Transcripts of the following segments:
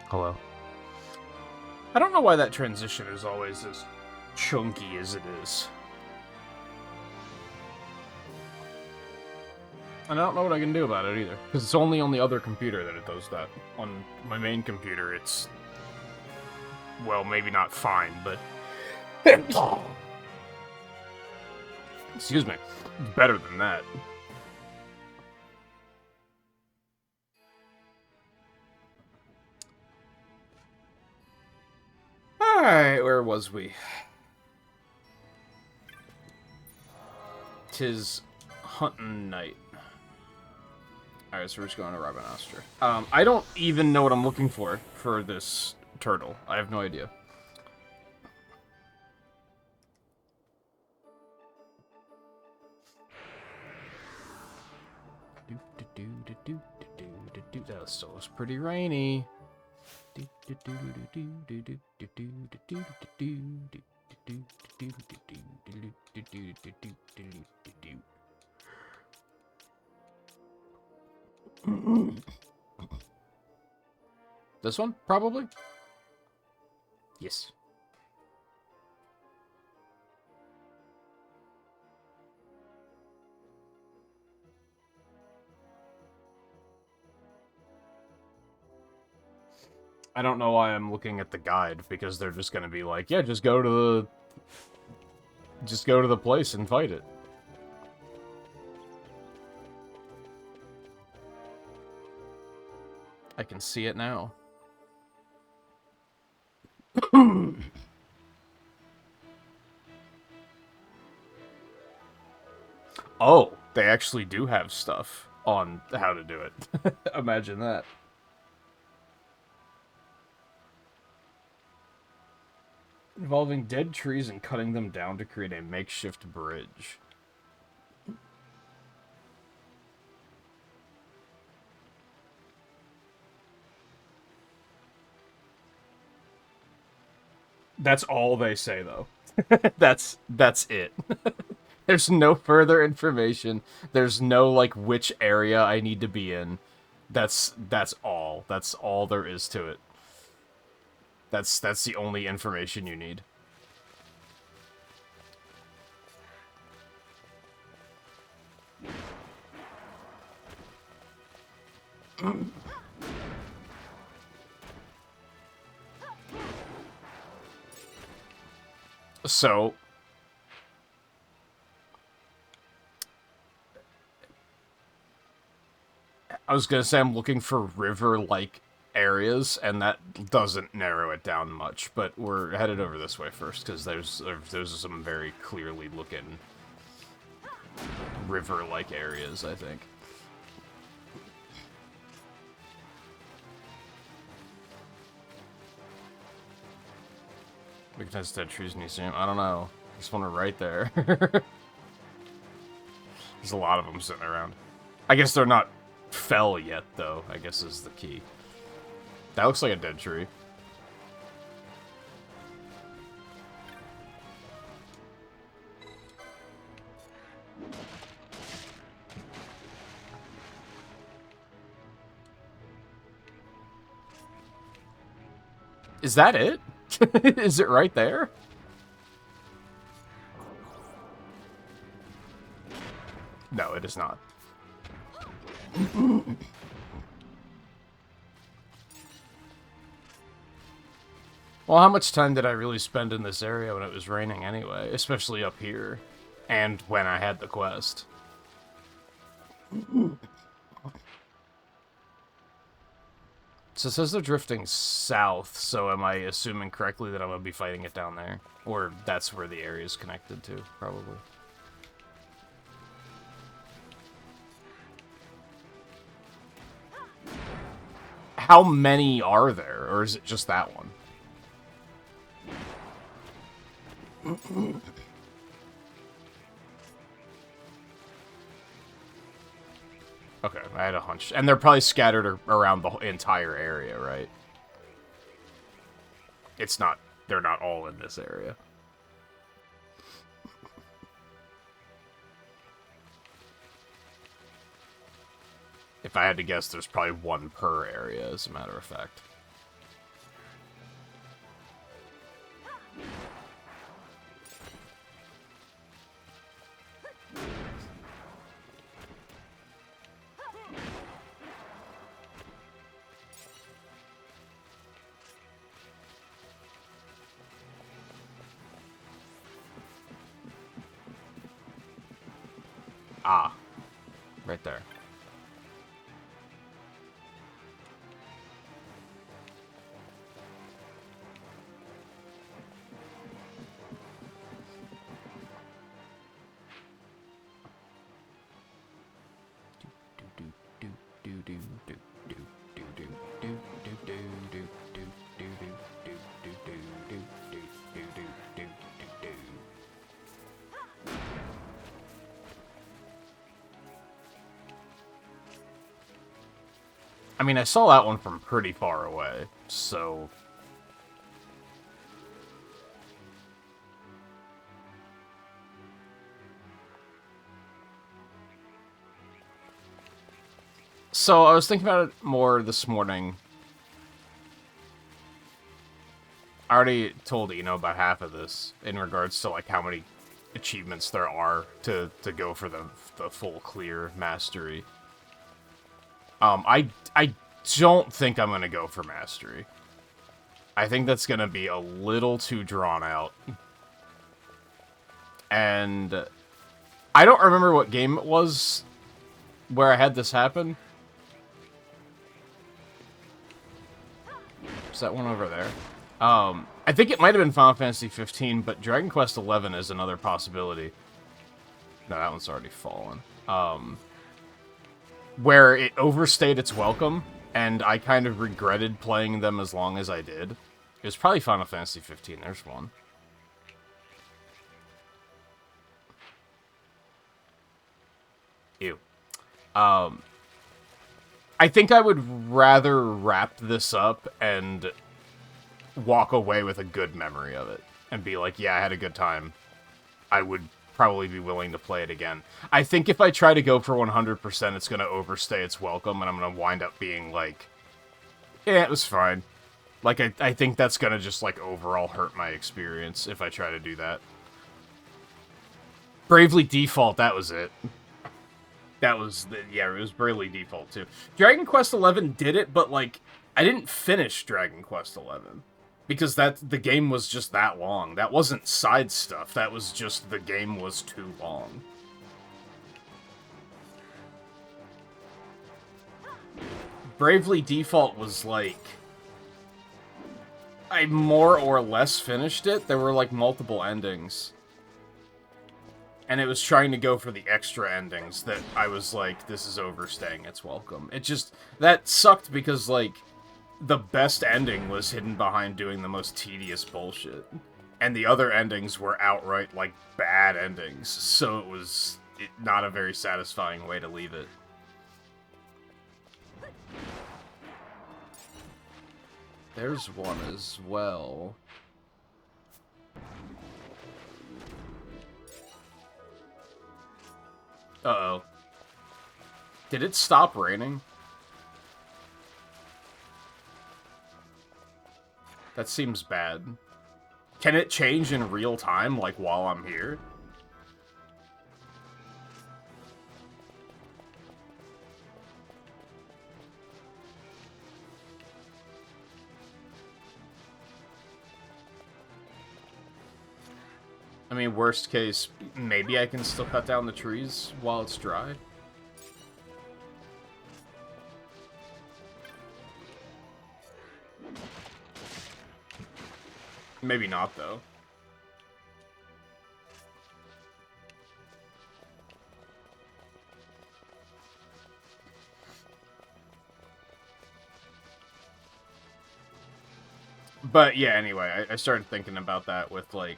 Hello. I don't know why that transition is always as chunky as it is. And I don't know what I can do about it either, because it's only on the other computer that it does that. On my main computer, it's... well, maybe not fine, but... excuse me. It's better than that. Alright, where was we? 'Tis hunting night. Alright, so we're just going to Rabanastra. I don't even know what I'm looking for this turtle. I have no idea. That still looks pretty rainy. This one, probably? Yes. I don't know why I'm looking at the guide, because they're just gonna be like, yeah, just go to the place and fight it. I can see it now. Oh, they actually do have stuff on how to do it. Imagine that. Involving dead trees and cutting them down to create a makeshift bridge. That's all they say, though. that's it. There's no further information. There's no, like, which area I need to be in. That's all. That's all there is to it. That's the only information you need. So... I was gonna say I'm looking for river-like areas, and that doesn't narrow it down much, but we're headed over this way first, because there's some very clearly looking river-like areas, I think. Because dead trees museum. I don't know. This one are right there. There's a lot of them sitting around. I guess they're not fell yet, though, I guess is the key. That looks like a dead tree. Is that it? Is it right there? No, it is not. Well, how much time did I really spend in this area when it was raining anyway? Especially up here. And when I had the quest. So it says they're drifting south, so am I assuming correctly that I'm going to be fighting it down there? Or that's where the area is connected to, probably. How many are there, or is it just that one? Okay, I had a hunch. And they're probably scattered around the entire area, right? It's not... they're not all in this area. If I had to guess, there's probably one per area, as a matter of fact. Ah, right there. I mean, I saw that one from pretty far away, so... So, I was thinking about it more this morning. I already told you, about half of this in regards to, like, how many achievements there are to go for the full clear mastery. I don't think I'm gonna go for mastery. I think that's gonna be a little too drawn out. And I don't remember what game it was where I had this happen. Is that one over there? I think it might have been Final Fantasy 15, but Dragon Quest 11 is another possibility. No, that one's already fallen. Where it overstayed its welcome, and I kind of regretted playing them as long as I did. It was probably Final Fantasy 15. There's one. Ew. I think I would rather wrap this up and walk away with a good memory of it. And be like, yeah, I had a good time. I would probably be willing to play it again. I think if I try to go for 100%, it's going to overstay its welcome, and I'm going to wind up being like, yeah, it was fine. Like, I think that's going to just, like, overall hurt my experience if I try to do that. Bravely Default, that was it. That was, yeah, it was Bravely Default, too. Dragon Quest XI did it, but, like, I didn't finish Dragon Quest XI. Because the game was just that long. That wasn't side stuff. That was just the game was too long. Bravely Default was like... I more or less finished it. There were like multiple endings. And it was trying to go for the extra endings that I was like, this is overstaying its welcome. It just... That sucked because like... The best ending was hidden behind doing the most tedious bullshit. And the other endings were outright, like, bad endings. So it was not a very satisfying way to leave it. There's one as well. Uh-oh. Did it stop raining? That seems bad. Can it change in real time, like, while I'm here? I mean, worst case, maybe I can still cut down the trees while it's dry. Maybe not, though. But, yeah, anyway, I started thinking about that with, like...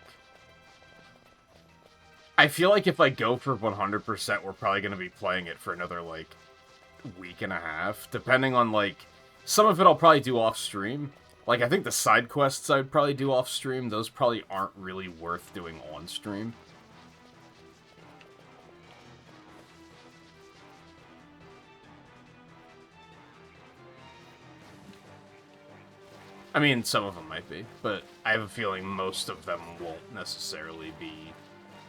I feel like if I go for 100%, we're probably going to be playing it for another, like, week and a half. Depending on, like... Some of it I'll probably do off-stream. Like, I think the side quests I'd probably do off-stream. Those probably aren't really worth doing on-stream. I mean, some of them might be, but I have a feeling most of them won't necessarily be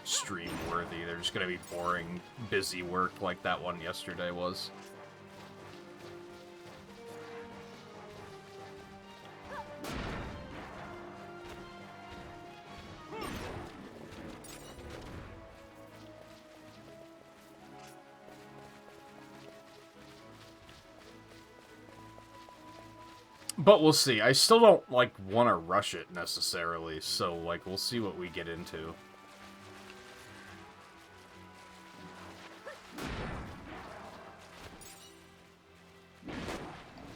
stream-worthy. They're just gonna be boring, busy work like that one yesterday was. But we'll see. I still don't, like, want to rush it, necessarily, so, like, we'll see what we get into.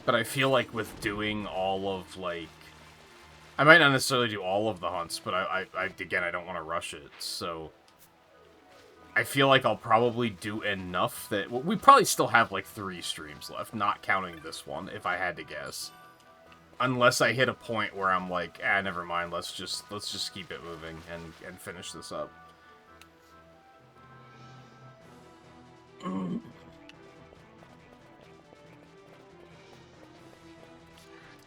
But I feel like with doing all of, like... I might not necessarily do all of the hunts, but again, I don't want to rush it, so... I feel like I'll probably do enough that... Well, we probably still have, like, 3 streams left, not counting this one, if I had to guess. Unless I hit a point where I'm like, never mind, let's just keep it moving and finish this up.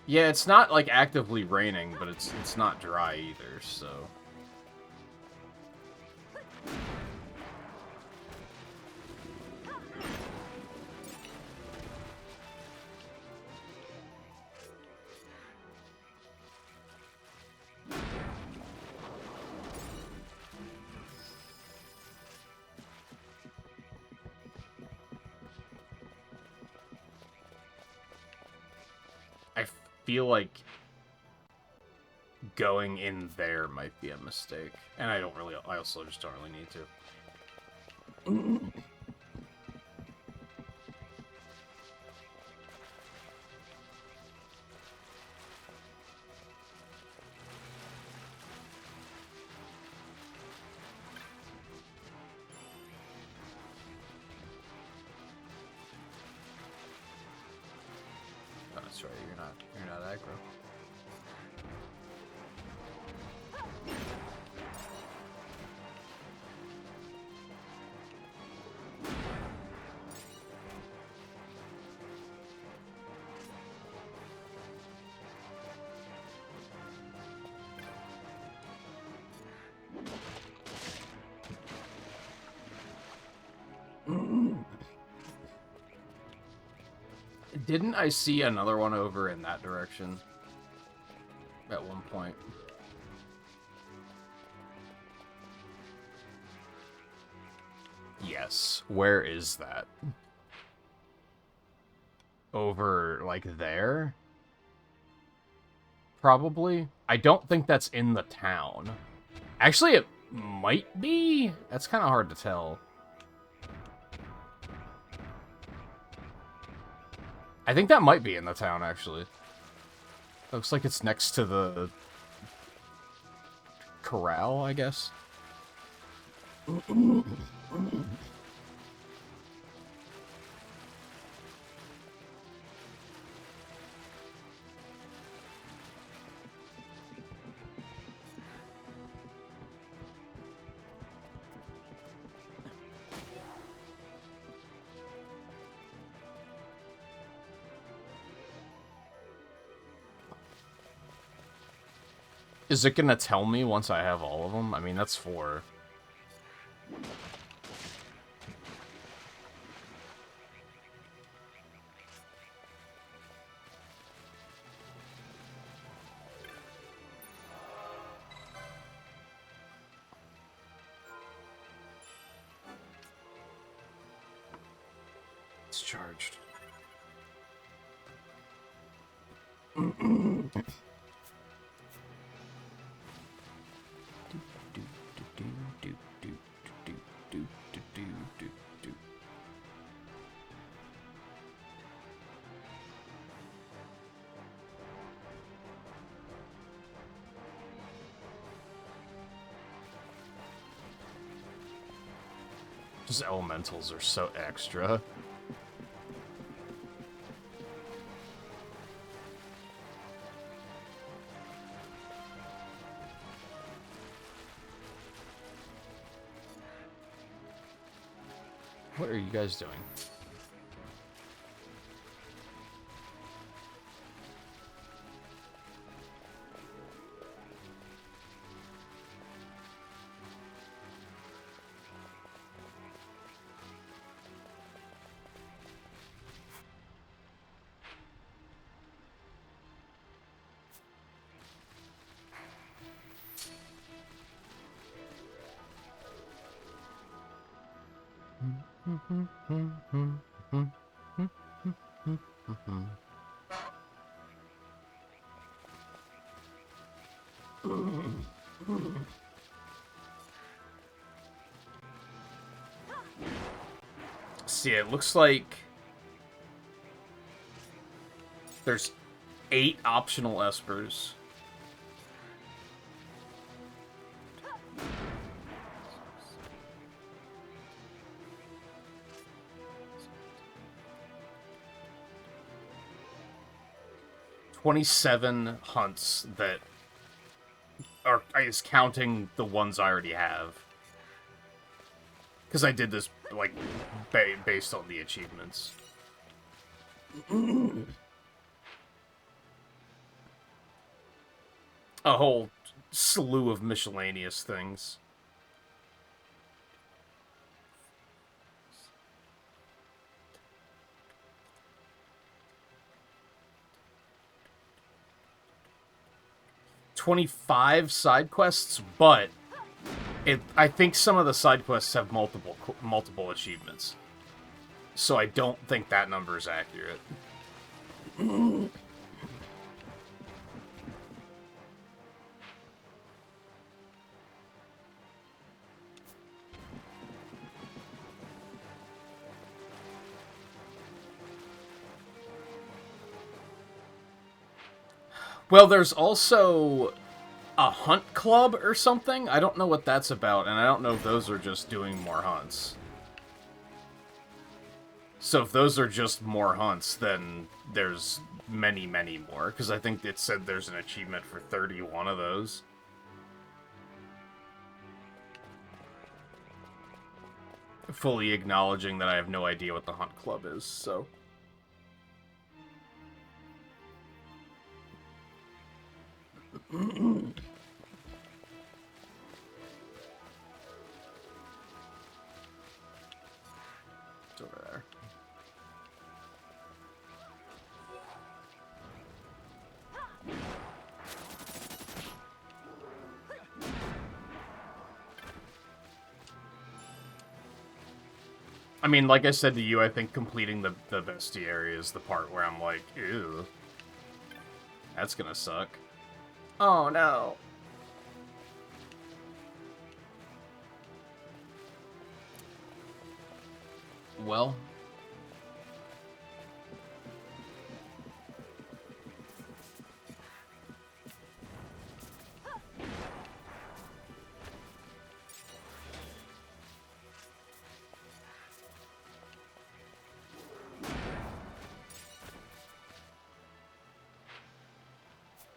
Yeah, it's not like actively raining, but it's not dry either, so. I feel like going in there might be a mistake. And I also just don't really need to. Oh, that's right, you're not aggro. Didn't I see another one over in that direction at one point? Yes. Where is that? Over, like, there? Probably. I don't think that's in the town. Actually, it might be? That's kind of hard to tell. I think that might be in the town, actually. Looks like it's next to the corral, I guess. Is it gonna tell me once I have all of them? I mean, that's 4. It's charged. Just elementals are so extra. What are you guys doing? See, it looks like there's 8 optional espers. $27 hunts that are, I guess, counting the ones I already have. Because I did this, like, based on the achievements. A whole slew of miscellaneous things. $25 side quests, but I think some of the side quests have multiple achievements. So I don't think that number is accurate. Well, there's also a hunt club or something. I don't know what that's about, and I don't know if those are just doing more hunts. So if those are just more hunts, then there's many, many more, because I think it said there's an achievement for 31 of those. Fully acknowledging that I have no idea what the hunt club is, so... It's over there. I mean, like I said to you, I think completing the bestiary is the part where I'm like, ew. That's gonna suck. Oh, no. Well...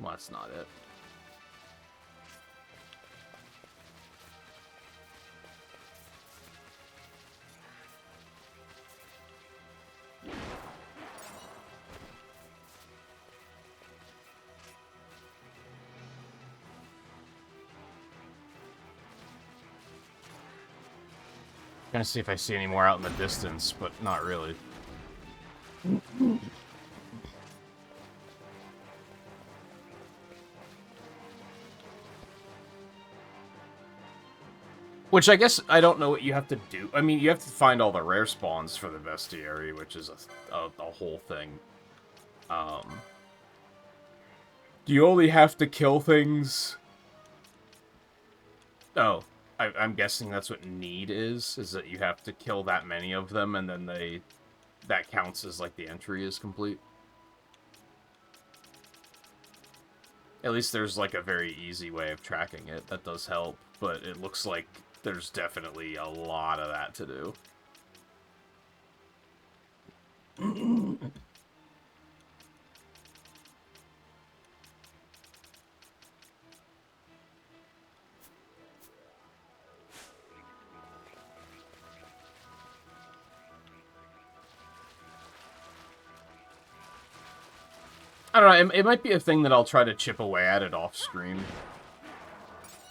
Well, that's not it. Gonna see if I see any more out in the distance, but not really. Which I guess I don't know what you have to do. I mean, you have to find all the rare spawns for the bestiary, which is a whole thing. Do you only have to kill things? Oh, I'm guessing that's what need is that you have to kill that many of them, and then that counts as, like, the entry is complete. At least there's, like, a very easy way of tracking it. That does help, but it looks like there's definitely a lot of that to do. I don't know, it might be a thing that I'll try to chip away at it off-screen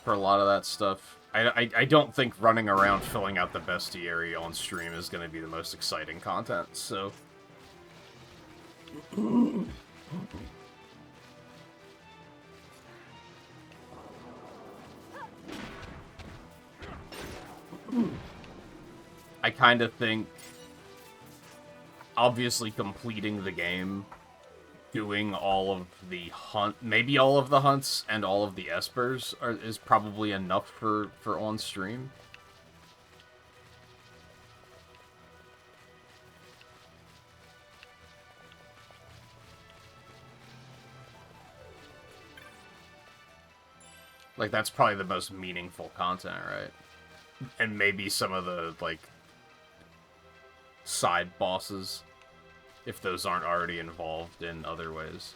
for a lot of that stuff. I don't think running around filling out the bestiary on stream is going to be the most exciting content, so... I kind of think obviously completing the game, doing all of the maybe all of the hunts and all of the espers is probably enough for on stream. Like, that's probably the most meaningful content, right? And maybe some of the, like, side bosses, if those aren't already involved in other ways.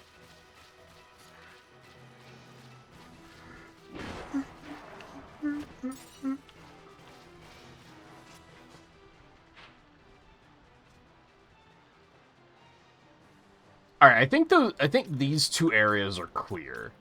All right, I think these two areas are clear.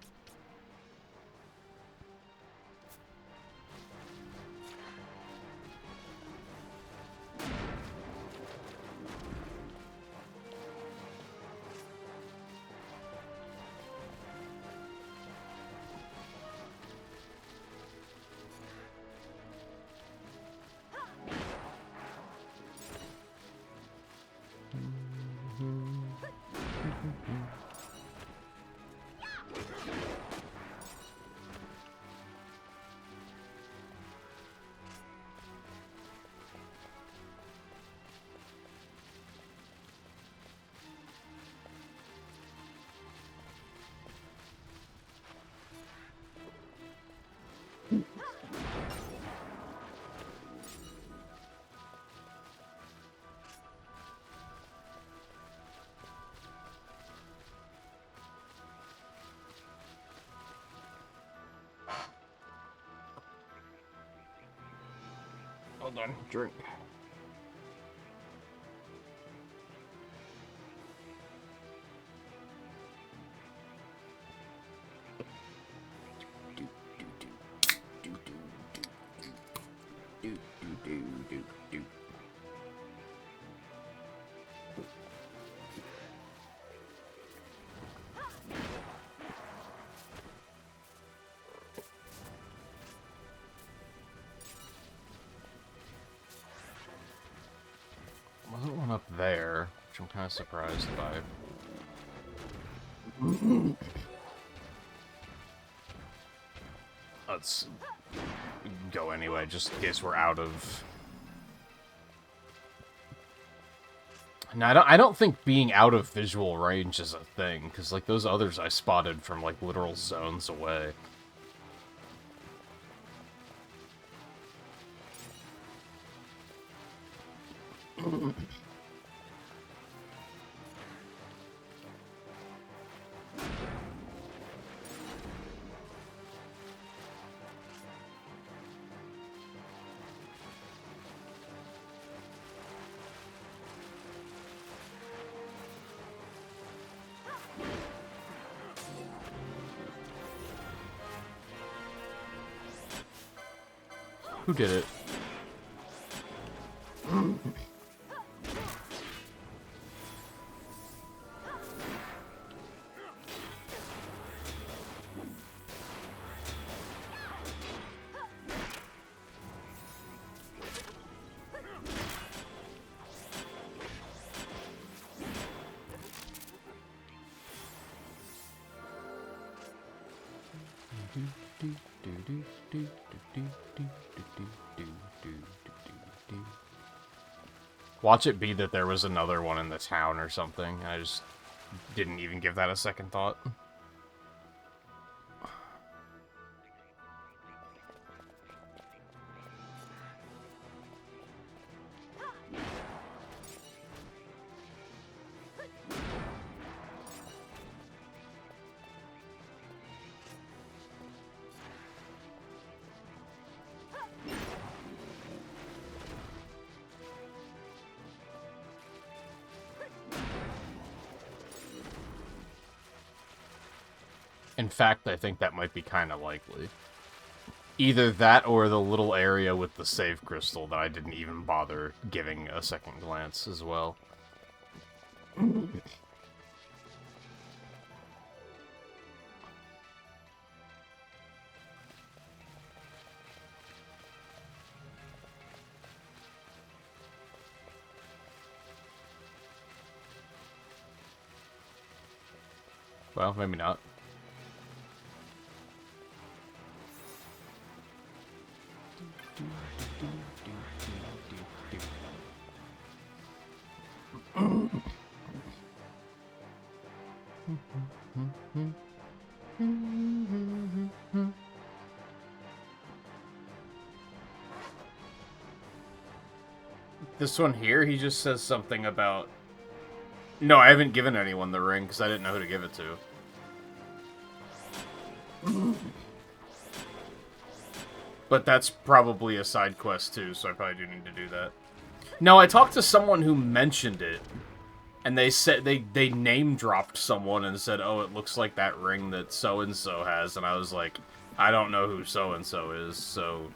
Hold on, drink. Wasn't one up there, which I'm kind of surprised by. Let's go anyway, just in case we're out of... Now, I don't think being out of visual range is a thing, because, like, those others I spotted from, like, literal zones away. Who did it? Watch it be that there was another one in the town or something, and I just didn't even give that a second thought. In fact, I think that might be kind of likely. Either that or the little area with the save crystal that I didn't even bother giving a second glance as well. Well, maybe not. This one here, he just says something about... No, I haven't given anyone the ring, because I didn't know who to give it to. But that's probably a side quest, too, so I probably do need to do that. No, I talked to someone who mentioned it, and they said they name-dropped someone and said, oh, it looks like that ring that so-and-so has, and I was like, I don't know who so-and-so is, so...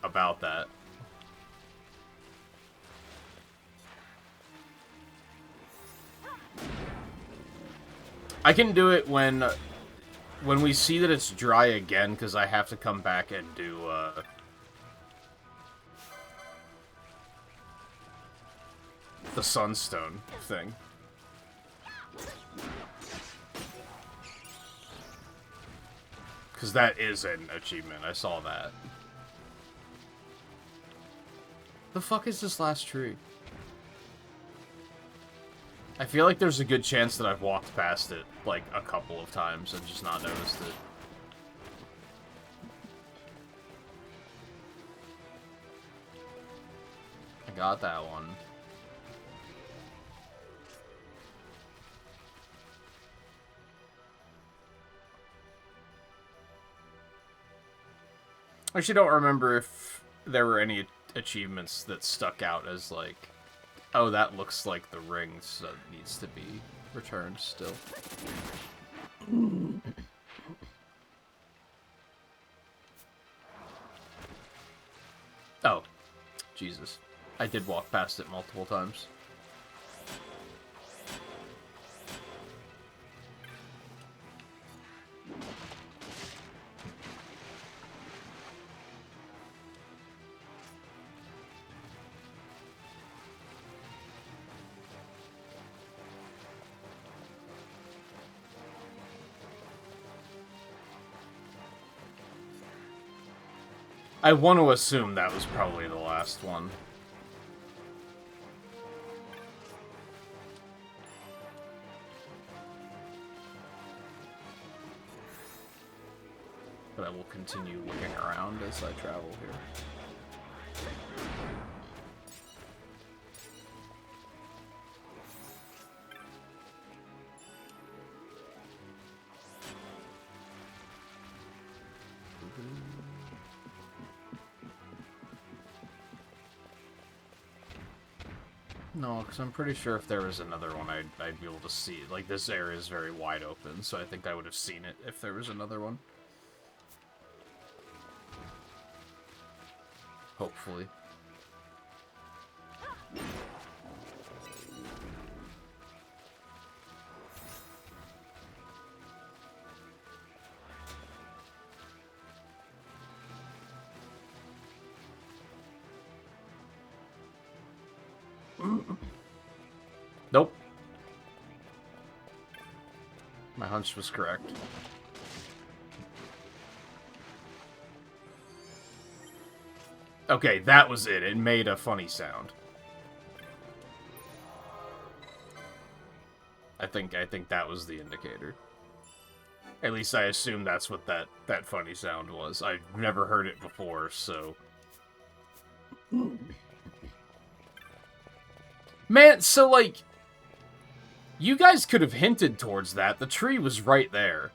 About that. I can do it when we see that it's dry again, because I have to come back and do, the sunstone thing. Because that is an achievement, I saw that. The fuck is this last tree? I feel like there's a good chance that I've walked past it, like, a couple of times and just not noticed it. I got that one. I actually don't remember if there were any achievements that stuck out as, like, oh, that looks like the ring, so it needs to be returned still. Oh, Jesus. I did walk past it multiple times. I want to assume that was probably the last one. But I will continue looking around as I travel here. No, because I'm pretty sure if there was another one, I'd be able to see it. Like, this area is very wide open, so I think I would have seen it if there was another one. Hopefully. Nope. My hunch was correct. Okay, that was it. It made a funny sound. I think that was the indicator. At least I assume that's what that funny sound was. I've never heard it before, so... Man, so, like... You guys could have hinted towards that. The tree was right there.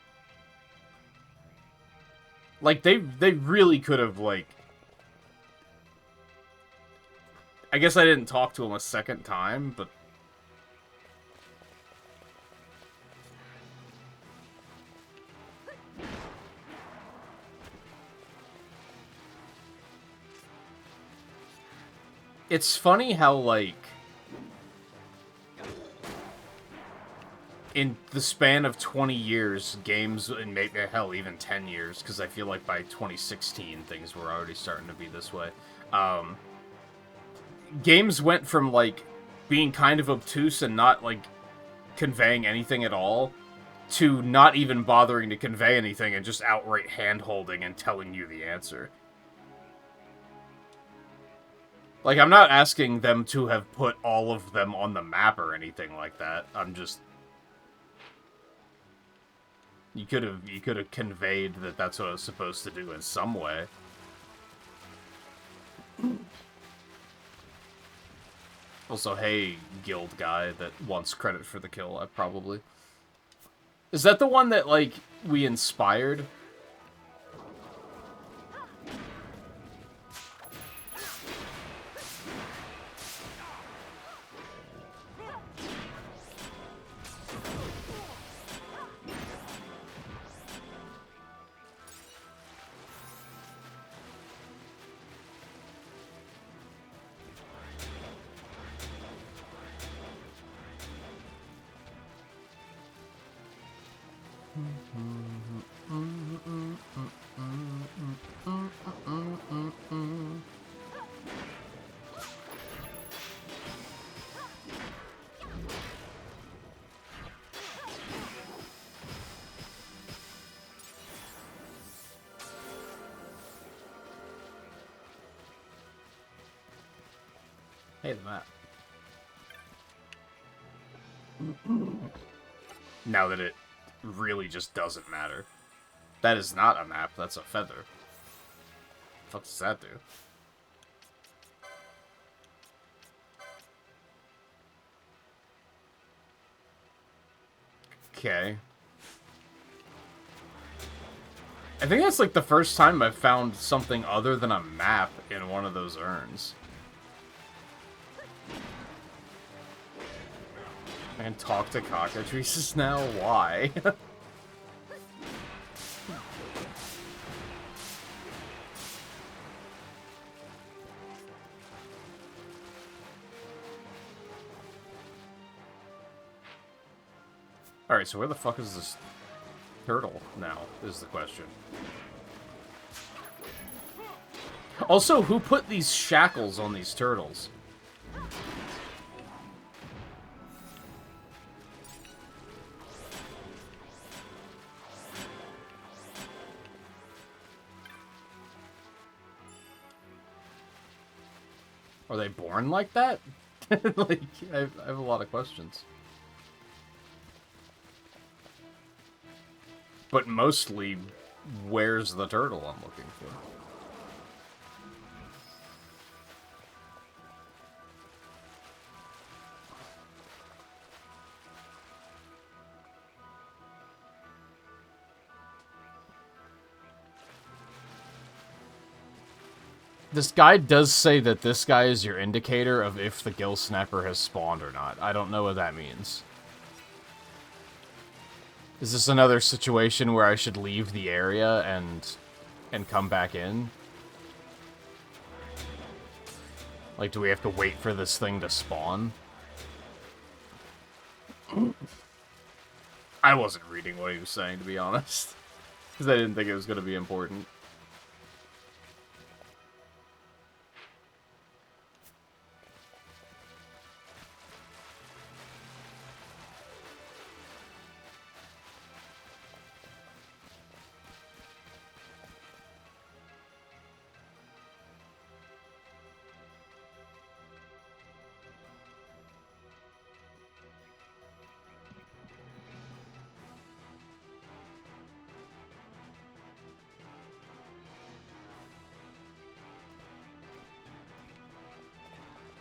Like, they really could have, like... I guess I didn't talk to him a second time, but... It's funny how, like... In the span of 20 years, games, and maybe, hell, even 10 years, because I feel like by 2016, things were already starting to be this way. Games went from, like, being kind of obtuse and not, like, conveying anything at all, to not even bothering to convey anything and just outright hand-holding and telling you the answer. Like, I'm not asking them to have put all of them on the map or anything like that. I'm just... You could have conveyed that that's what I was supposed to do in some way. Also, hey, guild guy that wants credit for the kill, I probably... Is that the one that, like, we inspired? Hey, the map. Now that it really just doesn't matter. That is not a map, that's a feather. The fuck does that do? Okay. I think that's like the first time I've found something other than a map in one of those urns. I can talk to cockatrices now? Why? Alright, so where the fuck is this turtle now, is the question. Also, who put these shackles on these turtles? Are they born like that? Like, I have a lot of questions. But mostly, where's the turtle I'm looking for? This guide does say that this guy is your indicator of if the gill snapper has spawned or not. I don't know what that means. Is this another situation where I should leave the area and come back in? Like, do we have to wait for this thing to spawn? I wasn't reading what he was saying, to be honest. Because I didn't think it was going to be important.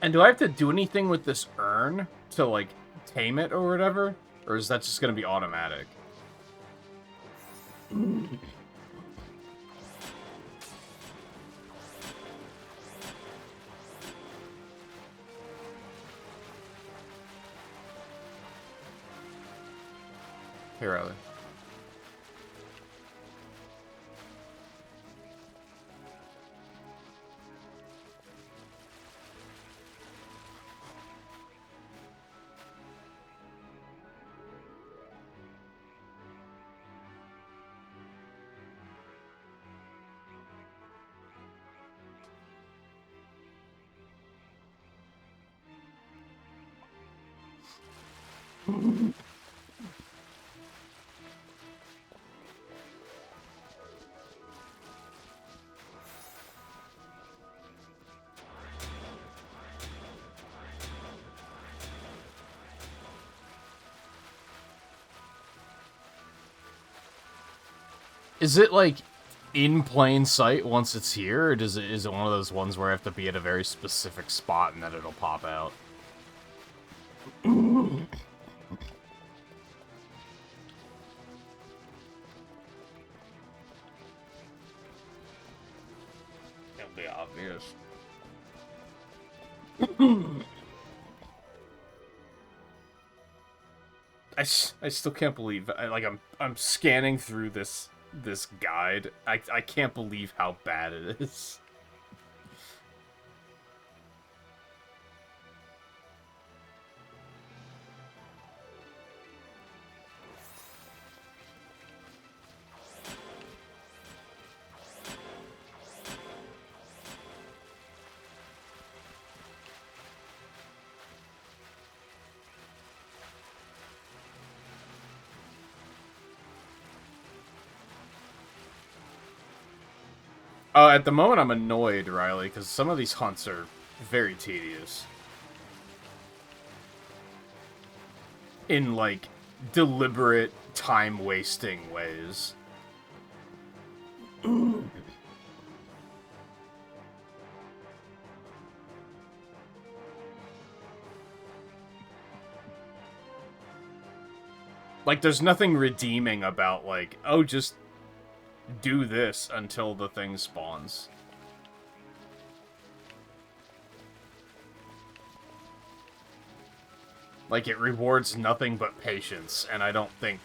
And do I have to do anything with this urn to, like, tame it or whatever? Or is that just going to be automatic? Here, Riley. Is it, like, in plain sight once it's here, or is it one of those ones where I have to be at a very specific spot and then it'll pop out? It'll be obvious. I still can't believe I'm scanning through this guide. I can't believe how bad it is. At the moment, I'm annoyed, Riley, because some of these hunts are very tedious. In, like, deliberate, time-wasting ways. Like, there's nothing redeeming about, like, oh, just do this until the thing spawns. Like, it rewards nothing but patience, and I don't think...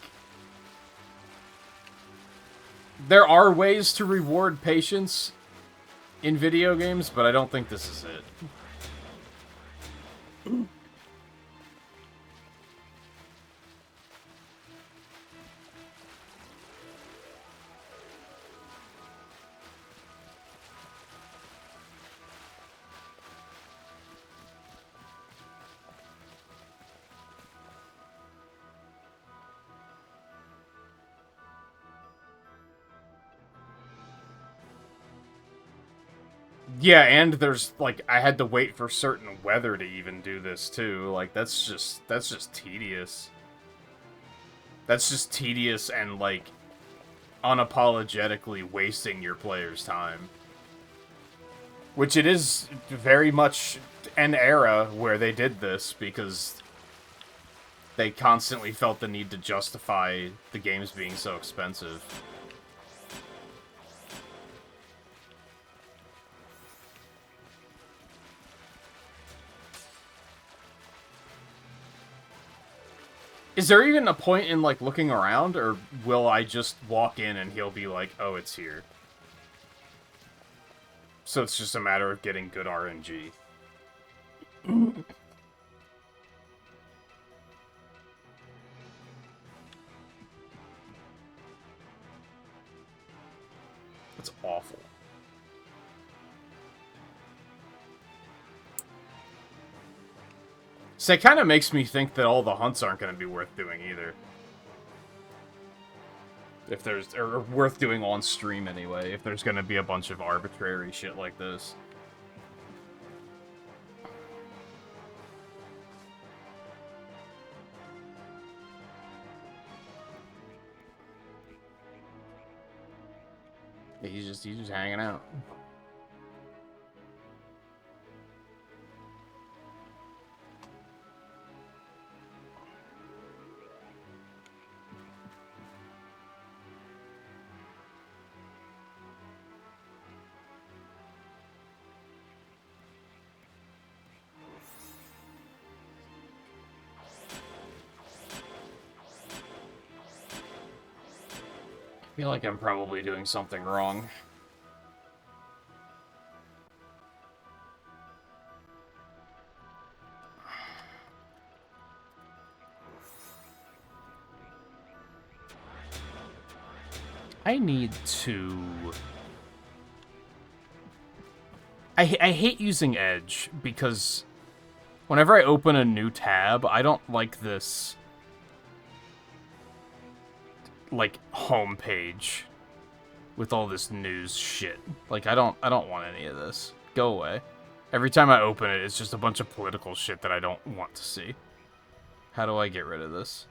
There are ways to reward patience in video games, but I don't think this is it. Yeah, and there's, like, I had to wait for certain weather to even do this, too. Like, that's just tedious. That's just tedious and, like, unapologetically wasting your player's time. Which it is very much an era where they did this, because they constantly felt the need to justify the games being so expensive. Is there even a point in, like, looking around, or will I just walk in and he'll be like, oh, it's here? So it's just a matter of getting good RNG. That's awful. So it kind of makes me think that all the hunts aren't going to be worth doing either. If there's... Or worth doing on stream anyway, if there's going to be a bunch of arbitrary shit like this. He's just hanging out. I feel like I'm probably doing something wrong. I need to... I hate using Edge, because whenever I open a new tab, I don't like this, like, homepage with all this news shit. Like, I don't want any of this. Go away. Every time I open it, it's just a bunch of political shit that I don't want to see. How do I get rid of this?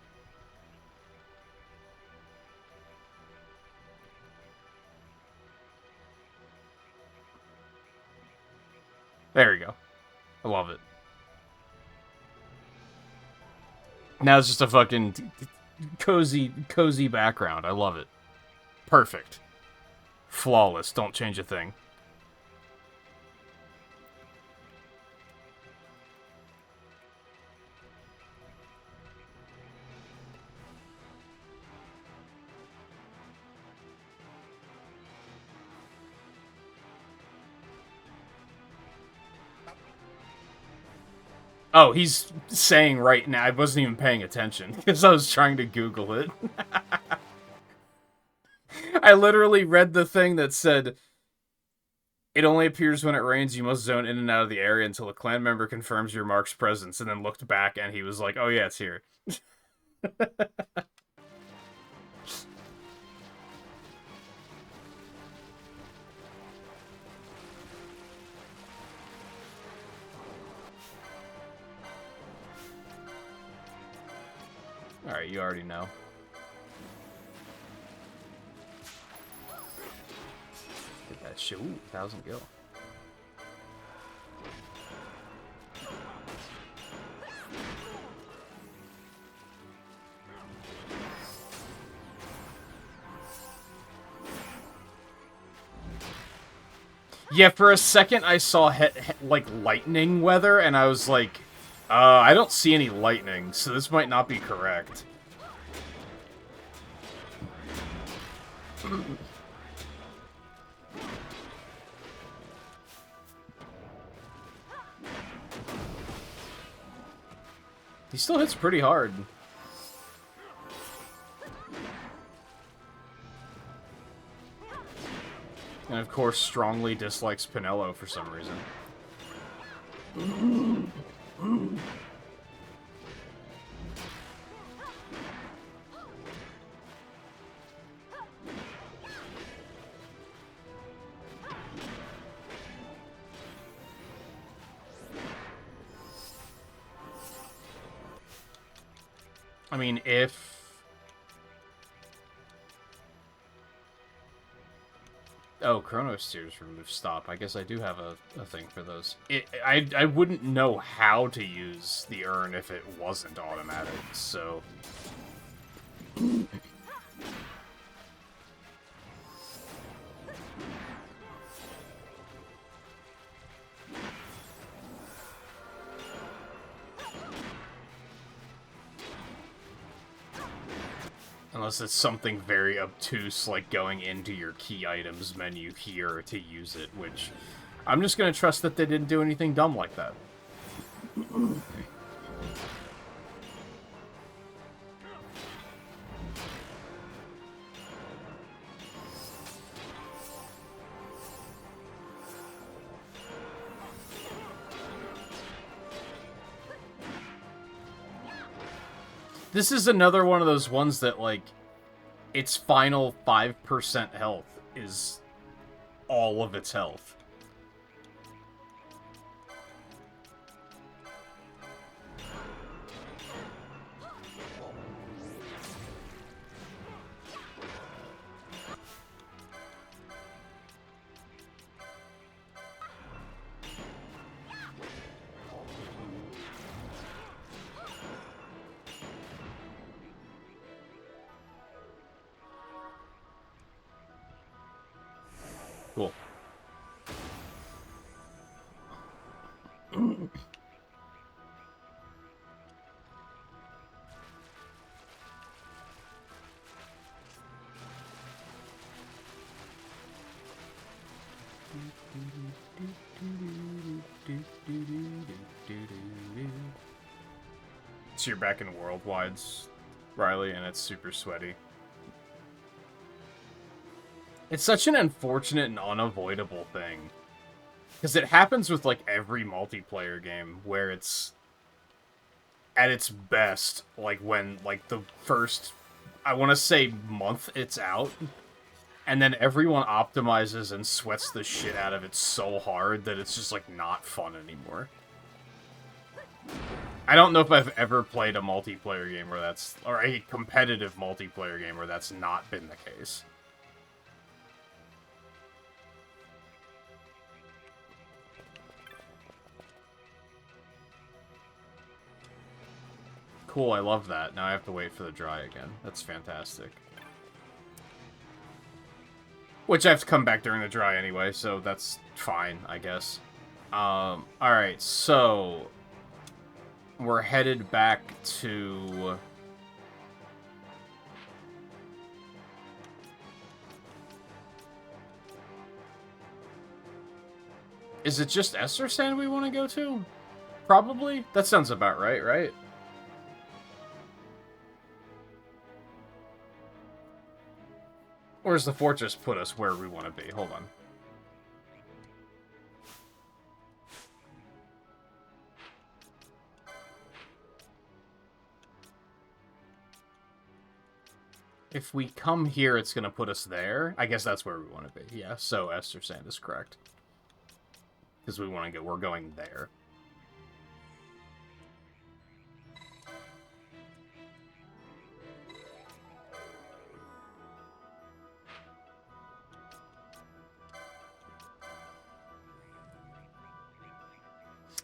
There you go. I love it. Now it's just a fucking cozy background. I love it. Perfect. Flawless. Don't change a thing. Oh, he's saying right now. I wasn't even paying attention because I was trying to Google it. I literally read the thing that said, it only appears when it rains. You must zone in and out of the area until a clan member confirms your mark's presence, and then looked back and he was like, oh yeah, it's here. Alright, you already know. Get that shit. Ooh, 1,000 gil. Yeah, for a second I saw like lightning weather, and I was like, I don't see any lightning, so this might not be correct. He still hits pretty hard. And of course, strongly dislikes Pinello for some reason. I mean, if... Oh, Chrono Steers remove stop. I guess I do have a thing for those. I wouldn't know how to use the urn if it wasn't automatic, so... Unless it's something very obtuse, like going into your key items menu here to use it, which... I'm just gonna trust that they didn't do anything dumb like that. This is another one of those ones that, like, its final 5% health is all of its health. Cool. So you're back in Worldwides, Riley, and it's super sweaty. It's such an unfortunate and unavoidable thing. Because it happens with, like, every multiplayer game, where it's at its best, like, when, like, the first, I want to say, month it's out, and then everyone optimizes and sweats the shit out of it so hard that it's just, like, not fun anymore. I don't know if I've ever played a multiplayer game where that's... or a competitive multiplayer game where that's not been the case. Cool, I love that. Now I have to wait for the dry again. That's fantastic. Which I have to come back during the dry anyway, so that's fine, I guess. Alright, so... We're headed back to... Is it just Esther Sand we want to go to? Probably? That sounds about right, right? Or does the fortress put us where we want to be? Hold on. If we come here, it's going to put us there. I guess that's where we want to be. Yeah, so Esther Sand is correct. Because we want to go, we're going there.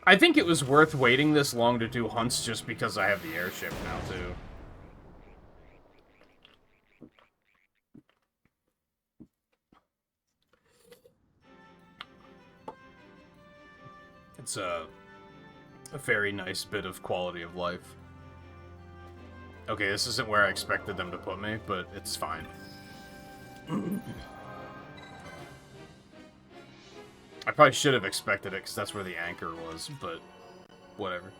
I think it was worth waiting this long to do hunts just because I have the airship now, too. It's a very nice bit of quality of life. Okay, this isn't where I expected them to put me, but it's fine. I probably should have expected it, because that's where the anchor was, but whatever.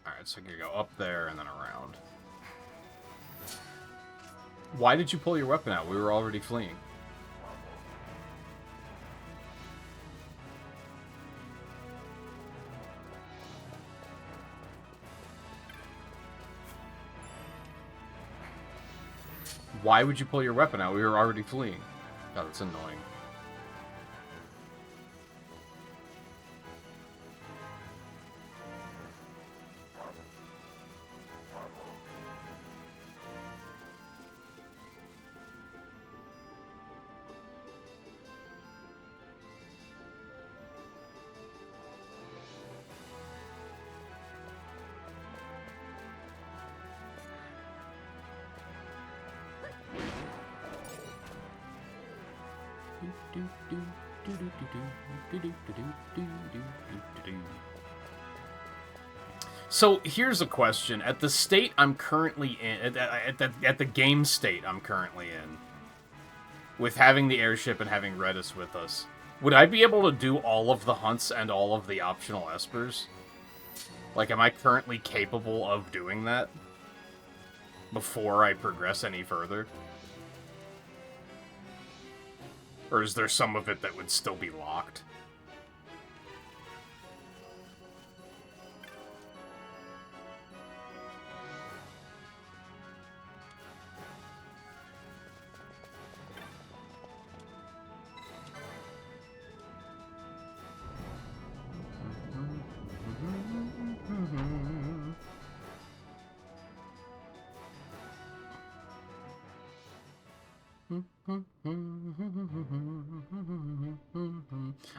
Alright, so you go up there and then around. Why did you pull your weapon out? We were already fleeing. Why would you pull your weapon out? We were already fleeing. God, that's annoying. So here's a question: at the state I'm currently in, at the game state I'm currently in, with having the airship and having Redis with us, would I be able to do all of the hunts and all of the optional espers? Like, am I currently capable of doing that before I progress any further? Or is there some of it that would still be locked?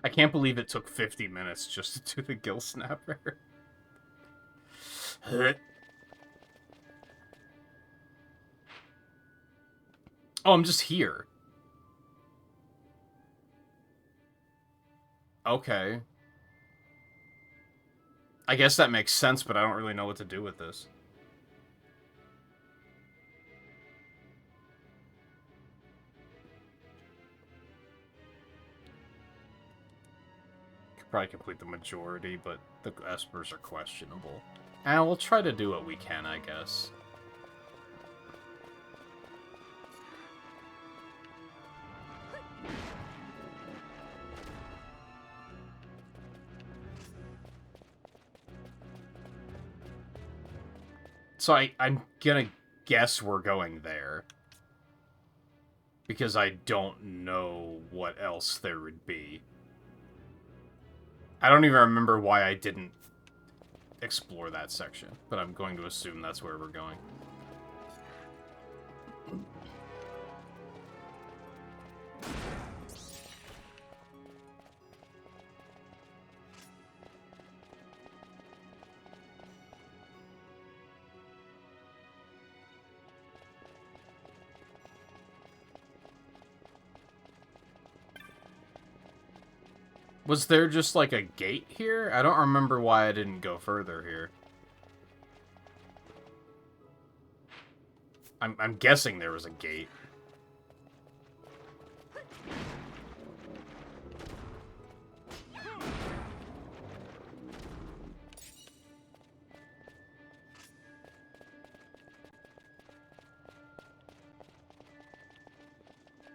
I can't believe it took 50 minutes just to do the gill snapper. Oh, I'm just here. Okay. I guess that makes sense, but I don't really know what to do with this. Could probably complete the majority, but the espers are questionable. And we'll try to do what we can, I guess. So I'm gonna guess we're going there. Because I don't know what else there would be. I don't even remember why I didn't explore that section, but I'm going to assume that's where we're going. Was there just, like, a gate here? I don't remember why I didn't go further here. I'm guessing there was a gate.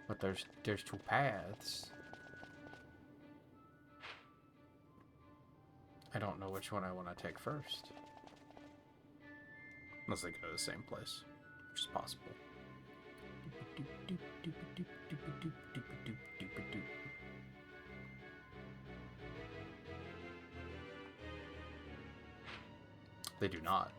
But there's two paths. I don't know which one I want to take first. Unless they go to the same place, which is possible. They do not.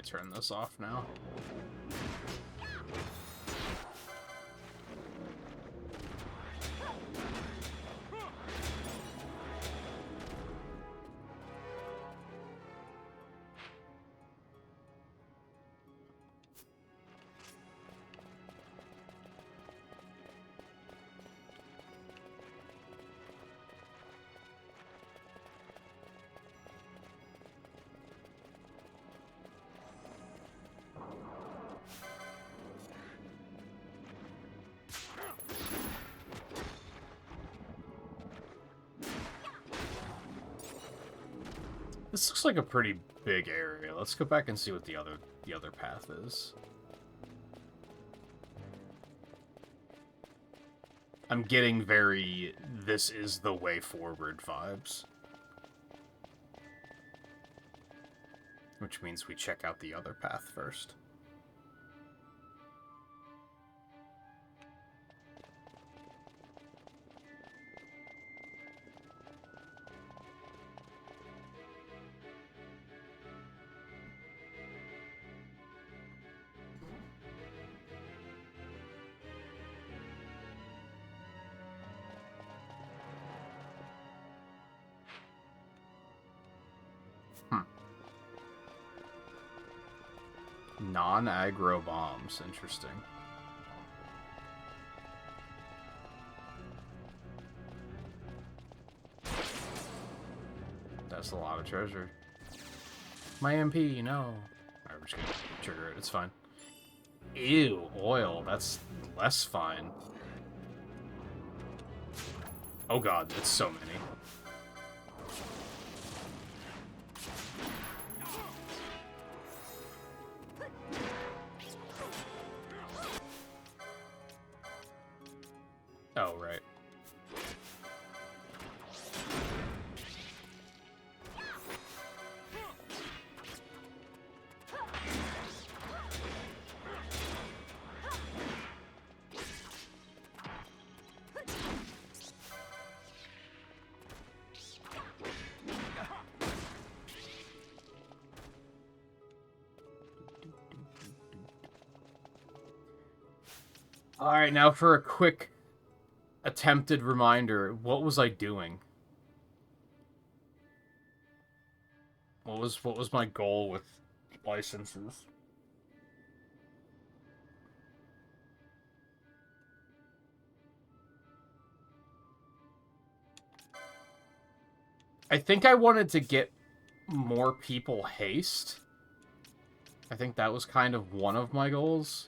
Turn this off now. This looks like a pretty big area. Let's go back and see what the other path is. I'm getting very this is the way forward vibes. Which means we check out the other path first. Non-aggro bombs. Interesting. That's a lot of treasure. My MP, no. Alright, we're just gonna trigger it. It's fine. Ew, oil. That's less fine. Oh god, it's so many. Oh, right. Alright, now for a quick attempted reminder. What was I doing? What was my goal with licenses? I think I wanted to get more people haste. I think that was kind of one of my goals.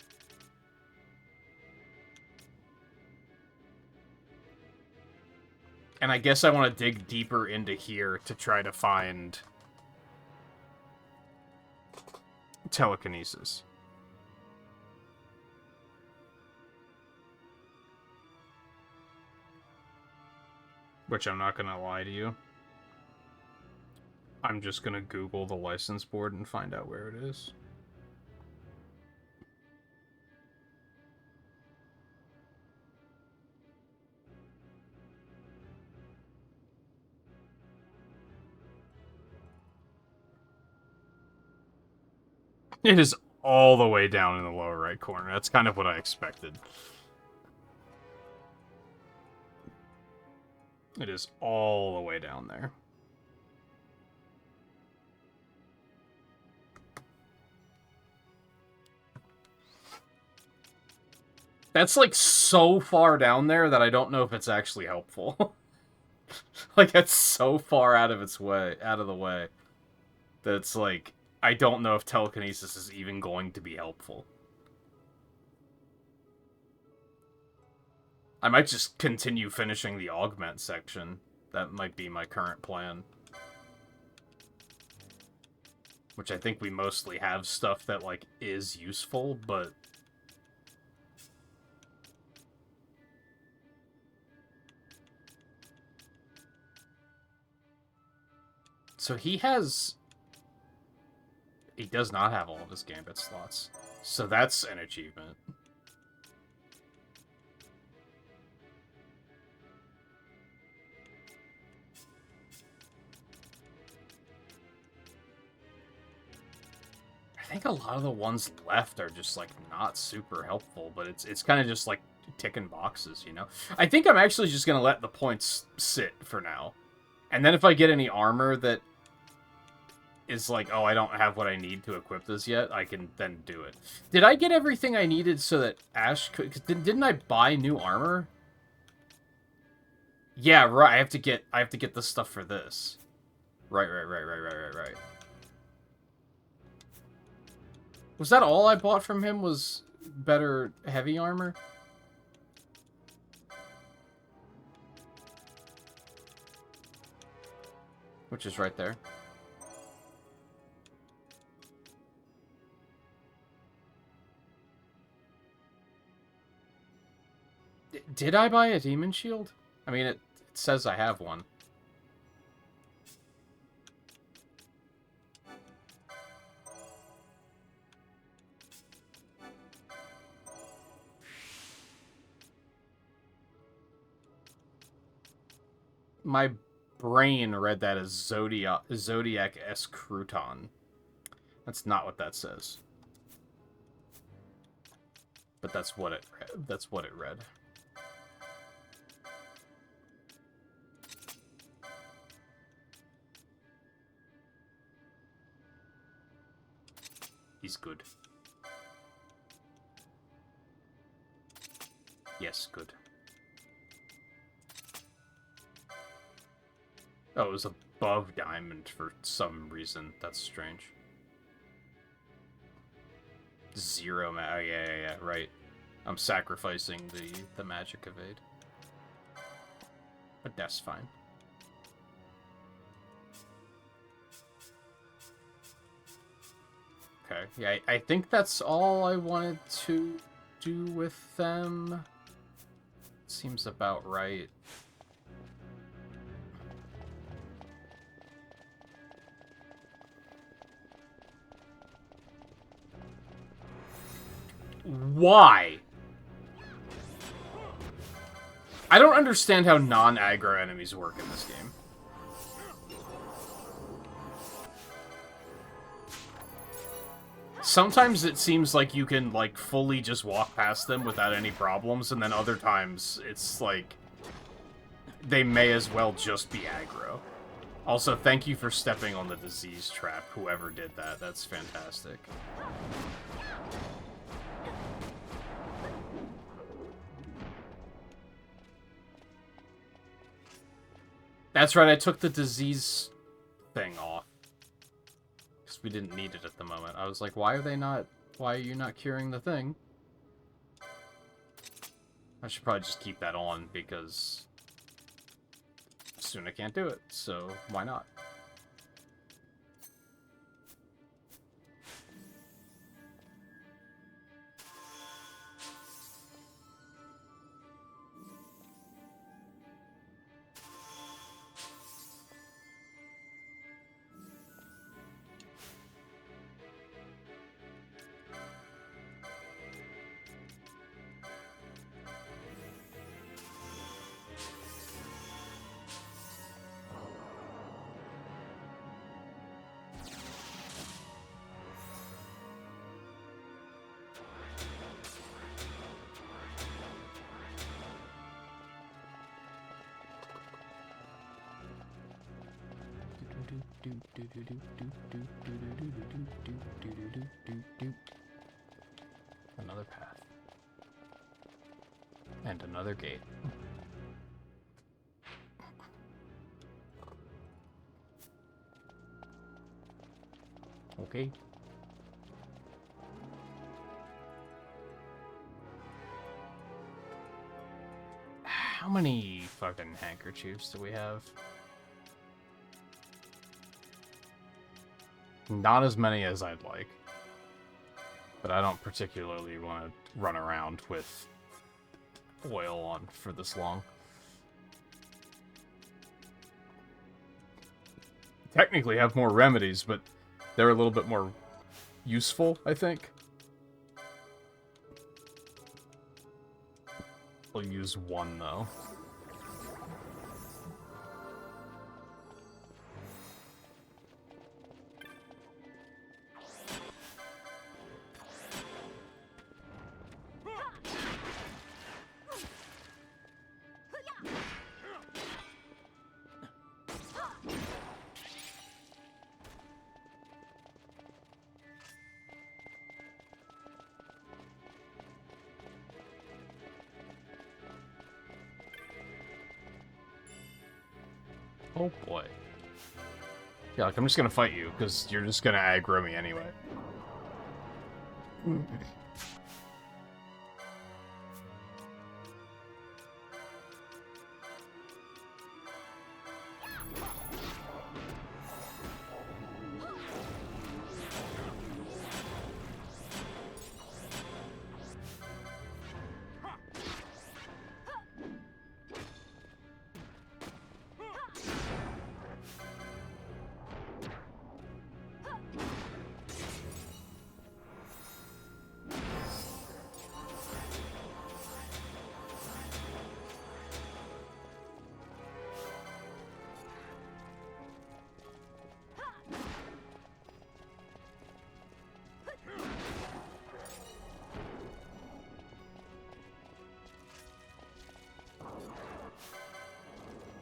And I guess I want to dig deeper into here to try to find telekinesis. Which I'm not gonna lie to you. I'm just gonna Google the license board and find out where it is. It is all the way down in the lower right corner. That's kind of what I expected. It is all the way down there. That's like so far down there that I don't know if it's actually helpful. Like it's so far out of the way that it's like I don't know if telekinesis is even going to be helpful. I might just continue finishing the augment section. That might be my current plan. Which I think we mostly have stuff that, like, is useful, but... So he has... He does not have all of his Gambit slots. So that's an achievement. I think a lot of the ones left are just, like, not super helpful, but it's kind of just, like, ticking boxes, you know? I think I'm actually just going to let the points sit for now. And then if I get any armor that is like, oh, I don't have what I need to equip this yet, I can then do it. Did I get everything I needed so that Ash could... Cause didn't I buy new armor? Yeah, right. I have to get the stuff for this. Right. Was that all I bought from him was better heavy armor? Which is right there. Did I buy a demon shield? I mean, it says I have one. My brain read that as Zodiac S. Crouton. That's not what that says. But that's what it read. He's good. Yes, good. Oh, it was above diamond for some reason. That's strange. 0 oh, yeah, right. I'm sacrificing the magic evade. But that's fine. Okay, yeah, I think that's all I wanted to do with them. Seems about right. Why? I don't understand how non-aggro enemies work in this game. Sometimes it seems like you can, like, fully just walk past them without any problems, and then other times it's like they may as well just be aggro. Also, thank you for stepping on the disease trap, whoever did that. That's fantastic. That's right, I took the disease thing off. Because we didn't need it at the moment. I was like, why are you not curing the thing? I should probably just keep that on, because soon I can't do it, so why not? Another path. And another gate. Okay. How many fucking handkerchiefs do we have? Not as many as I'd like. But I don't particularly want to run around with oil on for this long. Technically have more remedies, but they're a little bit more useful, I think. I'll use one, though. Oh boy. Yeah, like, I'm just gonna fight you, because you're just gonna aggro me anyway.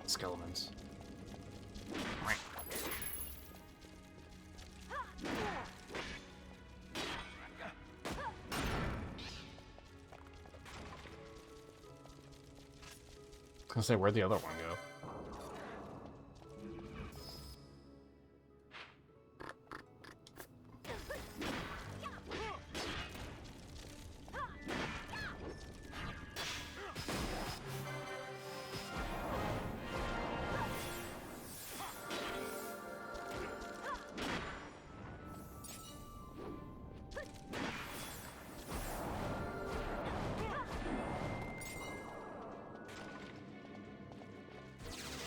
Skeletons. I was gonna say, where'd the other one go?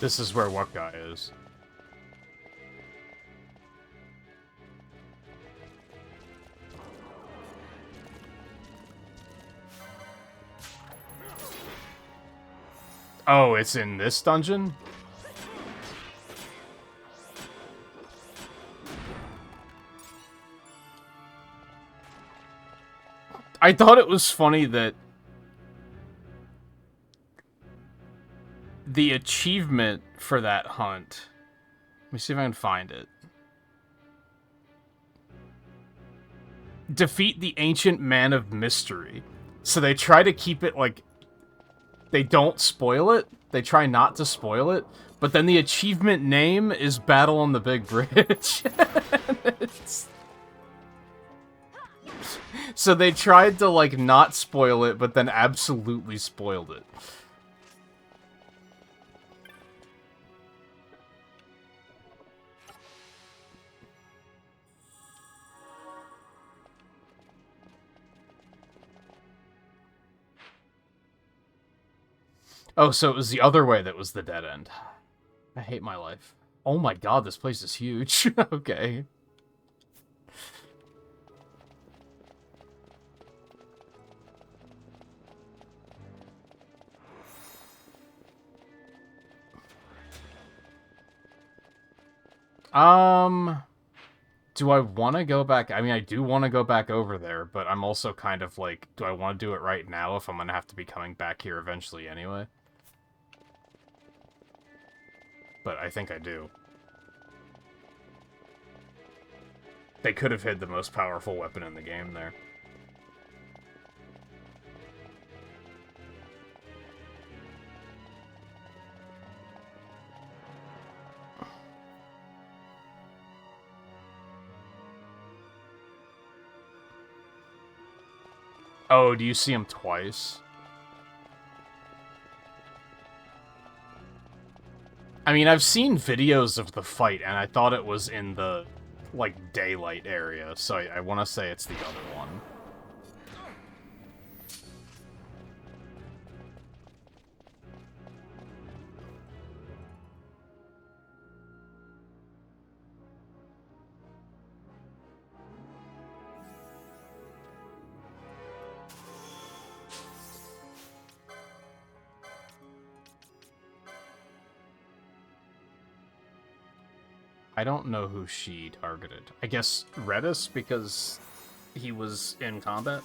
This is where what guy is. Oh, it's in this dungeon? I thought it was funny that the achievement for that hunt... Let me see if I can find it. Defeat the Ancient Man of Mystery. So they try to keep it, like... They don't spoil it. They try not to spoil it. But then the achievement name is Battle on the Big Bridge. So they tried to, like, not spoil it, but then absolutely spoiled it. Oh, so it was the other way that was the dead end. I hate my life. Oh my god, this place is huge. Okay. Do I want to go back? I mean, I do want to go back over there, but I'm also kind of like, do I want to do it right now if I'm going to have to be coming back here eventually anyway? But I think I do. They could have hid the most powerful weapon in the game there. Oh, do you see him twice? I mean, I've seen videos of the fight, and I thought it was in the, like, daylight area, so I want to say it's the other one. I don't know who she targeted. I guess Redis, because he was in combat?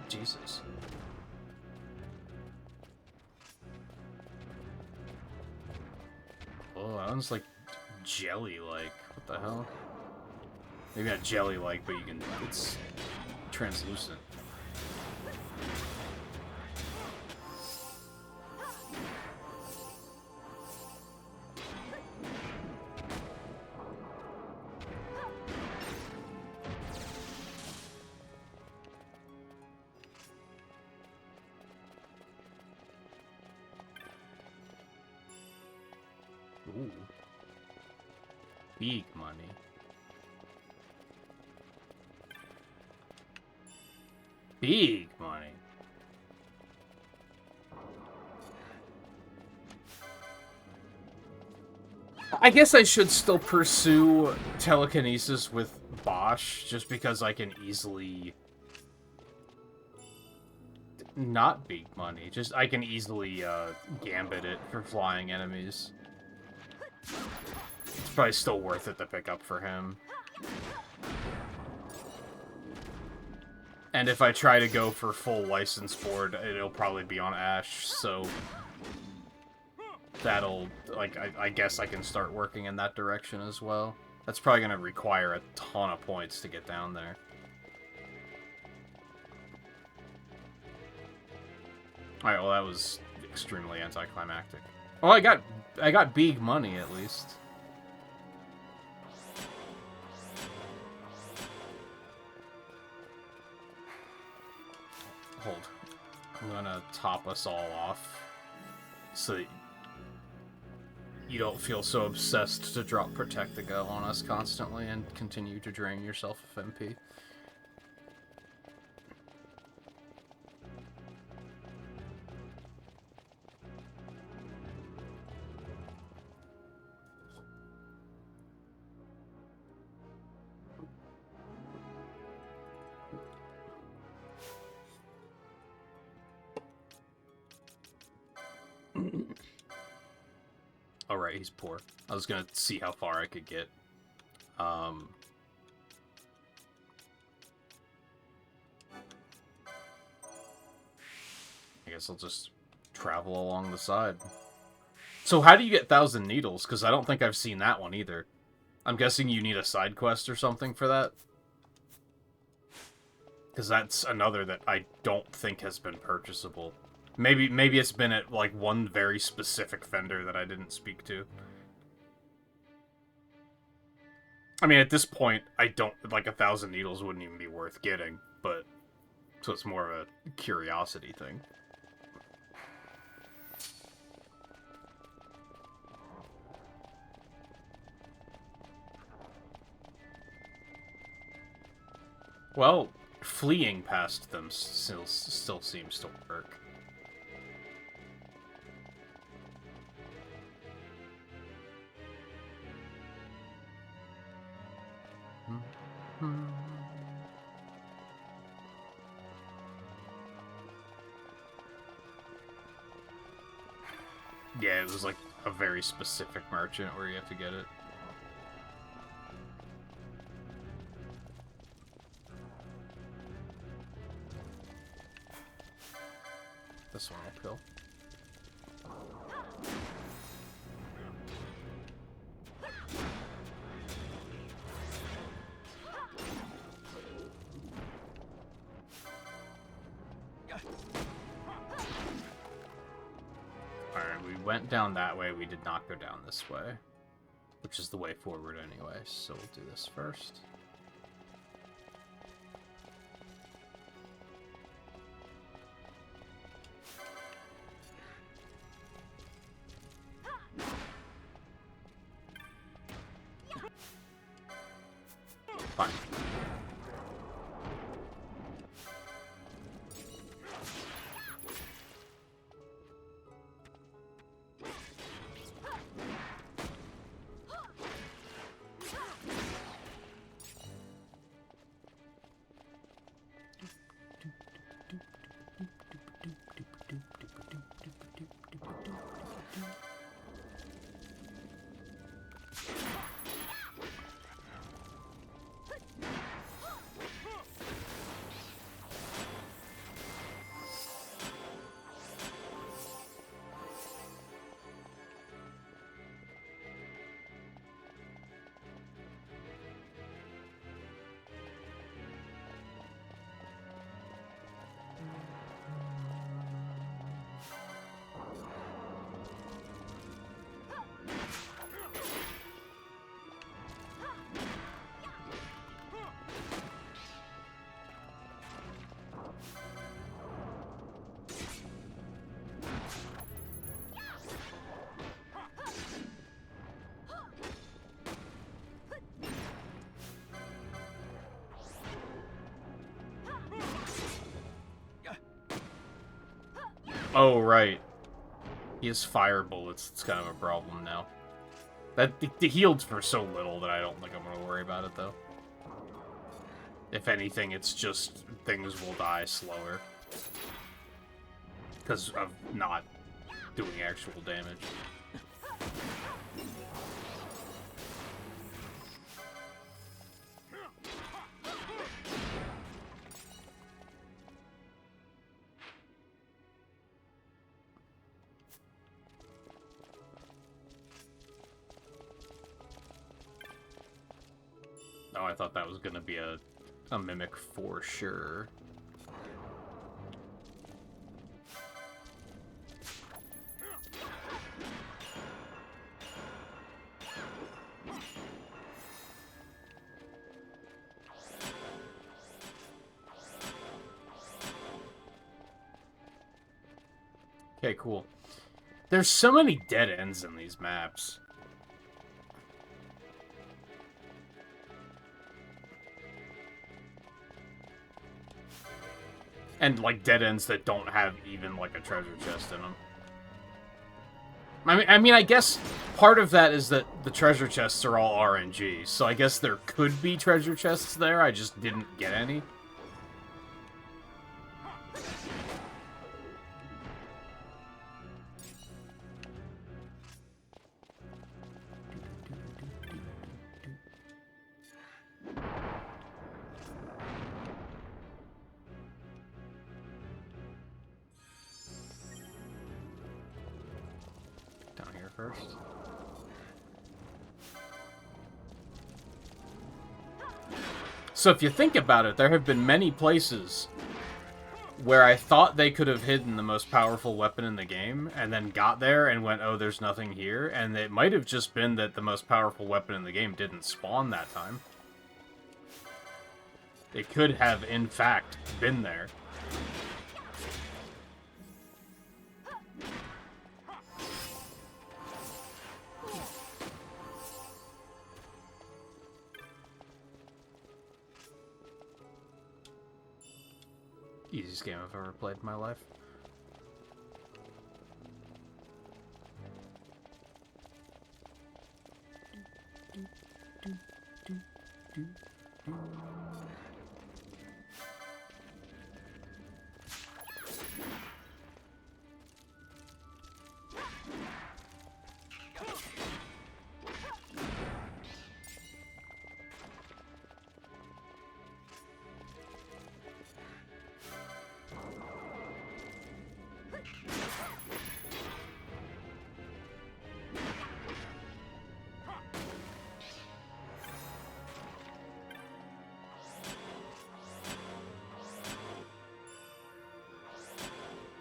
Jesus. Oh, that one's like jelly-like. What the hell? Maybe not jelly-like, but you can. It's translucent. Ooh. Big money. Big money. I guess I should still pursue telekinesis with Bosch, just because I can easily... Not big money, just I can easily gambit it for flying enemies. It's probably still worth it to pick up for him. And if I try to go for full license board, it'll probably be on Ash, so... That'll, like, I guess I can start working in that direction as well. That's probably going to require a ton of points to get down there. Alright, well that was extremely anticlimactic. Oh, I got big money at least. Hold. I'm gonna top us all off so that you don't feel so obsessed to drop Protect to Go on us constantly and continue to drain yourself of MP. Alright, he's poor. I was gonna see how far I could get. I guess I'll just travel along the side. So how do you get 1,000 Needles? Because I don't think I've seen that one either. I'm guessing you need a side quest or something for that? Because that's another that I don't think has been purchasable. Maybe it's been at, like, one very specific vendor that I didn't speak to. I mean, at this point, I don't... Like, 1,000 needles wouldn't even be worth getting, but... So it's more of a curiosity thing. Well, fleeing past them still seems to work. Yeah, it was like a very specific merchant where you have to get it. This one will kill. Alright, we went down that way, we did not go down this way. Which is the way forward anyway, so we'll do this first. Fine. Oh, right. He has fire bullets. It's kind of a problem now. That healed for so little that I don't think I'm going to worry about it, though. If anything, it's just things will die slower. Because of not doing actual damage. Oh, I thought that was gonna be a mimic for sure. Okay, cool. There's so many dead ends in these maps. And, like, dead ends that don't have even, like, a treasure chest in them. I mean, I guess part of that is that the treasure chests are all RNG, so I guess there could be treasure chests there, I just didn't get any. First. So if you think about it, there have been many places where I thought they could have hidden the most powerful weapon in the game, and then got there and went, oh, there's nothing here, and it might have just been that the most powerful weapon in the game didn't spawn that time. It could have, in fact, been there. Easiest game I've ever played in my life.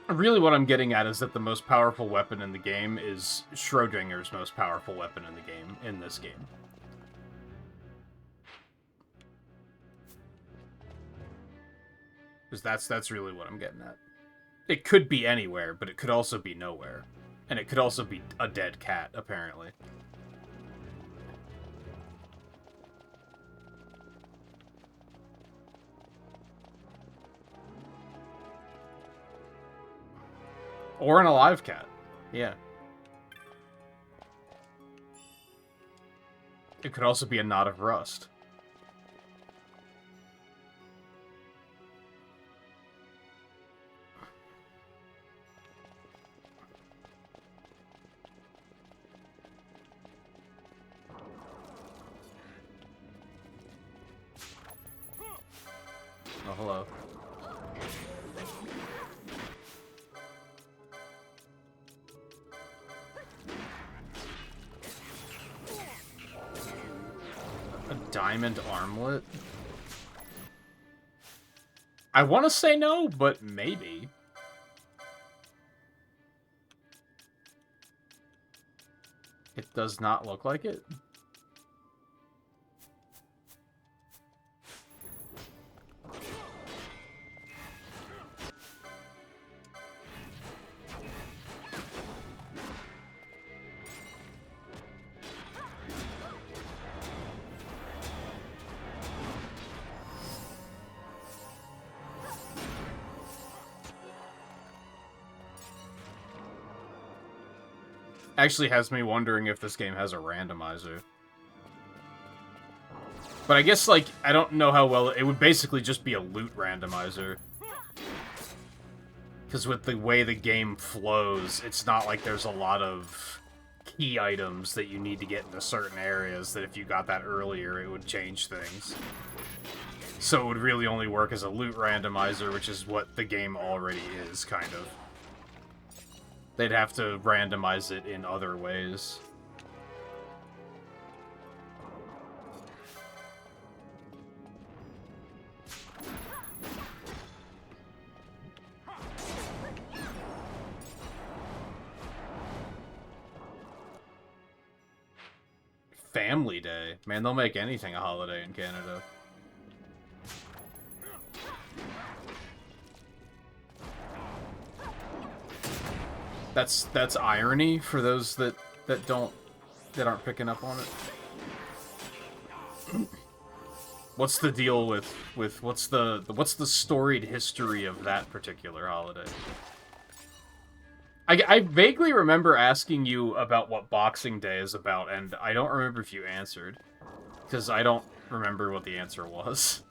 Really what I'm getting at is that the most powerful weapon in the game is Schrodinger's most powerful weapon in the game, in this game. Because that's really what I'm getting at. It could be anywhere, but it could also be nowhere. And it could also be a dead cat, apparently. Or an alive cat. Yeah. It could also be a knot of rust. Oh, hello. Diamond armlet? I want to say no, but maybe. It does not look like it. Actually has me wondering if this game has a randomizer. But I guess, like, I don't know how well... It would basically just be a loot randomizer. Because with the way the game flows, it's not like there's a lot of key items that you need to get into certain areas that if you got that earlier, it would change things. So it would really only work as a loot randomizer, which is what the game already is, kind of. They'd have to randomize it in other ways. Family Day. Man, they'll make anything a holiday in Canada. That's irony for those that aren't picking up on it. What's the deal with what's the storied history of that particular holiday? I vaguely remember asking you about what Boxing Day is about, and I don't remember if you answered, because I don't remember what the answer was.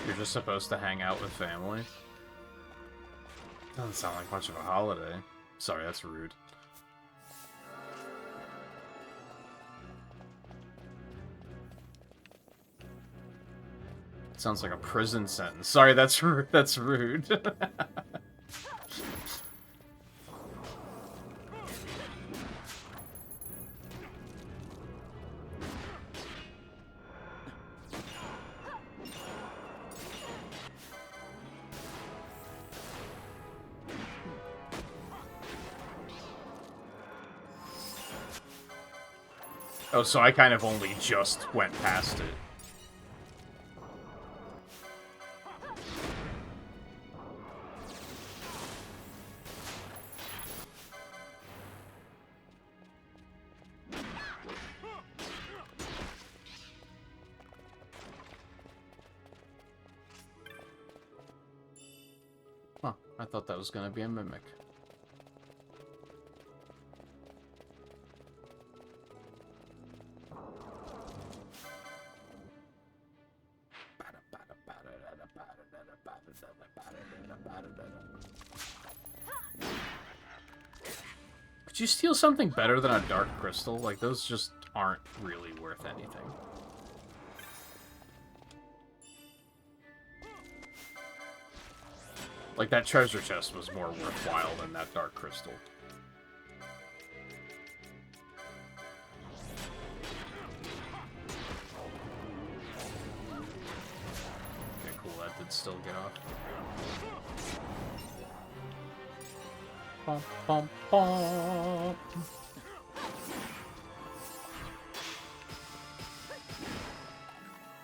You're just supposed to hang out with family? Doesn't sound like much of a holiday. Sorry, that's rude. Sounds like a prison sentence. Sorry, that's rude. That's rude. Oh, so I kind of only just went past it. Huh, I thought that was gonna be a mimic. Could you steal something better than a dark crystal? Like, those just aren't really worth anything. Like, that treasure chest was more worthwhile than that dark crystal. Okay, cool, that did still get off. Bum, bum, bum.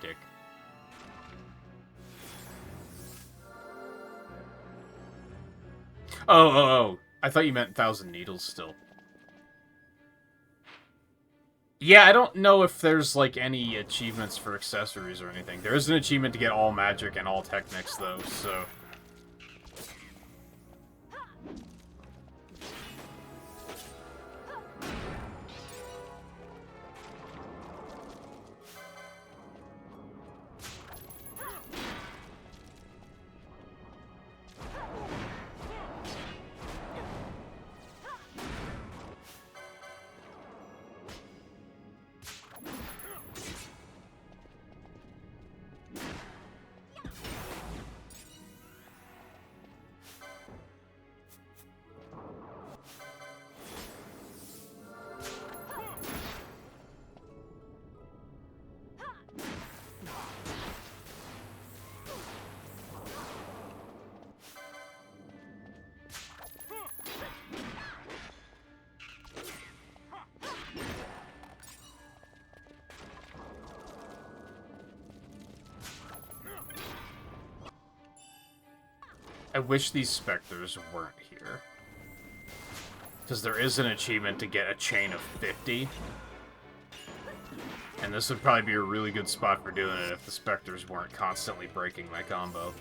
Dick. Oh. I thought you meant 1,000 needles still. Yeah, I don't know if there's, like, any achievements for accessories or anything. There is an achievement to get all magic and all technics, though, so... I wish these specters weren't here. Because there is an achievement to get a chain of 50. And this would probably be a really good spot for doing it if the specters weren't constantly breaking my combo.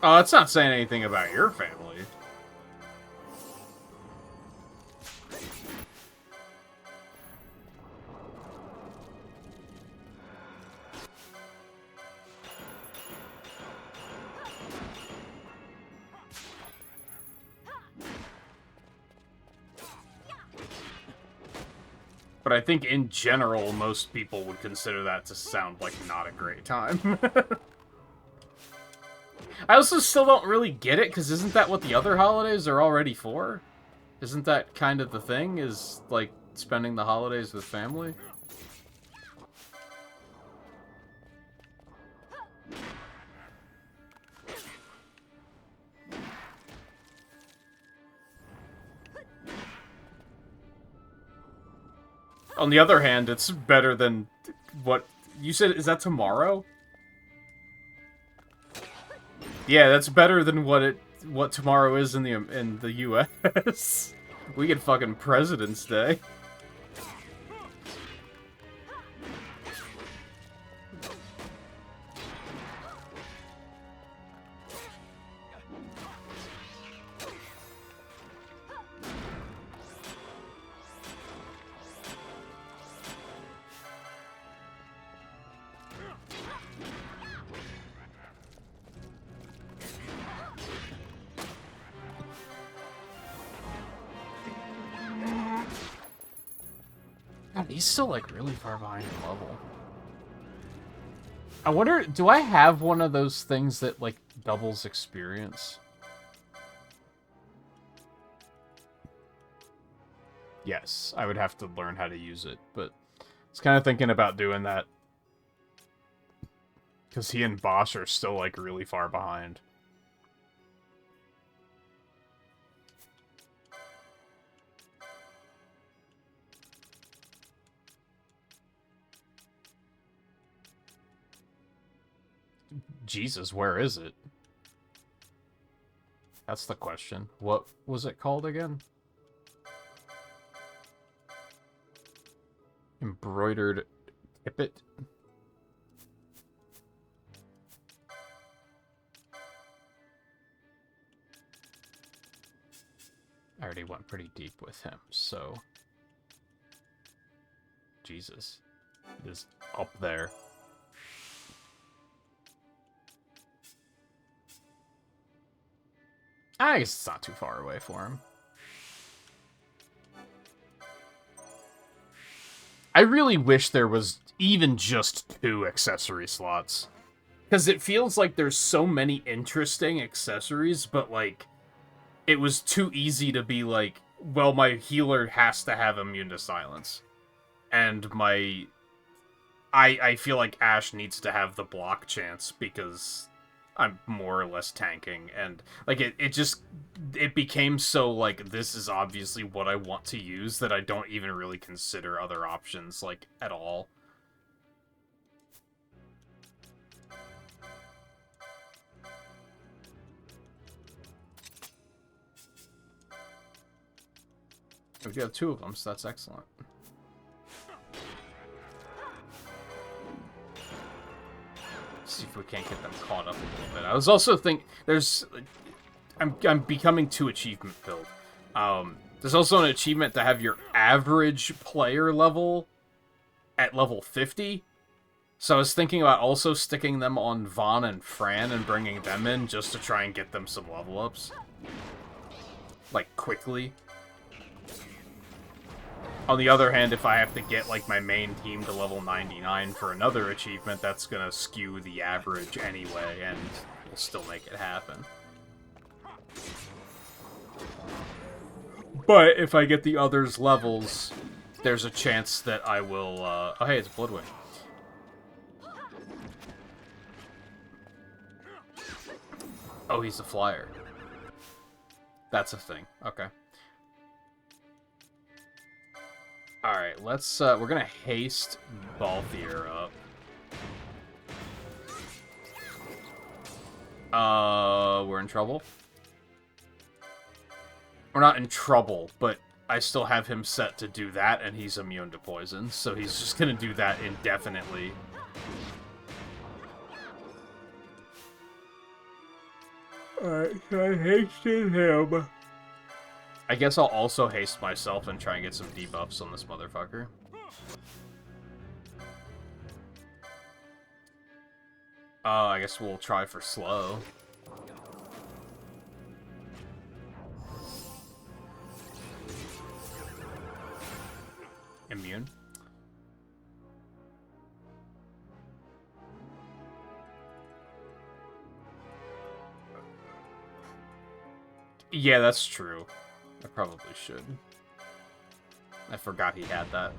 Oh, that's not saying anything about your family. But I think in general, most people would consider that to sound like not a great time. I also still don't really get it, because isn't that what the other holidays are already for? Isn't that kind of the thing, is, like, spending the holidays with family? On the other hand, it's better than what... You said, is that tomorrow? Yeah, that's better than what it what tomorrow is in the U.S. We get fucking President's Day. God, he's still, like, really far behind in level. I wonder, do I have one of those things that, like, doubles experience? Yes, I would have to learn how to use it, but I was kind of thinking about doing that. Because he and Bosch are still, like, really far behind. Jesus, where is it? That's the question. What was it called again? Embroidered tippet? I already went pretty deep with him, so... Jesus. It is up there. I guess it's not too far away for him. I really wish there was even just 2 accessory slots. Because it feels like there's so many interesting accessories, but, like, it was too easy to be like, well, my healer has to have immune to silence. And my... I feel like Ashe needs to have the block chance, because I'm more or less tanking, and, like, it became so, like, this is obviously what I want to use, that I don't even really consider other options, like, at all. We do have 2 of them, so that's excellent. See if we can't get them caught up a little bit. I was also thinking, I'm becoming too achievement filled. There's also an achievement to have your average player level at level 50. So I was thinking about also sticking them on Vaughn and Fran and bringing them in just to try and get them some level ups. Like, quickly. On the other hand, if I have to get, like, my main team to level 99 for another achievement, that's gonna skew the average anyway, and we'll still make it happen. But if I get the others' levels, there's a chance that I will, oh hey, it's Bloodwing. Oh, he's a flyer. That's a thing. Okay. Alright, let's, we're gonna haste Balthier up. We're in trouble? We're not in trouble, but I still have him set to do that, and he's immune to poison, so he's just gonna do that indefinitely. Alright, so I hasted him. I guess I'll also haste myself and try and get some debuffs on this motherfucker. I guess we'll try for slow. Immune. Yeah, that's true. I probably should. I forgot he had that.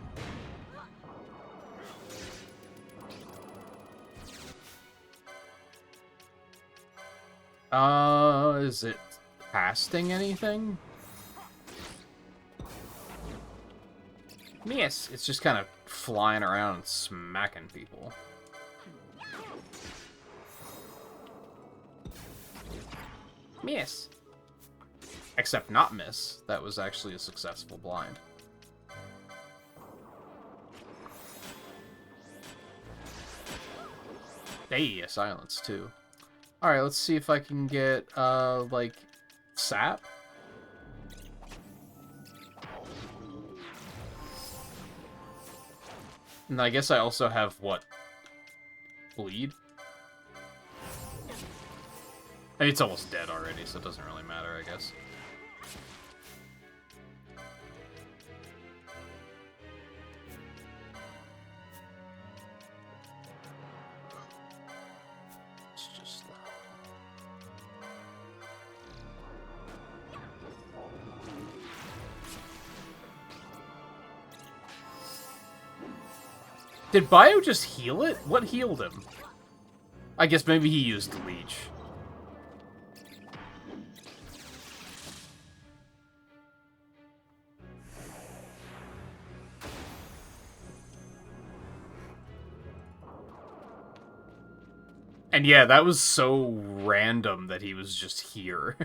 Is it casting anything? Yes, it's just kind of flying around and smacking people. Miss. Except not miss. That was actually a successful blind. Hey, a silence too. Alright, let's see if I can get, like, sap. And I guess I also have, what? Bleed? I mean, it's almost dead already, so it doesn't really matter, I guess. It's just that. Did Bio just heal it? What healed him? I guess maybe he used Leech. And yeah, that was so random that he was just here.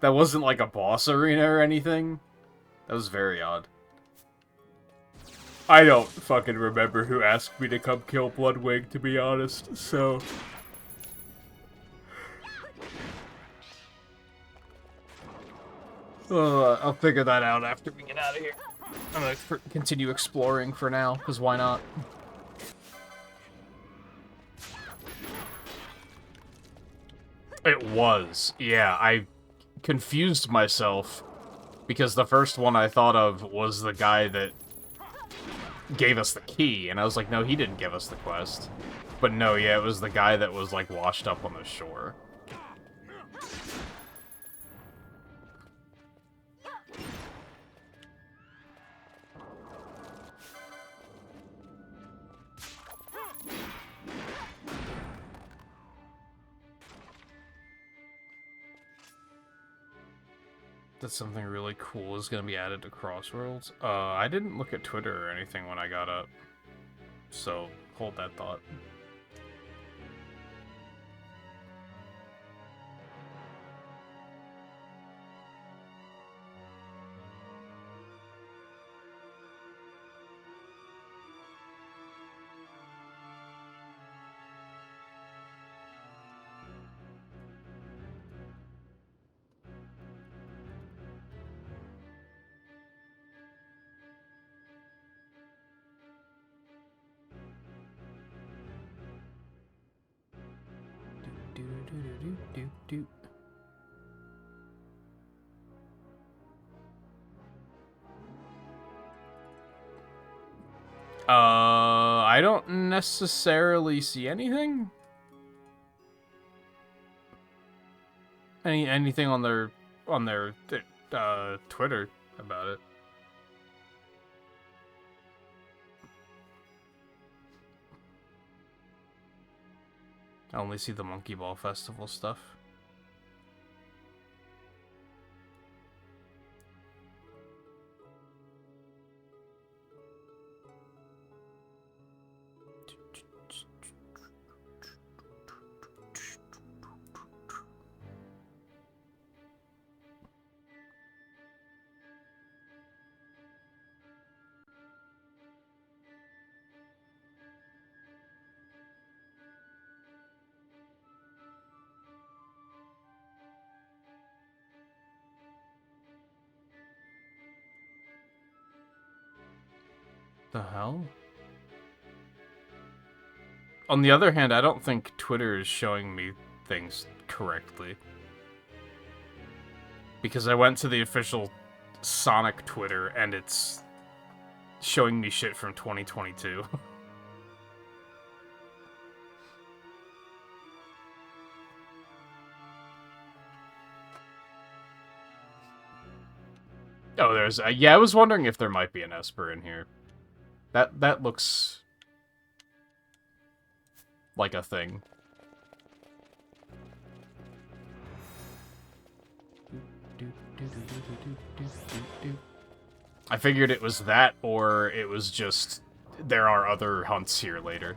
That wasn't like a boss arena or anything. That was very odd. I don't fucking remember who asked me to come kill Bloodwing, to be honest, so... I'll figure that out after we get out of here. I'm gonna continue exploring for now, because why not? It was. Yeah, I confused myself, because the first one I thought of was the guy that gave us the key, and I was like, no, he didn't give us the quest. But no, yeah, it was the guy that was, like, washed up on the shore. That something really cool is going to be added to Crossworlds. I didn't look at Twitter or anything when I got up, so hold that thought. I don't necessarily see anything. Anything on their Twitter about it. I only see the Monkey Ball Festival stuff. The hell? On the other hand, I don't think Twitter is showing me things correctly. Because I went to the official Sonic Twitter, and it's showing me shit from 2022. Oh, there's... yeah, I was wondering if there might be an Esper in here. That looks like a thing. I figured it was that, or it was just there are other hunts here later.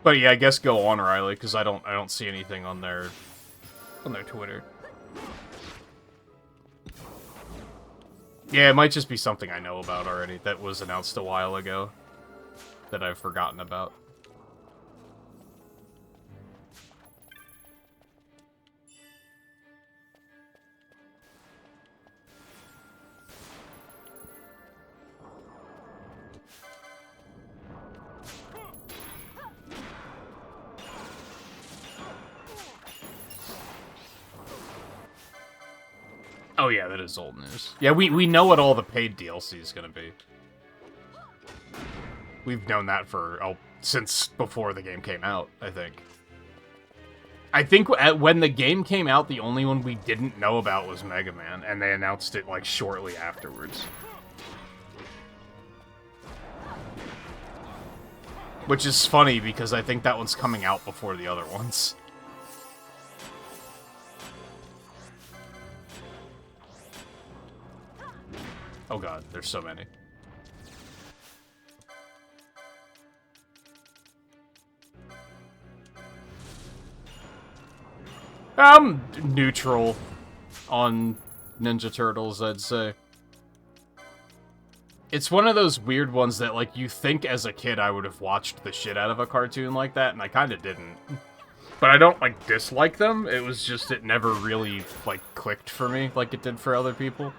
But yeah, I guess go on, Riley, because I don't see anything on their Twitter. Yeah, it might just be something I know about already that was announced a while ago that I've forgotten about. Oh yeah, that is old news. Yeah, we know what all the paid DLC is gonna be. We've known that for, since before the game came out, I think. I think when the game came out, the only one we didn't know about was Mega Man, and they announced it, like, shortly afterwards. Which is funny, because I think that one's coming out before the other ones. Oh god, there's so many. I'm neutral on Ninja Turtles, I'd say. It's one of those weird ones that, like, you think as a kid I would have watched the shit out of a cartoon like that, and I kinda didn't. But I don't, like, dislike them, it was just it never really, like, clicked for me like it did for other people.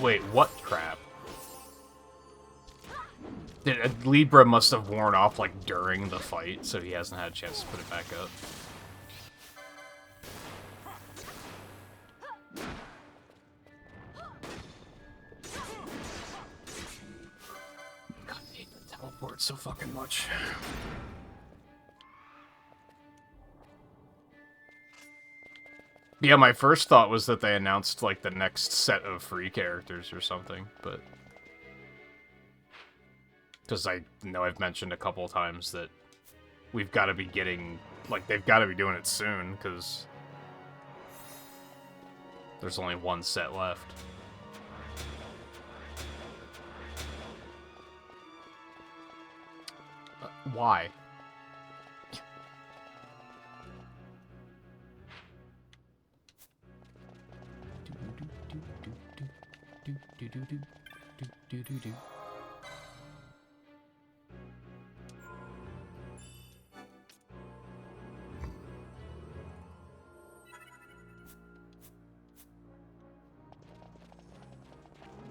Wait, what crap? Libra must have worn off, like, during the fight, so he hasn't had a chance to put it back up. God, I hate the teleport so fucking much. Yeah, my first thought was that they announced, like, the next set of free characters or something, but... Because I know I've mentioned a couple times that we've got to be getting... Like, they've got to be doing it soon, because... There's only one set left. Why?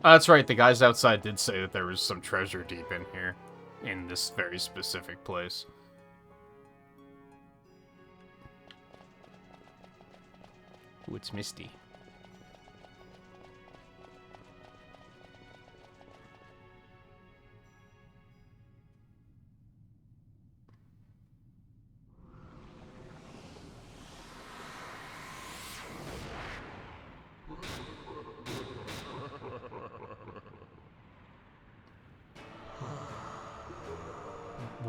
That's right, the guys outside did say that there was some treasure deep in here, in this very specific place. Ooh, it's misty.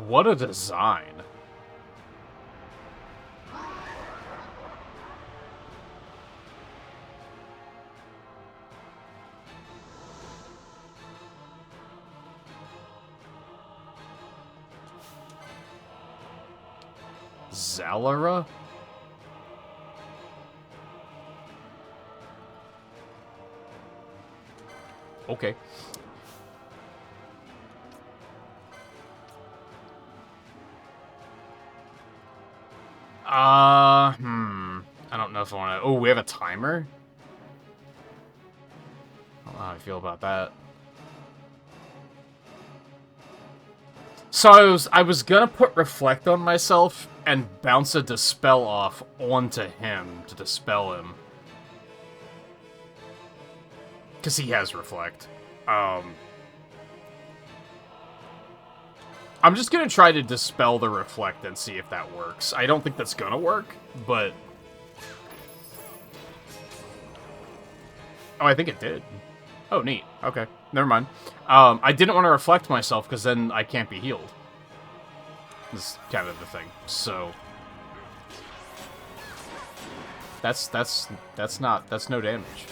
What a design. Zalara? Okay. I don't know if I want to... Oh, we have a timer? I don't know how I feel about that. So I was gonna put Reflect on myself and bounce a Dispel off onto him to dispel him. Because he has Reflect. I'm just gonna try to dispel the Reflect and see if that works. I don't think that's gonna work, but... Oh, I think it did. Oh, neat. Okay, never mind. I didn't want to reflect myself because then I can't be healed. This is kind of the thing. So that's no damage.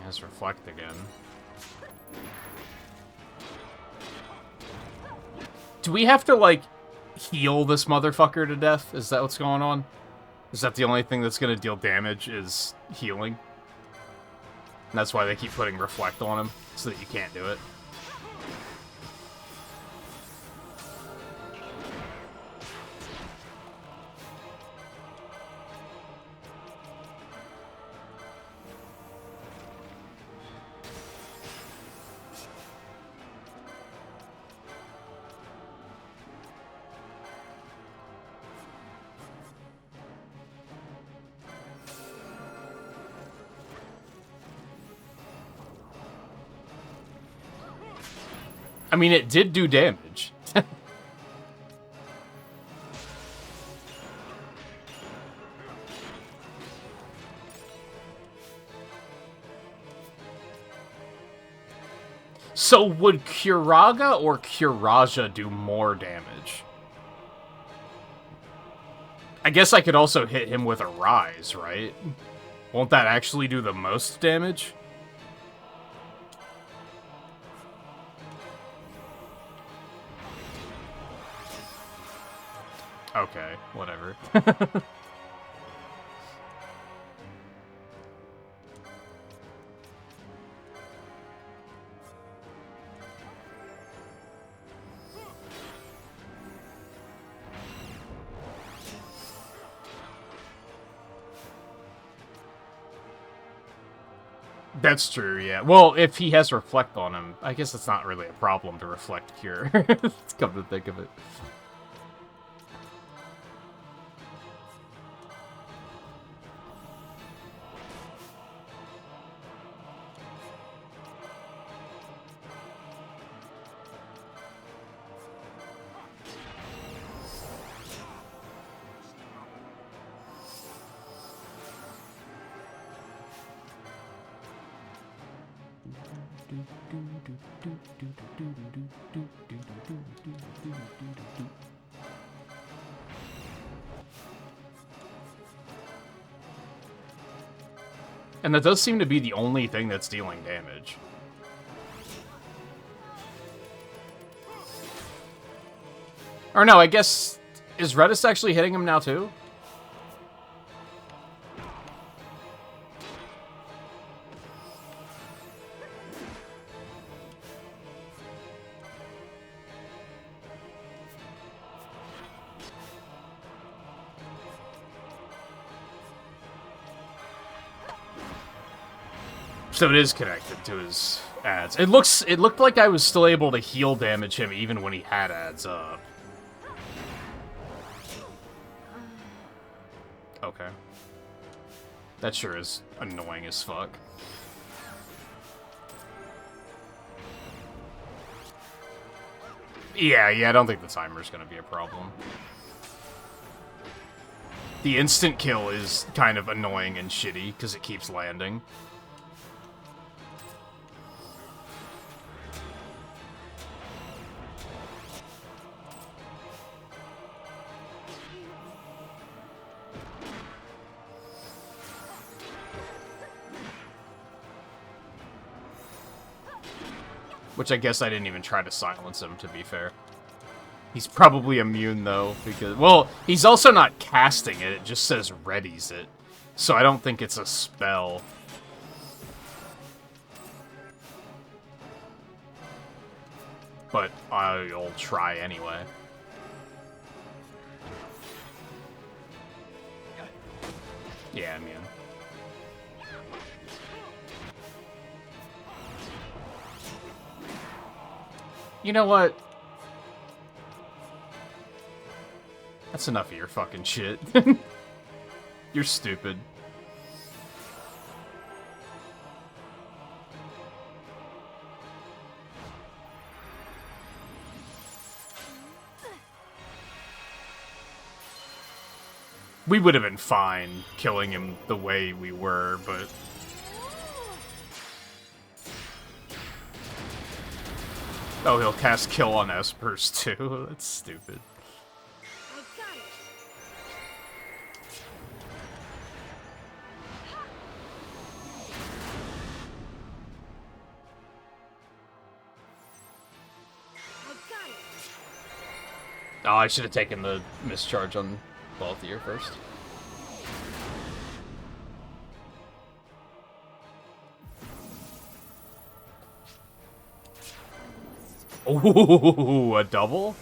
Let's reflect again. Do we have to, like, heal this motherfucker to death? Is that what's going on? Is that the only thing that's gonna deal damage is healing? And that's why they keep putting reflect on him, so that you can't do it. I mean, it did do damage. So would Curaga or Curaja do more damage? I guess I could also hit him with a Rise, right? Won't that actually do the most damage? Okay, whatever. That's true, yeah. Well, if he has Reflect on him, I guess it's not really a problem to Reflect Cure. Come to think of it. And that does seem to be the only thing that's dealing damage. Or no, I guess... Is Redis actually hitting him now, too? So it is connected to his ads. It looked like I was still able to heal damage him even when he had ads up. Okay. That sure is annoying as fuck. Yeah, I don't think the timer's gonna be a problem. The instant kill is kind of annoying and shitty because it keeps landing. Which I guess I didn't even try to silence him, to be fair. He's probably immune, though, because... Well, he's also not casting it, it just says readies it. So I don't think it's a spell. But I'll try anyway. Yeah, I'm immune. You know what? That's enough of your fucking shit. You're stupid. We would have been fine killing him the way we were, but... Oh, he'll cast Kill on Espers, too. That's stupid. Oh, I should have taken the mischarge on Balthier first. Ooh, a double?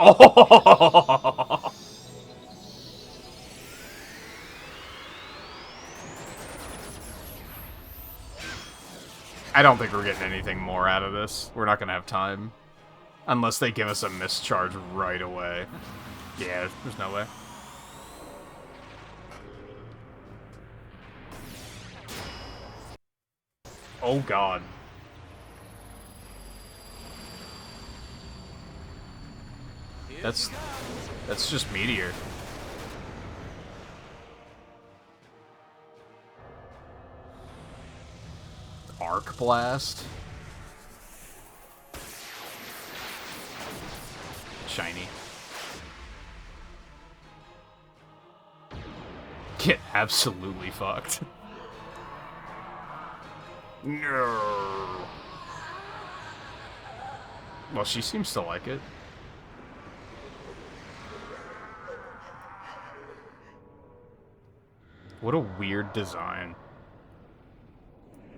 Oh! I don't think we're getting anything more out of this. We're not gonna have time. Unless they give us a mischarge right away. Yeah, there's no way. Oh god. That's just Meteor. Arc Blast. Shiny. Get absolutely fucked. No. Well, she seems to like it. What a weird design.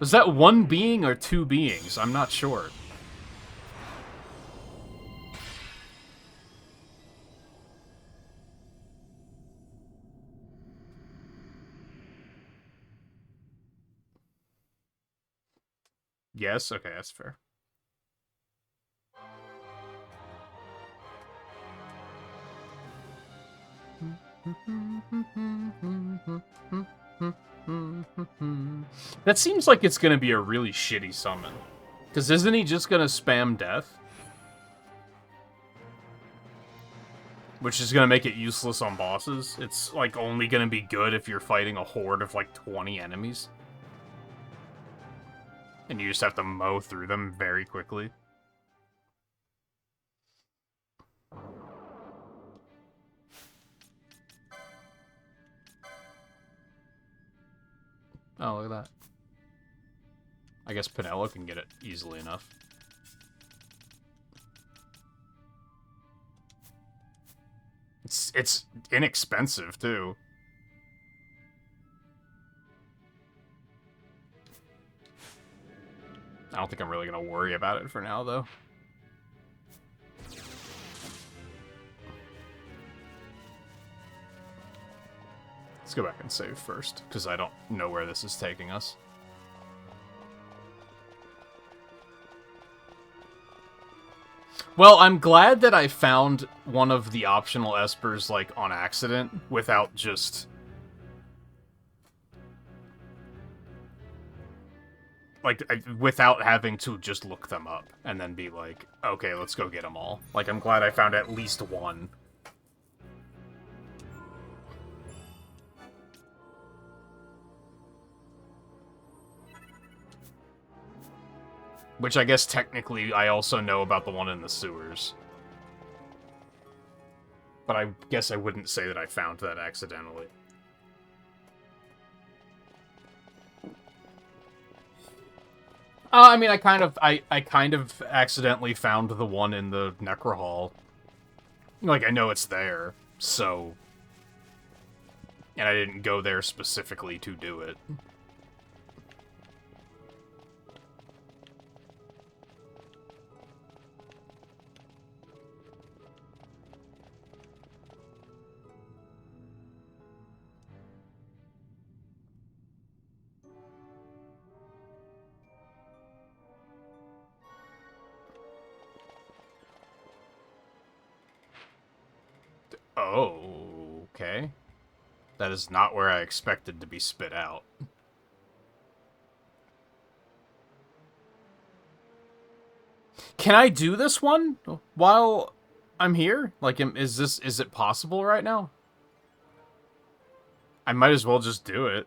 Was that one being or two beings? I'm not sure. Yes? Okay, that's fair. That seems like it's gonna be a really shitty summon. Because isn't he just gonna spam death? Which is gonna make it useless on bosses. It's, like, only gonna be good if you're fighting a horde of, like, 20 enemies. And you just have to mow through them very quickly. Oh, look at that. I guess Pinello can get it easily enough. It's inexpensive, too. I don't think I'm really going to worry about it for now, though. Let's go back and save first, because I don't know where this is taking us. Well, I'm glad that I found one of the optional Espers, like, on accident, without just... like, without having to just look them up, and then be like, okay, let's go get them all. Like, I'm glad I found at least one. Which I guess technically I also know about the one in the sewers. But I guess I wouldn't say that I found that accidentally. I mean, I kind of accidentally found the one in the Necro Hall. Like, I know it's there, so... And I didn't go there specifically to do it. Oh, okay. That is not where I expected to be spit out. Can I do this one while I'm here? Like, is it possible right now? I might as well just do it.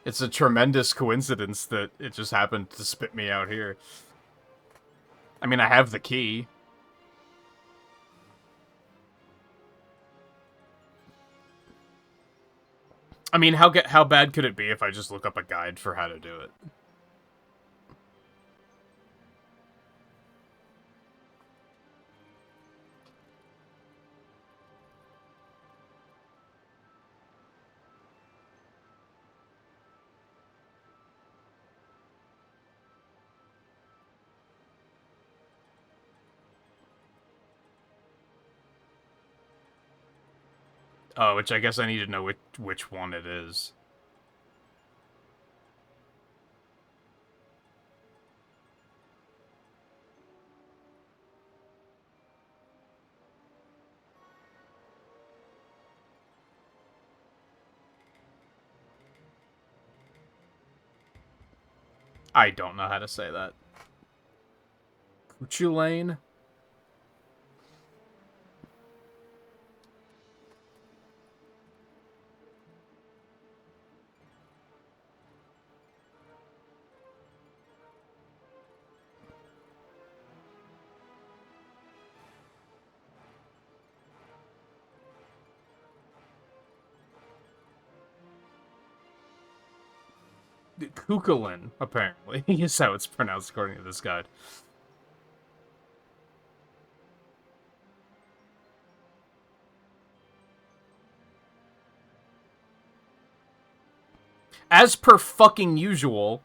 It's a tremendous coincidence that it just happened to spit me out here. I mean, I have the key. I mean, how bad could it be if I just look up a guide for how to do it? Oh, which I guess I need to know which one it is. I don't know how to say that. Kuchulain? Kukulin, apparently, is how it's pronounced according to this guide. As per fucking usual,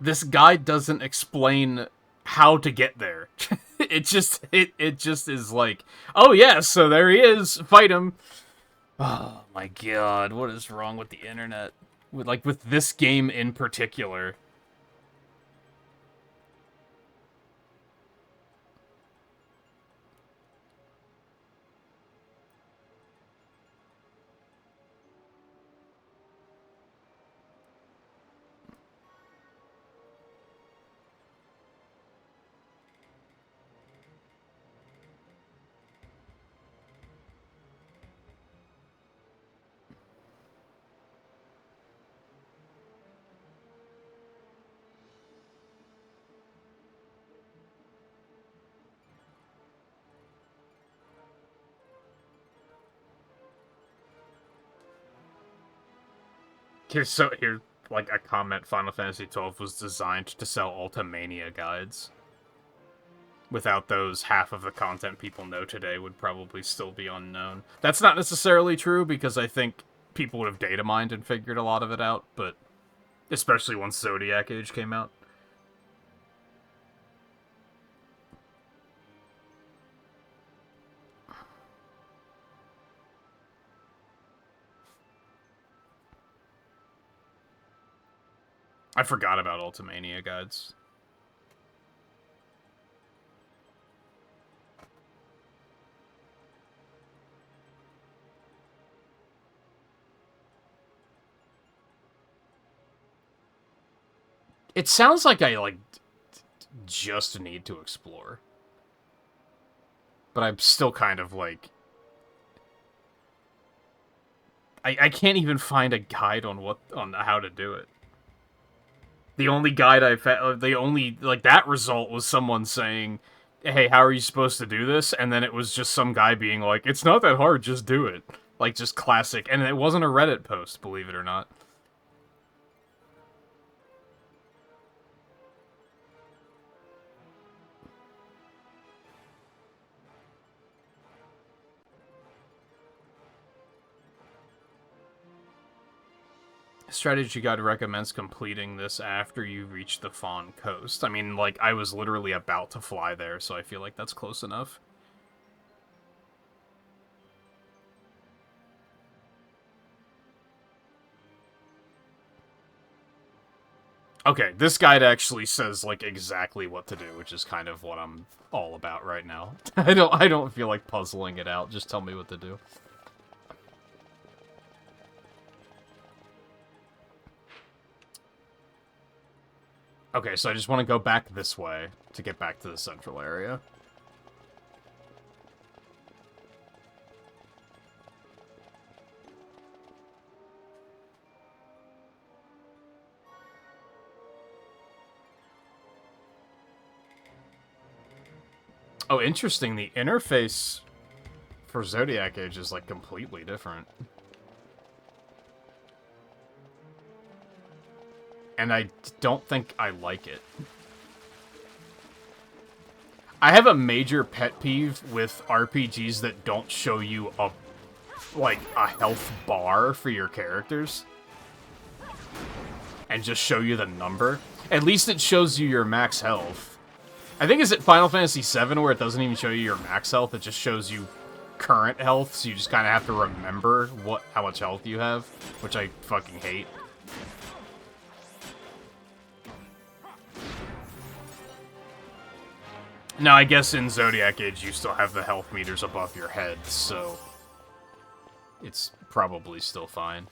this guide doesn't explain how to get there. it just is like, oh yeah, so there he is, fight him. Oh my god, what is wrong with the internet? With this game in particular. Here's like a comment. Final Fantasy XII was designed to sell Ultimania guides. Without those, half of the content people know today would probably still be unknown. That's not necessarily true, because I think people would have data mined and figured a lot of it out, but especially once Zodiac Age came out. I forgot about Ultimania guides. It sounds like I just need to explore. But I'm still kind of like I can't even find a guide on how to do it. The only guide I found, the only like that result was someone saying, "Hey, how are you supposed to do this?" And then it was just some guy being like, "It's not that hard, just do it." Like just classic, and it wasn't a Reddit post, believe it or not. Strategy guide recommends completing this after you reach the Fawn Coast. I mean, like, I was literally about to fly there, so I feel like that's close enough. Okay, this guide actually says, like, exactly what to do, which is kind of what I'm all about right now. I don't feel like puzzling it out, just tell me what to do. Okay, so I just want to go back this way to get back to the central area. Oh, interesting. The interface for Zodiac Age is, like, completely different. And I don't think I like it. I have a major pet peeve with RPGs that don't show you a health bar for your characters. And just show you the number. At least it shows you your max health. I think is it Final Fantasy VII where it doesn't even show you your max health, it just shows you current health, so you just kind of have to remember how much health you have, which I fucking hate. Now, I guess in Zodiac Age you still have the health meters above your head, so it's probably still fine.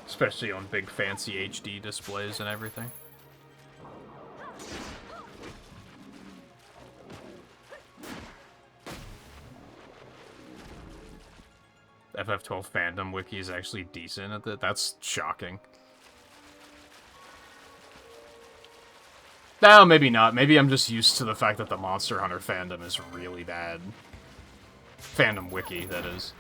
Especially on big fancy HD displays and everything. FF12 fandom wiki is actually decent at that. That's shocking. No, maybe not. Maybe I'm just used to the fact that the Monster Hunter fandom is really bad. Fandom wiki, that is.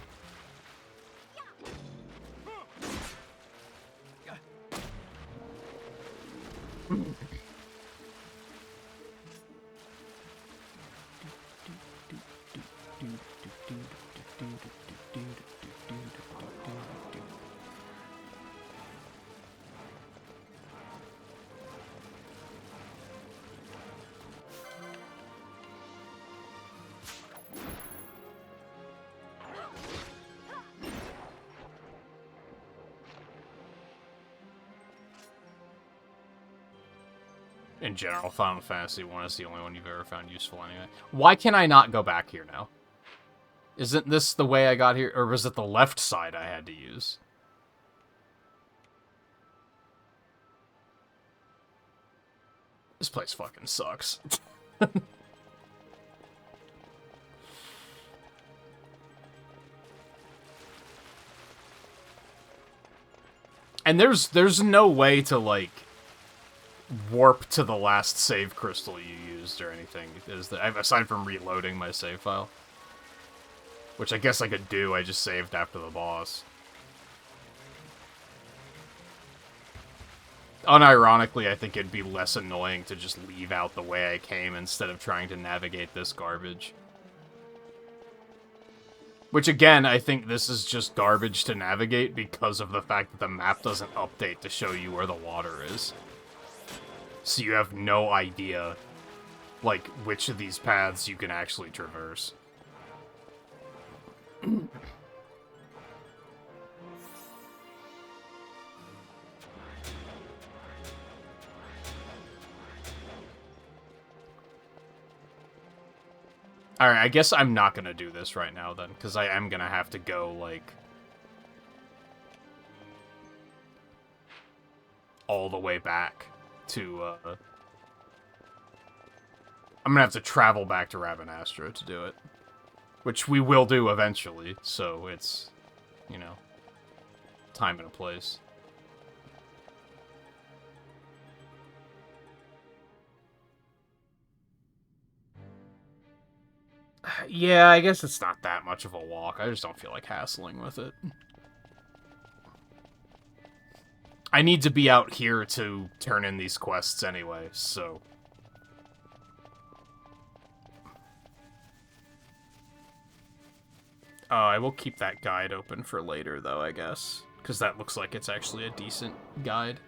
In general, Final Fantasy 1 is the only one you've ever found useful anyway. Why can I not go back here now? Isn't this the way I got here? Or was it the left side I had to use? This place fucking sucks. And there's no way to, like, warp to the last save crystal you used or anything, aside from reloading my save file. Which I guess I could do, I just saved after the boss. Unironically, I think it'd be less annoying to just leave out the way I came instead of trying to navigate this garbage. Which, again, I think this is just garbage to navigate because of the fact that the map doesn't update to show you where the water is. So you have no idea, like, which of these paths you can actually traverse. Alright, I guess I'm not gonna do this right now, then, because I am gonna have to go, like, all the way back to, I'm gonna have to travel back to Rabanastra to do it. Which we will do eventually, so it's, you know, time and a place. Yeah, I guess it's not that much of a walk. I just don't feel like hassling with it. I need to be out here to turn in these quests anyway, so... I will keep that guide open for later, though, I guess. Because that looks like it's actually a decent guide.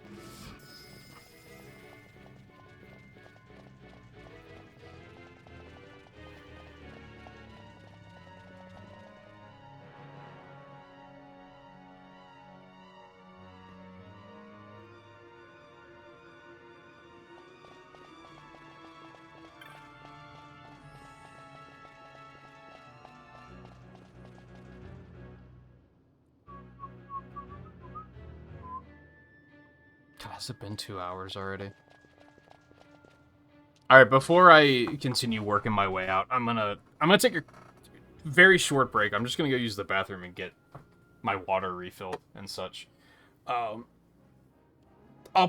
Has it been 2 hours already? Alright, before I continue working my way out, I'm gonna take a very short break. I'm just gonna go use the bathroom and get my water refill and such. I'll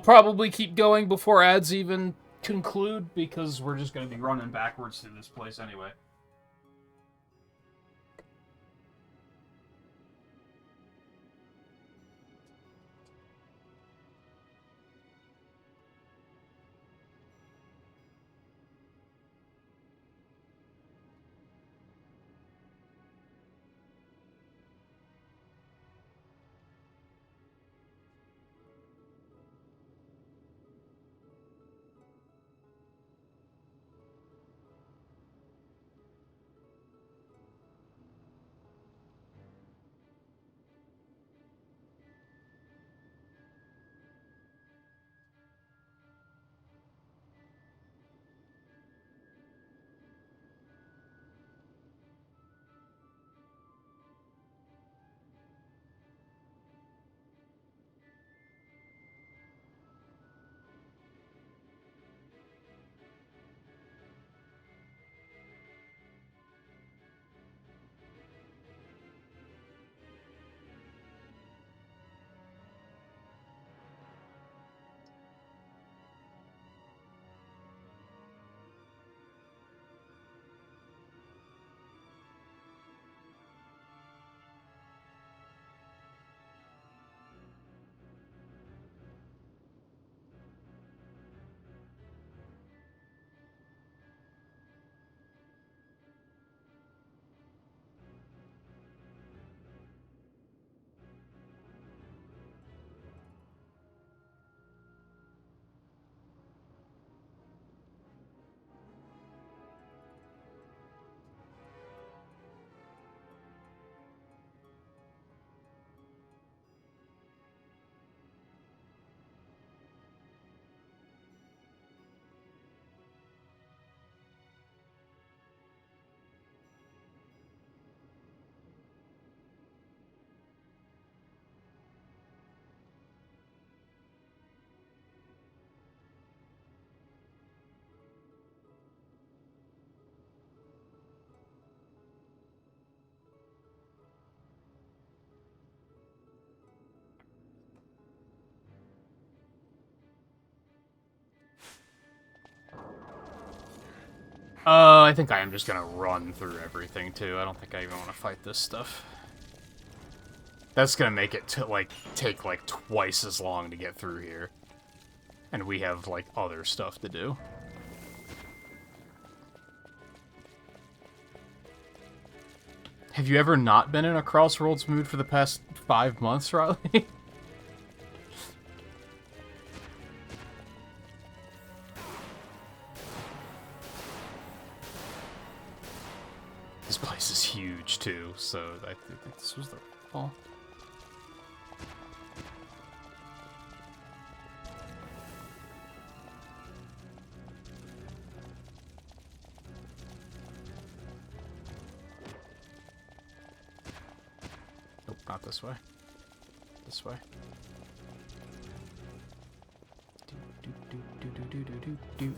probably keep going before ads even conclude, because we're just gonna be running backwards through this place anyway. I think I am just gonna run through everything, too. I don't think I even want to fight this stuff. That's gonna make it take like twice as long to get through here. And we have like other stuff to do. Have you ever not been in a Crossroads mood for the past 5 months, Riley? This place is huge, too, so I think this was the fall. Nope, not this way. This way. Do.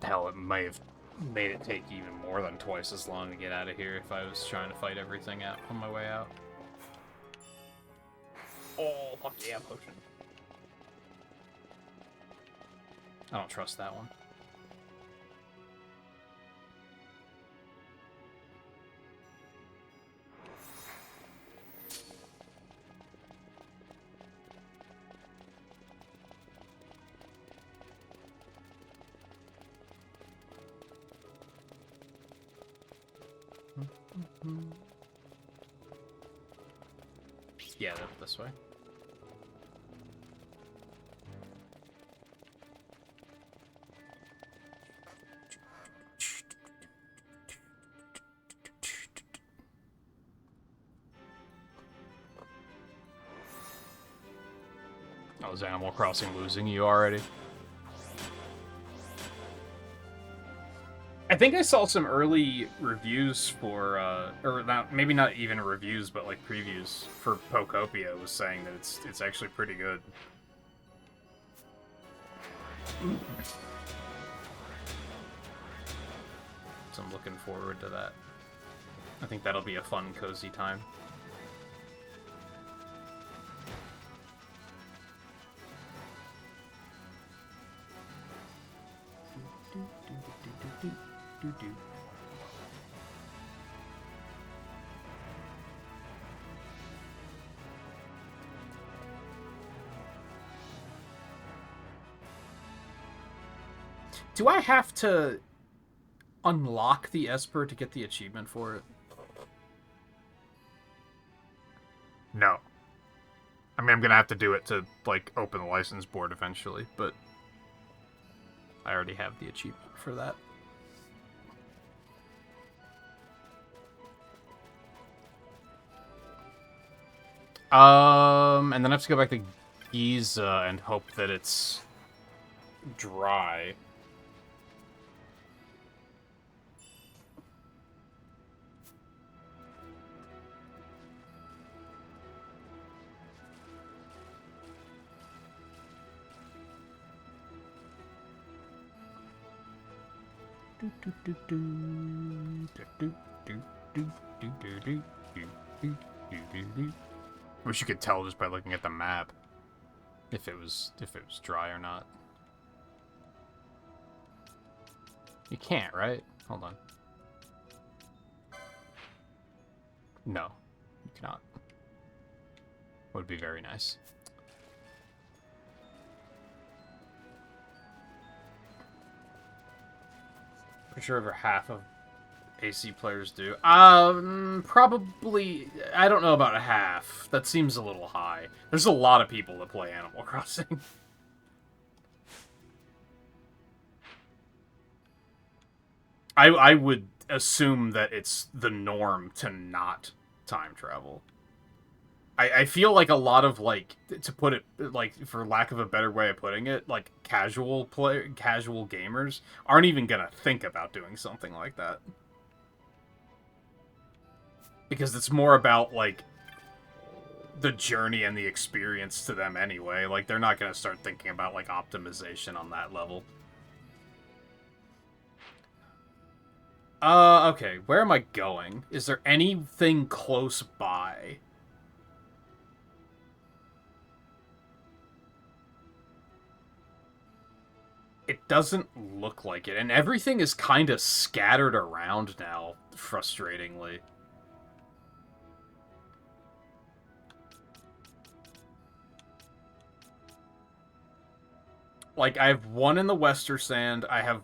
Hell, it may have made it take even more than twice as long to get out of here if I was trying to fight everything out on my way out. Oh, fuck yeah, potion. I don't trust that one. Yeah, this way. Oh, is Animal Crossing losing you already? I think I saw some early reviews for, or not, maybe not even reviews, but like previews for Pokopia was saying that it's actually pretty good. So I'm looking forward to that. I think that'll be a fun, cozy time. Do I have to unlock the Esper to get the achievement for it? No. I mean, I'm gonna have to do it to, like, open the license board eventually, but I already have the achievement for that. And then I have to go back to Giza and hope that it's dry. Wish you could tell just by looking at the map if it was dry or not. You can't, right? Hold on. No, you cannot. Would be very nice. Pretty sure over half of AC players do. Probably, I don't know about a half. That seems a little high. There's a lot of people that play Animal Crossing. I would assume that it's the norm to not time travel. I feel like a lot of, like, to put it, like, for lack of a better way of putting it, like, casual gamers aren't even gonna think about doing something like that. Because it's more about, like, the journey and the experience to them anyway. Like, they're not gonna start thinking about, like, optimization on that level. Okay, where am I going? Is there anything close by? It doesn't look like it, and everything is kind of scattered around now, frustratingly. Like, I have one in the Wester Sand, I have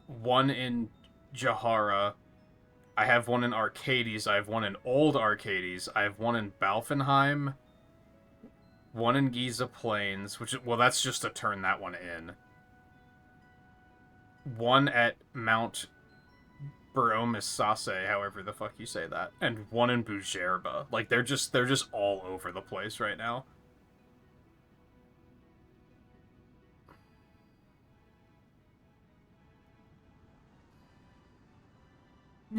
one in Jahara, I have one in Arcades, I have one in Old Arcades, I have one in Balfenheim, one in Giza Plains, which, well, that's just to turn that one in. One at Mount Buromisase, however the fuck you say that, and one in Bujerba. Like, they're just all over the place right now.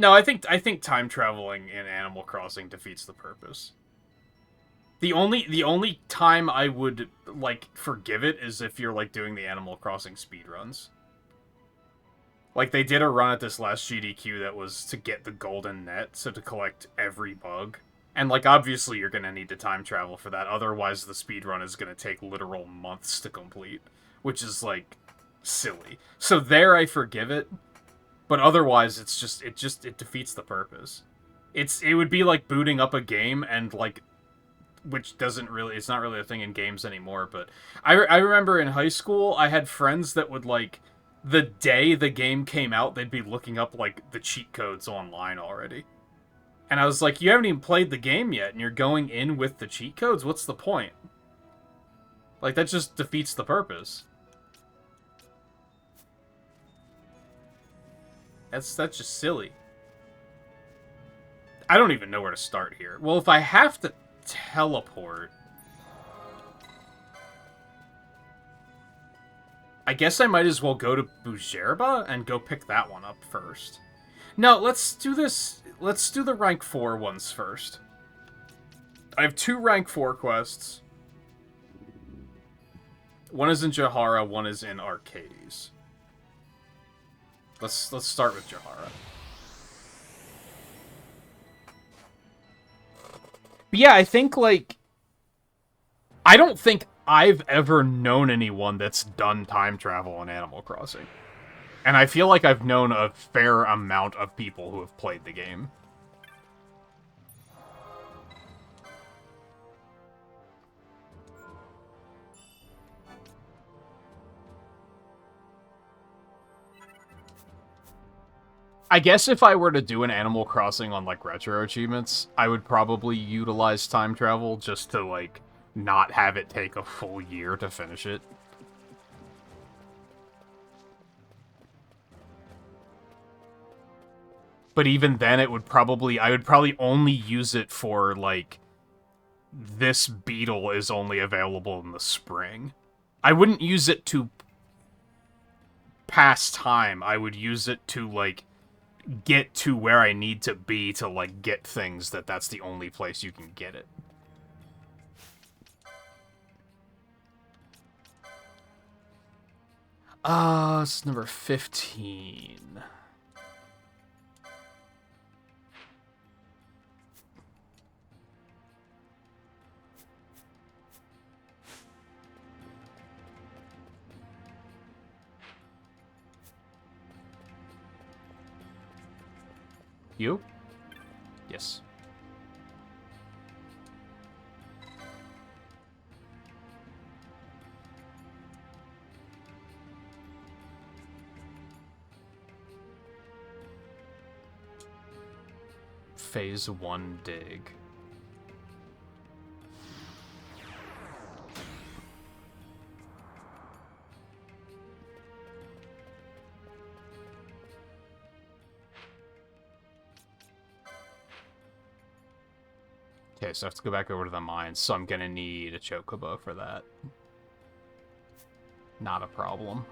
No, I think time traveling in Animal Crossing defeats the purpose. The only time I would like forgive it is if you're like doing the Animal Crossing speedruns. Like they did a run at this last GDQ that was to get the golden net, so to collect every bug. And like obviously you're gonna need to time travel for that, otherwise the speedrun is gonna take literal months to complete, which is like silly. So there I forgive it, but otherwise it defeats the purpose. It would be like booting up a game and like which doesn't really it's not really a thing in games anymore, but I remember in high school I had friends that would like the day the game came out they'd be looking up like the cheat codes online already. And I was like, you haven't even played the game yet and you're going in with the cheat codes? What's the point? Like that just defeats the purpose. That's just silly. I don't even know where to start here. Well, if I have to teleport, I guess I might as well go to Bujerba and go pick that one up first. No, let's do this. Let's do the rank 4 ones first. I have 2 rank 4 quests. One is in Jahara, one is in Arcades. Let's start with Jahara. But yeah, I think, like... I don't think I've ever known anyone that's done time travel in Animal Crossing. And I feel like I've known a fair amount of people who have played the game. I guess if I were to do an Animal Crossing on, like, retro achievements, I would probably utilize time travel just to, like, not have it take a full year to finish it. But even then, I would probably only use it for, like, this beetle is only available in the spring. I wouldn't use it to pass time. I would use it to, like, get to where I need to be to, like, get things that's the only place you can get it. It's number 15. You? Yes. Phase 1 dig. Okay, so I have to go back over to the mines, so I'm gonna need a chocobo for that. Not a problem.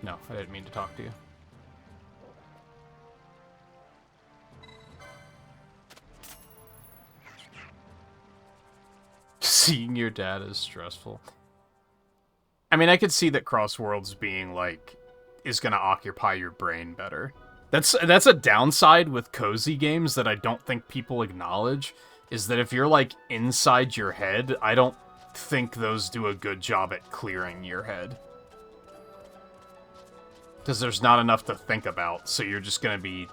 No, I didn't mean to talk to you. Seeing your dad is stressful. I mean, I could see that Crossworlds being, like, is gonna occupy your brain better. That's a downside with cozy games that I don't think people acknowledge, is that if you're, like, inside your head, I don't think those do a good job at clearing your head. Because there's not enough to think about, so you're just gonna be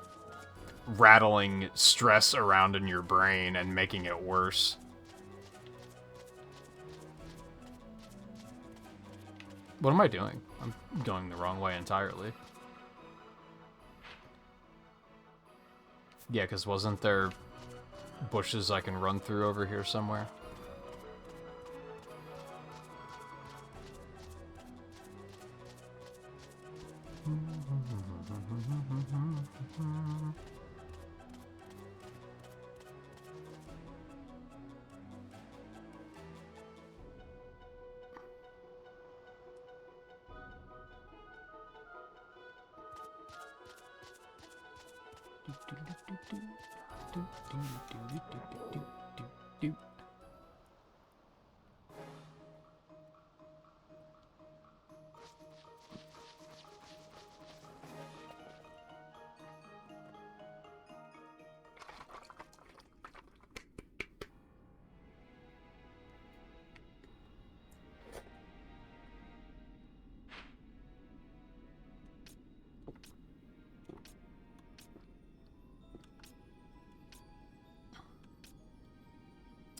rattling stress around in your brain and making it worse. What am I doing? I'm going the wrong way entirely. Yeah, because wasn't there bushes I can run through over here somewhere?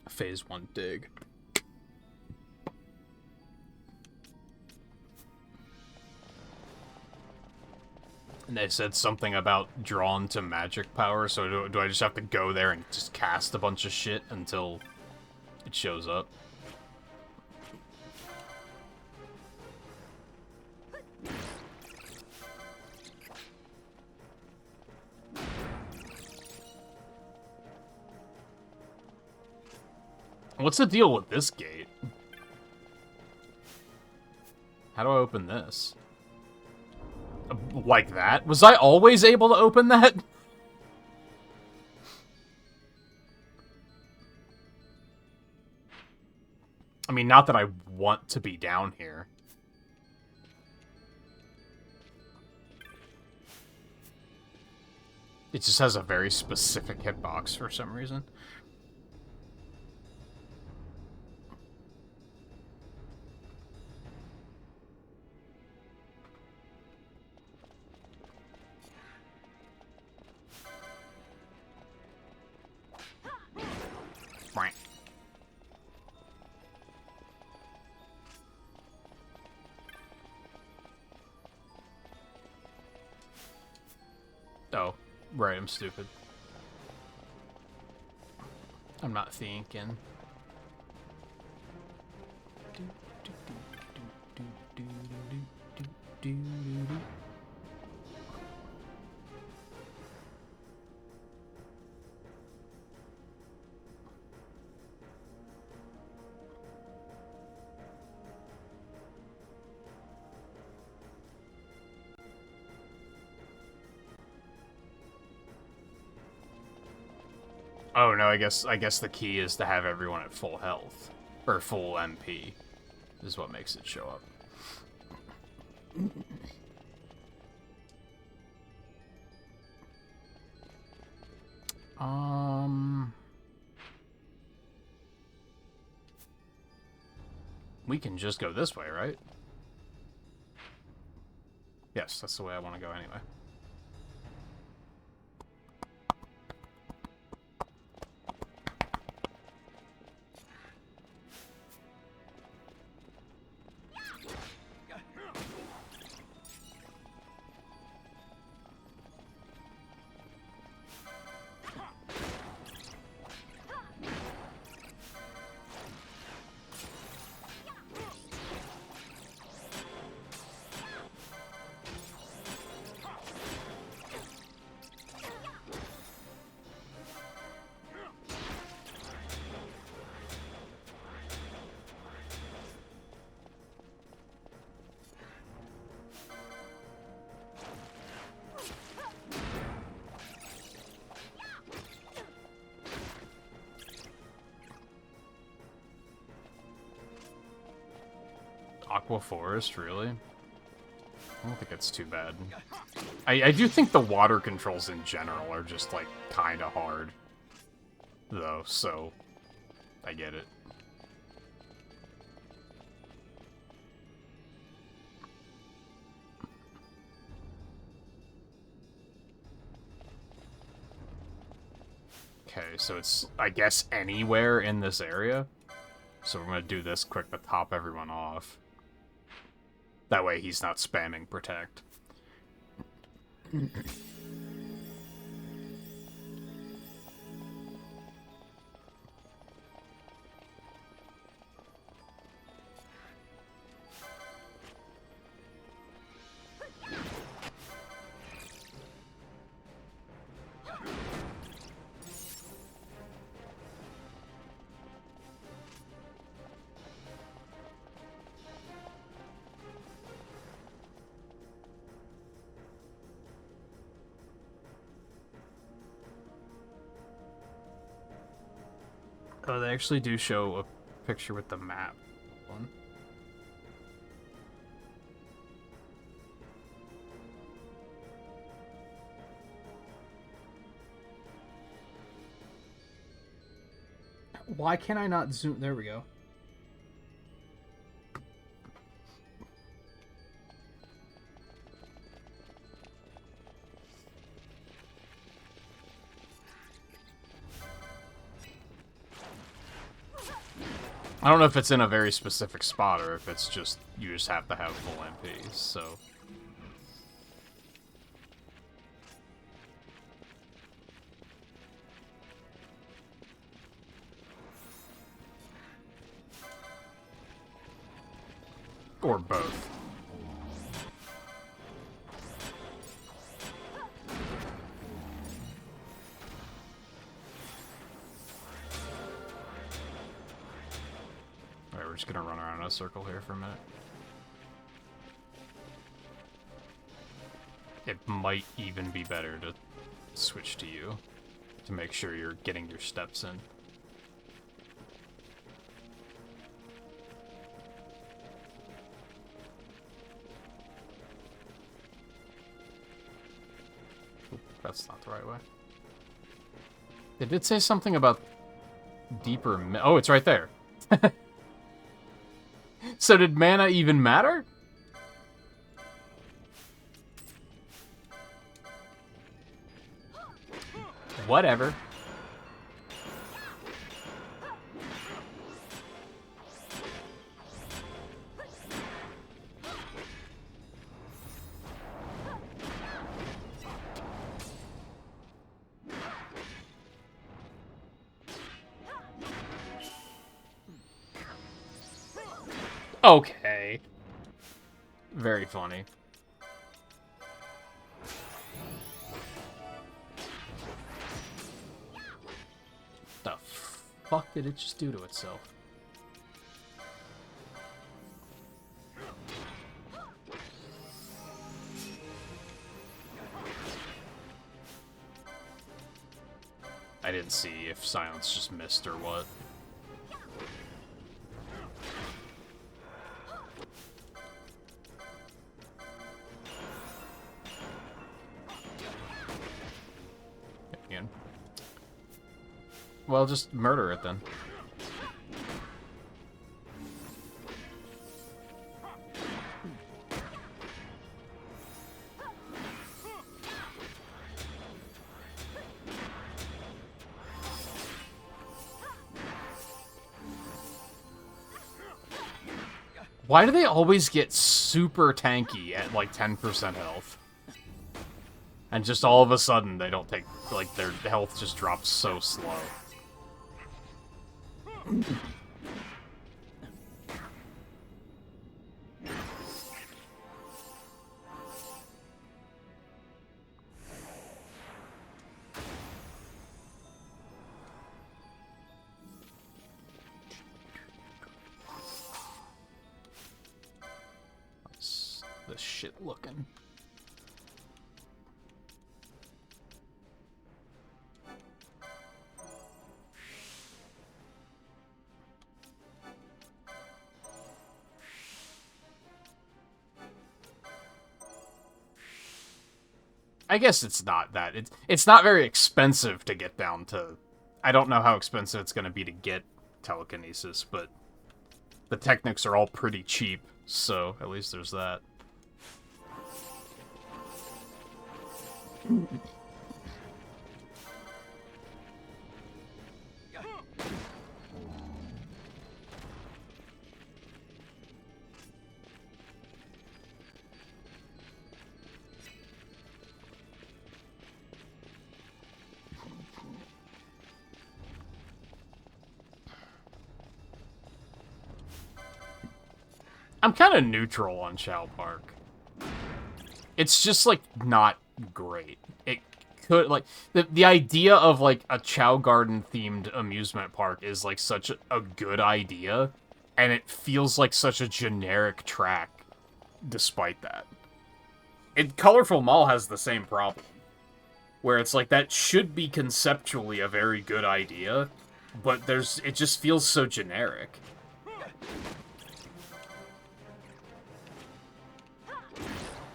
Phase 1 dig. And they said something about drawn to magic power, so do I just have to go there and just cast a bunch of shit until it shows up? What's the deal with this gate? How do I open this? Like that? Was I always able to open that? I mean, not that I want to be down here. It just has a very specific hitbox for some reason. Oh, right, I'm stupid. I'm not thinking. Oh no, I guess the key is to have everyone at full health. Or full MP. Is what makes it show up. We can just go this way, right? Yes, that's the way I want to go anyway. Aqua Forest, really? I don't think it's too bad. I do think the water controls in general are just, like, kind of hard. Though, so I get it. Okay, so it's, I guess, anywhere in this area. So we're gonna do this quick to top everyone off. That way he's not spamming protect. Oh, they actually do show a picture with the map. One. Why can I not zoom? There we go. I don't know if it's in a very specific spot or if it's just, you just have to have full MPs, so... Or both. Alright, we're just gonna run around in a circle here for a minute. It might even be better to switch to you, to make sure you're getting your steps in. That's not the right way. They did say something about deeper... Oh, it's right there. So did mana even matter? Whatever. Okay. Very funny. The fuck did it just do to itself? I didn't see if silence just missed or what. Again. Well, just murder it then. Why do they always get super tanky at like 10% health? And just all of a sudden they don't take, like, their health just drops so slow. What's this shit looking? I guess it's not that. It's not very expensive to get down to... I don't know how expensive it's going to be to get telekinesis, but the techniques are all pretty cheap, so at least there's that. I'm kind of neutral on Chow Park. It's just, like, not great. It could, like, the idea of, like, a Chow Garden-themed amusement park is, like, such a good idea, and it feels like such a generic track despite that. Colorful Mall has the same problem, where it's like, that should be conceptually a very good idea, but it just feels so generic.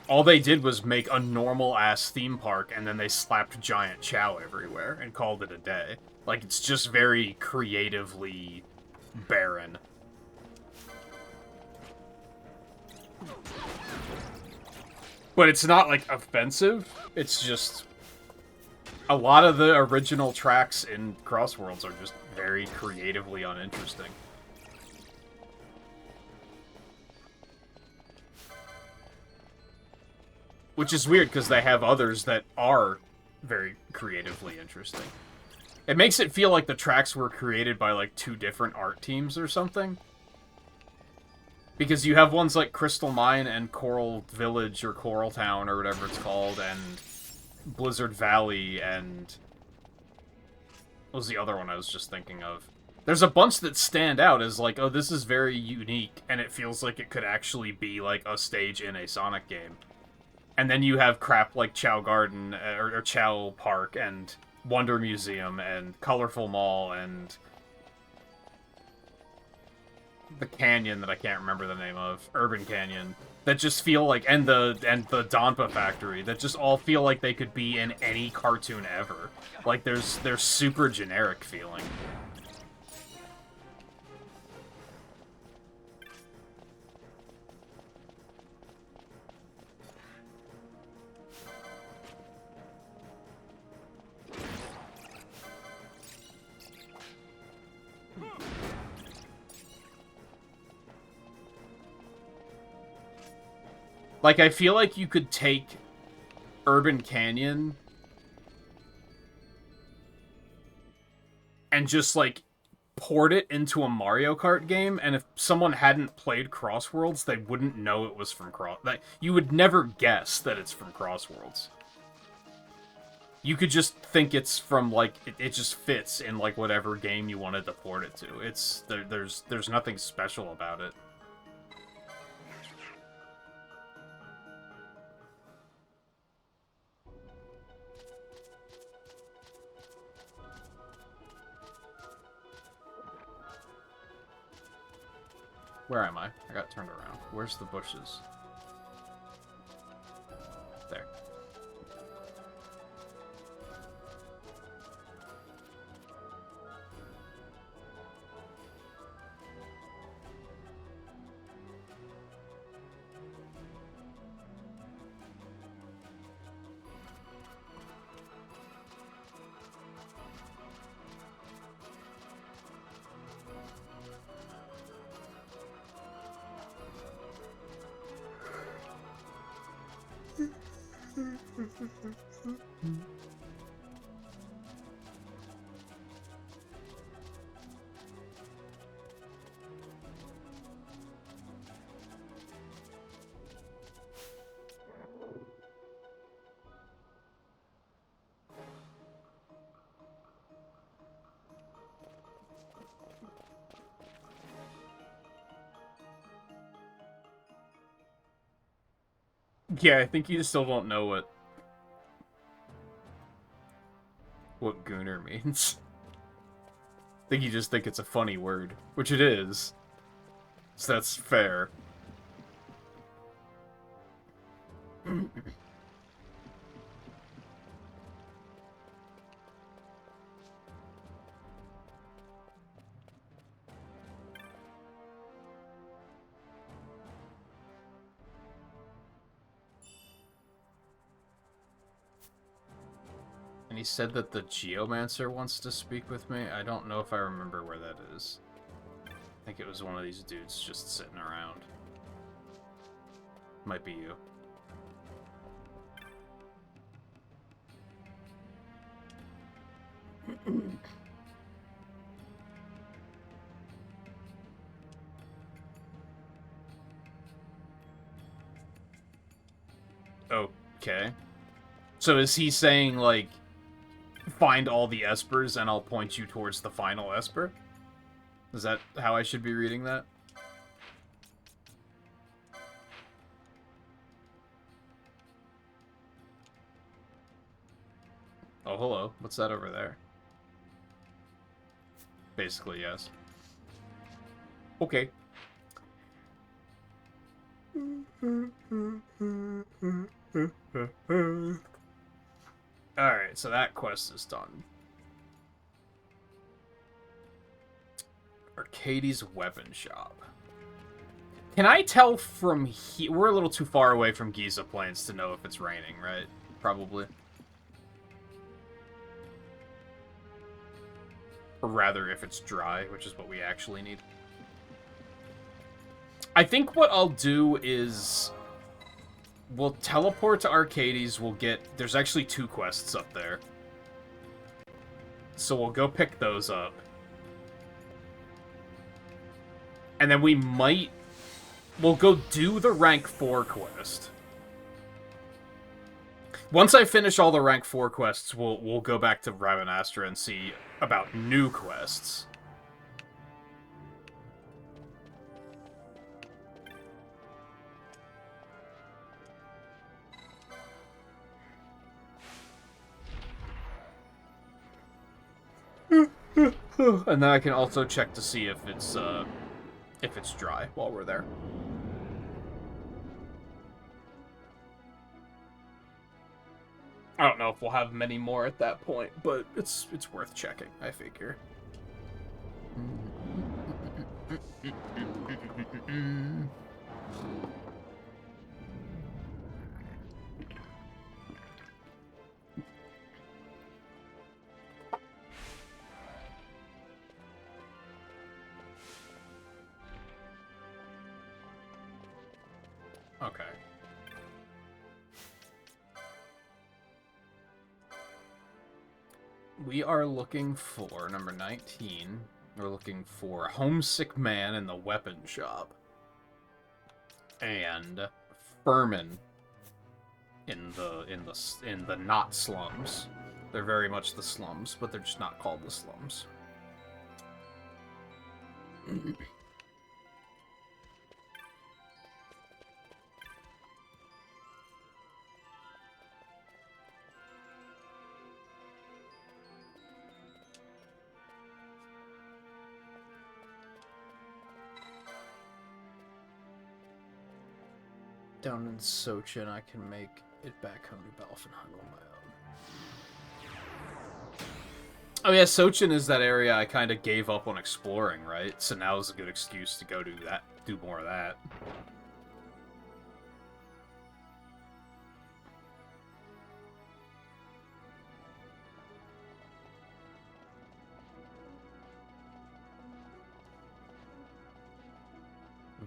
All they did was make a normal-ass theme park, and then they slapped giant Chow everywhere and called it a day. Like, it's just very creatively barren. But it's not, like, offensive. It's just... a lot of the original tracks in Crossworlds are just very creatively uninteresting. Which is weird, because they have others that are very creatively interesting. It makes it feel like the tracks were created by, like, 2 different art teams or something. Because you have ones like Crystal Mine and Coral Village, or Coral Town, or whatever it's called, and Blizzard Valley, and... what was the other one I was just thinking of? There's a bunch that stand out as, like, oh, this is very unique, and it feels like it could actually be, like, a stage in a Sonic game. And then you have crap like Chow Garden, or Chow Park, and Wonder Museum, and Colorful Mall, and the canyon that I can't remember the name of, Urban Canyon, that just feel like, and the Donpa Factory, that just all feel like they could be in any cartoon ever. Like, they're super generic feeling. Like, I feel like you could take Urban Canyon and just, like, port it into a Mario Kart game, and if someone hadn't played Crossworlds, they wouldn't know it was from you would never guess that it's from Crossworlds. You could just think it's from, like, it just fits in, like, whatever game you wanted to port it to. There's nothing special about it. Where am I? I got turned around. Where's the bushes? There. Yeah, I think you still don't know what Gooner means. I think you just think it's a funny word, which it is. So that's fair. And he said that the Geomancer wants to speak with me. I don't know if I remember where that is. I think it was one of these dudes just sitting around. Might be you. Okay. So is he saying, like, find all the Espers and I'll point you towards the final Esper? Is that how I should be reading that? Oh, hello. What's that over there? Basically, yes. Okay. Alright, so that quest is done. Arcadie's weapon shop. Can I tell from here? We're a little too far away from Giza Plains to know if it's raining, right? Probably. Or rather, if it's dry, which is what we actually need. I think what I'll do is... we'll teleport to Arcadie's, we'll get... there's actually 2 quests up there. So we'll go pick those up. And then we might... we'll go do the rank 4 quest. Once I finish all the rank 4 quests, we'll go back to Rabanastra and see about new quests. And then I can also check to see if it's dry while we're there. I don't know if we'll have many more at that point, but it's worth checking, I figure. Okay. We are looking for number 19. We're looking for Homesick Man in the weapon shop. And Furman in the not slums. They're very much the slums, but they're just not called the slums. Down in Sochin, I can make it back home to Balfenheim on my own. Oh yeah, Sochin is that area I kind of gave up on exploring, right? So now is a good excuse to go do that, do more of that.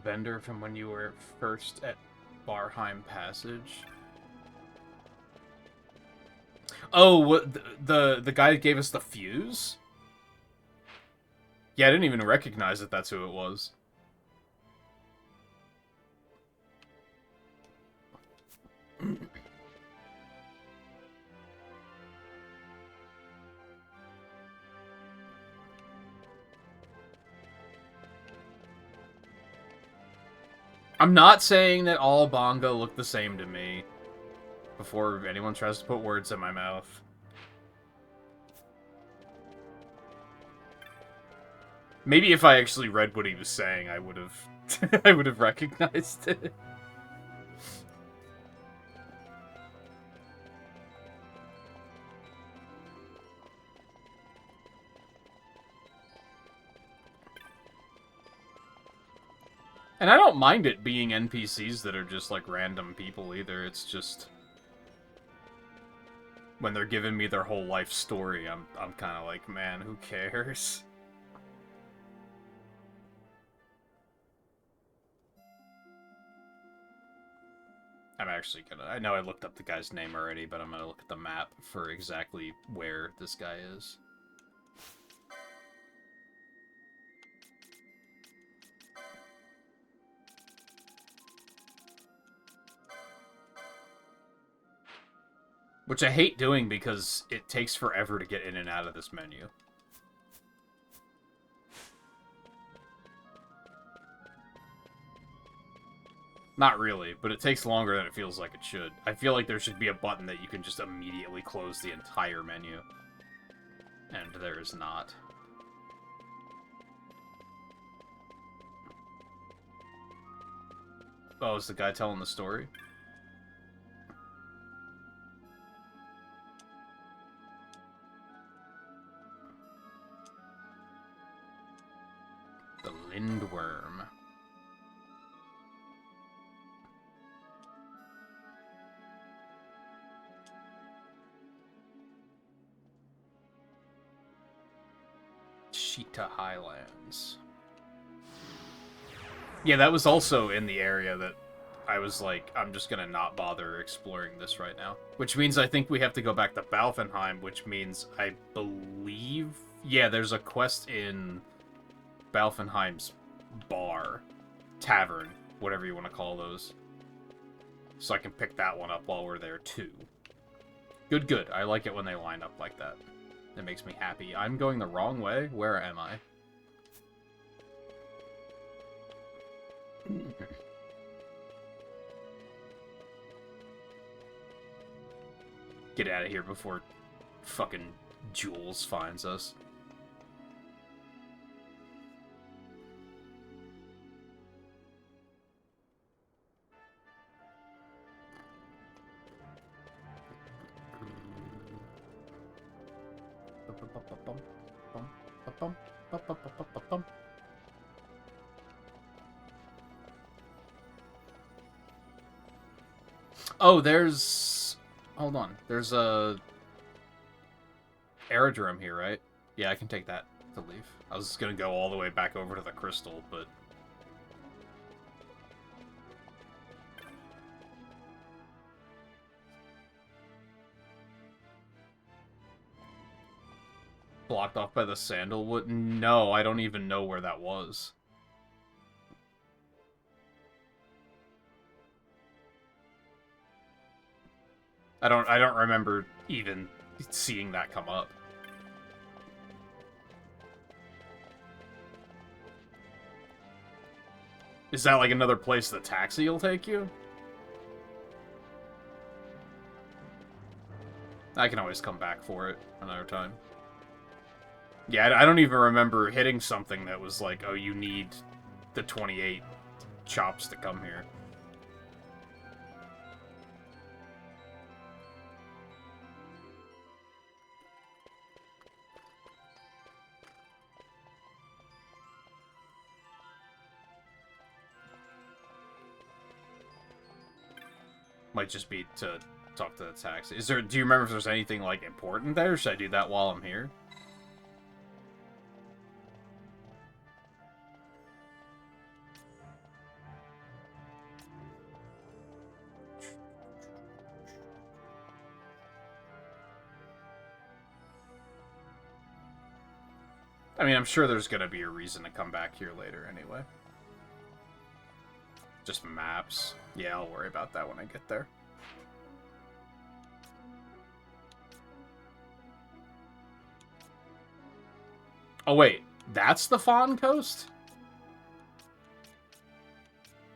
Vendor from when you were first at Barheim Passage. Oh, what, the guy that gave us the fuse? Yeah, I didn't even recognize that that's who it was. I'm not saying that all Bongo look the same to me. Before anyone tries to put words in my mouth. Maybe if I actually read what he was saying, I would have I would have recognized it. And I don't mind it being NPCs that are just, like, random people, either. It's just... when they're giving me their whole life story, I'm kind of like, man, who cares? I'm actually gonna... I know I looked up the guy's name already, but I'm gonna look at the map for exactly where this guy is. Which I hate doing because it takes forever to get in and out of this menu. Not really, but it takes longer than it feels like it should. I feel like there should be a button that you can just immediately close the entire menu. And there is not. Oh, is the guy telling the story? The Lindworm. Sheeta Highlands. Yeah, that was also in the area that I was like, I'm just gonna not bother exploring this right now. Which means I think we have to go back to Balfenheim, which means I believe... Yeah, there's a quest in Balfenheim's bar, tavern, whatever you want to call those. So I can pick that one up while we're there, too. Good, good. I like it when they line up like that. It makes me happy. I'm going the wrong way? Where am I? Get out of here before fucking Jules finds us. Oh, there's... Hold on. There's a... aerodrome here, right? Yeah, I can take that to leave. I was gonna go all the way back over to the crystal, but... Blocked off by the sandalwood? No, I don't even know where that was. I don't remember even seeing that come up. Is that like another place the taxi will take you? I can always come back for it another time. Yeah, I don't even remember hitting something that was like, oh, you need the 28 chops to come here. Might just be to talk to the taxi. Is there? Do you remember if there's anything like important there? Or should I do that while I'm here? I mean, I'm sure there's gonna be a reason to come back here later anyway. Just maps. Yeah, I'll worry about that when I get there. Oh, wait. That's the Fawn Coast?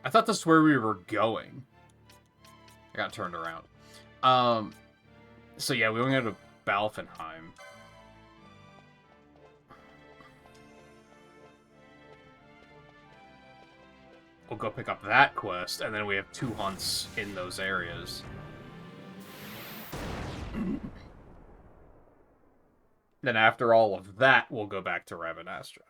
I thought this is where we were going. I got turned around. So yeah, we went to Balfenheim. We'll go pick up that quest, and then we have 2 hunts in those areas. Then after all of that, we'll go back to Ravenastra.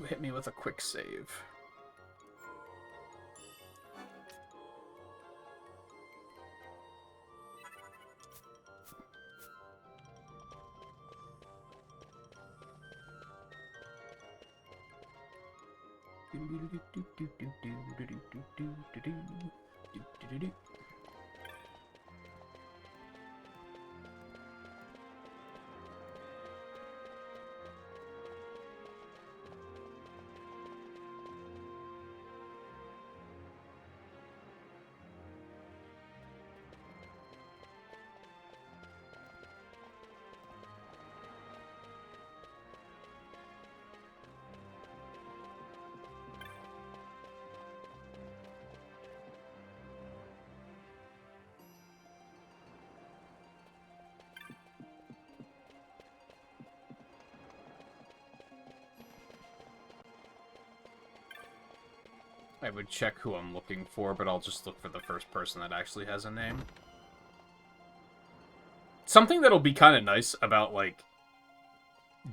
Hit me with a quick save. I would check who I'm looking for, but I'll just look for the first person that actually has a name. Something that'll be kind of nice about, like,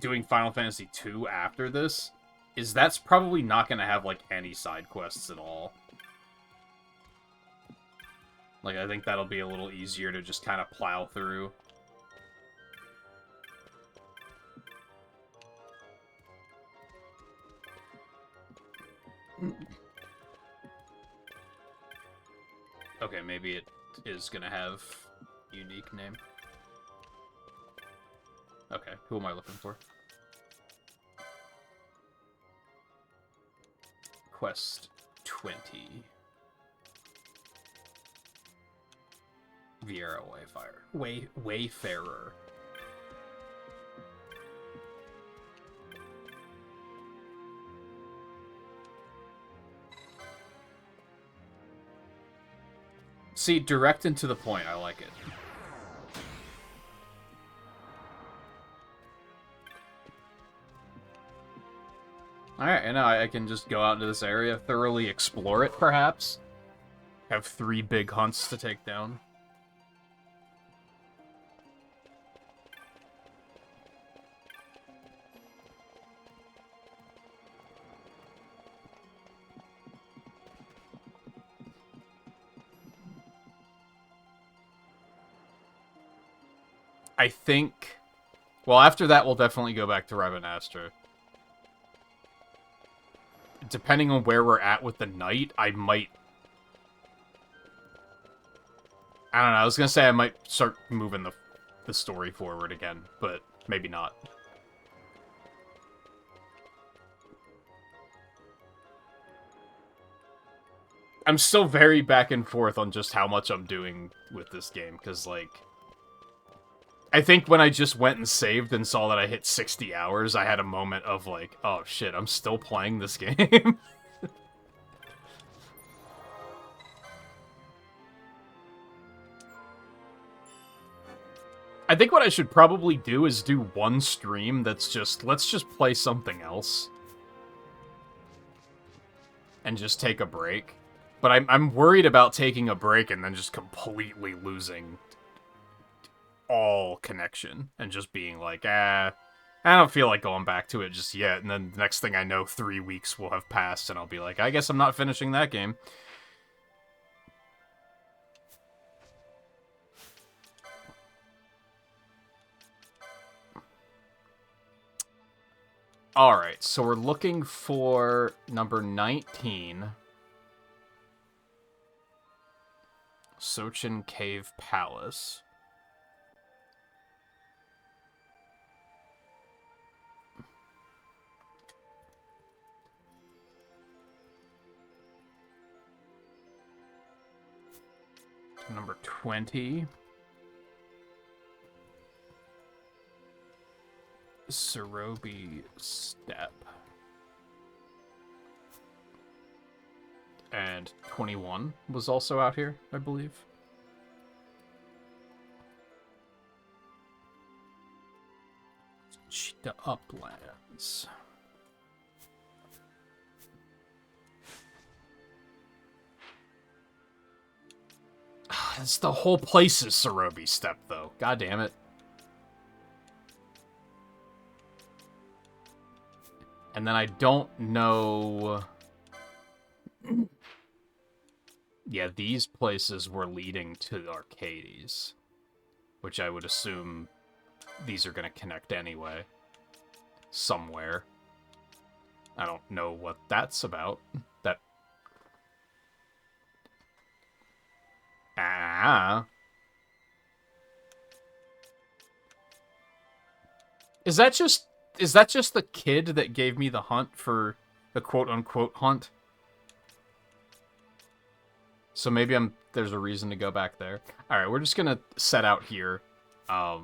doing Final Fantasy II after this is that's probably not going to have, like, any side quests at all. Like, I think that'll be a little easier to just kind of plow through. Okay, maybe it is gonna have unique name. Okay, who am I looking for? Quest 20. Viera Wayfarer. See, direct and to the point. I like it. Alright, and now I can just go out into this area, thoroughly explore it, perhaps. Have 3 big hunts to take down. I think... Well, after that, we'll definitely go back to Rabanastre. Depending on where we're at with the night, I might... I don't know, I was gonna say I might start moving the story forward again, but maybe not. I'm still very back and forth on just how much I'm doing with this game, because, like... I think when I just went and saved and saw that I hit 60 hours, I had a moment of like, oh shit, I'm still playing this game. I think what I should probably do is do one stream that's just, let's just play something else. And just take a break. But I'm worried about taking a break and then just completely losing all connection and just being like, I don't feel like going back to it just yet. And then the next thing I know, 3 weeks will have passed and I'll be like, I guess I'm not finishing that game. Alright, so we're looking for number 19. Sochin Cave Palace. Number 20. Sarobi Steppe. And 21 was also out here, I believe. The Uplands. It's the whole place is Sarobi Steppe, though. God damn it. And then I don't know... Yeah, these places were leading to Arcades. Which I would assume these are going to connect anyway. Somewhere. I don't know what that's about. That... Is that just the kid that gave me the hunt for the quote-unquote hunt? So maybe there's a reason to go back there. Alright, we're just gonna set out here. I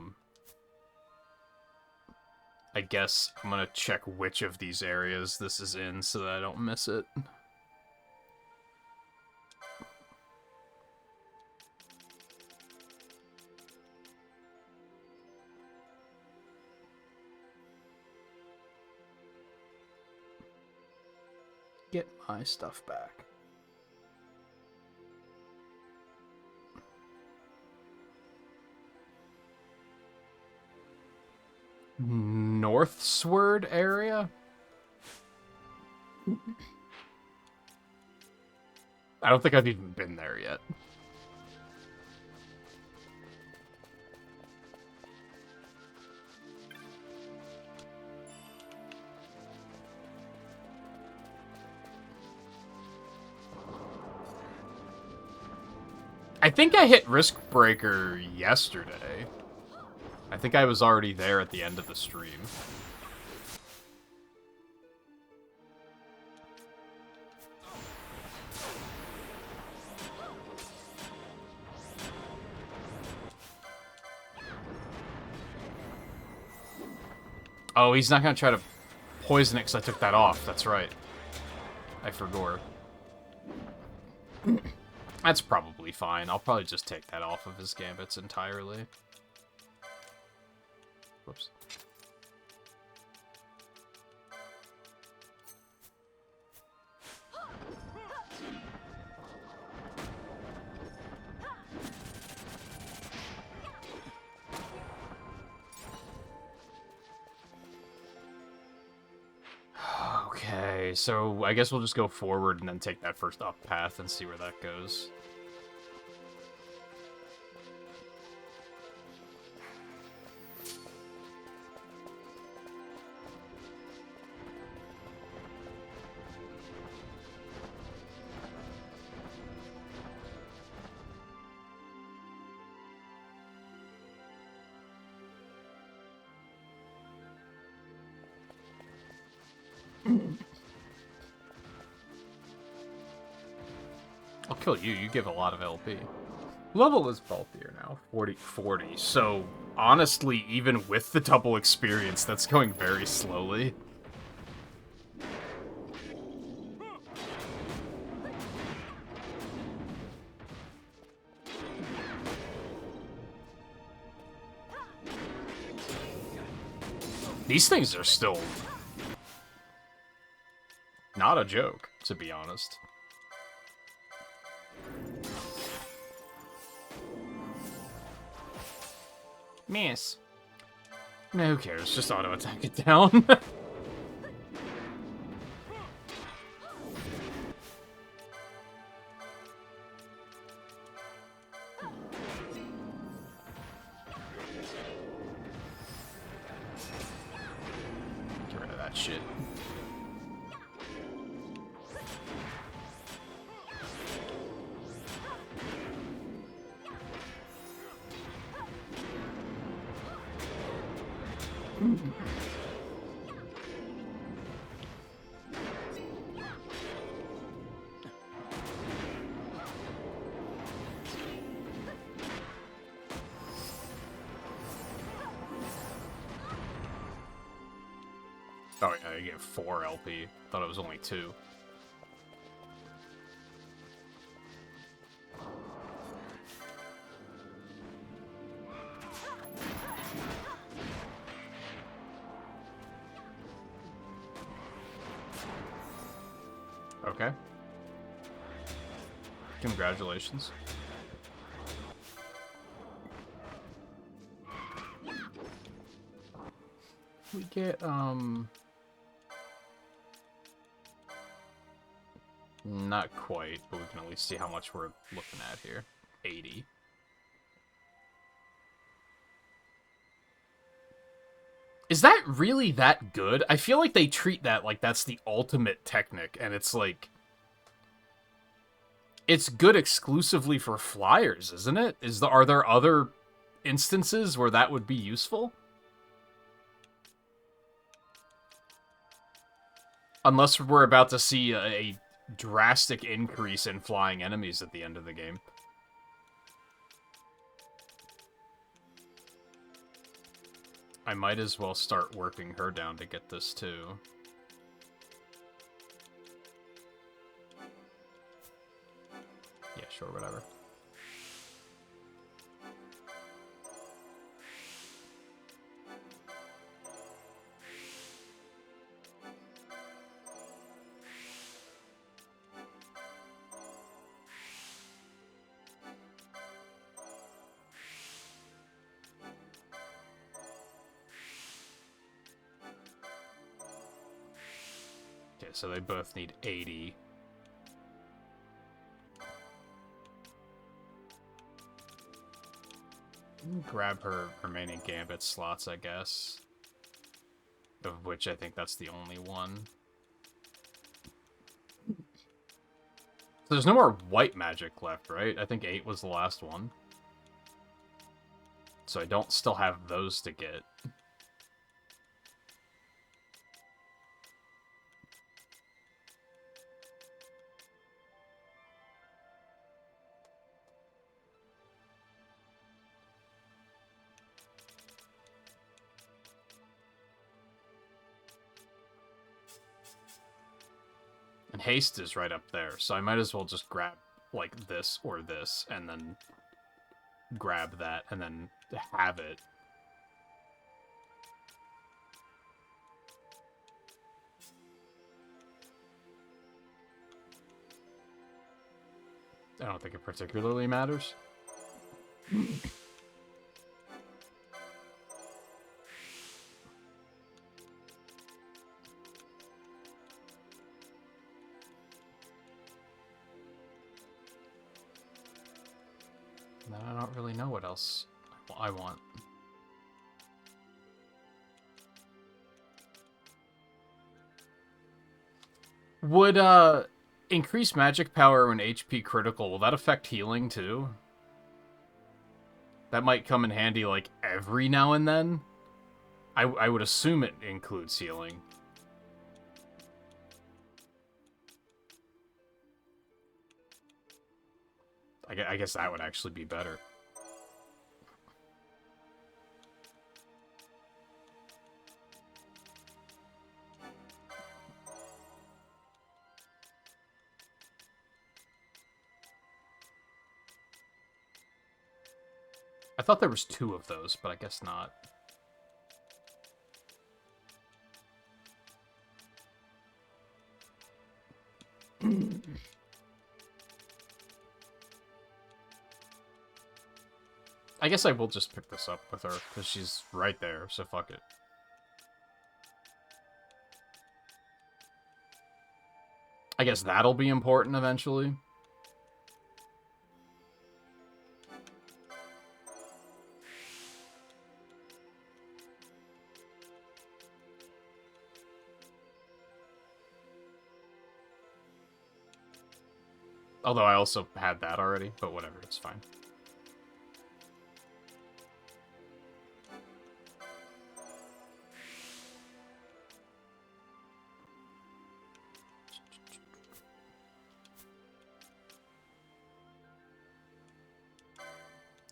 guess I'm gonna check which of these areas this is in so that I don't miss it. Get my stuff back. northward area? I don't think I've even been there yet. I think I hit Risk Breaker yesterday. I think I was already there at the end of the stream. Oh, he's not gonna try to poison it because I took that off. That's right. I forgot. That's probably fine. I'll probably just take that off of his gambits entirely. Whoops. Okay, so I guess we'll just go forward and then take that first up path and see where that goes. I'll kill you. You give a lot of LP. Level is bulkier now. 40. So, honestly, even with the double experience, that's going very slowly. These things are still not a joke, to be honest. Miss. Who cares? Just auto attack it down. Get rid of that shit. Oh yeah, you get 4 LP. Thought it was only 2. Okay. Congratulations. We get, not quite, but we can at least see how much we're looking at here. 80. Is that really that good? I feel like they treat that like that's the ultimate technic, and it's like... It's good exclusively for flyers, isn't it? Are there other instances where that would be useful? Unless we're about to see a drastic increase in flying enemies at the end of the game. I might as well start working her down to get this too. Yeah, sure, whatever. so they both need 80. Grab her remaining Gambit slots, I guess. Of which I think that's the only one. So there's no more white magic left, right? I think 8 was the last one. So I don't still have those to get. And haste is right up there, so I might as well just grab, like, this or this, and then grab that, and then have it. I don't think it particularly matters. I don't really know what else I want. Would, increase magic power when HP critical, will that affect healing, too? That might come in handy, like, every now and then? I would assume it includes healing. I guess that would actually be better. I thought there was 2 of those, but I guess not. I guess I will just pick this up with her, because she's right there, so fuck it. I guess that'll be important eventually. Although I also had that already, but whatever, it's fine.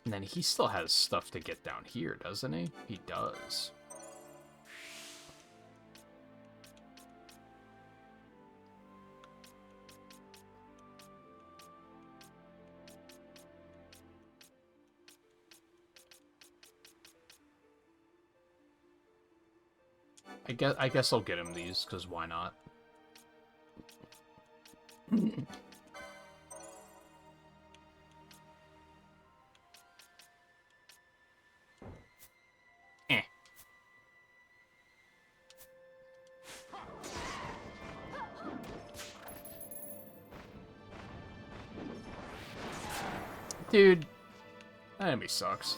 And then he still has stuff to get down here, doesn't he? He does. I guess I'll get him these, because why not? Eh. Dude, that enemy sucks.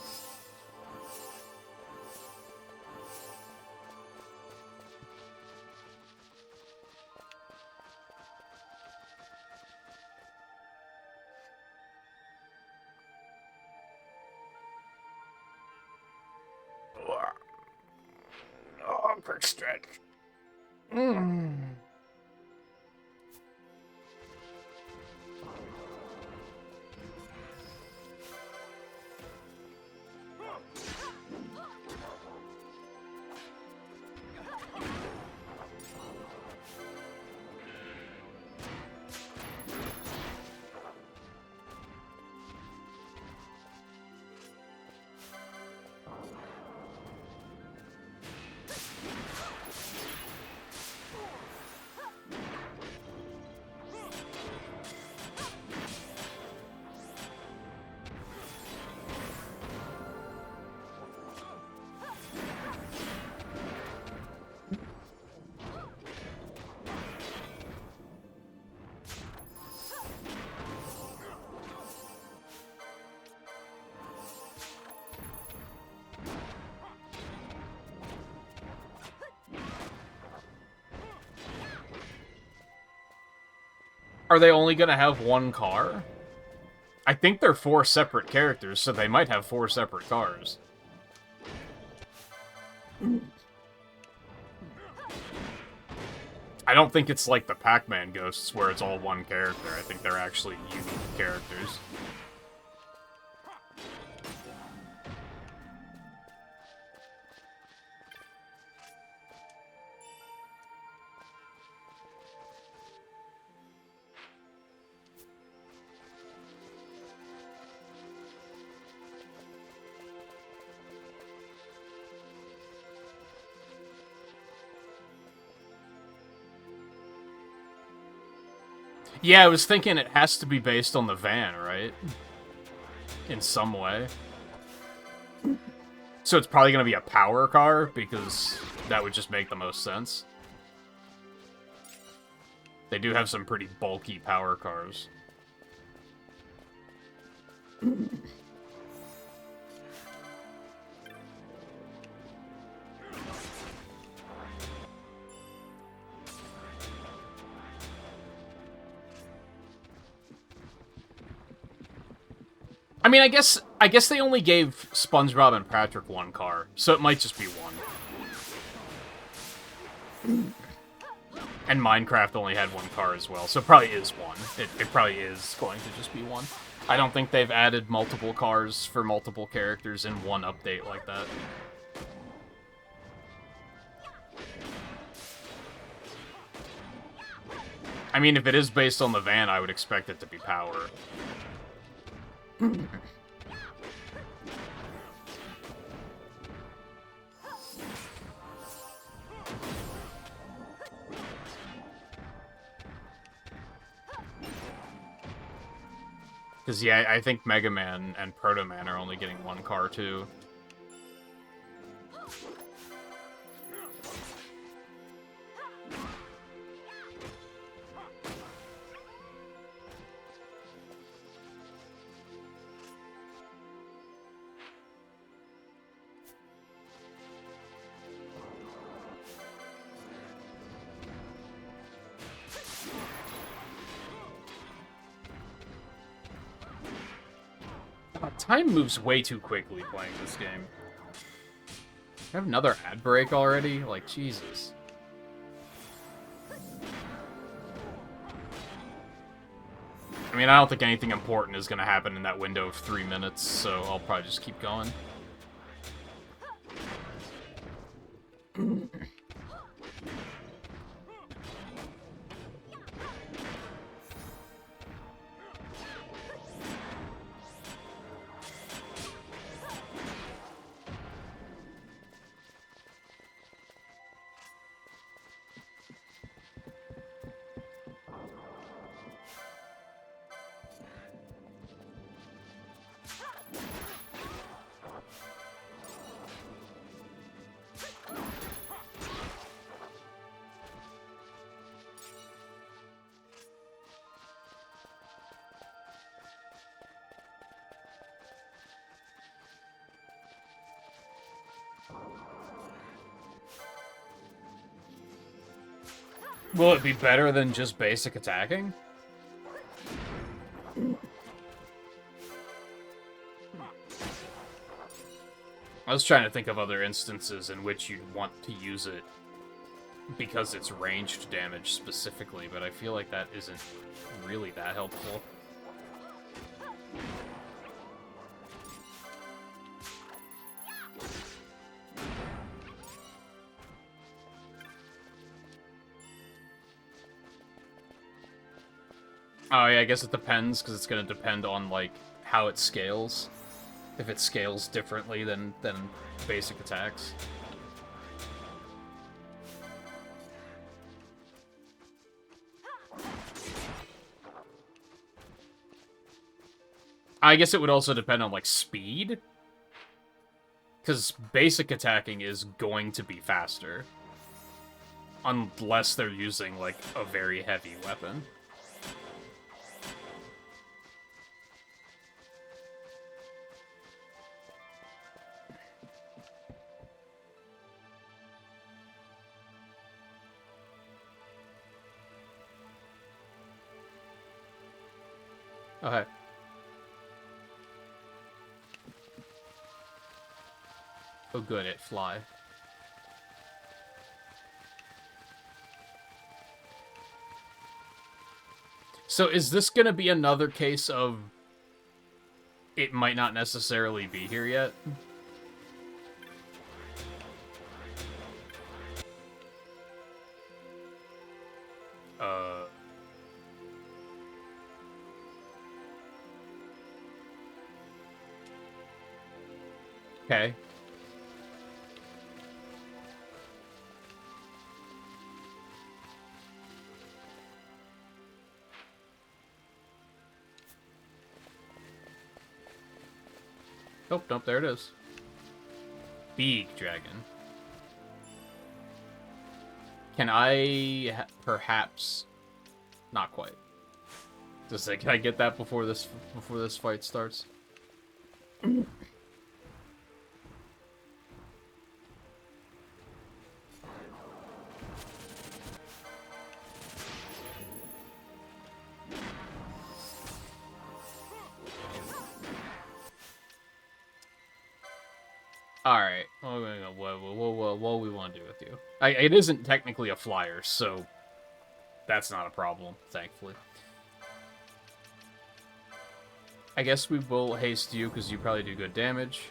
Oh, quick stretch. Are they only gonna have one car? I think they're 4 separate characters, so they might have 4 separate cars. I don't think it's like the Pac-Man ghosts where it's all one character. I think they're actually unique characters. Yeah, I was thinking it has to be based on the van, right? In some way. So it's probably going to be a power car, because that would just make the most sense. They do have some pretty bulky power cars. I mean, I guess they only gave SpongeBob and Patrick one car, so it might just be one. And Minecraft only had one car as well, so it probably is one. It probably is going to just be one. I don't think they've added multiple cars for multiple characters in one update like that. I mean, if it is based on the van, I would expect it to be power. Because, yeah, I think Mega Man and Proto Man are only getting one car, too. Time moves way too quickly playing this game. I have another ad break already? Like, Jesus. I mean, I don't think anything important is going to happen in that window of 3 minutes, so I'll probably just keep going. Will it be better than just basic attacking? I was trying to think of other instances in which you'd want to use it because it's ranged damage specifically, but I feel like that isn't really that helpful. Oh yeah, I guess it depends, because it's going to depend on, like, how it scales. If it scales differently than basic attacks. I guess it would also depend on, like, speed. Because basic attacking is going to be faster. Unless they're using, like, a very heavy weapon. Okay. Oh, good, it fly. So is this gonna be another case of it might not necessarily be here yet? Okay. Nope, nope, there it is. Big dragon. Can I perhaps... Not quite. Just say, can I get that before this fight starts? Alright. What we want to do with you? It isn't technically a flyer, so that's not a problem, thankfully. I guess we will haste you, because you probably do good damage.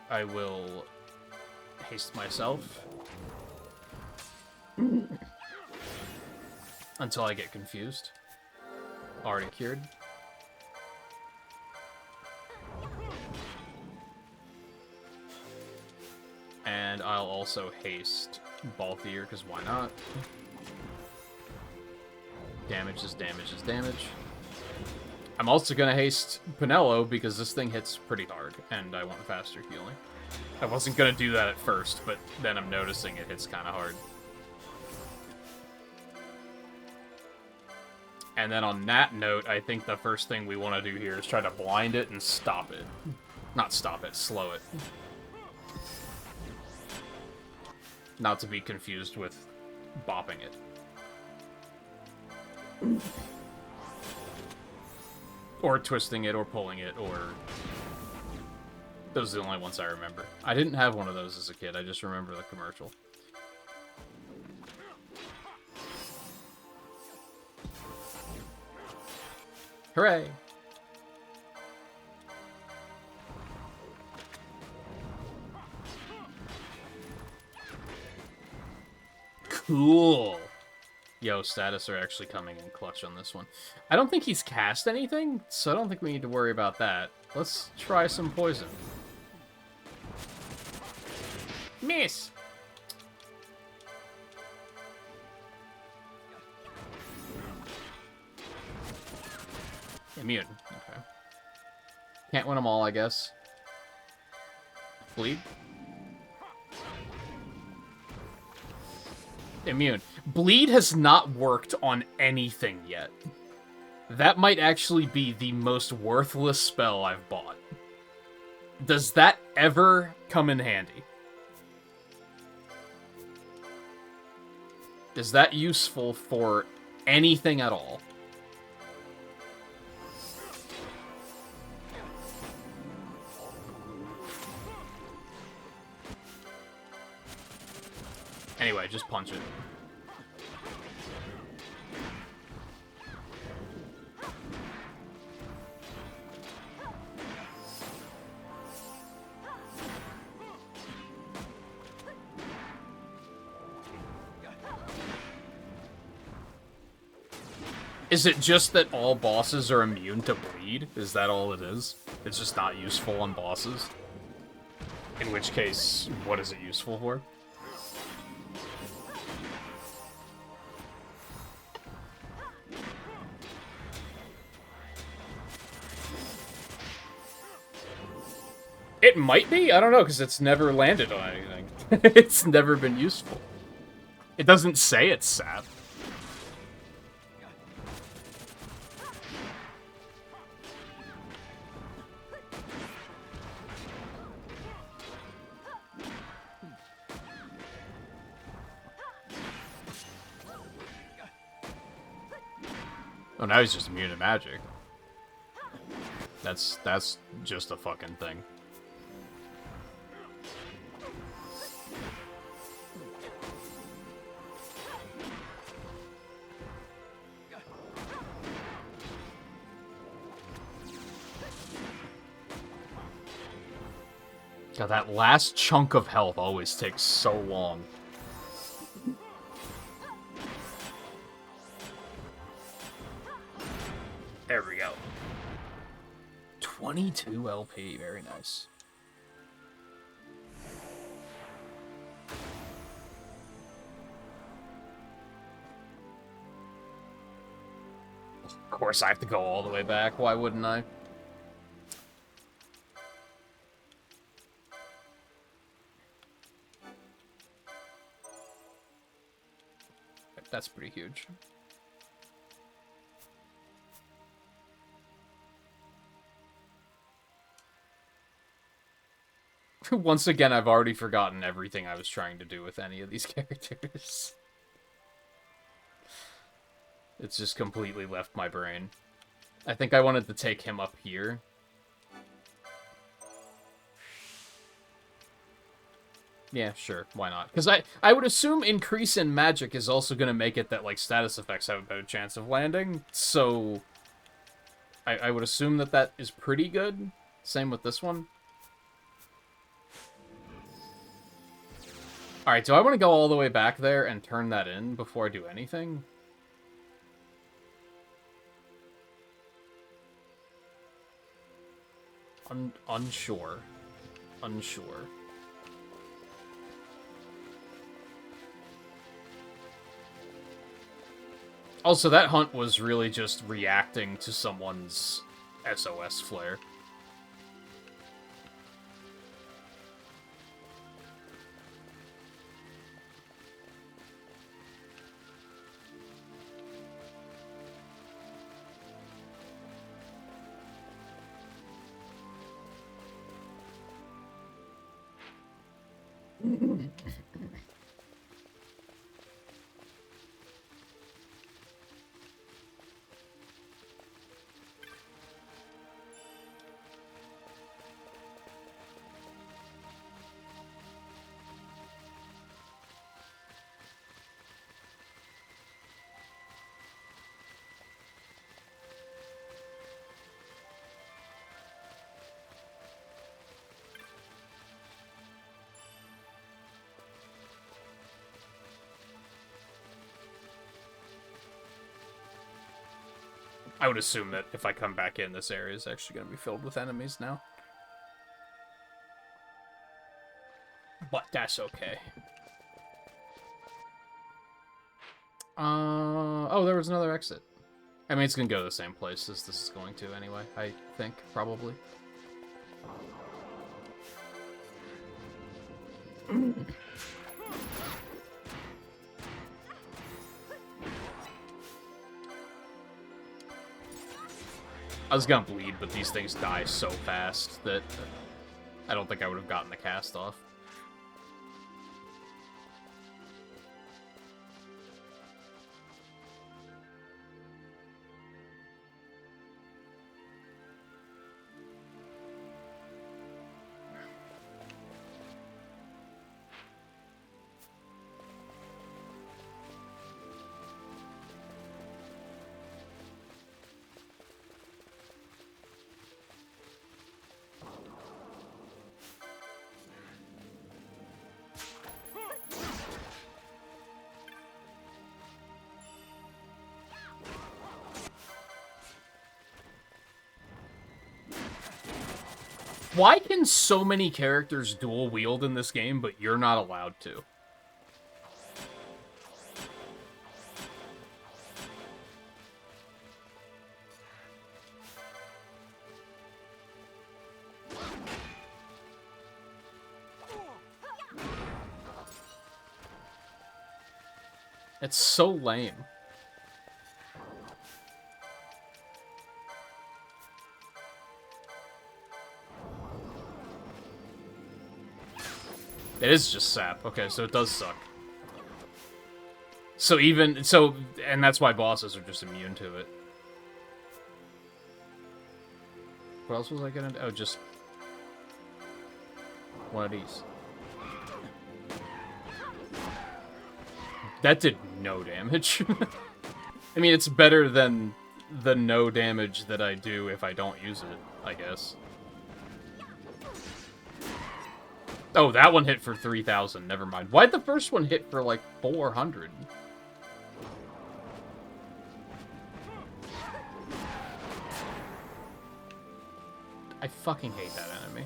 I will haste myself. Until I get confused. Already cured. And I'll also haste Balthier, because why not? Damage is damage is damage. I'm also going to haste Pinello, because this thing hits pretty hard, and I want faster healing. I wasn't going to do that at first, but then I'm noticing it hits kind of hard. And then on that note, I think the first thing we want to do here is try to blind it and stop it. Not stop it, slow it. Not to be confused with bopping it. Or twisting it, or pulling it, or... Those are the only ones I remember. I didn't have one of those as a kid, I just remember the commercial. Hooray! Cool! Yo, status are actually coming in clutch on this one. I don't think he's cast anything, so I don't think we need to worry about that. Let's try some poison. Miss! Immune. Okay. Can't win them all, I guess. Bleed? Immune. Bleed has not worked on anything yet. That might actually be the most worthless spell I've bought. Does that ever come in handy? Is that useful for anything at all? Anyway, just punch it. Is it just that all bosses are immune to bleed? Is that all it is? It's just not useful on bosses? In which case, what is it useful for? It might be? I don't know, because it's never landed on anything. It's never been useful. It doesn't say it's sap. Oh, now he's just immune to magic. That's just a fucking thing. God, that last chunk of health always takes so long. There we go. 22 LP, very nice. Of course I have to go all the way back, why wouldn't I? That's pretty huge. Once again, I've already forgotten everything I was trying to do with any of these characters. It's just completely left my brain. I think I wanted to take him up here. Yeah, sure, why not? Because I would assume increase in magic is also going to make it that, like, status effects have a better chance of landing, so I would assume that that is pretty good. Same with this one. Alright, do I want to go all the way back there and turn that in before I do anything? Unsure. Unsure. Also, that hunt was really just reacting to someone's SOS flare. I would assume that if I come back in, this area is actually going to be filled with enemies now. But that's okay. Oh, there was another exit. I mean, it's going to go to the same place as this is going to anyway, I think, probably. I was gonna bleed, but these things die so fast that I don't think I would have gotten the cast off. Why can so many characters dual wield in this game, but you're not allowed to? It's so lame. It is just sap. Okay, so it does suck. So and that's why bosses are just immune to it. What else was I gonna do? Oh, just one of these. That did no damage. I mean, it's better than the no damage that I do if I don't use it, I guess. Oh, that one hit for 3,000. Never mind. Why'd the first one hit for, like, 400? I fucking hate that enemy.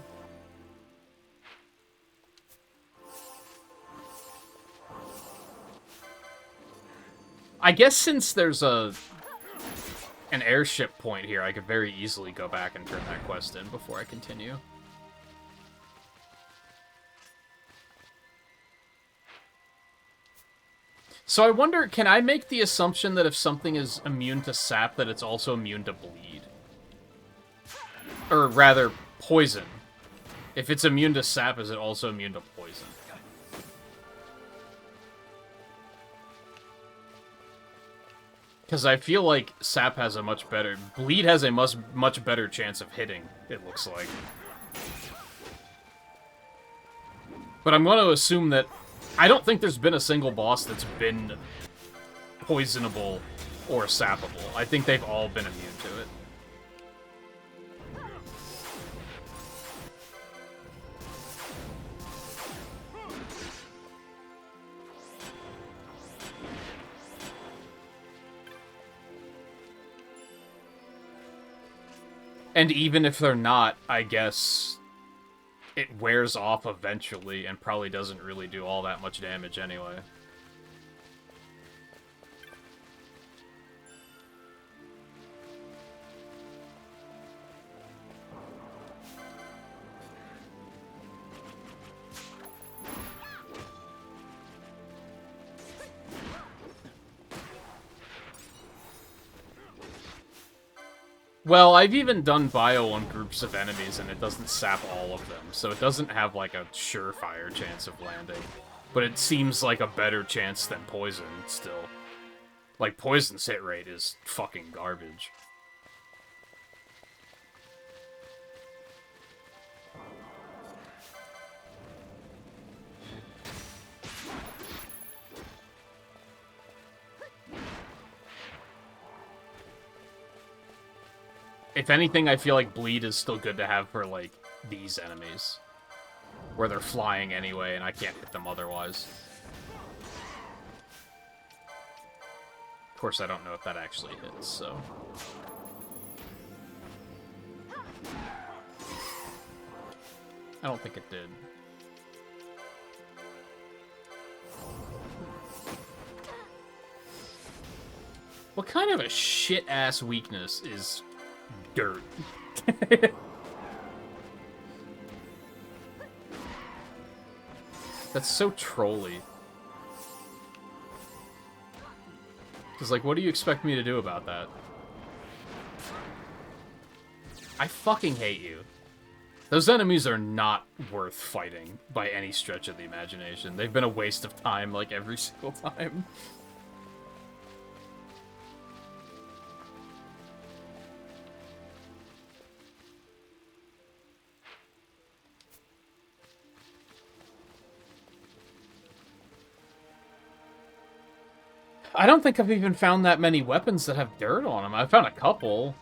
I guess since there's an airship point here, I could very easily go back and turn that quest in before I continue. So I wonder, can I make the assumption that if something is immune to sap, that it's also immune to bleed? Or rather, poison. If it's immune to sap, is it also immune to poison? Because I feel like sap has a much better... Bleed has a much better chance of hitting, it looks like. But I'm going to assume that... I don't think there's been a single boss that's been poisonable or sappable. I think they've all been immune to it. And even if they're not, I guess it wears off eventually and probably doesn't really do all that much damage anyway. Well, I've even done bio on groups of enemies, and it doesn't sap all of them, so it doesn't have, like, a surefire chance of landing. But it seems like a better chance than poison, still. Like, poison's hit rate is fucking garbage. If anything, I feel like bleed is still good to have for, like, these enemies. Where they're flying anyway, and I can't hit them otherwise. Of course, I don't know if that actually hits, so... I don't think it did. What kind of a shit-ass weakness is... dirt? That's so trolly. Because, like, what do you expect me to do about that? I fucking hate you. Those enemies are not worth fighting by any stretch of the imagination. They've been a waste of time, like, every single time. I don't think I've even found that many weapons that have dirt on them. I found a couple.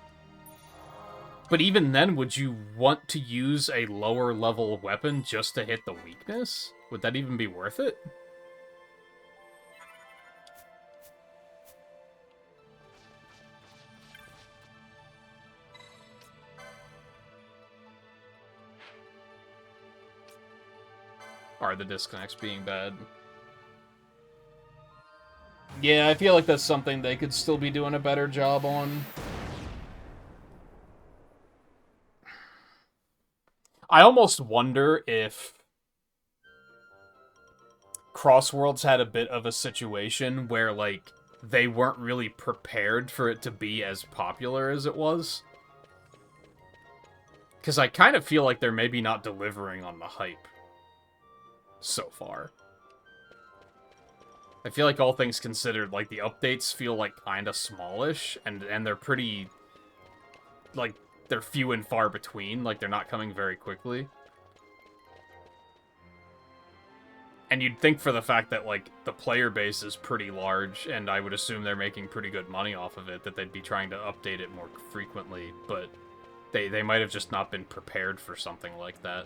But even then, would you want to use a lower level weapon just to hit the weakness? Would that even be worth it? Are the disconnects being bad? Yeah, I feel like that's something they could still be doing a better job on. I almost wonder if Crossworlds had a bit of a situation where, like, they weren't really prepared for it to be as popular as it was. Because I kind of feel like they're maybe not delivering on the hype so far. I feel like all things considered, like, the updates feel, like, kind of smallish, and they're pretty... like, they're few and far between, like they're not coming very quickly. And you'd think for the fact that, like, the player base is pretty large, and I would assume they're making pretty good money off of it, that they'd be trying to update it more frequently, but they might have just not been prepared for something like that.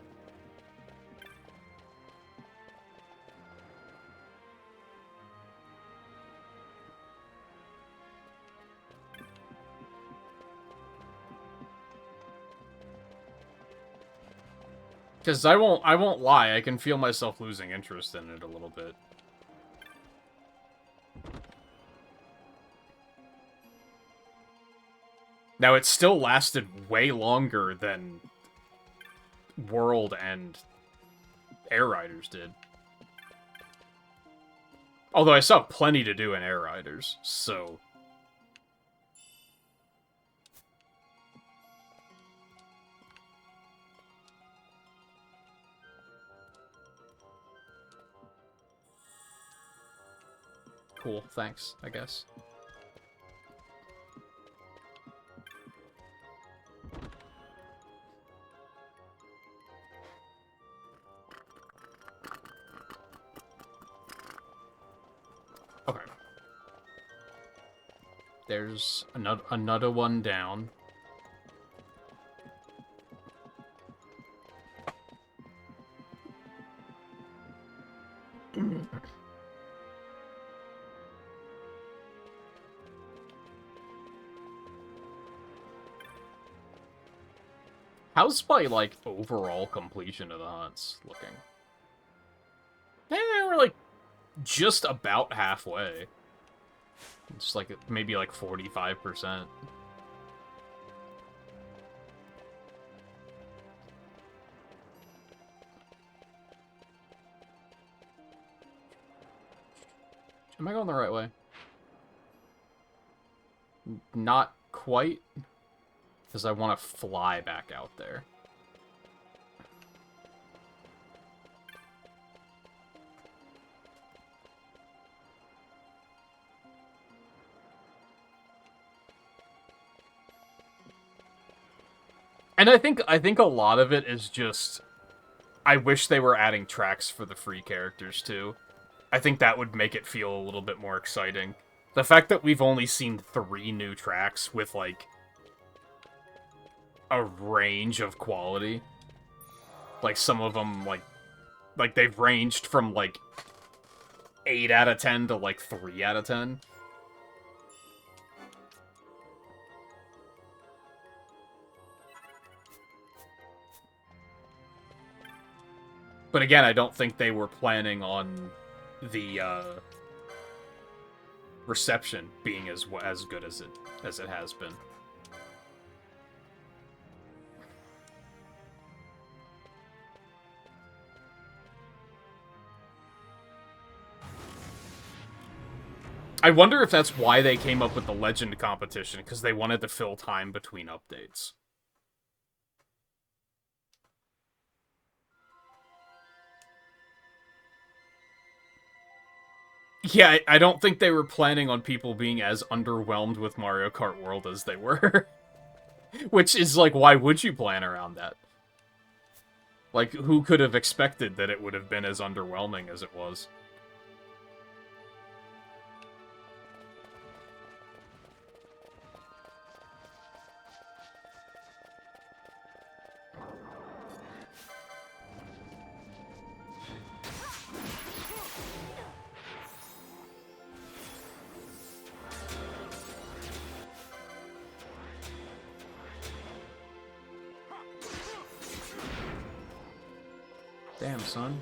Because I won't lie, I can feel myself losing interest in it a little bit. Now, it still lasted way longer than World and Air Riders did. Although I still have plenty to do in Air Riders, so... Cool, thanks, I guess. Okay. There's another one down. How's my, like, overall completion of the hunts looking? We're, like, just about halfway. It's, like, maybe, like, 45%. Am I going the right way? Not quite. Because I want to fly back out there. And I think a lot of it is just... I wish they were adding tracks for the free characters, too. I think that would make it feel a little bit more exciting. The fact that we've only seen 3 new tracks with, like, a range of quality. Like, some of them, like they've ranged from, like, 8 out of 10 to, like, 3 out of 10. But again, I don't think they were planning on the, reception being as good as it has been. I wonder if that's why they came up with the Legend competition, because they wanted to fill time between updates. Yeah, I don't think they were planning on people being as underwhelmed with Mario Kart World as they were. Which is, like, why would you plan around that? Like, who could have expected that it would have been as underwhelming as it was? Damn, son.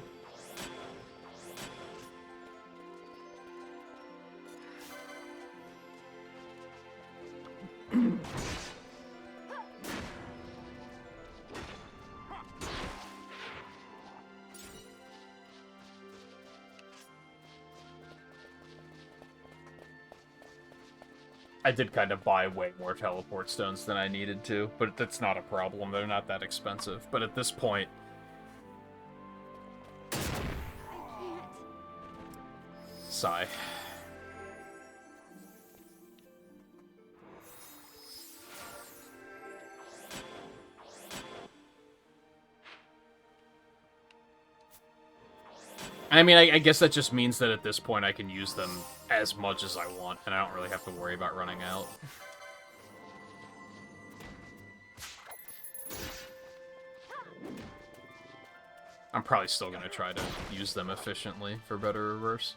I did kind of buy way more teleport stones than I needed to, but that's not a problem. They're not that expensive. But at this point... Sigh. I mean, I guess that just means that at this point I can use them as much as I want, and I don't really have to worry about running out. I'm probably still going to try to use them efficiently, for better or worse.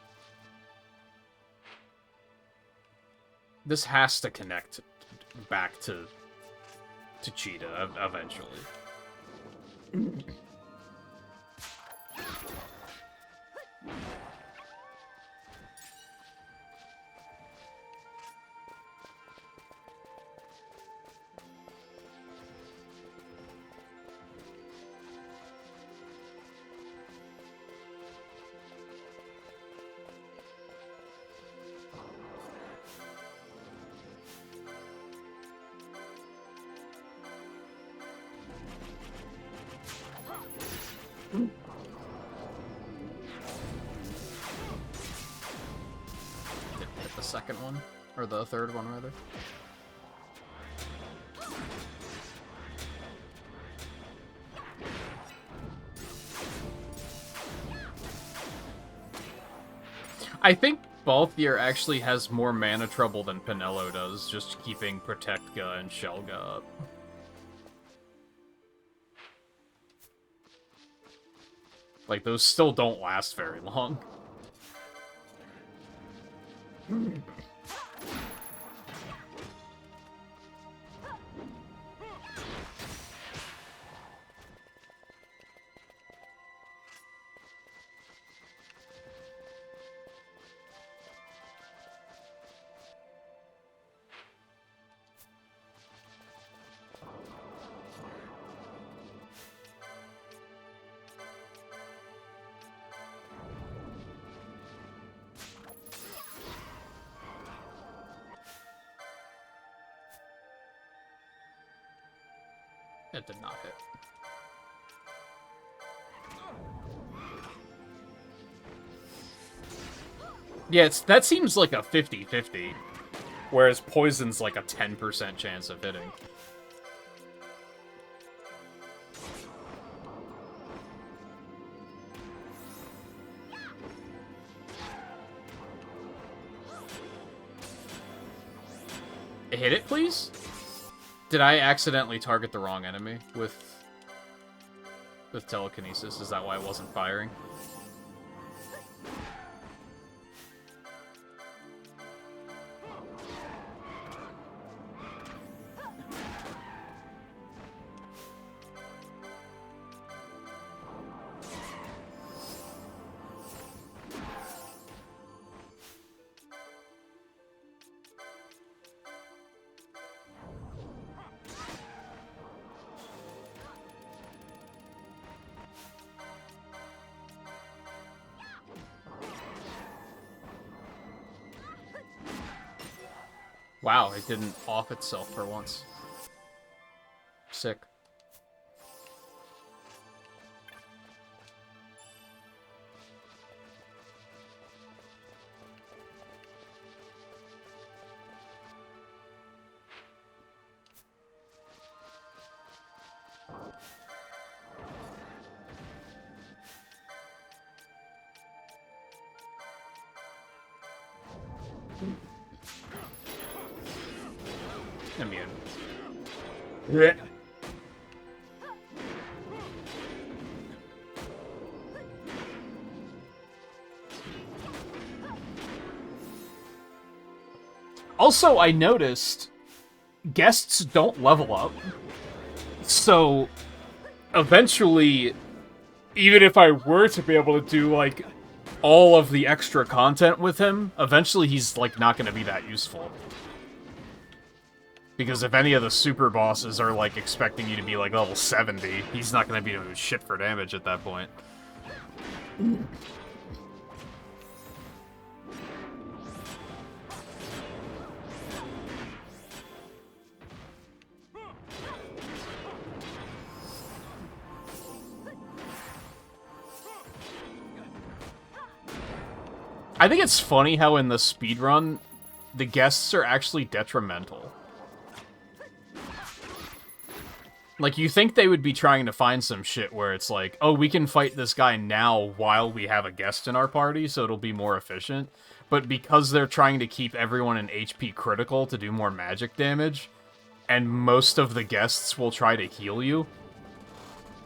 This has to connect back to Cheetah eventually. Hit the second one, or the third one rather. I think Balthier actually has more mana trouble than Pinello does, just keeping Protectga and Shelga up. Like, those still don't last very long. It did not hit. Yeah, that seems like a 50-50, whereas Poison's like a 10% chance of hitting. Hit it, please? Did I accidentally target the wrong enemy with telekinesis? Is that why I wasn't firing? Wow, it didn't off itself for once. Sick. Immune. Yeah. Also, I noticed guests don't level up. So, eventually, even if I were to be able to do, like, all of the extra content with him, eventually he's, like, not going to be that useful. Because if any of the super bosses are, like, expecting you to be, like, level 70, he's not going to be able to do shit for damage at that point. I think it's funny how in the speedrun, the guests are actually detrimental. Like, you think they would be trying to find some shit where it's like, oh, we can fight this guy now while we have a guest in our party, so it'll be more efficient. But because they're trying to keep everyone in HP critical to do more magic damage, and most of the guests will try to heal you,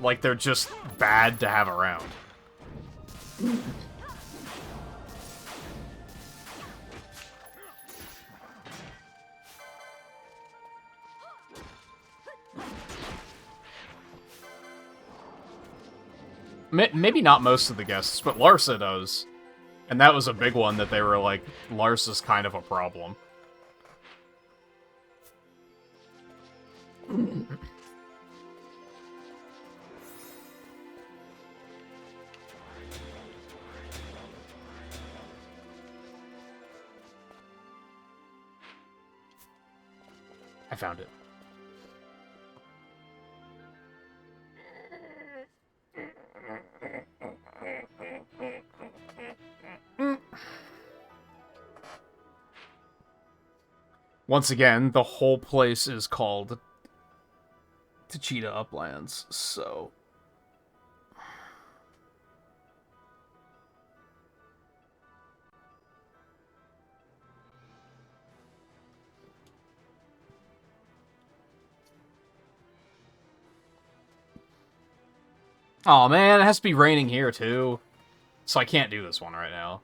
like, they're just bad to have around. Maybe not most of the guests, but Larsa does. And that was a big one that they were like, Larsa's kind of a problem. I found it. Once again, the whole place is called Tachita Uplands, so... Aw, man, it has to be raining here, too. So I can't do this one right now.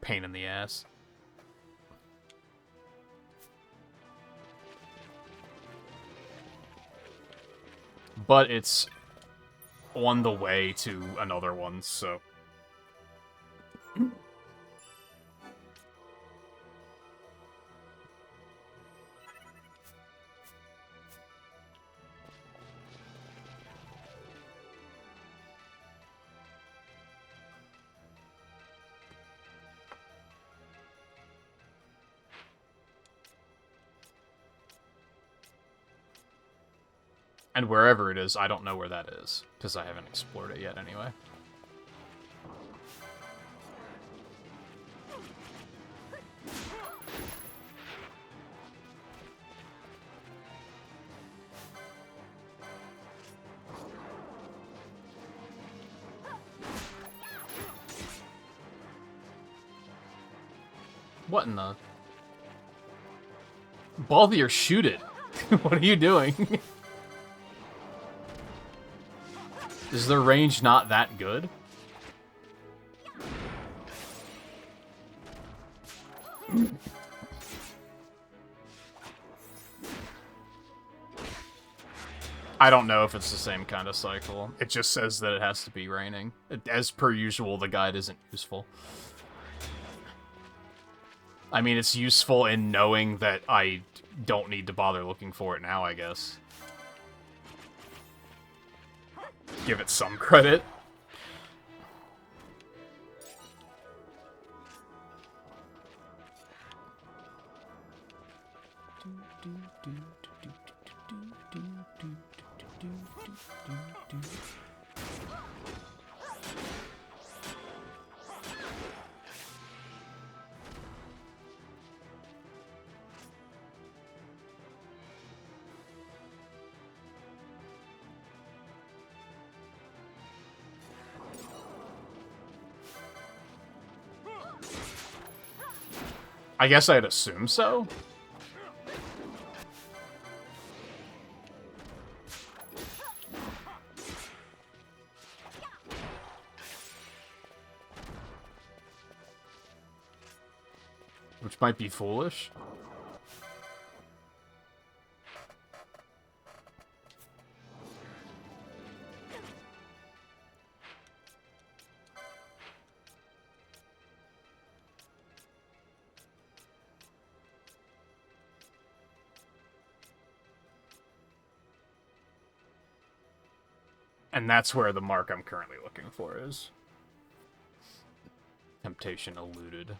Pain in the ass. But it's on the way to another one, so... And wherever it is, I don't know where that is, because I haven't explored it yet anyway. What in the... Balthier, shoot it! What are you doing? Is the range not that good? I don't know if it's the same kind of cycle. It just says that it has to be raining. As per usual, the guide isn't useful. I mean, it's useful in knowing that I don't need to bother looking for it now, I guess. Give it some credit. I guess I'd assume so. Which might be foolish. And that's where the mark I'm currently looking for is. Temptation eluded.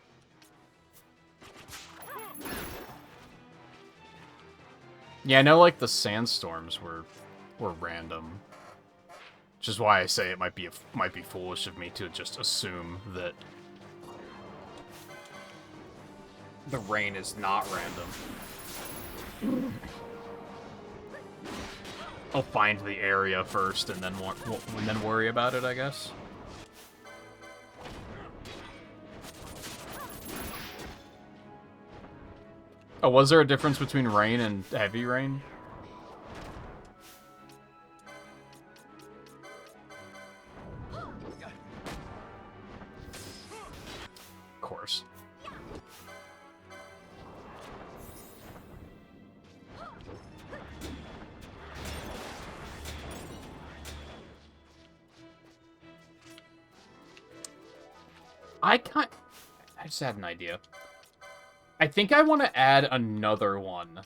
Yeah, I know, like, the sandstorms were random. Which is why I say it might be foolish of me to just assume that the rain is not random. I'll find the area first and then worry about it, I guess. Oh, was there a difference between rain and heavy rain? Of course. I just had an idea. I think I want to add another one.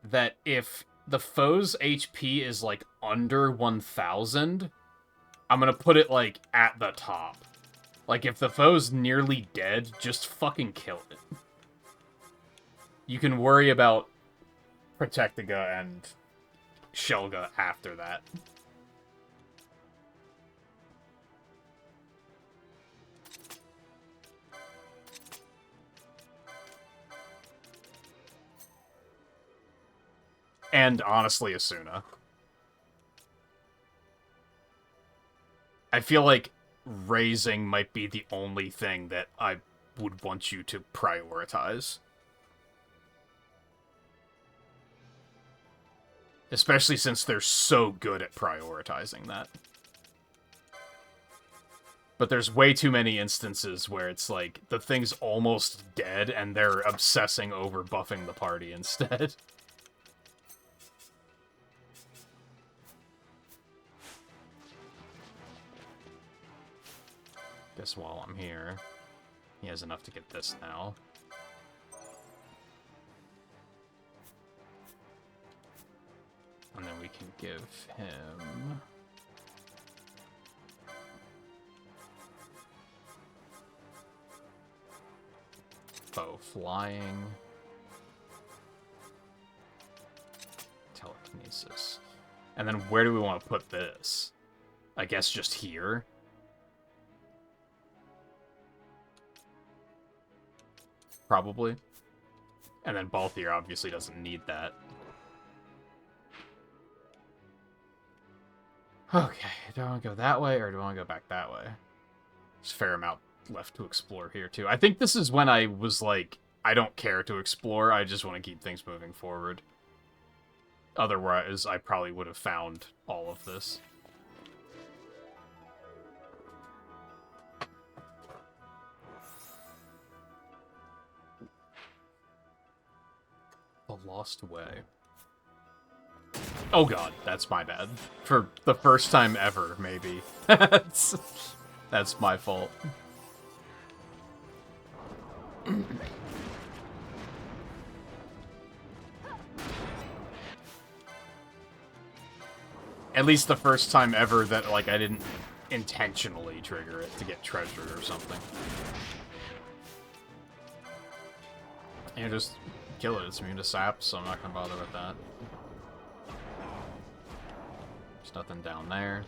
That if the foe's HP is, like, under 1,000, I'm gonna put it, like, at the top. Like, if the foe's nearly dead, just fucking kill it. You can worry about Protectiga and Shelga after that. And, honestly, Asuna. I feel like raising might be the only thing that I would want you to prioritize. Especially since they're so good at prioritizing that. But there's way too many instances where it's like, the thing's almost dead and they're obsessing over buffing the party instead. Guess while I'm here, he has enough to get this now. And then we can give him... Foe flying. Telekinesis. And then where do we want to put this? I guess just here? Probably. And then Balthier obviously doesn't need that. Okay, do I want to go that way, or do I want to go back that way? There's a fair amount left to explore here, too. I think this is when I was like, I don't care to explore, I just want to keep things moving forward. Otherwise, I probably would have found all of this. The Lost Way. Oh god, that's my bad. For the first time ever, maybe. That's my fault. At least the first time ever that, like, I didn't intentionally trigger it to get treasure or something. And just kill it. It's immune to sap, so I'm not gonna bother with that. There's nothing down there.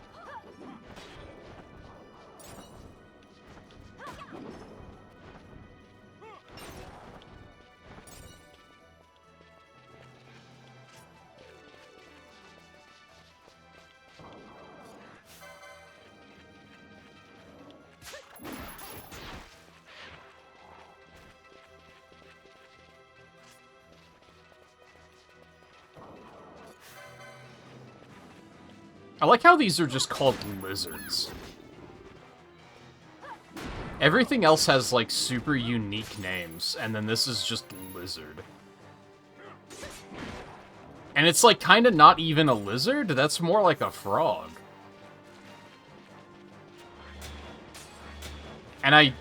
I like how these are just called lizards. Everything else has, like, super unique names, and then this is just lizard. And it's, like, kind of not even a lizard, that's more like a frog. And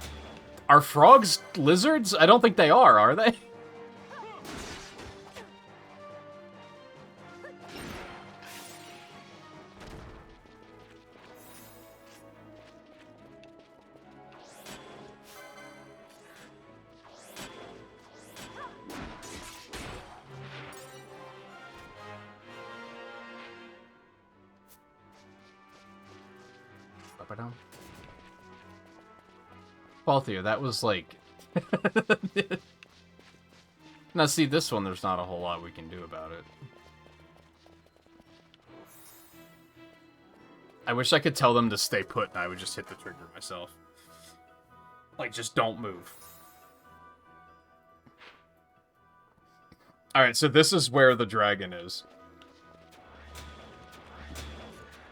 are frogs lizards? I don't think they are they? Balthier, that was like... Now, see, this one, there's not a whole lot we can do about it. I wish I could tell them to stay put, and I would just hit the trigger myself. Like, just don't move. Alright, so this is where the dragon is.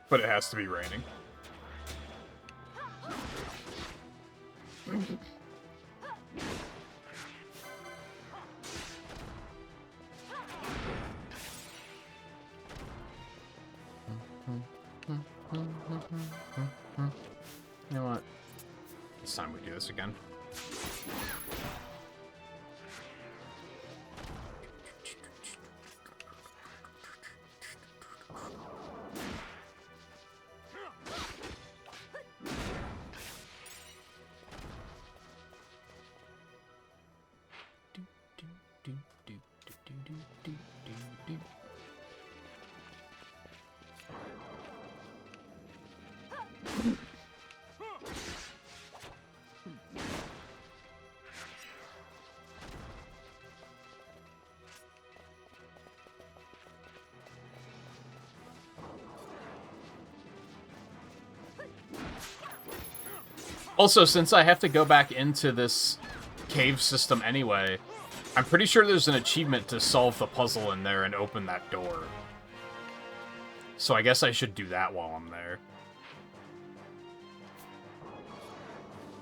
But it has to be raining. You know what? It's time we do this again. Also, since I have to go back into this cave system anyway, I'm pretty sure there's an achievement to solve the puzzle in there and open that door. So I guess I should do that while I'm there.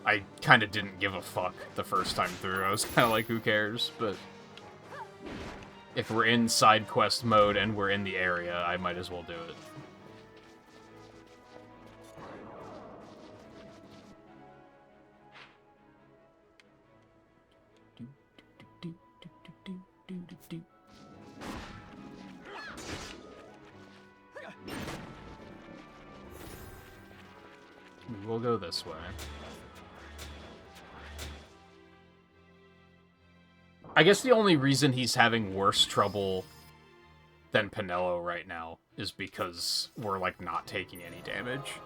I kind of didn't give a fuck the first time through. I was kind of like, who cares? But if we're in side quest mode and we're in the area, I might as well do it. We'll go this way. I guess the only reason he's having worse trouble than Pinello right now is because we're, like, not taking any damage.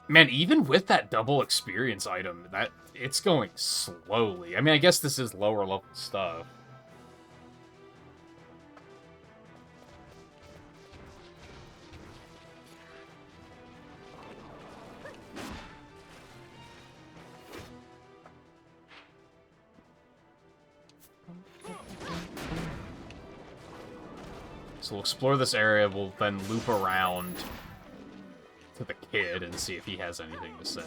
Man, even with that double experience item, it's going slowly. I mean, I guess this is lower level stuff. So we'll explore this area, we'll then loop around to the kid and see if he has anything to say.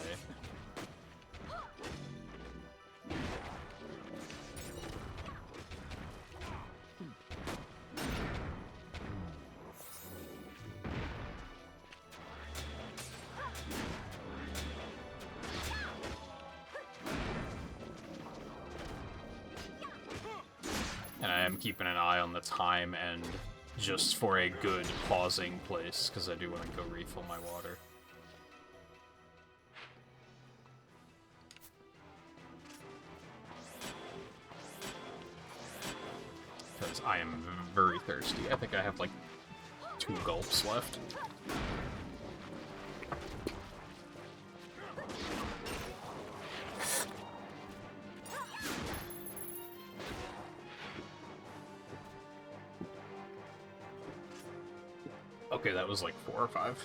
And I am keeping an eye on the time and just for a good pausing place, because I do want to go refill my water. Because I am very thirsty. I think I have like 2 gulps left. Okay, that was like 4 or 5.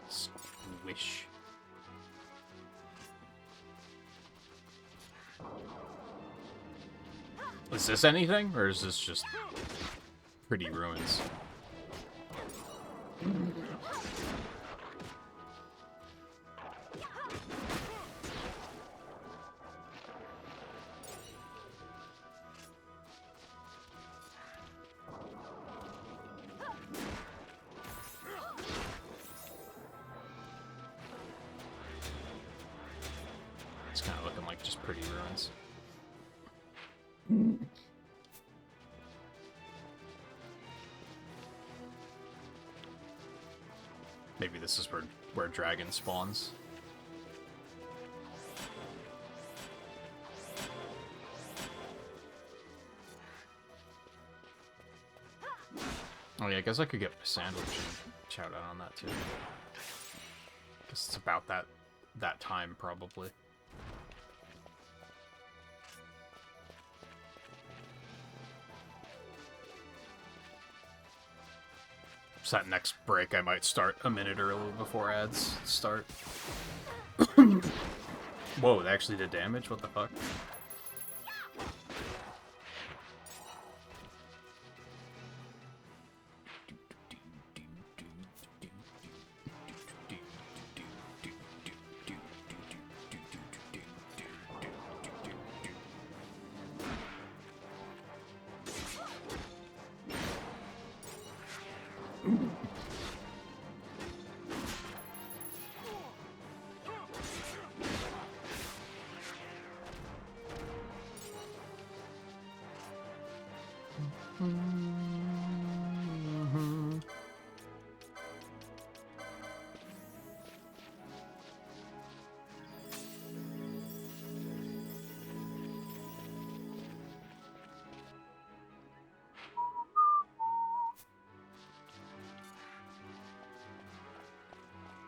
Squish. Is this anything, or is this just pretty ruins? It's kind of looking like just pretty ruins. Maybe this is where dragon spawns. Oh yeah, I guess I could get my sandwich and chow down on that too. Guess it's about that time probably. So that next break I might start a minute early before ads start. Whoa, they actually did damage? What the fuck?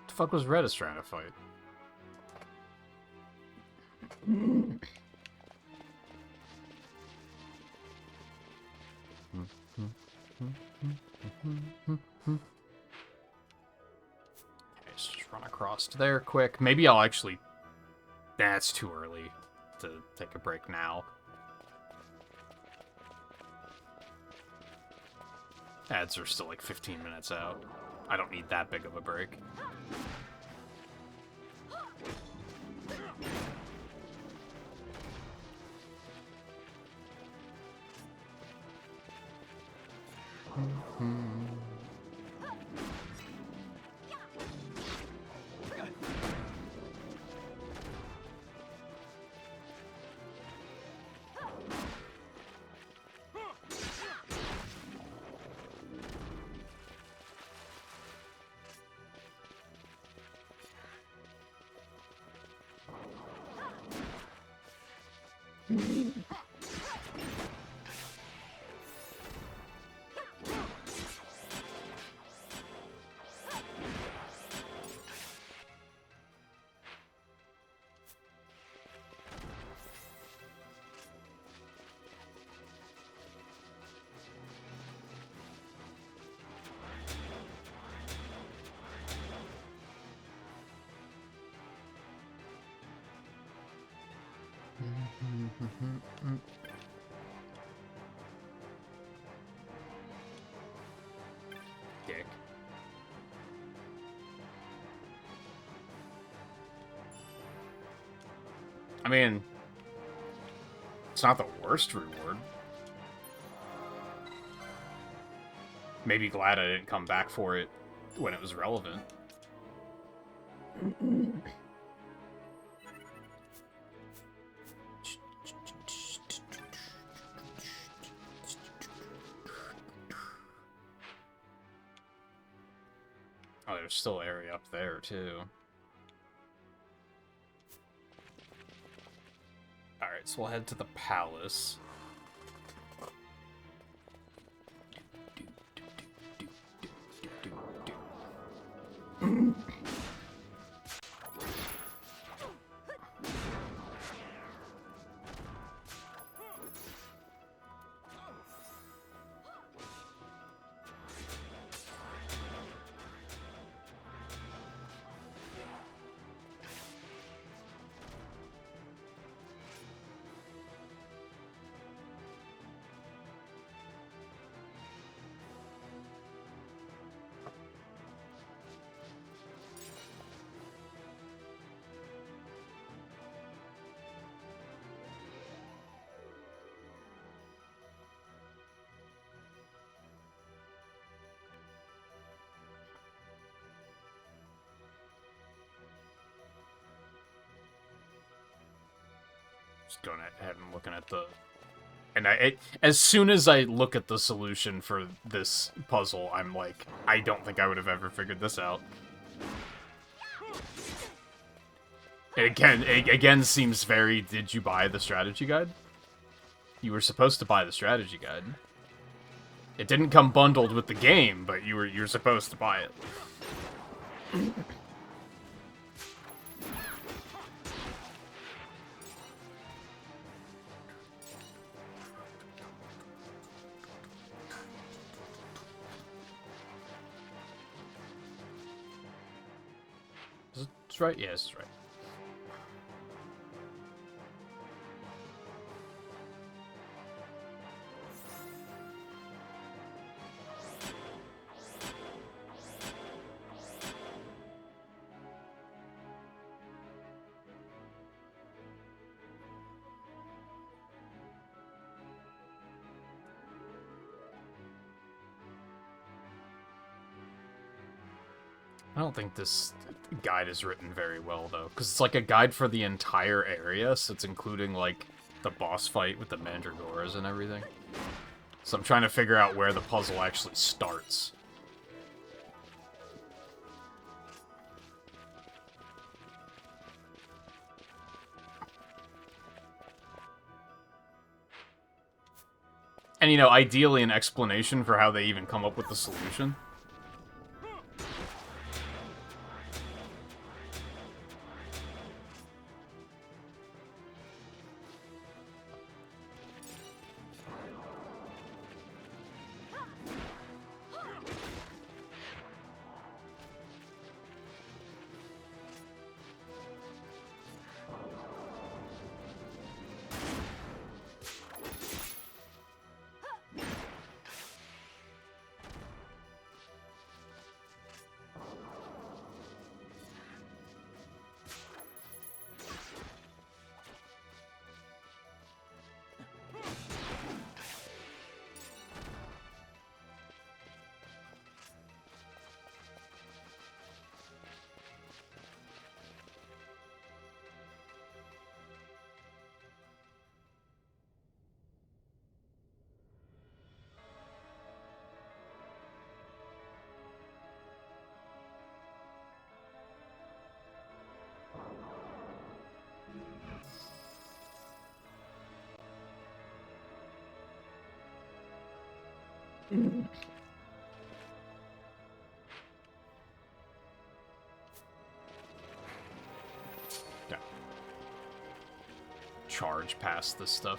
The fuck was Redis trying to fight? Okay, so just run across to there quick. Maybe I'll actually... That's too early to take a break now. Ads are still like 15 minutes out. I don't need that big of a break. Dick. I mean, it's not the worst reward. Maybe glad I didn't come back for it when it was relevant. Oh, there's still area up there, too. Alright, so we'll head to the palace. Just going ahead and looking at the... And as soon as I look at the solution for this puzzle, I'm like, I don't think I would have ever figured this out. It again seems very, did you buy the strategy guide? You were supposed to buy the strategy guide. It didn't come bundled with the game, but you're supposed to buy it. Is this right? Yeah, this is right. I don't think this guide is written very well, though, because it's like a guide for the entire area, so it's including, like, the boss fight with the Mandragoras and everything. So I'm trying to figure out where the puzzle actually starts. And, you know, ideally an explanation for how they even come up with the solution. Okay. Charge past this stuff.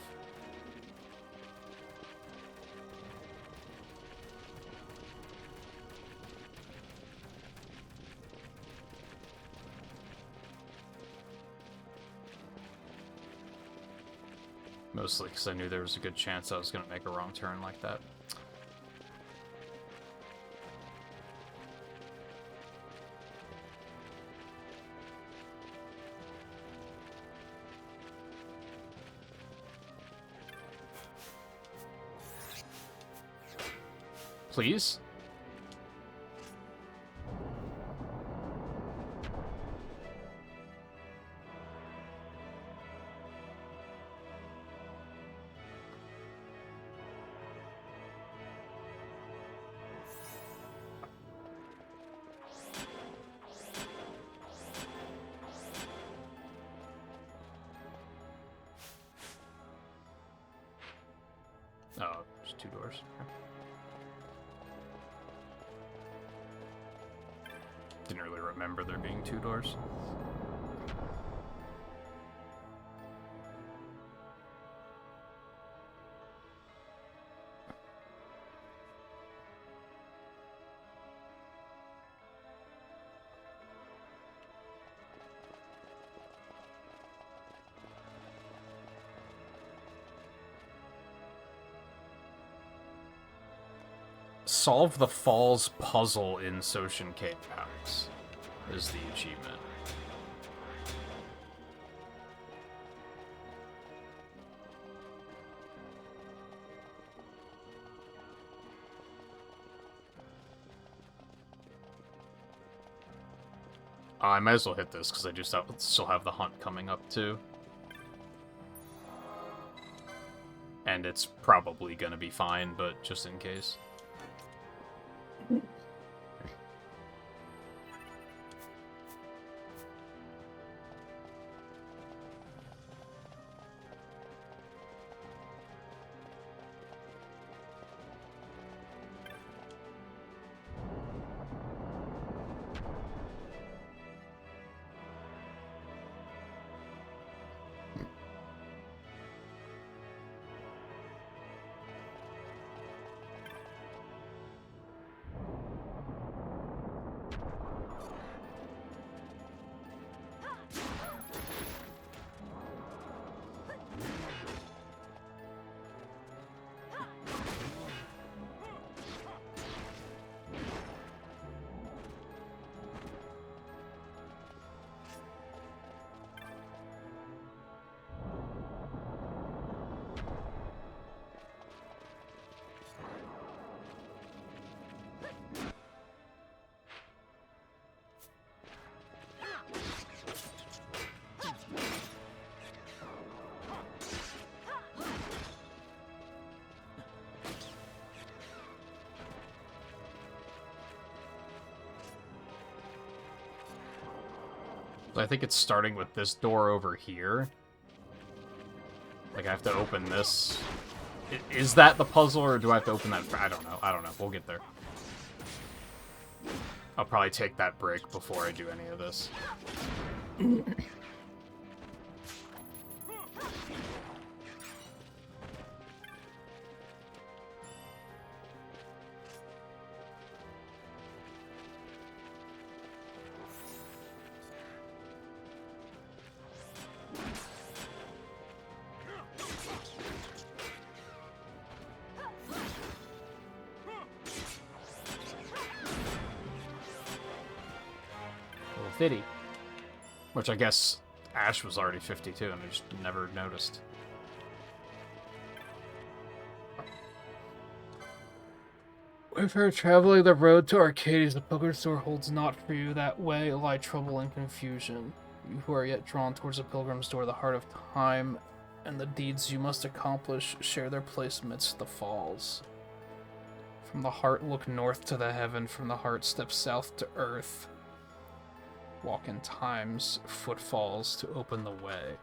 Mostly because I knew there was a good chance I was going to make a wrong turn like that. Please? Oh, just 2 doors. Okay. Didn't really remember there being 2 doors. Solve the Falls puzzle in Soshin Cave Palace is the achievement. I might as well hit this because I just still have the hunt coming up too. And it's probably gonna be fine, but just in case. I think it's starting with this door over here. Like, I have to open this. Is that the puzzle, or do I have to open that? I don't know. I don't know. We'll get there. I'll probably take that break before I do any of this. Little 50. Which I guess Ash was already 52, and I just never noticed. If you're traveling the road to Arcades, the pilgrim's door holds not for you. That way lie trouble and confusion. You who are yet drawn towards the pilgrim's door, the heart of time, and the deeds you must accomplish share their place amidst the falls. From the heart look north to the heaven, from the heart step south to earth. Walk in time's footfalls to open the way.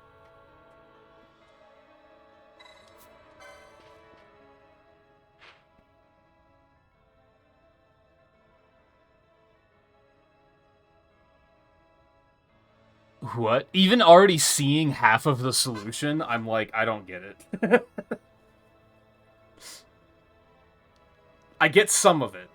What? Even already seeing half of the solution, I'm like, I don't get it. I get some of it.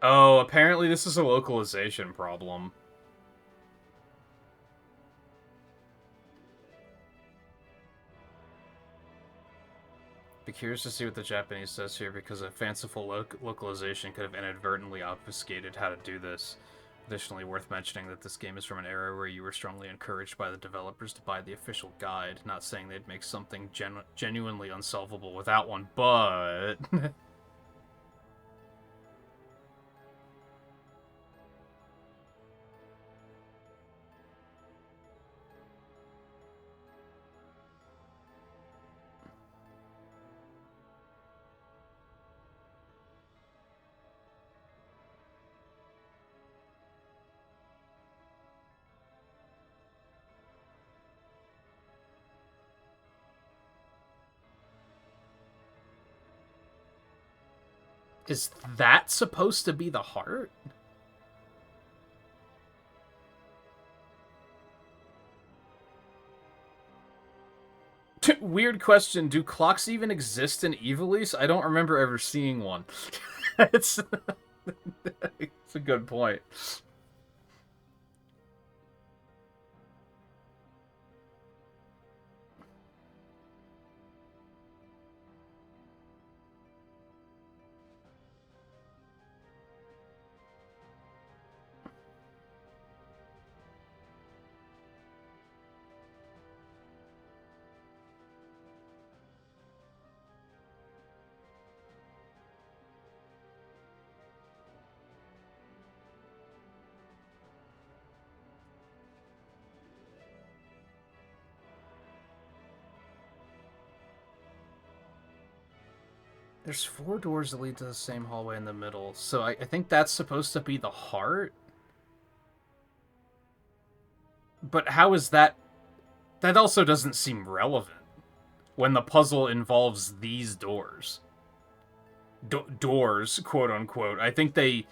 Oh, apparently this is a localization problem. Be curious to see what the Japanese says here, because a fanciful localization could have inadvertently obfuscated how to do this. Additionally, worth mentioning that this game is from an era where you were strongly encouraged by the developers to buy the official guide. Not saying they'd make something genuinely unsolvable without one, but... Is that supposed to be the heart? Weird question. Do clocks even exist in Ivalice? I don't remember ever seeing one. it's... it's a good point. There's 4 doors that lead to the same hallway in the middle, so I think that's supposed to be the heart? But how is that... That also doesn't seem relevant when the puzzle involves these doors. Doors, quote-unquote. I think they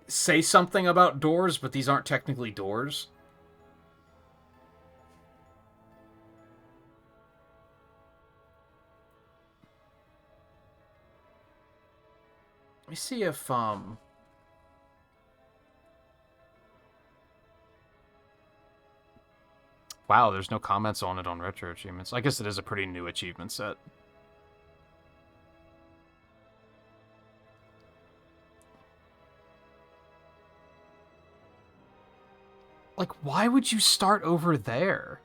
say something about doors, but these aren't technically doors. Let me see if, Wow, there's no comments on it on Retro Achievements. I guess it is a pretty new achievement set. Like, why would you start over there?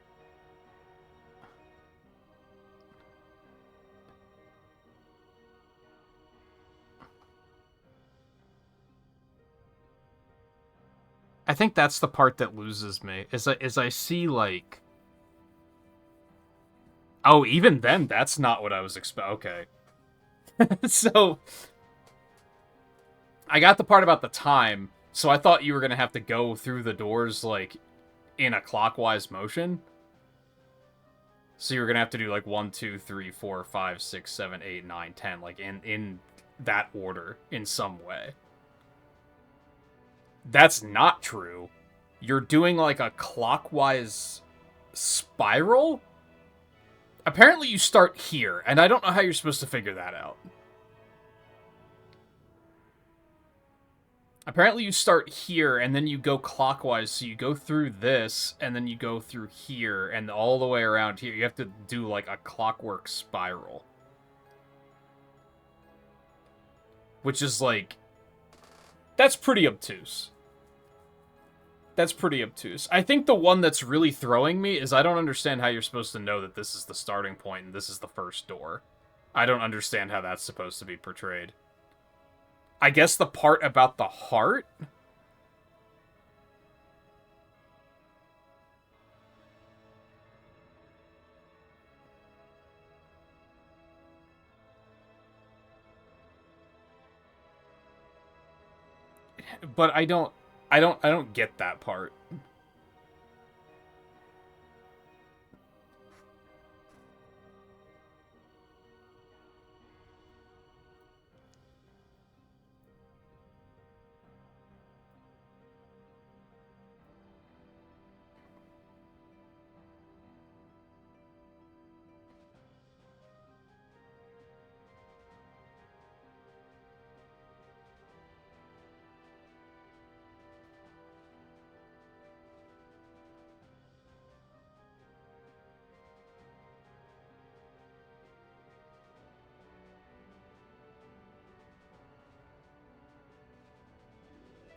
I think that's the part that loses me, is I see, like... Oh, even then, that's not what I was expecting. Okay. So, I got the part about the time, so I thought you were going to have to go through the doors, like, in a clockwise motion. So you're going to have to do, like, 1, 2, 3, 4, 5, 6, 7, 8, 9, 10, like, in that order, in some way. That's not true. You're doing, like, a clockwise spiral? Apparently you start here, and I don't know how you're supposed to figure that out. Apparently you start here, and then you go clockwise, so you go through this, and then you go through here, and all the way around here. You have to do, like, a clockwork spiral. Which is, like... That's pretty obtuse. That's pretty obtuse. I think the one that's really throwing me is I don't understand how you're supposed to know that this is the starting point and this is the first door. I don't understand how that's supposed to be portrayed. I guess the part about the heart? But I don't get that part.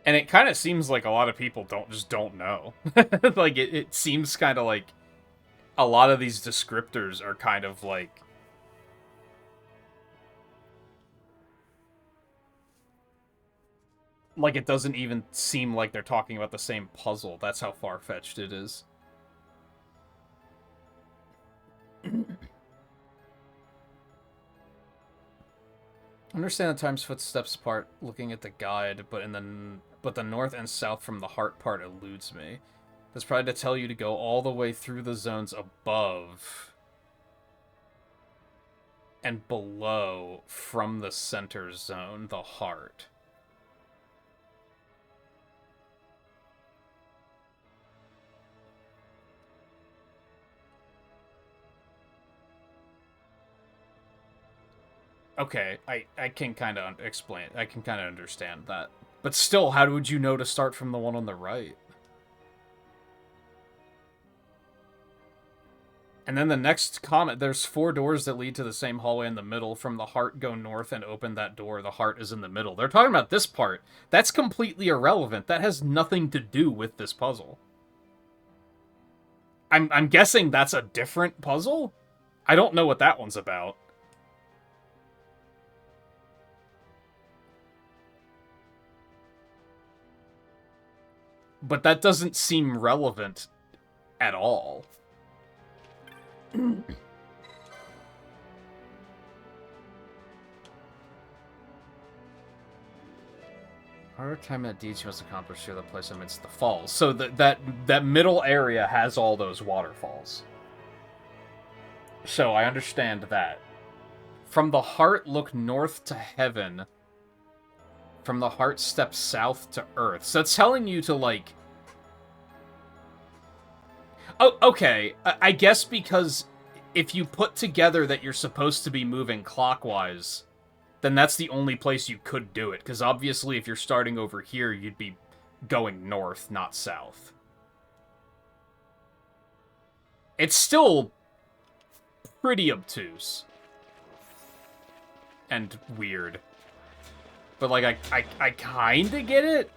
And it kind of seems like a lot of people don't know. Like, it seems kind of like a lot of these descriptors are kind of like... Like, it doesn't even seem like they're talking about the same puzzle. That's how far-fetched it is. Understand the time's footsteps part looking at the guide, but the north and south from the heart part eludes me. That's probably to tell you to go all the way through the zones above and below from the center zone, the heart. Okay, I can kind of explain. I can kind of understand that. But still, how would you know to start from the one on the right? And then the next comment, there's 4 doors that lead to the same hallway in the middle. From the heart, go north and open that door. The heart is in the middle. They're talking about this part. That's completely irrelevant. That has nothing to do with this puzzle. I'm guessing that's a different puzzle? I don't know what that one's about. But that doesn't seem relevant at all. Harder time that deeds you must accomplish here the place amidst the falls. So that middle area has all those waterfalls. So I understand that. From the heart, look north to heaven. From the heart, step south to earth. So it's telling you to, like... Oh, okay. I guess because if you put together that you're supposed to be moving clockwise, then that's the only place you could do it. Because obviously if you're starting over here, you'd be going north, not south. It's still pretty obtuse. And weird. But, like, I kind of get it.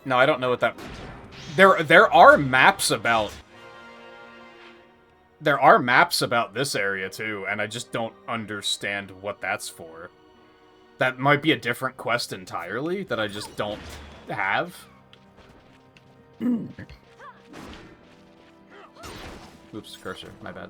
No, I don't know what that... There are maps about... There are maps about this area, too, and I just don't understand what that's for. That might be a different quest entirely that I just don't have. Oops, cursor. My bad.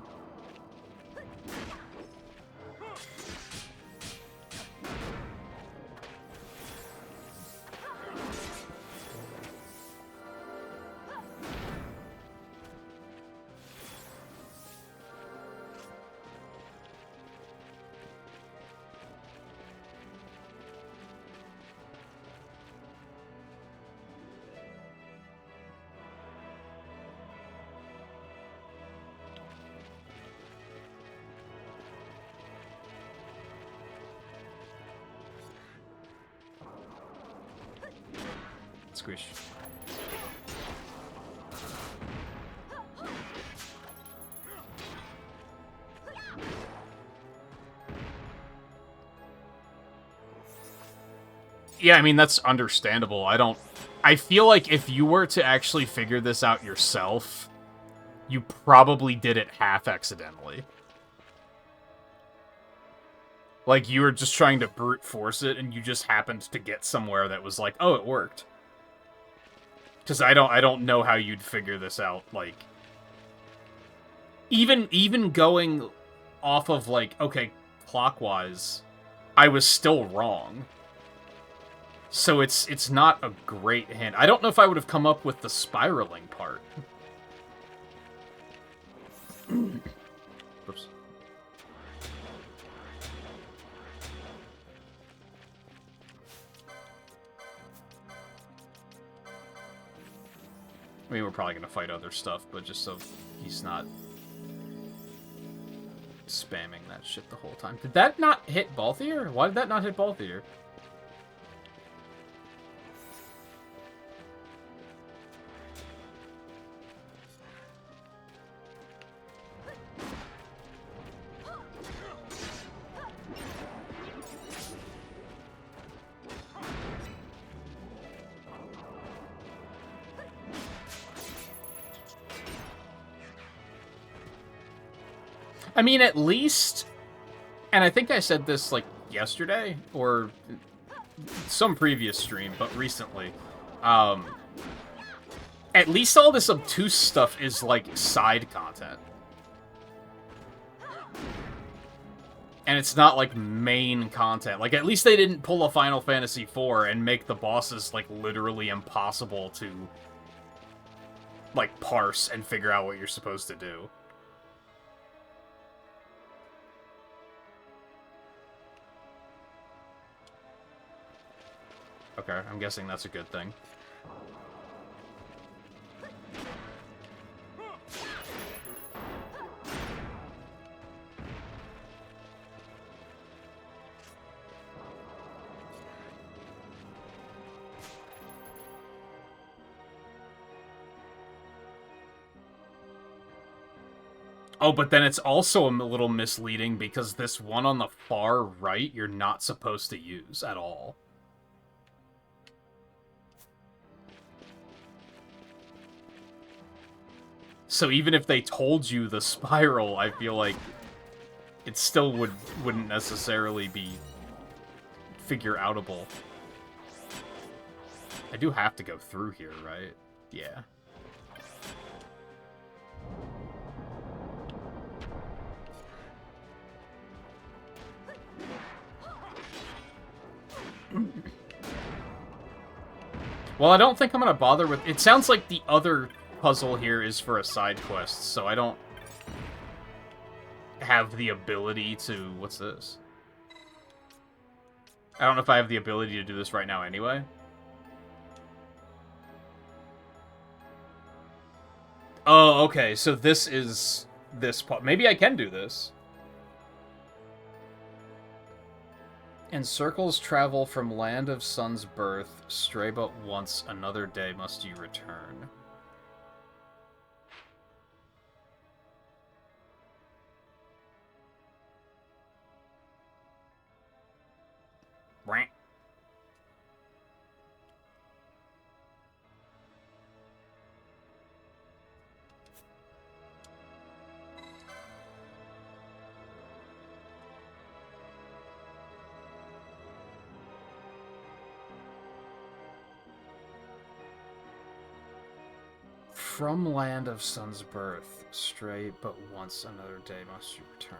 Squish. Yeah, I mean, that's understandable. I feel like if you were to actually figure this out yourself, you probably did it half accidentally. Like, you were just trying to brute force it, and you just happened to get somewhere that was like, oh, it worked. Because I don't know how you'd figure this out, like... Even going off of, like, okay, clockwise, I was still wrong. So it's not a great hint. I don't know if I would have come up with the spiraling part. Oops. I mean, we're probably going to fight other stuff, but just so he's not spamming that shit the whole time. Did that not hit Balthier? Why did that not hit Balthier? I mean, at least, and I think I said this, like, yesterday, or some previous stream, but recently, at least all this obtuse stuff is, like, side content. And it's not, like, main content. Like, at least they didn't pull a Final Fantasy IV and make the bosses, like, literally impossible to, like, parse and figure out what you're supposed to do. Okay, I'm guessing that's a good thing. Oh, but then it's also a little misleading because this one on the far right you're not supposed to use at all. So even if they told you the spiral, I feel like it still wouldn't necessarily be figure-outable. I do have to go through here, right? Yeah. Well, I don't think I'm gonna bother with... It sounds like the other puzzle here is for a side quest, so I don't have the ability to... What's this? I don't know if I have the ability to do this right now anyway. Oh, okay, so this is this part. Maybe I can do this. In circles travel from land of sun's birth, stray but once, another day must you return. From land of sun's birth, stray but once another day must you return.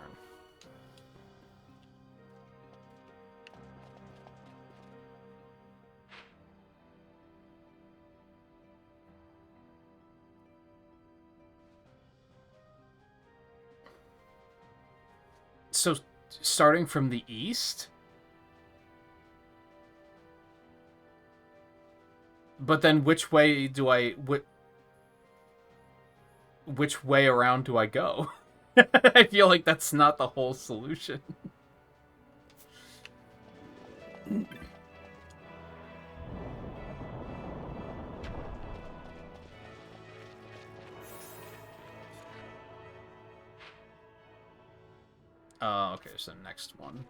So, starting from the east? But then which way do which way around do I go? I feel like that's not the whole solution. Okay, so next one.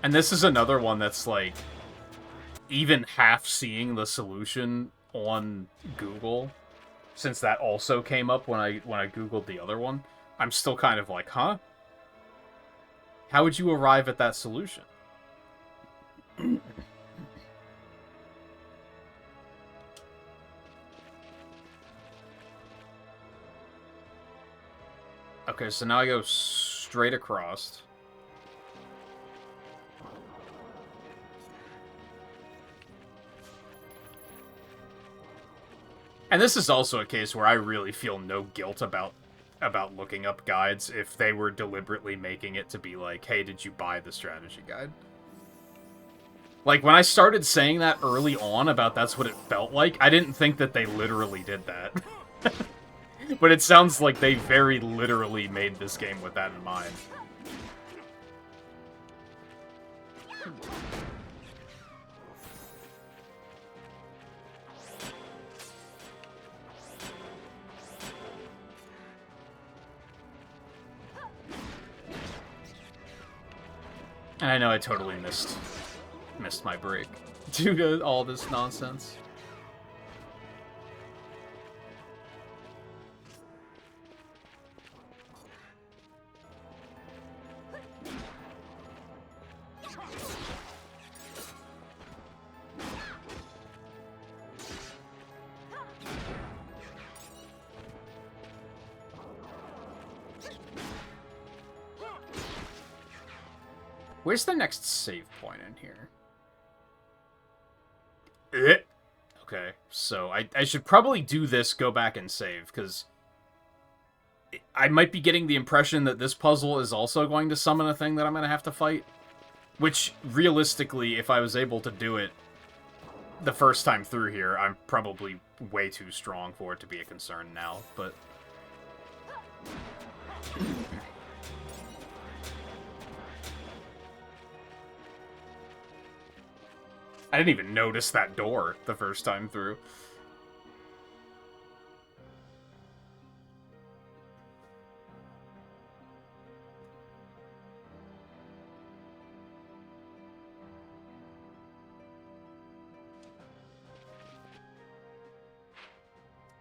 And this is another one that's like, even half seeing the solution on Google, since that also came up when I Googled the other one, I'm still kind of like, huh? How would you arrive at that solution? Okay, so now I go straight across. And this is also a case where I really feel no guilt about looking up guides if they were deliberately making it to be like, hey, did you buy the strategy guide? Like, when I started saying that early on about that's what it felt like, I didn't think that they literally did that. But it sounds like they very literally made this game with that in mind. And I know I totally missed my break due to all this nonsense. Where's the next save point in here? Okay, so I should probably do this, go back and save, because I might be getting the impression that this puzzle is also going to summon a thing that I'm going to have to fight. Which, realistically, if I was able to do it the first time through here, I'm probably way too strong for it to be a concern now, but... I didn't even notice that door the first time through.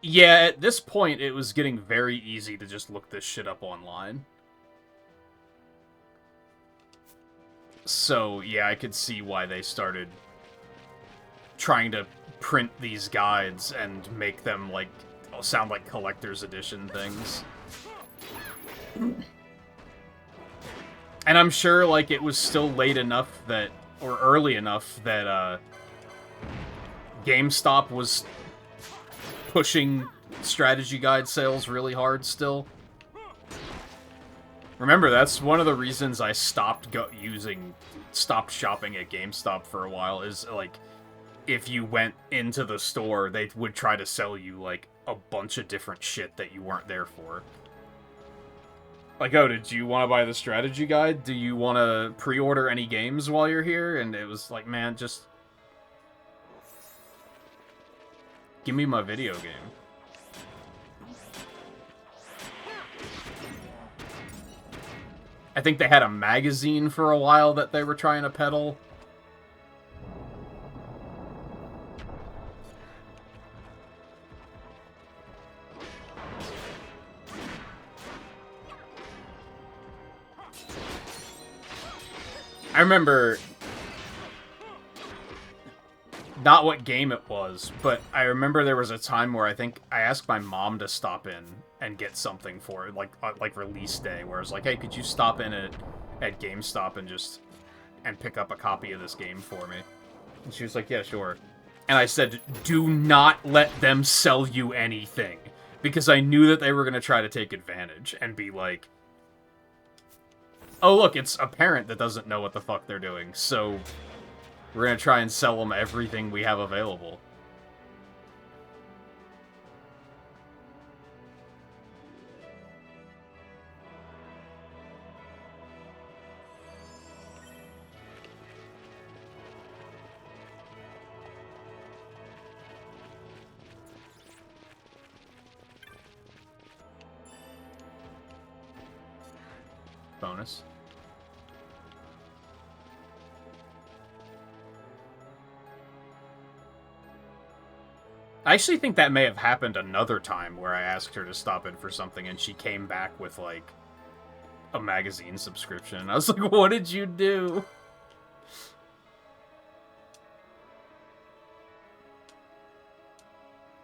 Yeah, at this point, it was getting very easy to just look this shit up online. So, yeah, I could see why they started trying to print these guides and make them, like, sound like collector's edition things. And I'm sure, like, it was still late enough that, or early enough that, GameStop was pushing strategy guide sales really hard still. Remember, that's one of the reasons I stopped shopping at GameStop for a while, is, like, if you went into the store, they would try to sell you, like, a bunch of different shit that you weren't there for. Like, oh, did you want to buy the strategy guide? Do you want to pre-order any games while you're here? And it was like, man, just... give me my video game. I think they had a magazine for a while that they were trying to peddle. I remember not what game it was, but I remember there was a time where I think I asked my mom to stop in and get something for it, like release day, where I was like, hey, could you stop in at GameStop and pick up a copy of this game for me? And she was like, yeah, sure. And I said, do not let them sell you anything. Because I knew that they were going to try to take advantage and be like, oh, look, it's a parent that doesn't know what the fuck they're doing, so we're going to try and sell them everything we have available. Bonus. I actually think that may have happened another time where I asked her to stop in for something and she came back with, like, a magazine subscription. I was like, what did you do?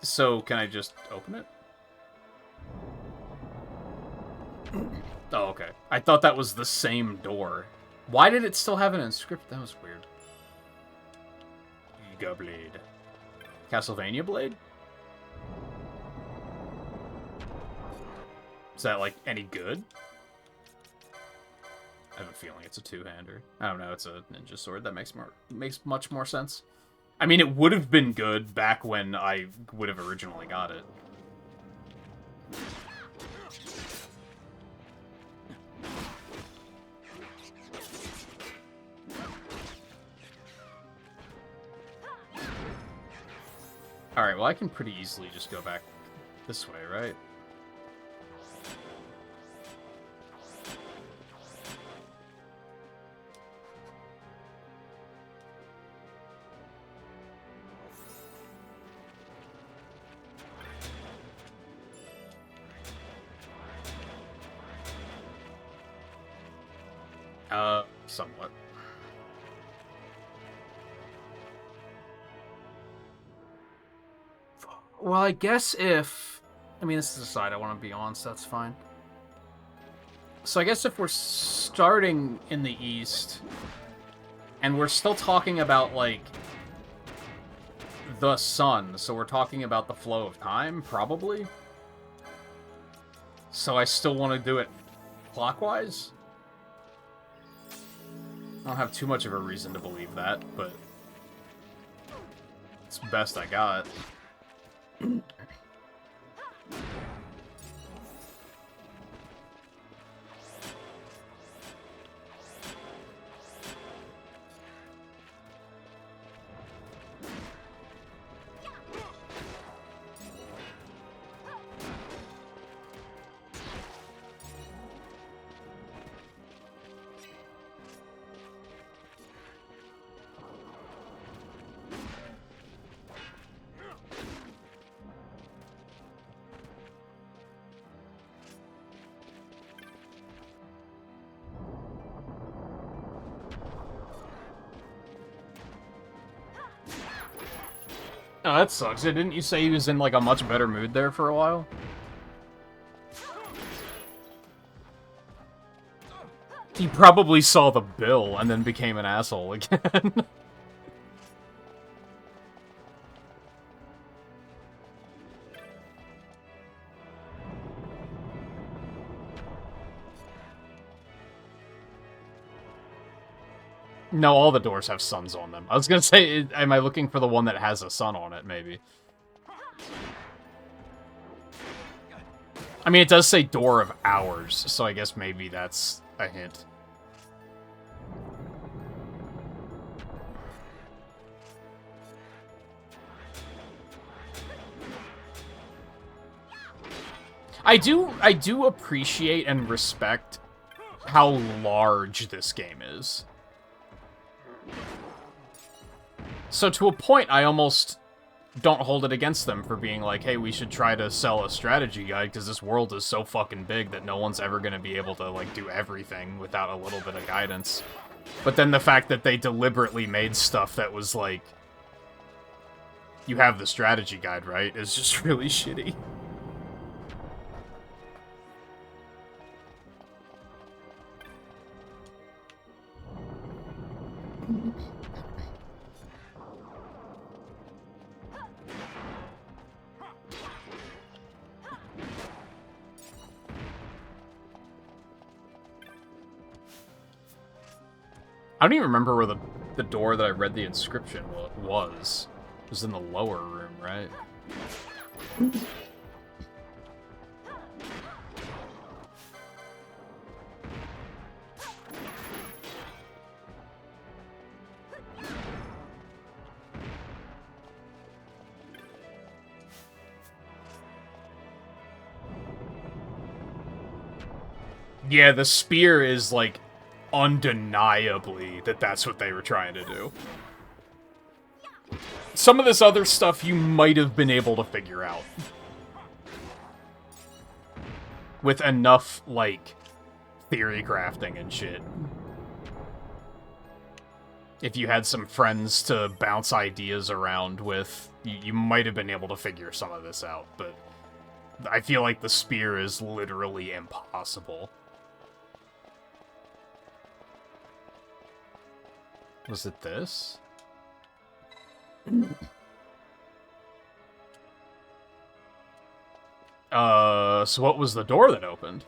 So, can I just open it? Oh, okay. I thought that was the same door. Why did it still have an inscription? That was weird. Ego Blade. Castlevania Blade? Is that, like, any good? I have a feeling it's a two-hander. I don't know, it's a ninja sword. That makes much more sense. I mean, it would have been good back when I would have originally got it. Alright, well I can pretty easily just go back this way, right? Somewhat. Well, I guess if... I mean, this is a side I want to be on, so that's fine. So I guess if we're starting in the east, and we're still talking about, like, the sun, so we're talking about the flow of time, probably? So I still want to do it clockwise? I don't have too much of a reason to believe that, but it's the best I got. Oh, that sucks. Didn't you say he was in, like, a much better mood there for a while? He probably saw the bill and then became an asshole again. No, all the doors have suns on them. I was gonna say, am I looking for the one that has a sun on it, maybe? I mean, it does say Door of Hours, so I guess maybe that's a hint. I do appreciate and respect how large this game is. So to a point, I almost don't hold it against them for being like, hey, we should try to sell a strategy guide because this world is so fucking big that no one's ever going to be able to, like, do everything without a little bit of guidance. But then the fact that they deliberately made stuff that was like, you have the strategy guide, right, is just really shitty. I don't even remember where the door that I read the inscription was. It was in the lower room, right? Yeah, the spear is, like, undeniably that's what they were trying to do. Some of this other stuff you might have been able to figure out. With enough, like, theory crafting and shit. If you had some friends to bounce ideas around with, you might have been able to figure some of this out, but I feel like the spear is literally impossible. Was it this? So what was the door that opened?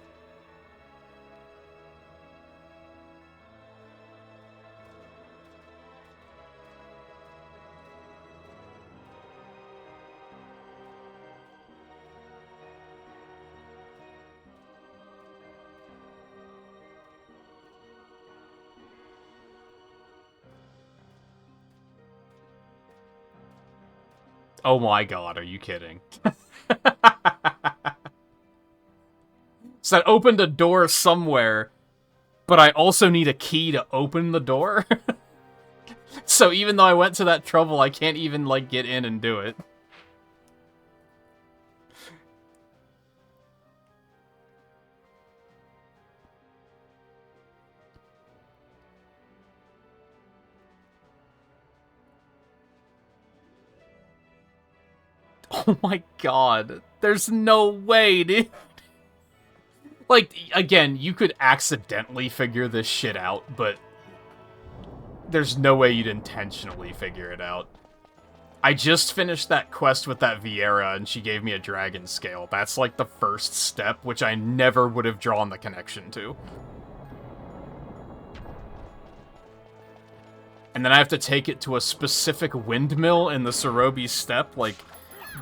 Oh my god, are you kidding? So that opened a door somewhere, but I also need a key to open the door? So even though I went to that trouble, I can't even, like, get in and do it. Oh my god. There's no way, dude. Like, again, you could accidentally figure this shit out, but there's no way you'd intentionally figure it out. I just finished that quest with that Viera, and she gave me a dragon scale. That's, like, the first step, which I never would have drawn the connection to. And then I have to take it to a specific windmill in the Sorobi Steppe. Like,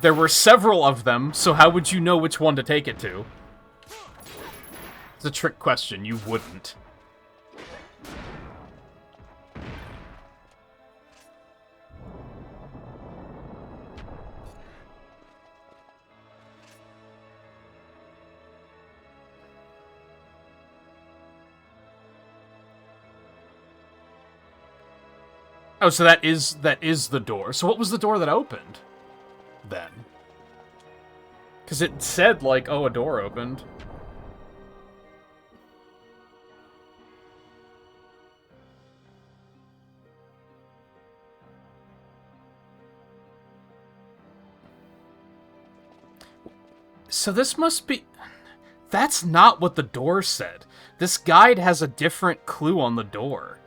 there were several of them, so how would you know which one to take it to? It's a trick question. You wouldn't. Oh, so that is the door. So what was the door that opened, then? Because it said, like, oh, a door opened. So this must be... That's not what the door said. This guide has a different clue on the door.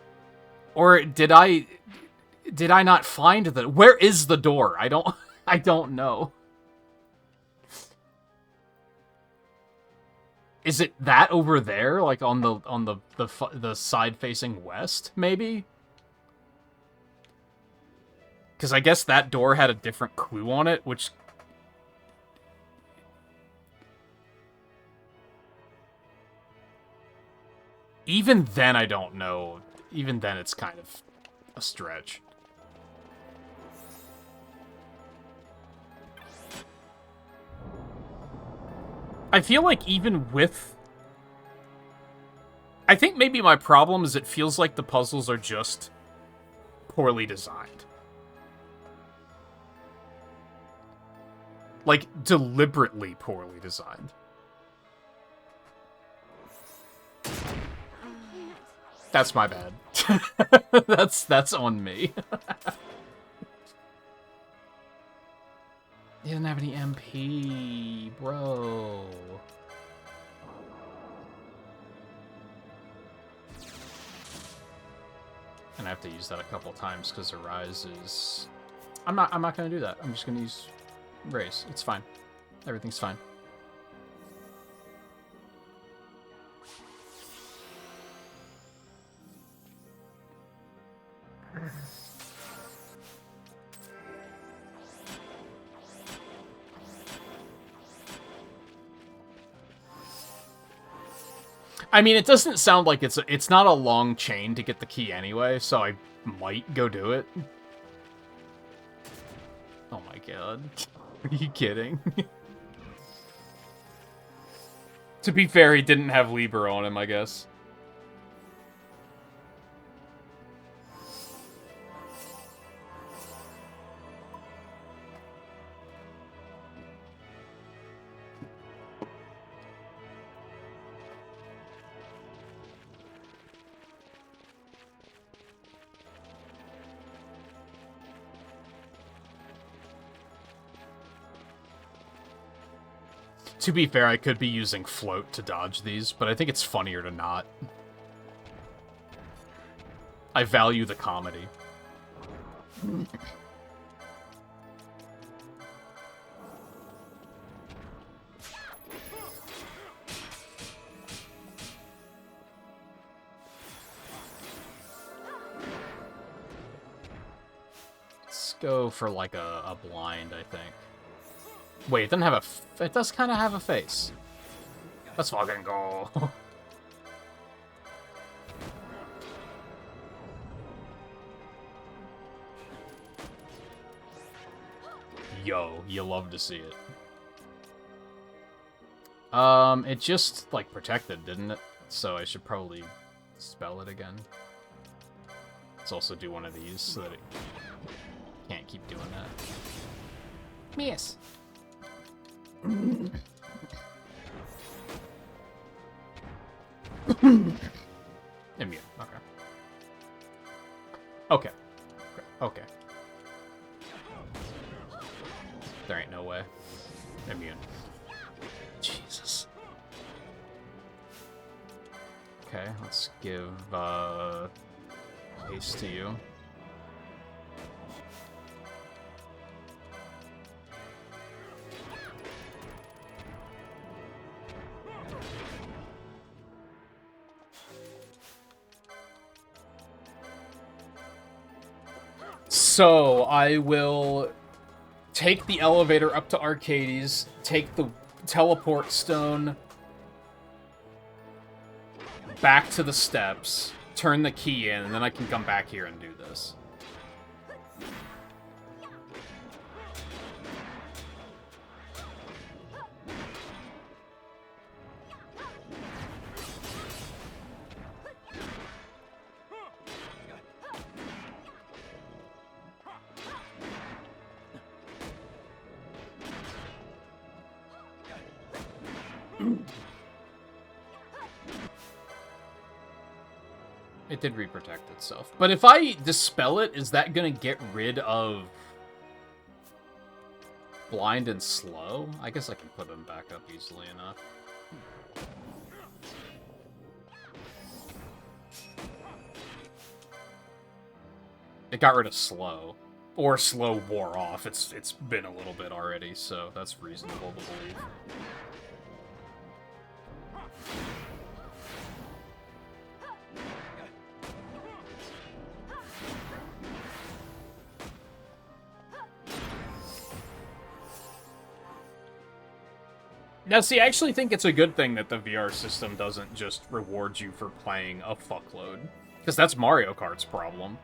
Or did I not find the... Where is the door? I don't know. Is it that over there, like on the side facing west, maybe? Because I guess that door had a different clue on it, which... Even then, I don't know. Even then, it's kind of a stretch. I feel like even with... I think maybe my problem is it feels like the puzzles are just poorly designed. Like, deliberately poorly designed. That's my bad. That's on me. He doesn't have any MP, bro. And I have to use that a couple times because Arise is... I'm not gonna do that. I'm just gonna use Raise. It's fine. Everything's fine. I mean, it doesn't sound like it's not a long chain to get the key anyway, so I might go do it. Oh my god. Are you kidding? To be fair, he didn't have Liber on him, I guess. To be fair, I could be using Float to dodge these, but I think it's funnier to not. I value the comedy. Let's go for like a blind, I think. Wait, it doesn't have a... It does kind of have a face. Let's fucking go. Yo, you love to see it. It just, like, protected, didn't it? So I should probably spell it again. Let's also do one of these so that it can't keep doing that. Miss. Immune. Okay. Okay. Okay. There ain't no way. Immune. Jesus. Okay, let's give haste to you. So, I will take the elevator up to Arcades, take the teleport stone back to the steps, turn the key in, and then I can come back here and do this. It did reprotect itself. But if I dispel it, is that gonna get rid of blind and slow? I guess I can put them back up easily enough. It got rid of slow. Or slow wore off. It's been a little bit already, so that's reasonable to believe. Now, see, I actually think it's a good thing that the VR system doesn't just reward you for playing a fuckload. Because that's Mario Kart's problem.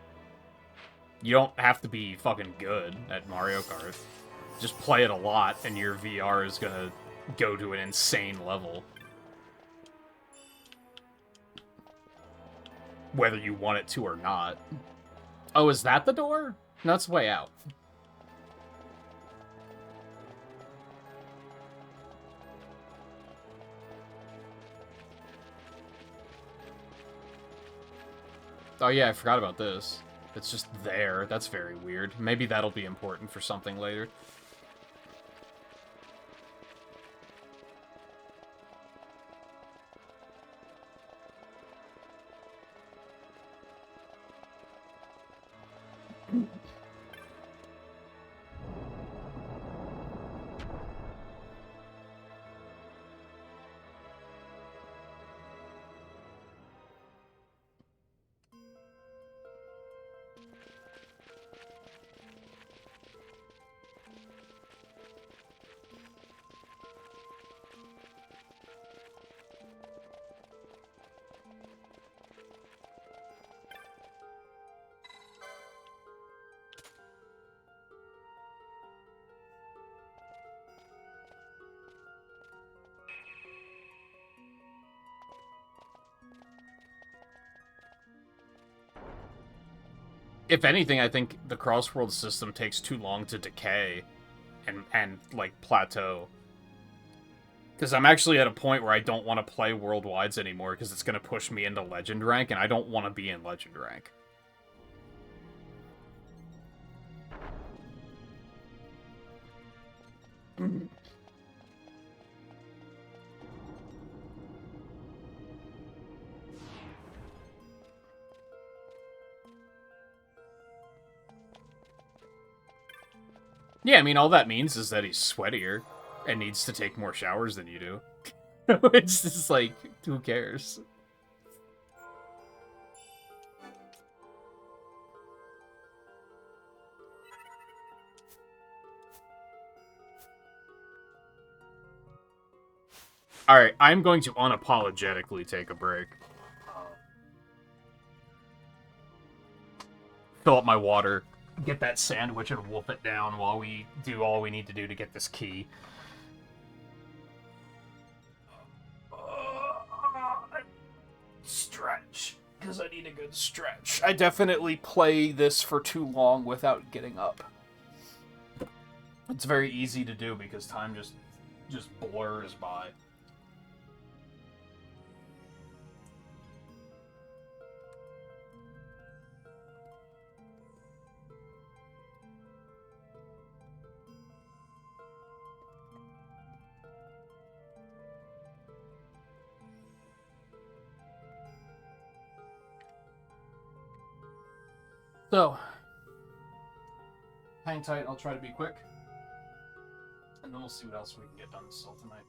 You don't have to be fucking good at Mario Kart. Just play it a lot, and your VR is gonna go to an insane level. Whether you want it to or not. Oh, is that the door? No, it's way out. Oh yeah, I forgot about this. It's just there. That's very weird. Maybe that'll be important for something later. If anything, I think the crossworld system takes too long to decay and like plateau. Because I'm actually at a point where I don't want to play worldwides anymore because it's going to push me into legend rank, and I don't want to be in legend rank. Yeah, I mean, all that means is that he's sweatier and needs to take more showers than you do. It's just like, who cares? Alright, I'm going to unapologetically take a break. Fill up my water, get that sandwich, and wolf it down while we do all we need to do to get this key. Stretch, because I need a good stretch. I definitely play this for too long without getting up. It's very easy to do because time just blurs by. So, hang tight, I'll try to be quick. And then we'll see what else we can get done still tonight.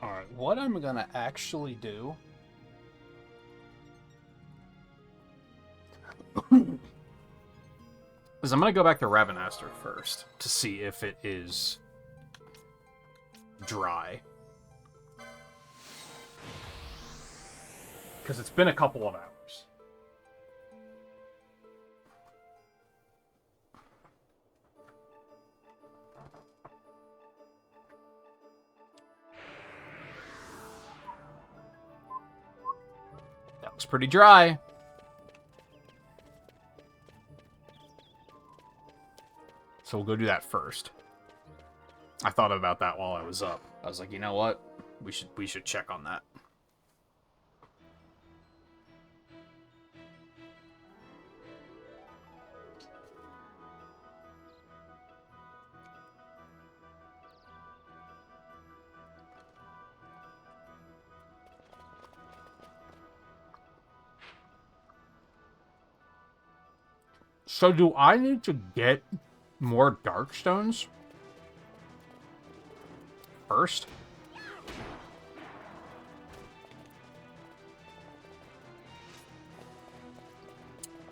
Alright, what I'm gonna actually do is I'm gonna go back to Ravenaster first to see if it is dry. Because it's been a couple of hours. That was pretty dry. So we'll go do that first. I thought about that while I was up. I was like, you know what? We should check on that. So do I need to get more Darkstones first?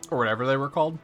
Or whatever they were called?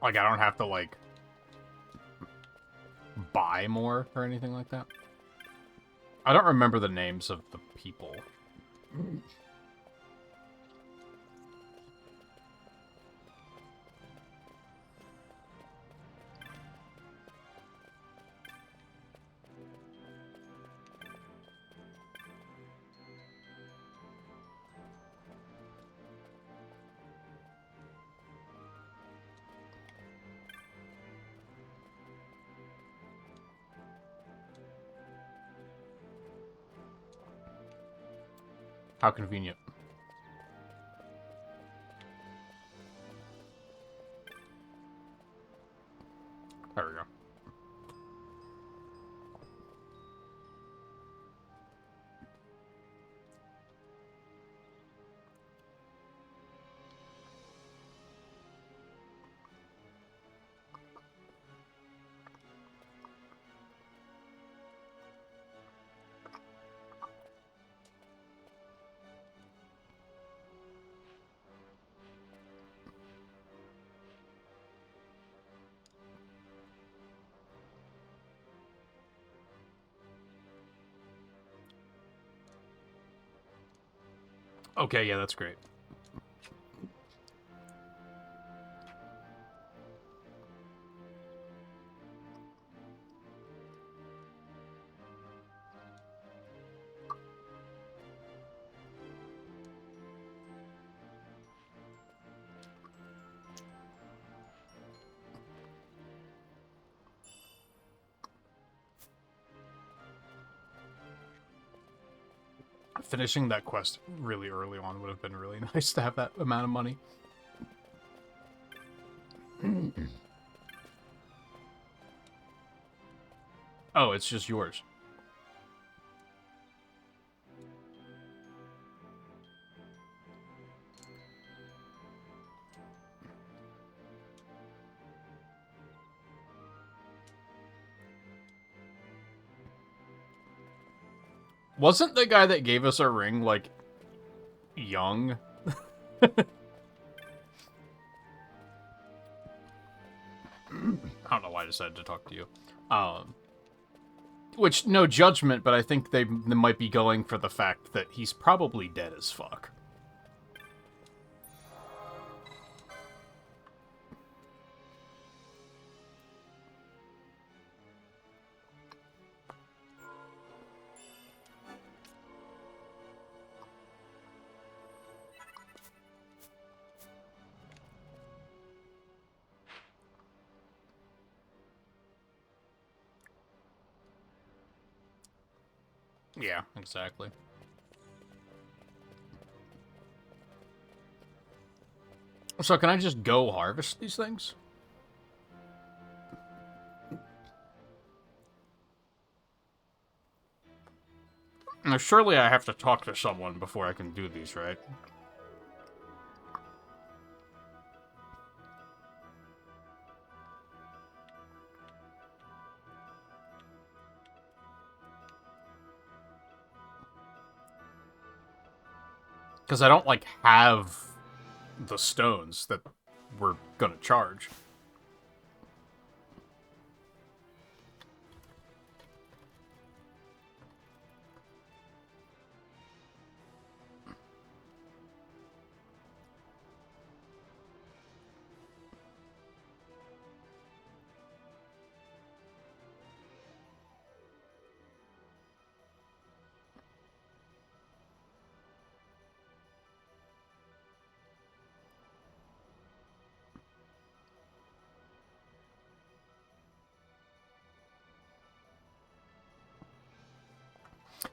Like, I don't have to, like, buy more or anything like that? I don't remember the names of the people. How convenient. There we go. Okay, yeah, that's great. Finishing that quest really early on would have been really nice to have that amount of money. Oh, it's just yours. Wasn't the guy that gave us our ring, like, young? I don't know why I decided to talk to you. Which, no judgment, but I think they might be going for the fact that he's probably dead as fuck. Yeah, exactly. So can I just go harvest these things? Now, surely I have to talk to someone before I can do these, right? Because I don't, like, have the stones that we're gonna charge.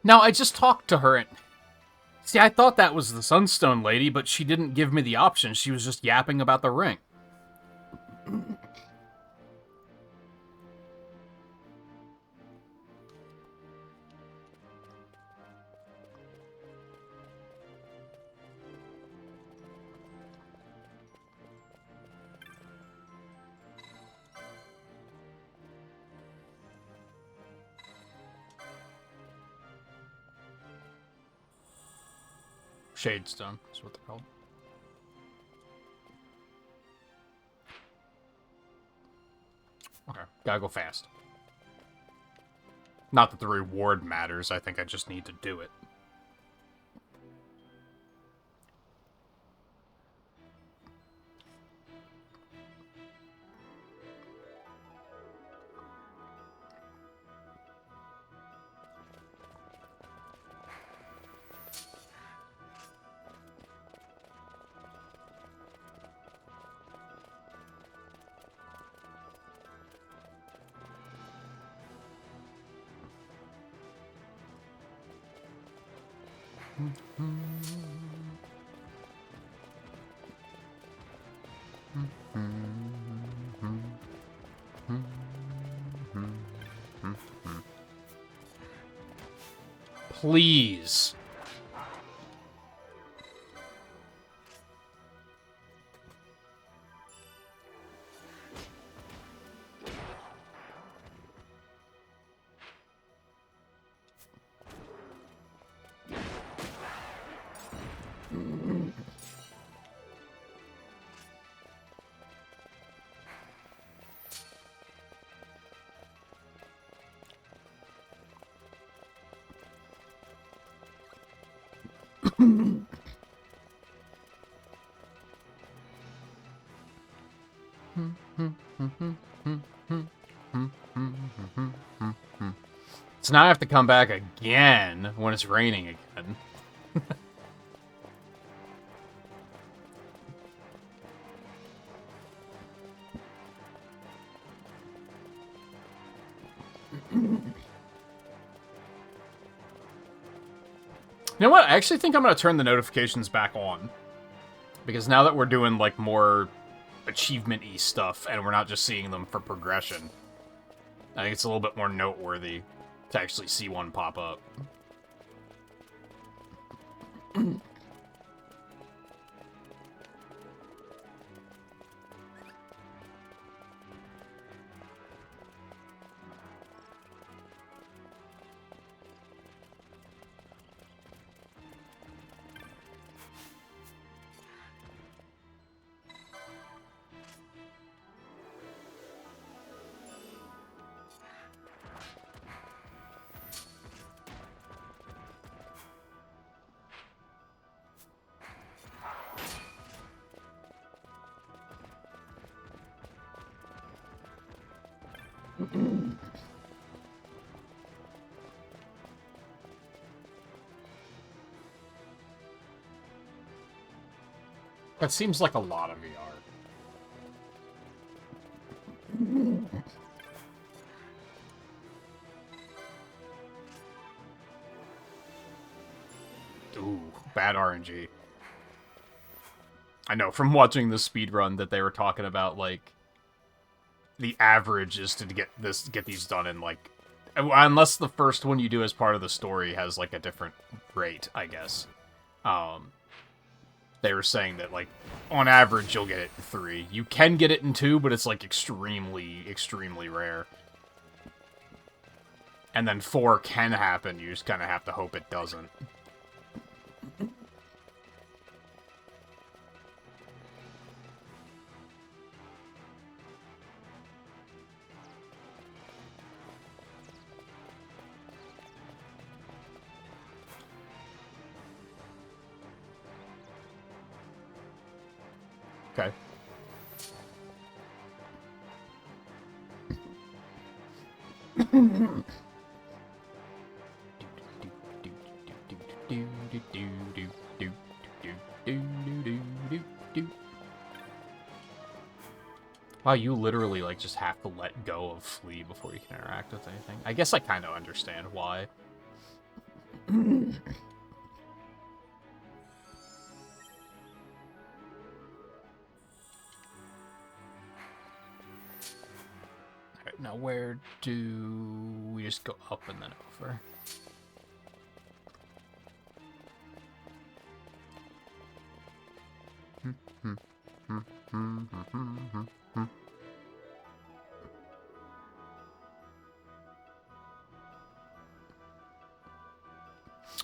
Now, I just talked to her and... See, I thought that was the Sunstone lady, but she didn't give me the option. She was just yapping about the ring. Shadestone is what they're called. Okay, gotta go fast. Not that the reward matters, I think I just need to do it. Please. So now I have to come back again when it's raining again. You know what? I actually think I'm going to turn the notifications back on. Because now that we're doing, like, more achievement-y stuff, and we're not just seeing them for progression, I think it's a little bit more noteworthy to actually see one pop up. That seems like a lot of VR. bad RNG. I know from watching the speedrun that they were talking about, like, the average is to get these done in, like, unless the first one you do as part of the story has, like, a different rate, I guess. They were saying that, like, on average, you'll get it in 3. You can get it in 2, but it's, like, extremely, extremely rare. And then 4 can happen, you just kind of have to hope it doesn't. Okay. Wow, you literally, like, just have to let go of Flea before you can interact with anything. I guess I kind of understand why. Alright, now where do we just go up and then over?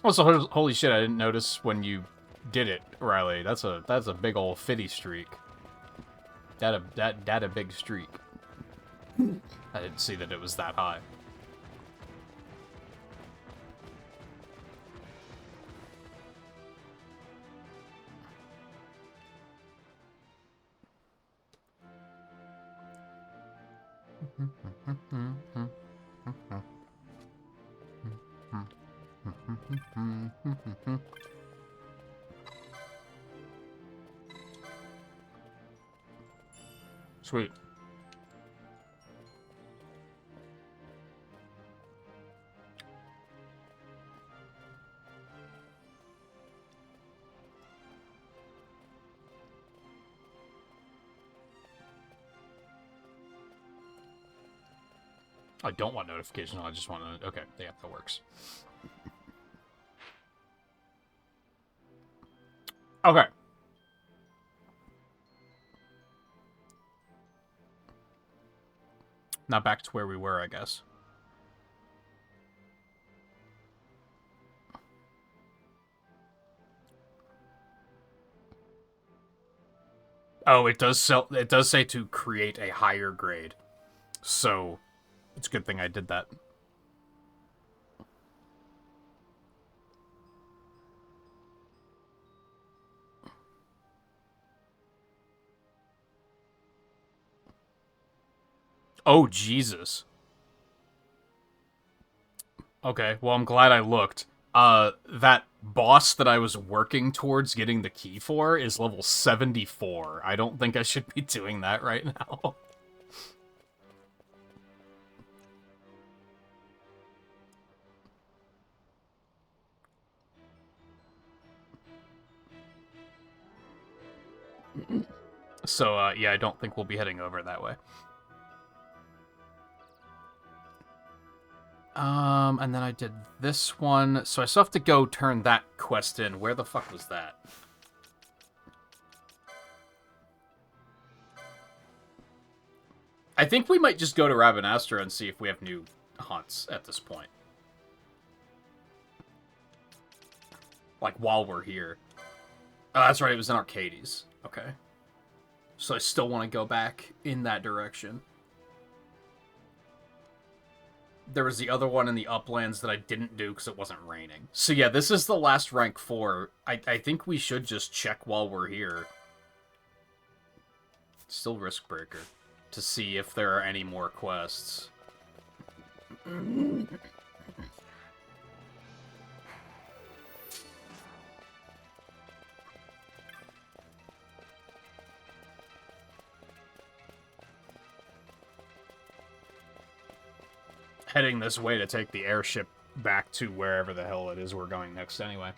Also, holy shit, I didn't notice when you did it, Riley. That's a big old fitty streak. That a big streak. I didn't see that it was that high. Sweet. I don't want notifications. I just want to... Okay, yeah, that works. Okay. Now back to where we were, I guess. Oh, it does say to create a higher grade. So, it's a good thing I did that. Oh, Jesus. Okay, well, I'm glad I looked. That boss that I was working towards getting the key for is level 74. I don't think I should be doing that right now. So, yeah, I don't think we'll be heading over that way. And then I did this one. So I still have to go turn that quest in. Where the fuck was that? I think we might just go to Rabanastra and see if we have new hunts at this point. Like, while we're here. Oh, that's right, it was in Arcades. Okay. So I still want to go back in that direction. There was the other one in the Uplands that I didn't do because it wasn't raining. So yeah, this is the last rank 4. I think we should just check while we're here. Still Risk Breaker. To see if there are any more quests. Heading this way to take the airship back to wherever the hell it is we're going next anyway.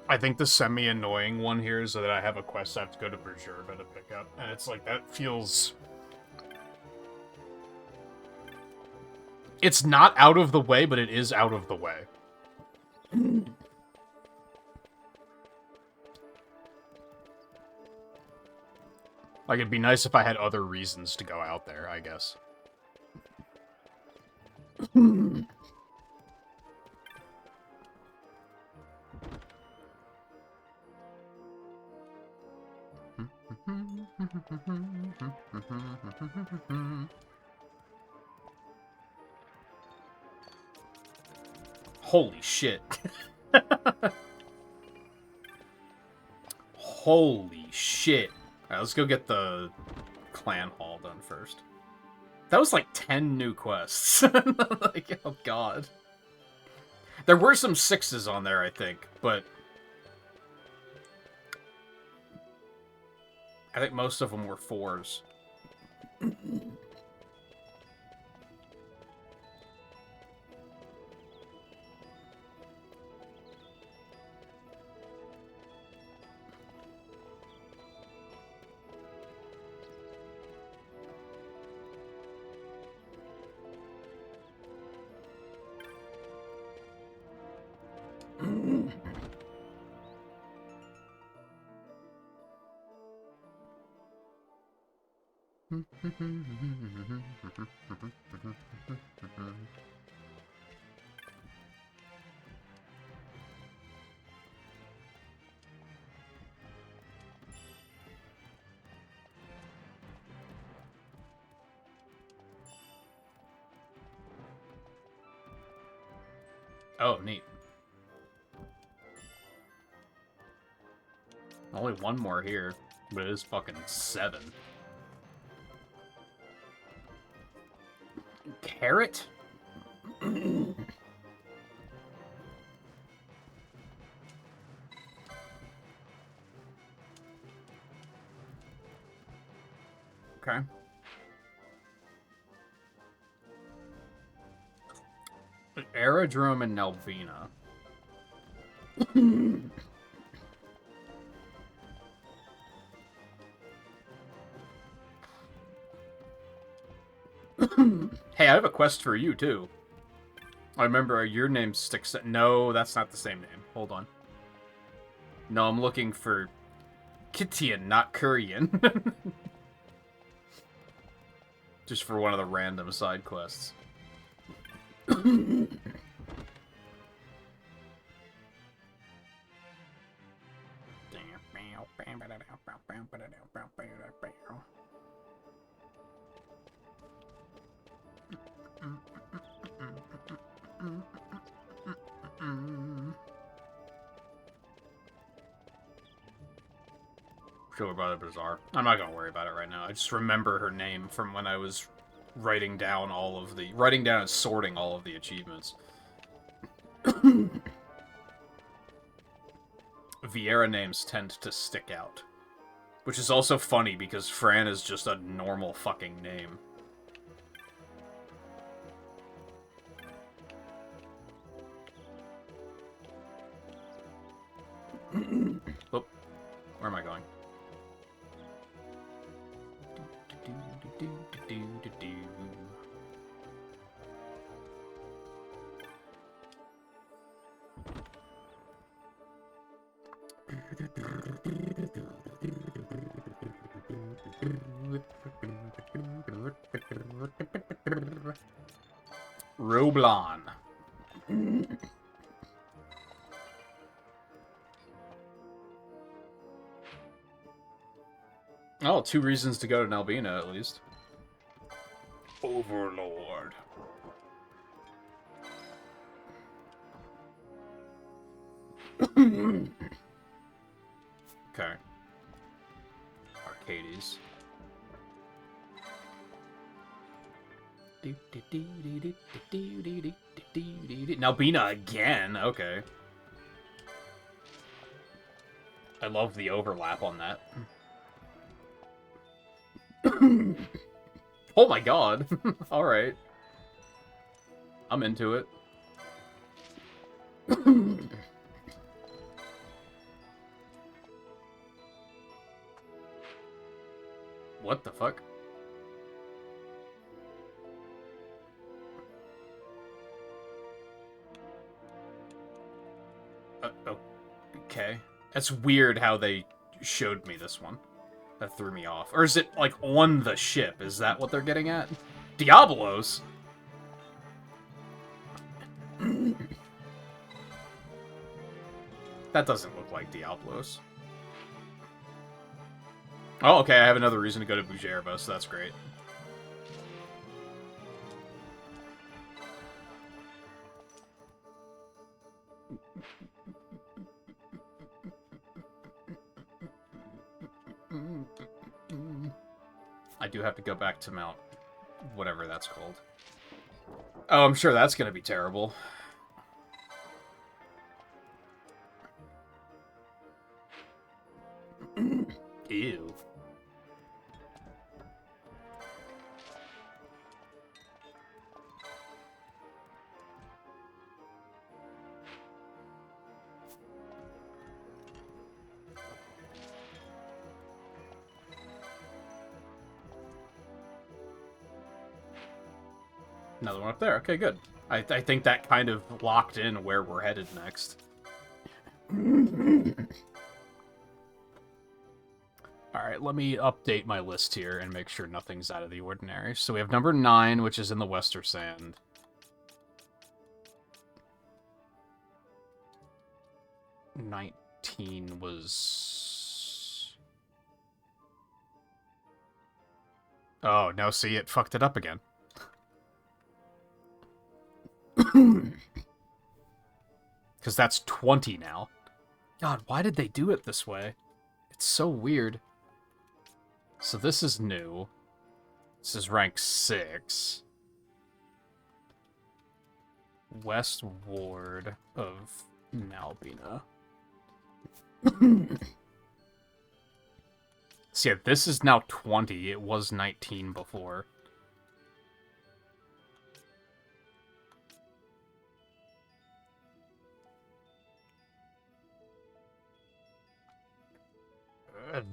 I think the semi-annoying one here is that I have a quest I have to go to Bergerba to pick up, and it's like, that feels... It's not out of the way, but it is out of the way. Like, it'd be nice if I had other reasons to go out there, I guess. Holy shit. Holy shit. Alright, let's go get the clan hall done first. That was like 10 new quests. Like, oh god. There were some 6s on there, I think, but... I think most of them were 4s. Oh, neat. Only one more here, but it is fucking 7. Carrot? Okay. Aerodrome and Nelvina. Hey, I have a quest for you, too. I remember your name sticks... No, that's not the same name. Hold on. No, I'm looking for Kitian, not Kurian. Just for one of the random side quests. Sure about it, Bizarre. I'm not gonna worry about it right now. I just remember her name from when I was writing down and sorting all of the achievements. Vieira names tend to stick out. Which is also funny because Fran is just a normal fucking name. Oop. Where am I going? Roblon. Oh, 2 reasons to go to Nelvina, at least. Overlord. Okay. Arcades. Nalbina again? Okay. I love the overlap on that. Oh my god. Alright. I'm into it. What the fuck? Okay. That's weird how they showed me this one. That threw me off. Or is it, like, on the ship? Is that what they're getting at? Diablos? That doesn't look like Diablos. Oh, okay, I have another reason to go to Bujerba, so that's great. I do have to go back to Mount... whatever that's called. Oh, I'm sure that's gonna be terrible. Ew. Another one up there. Okay, good. I think that kind of locked in where we're headed next. Alright, let me update my list here and make sure nothing's out of the ordinary. So we have number 9, which is in the Wester Sand. $19 was... Oh, no, see, it fucked it up again. Because that's 20 now. God, why did they do it this way? It's so weird. So this is new. This is rank 6. West Ward of Nalbina. So yeah, this is now 20. It was 19 before.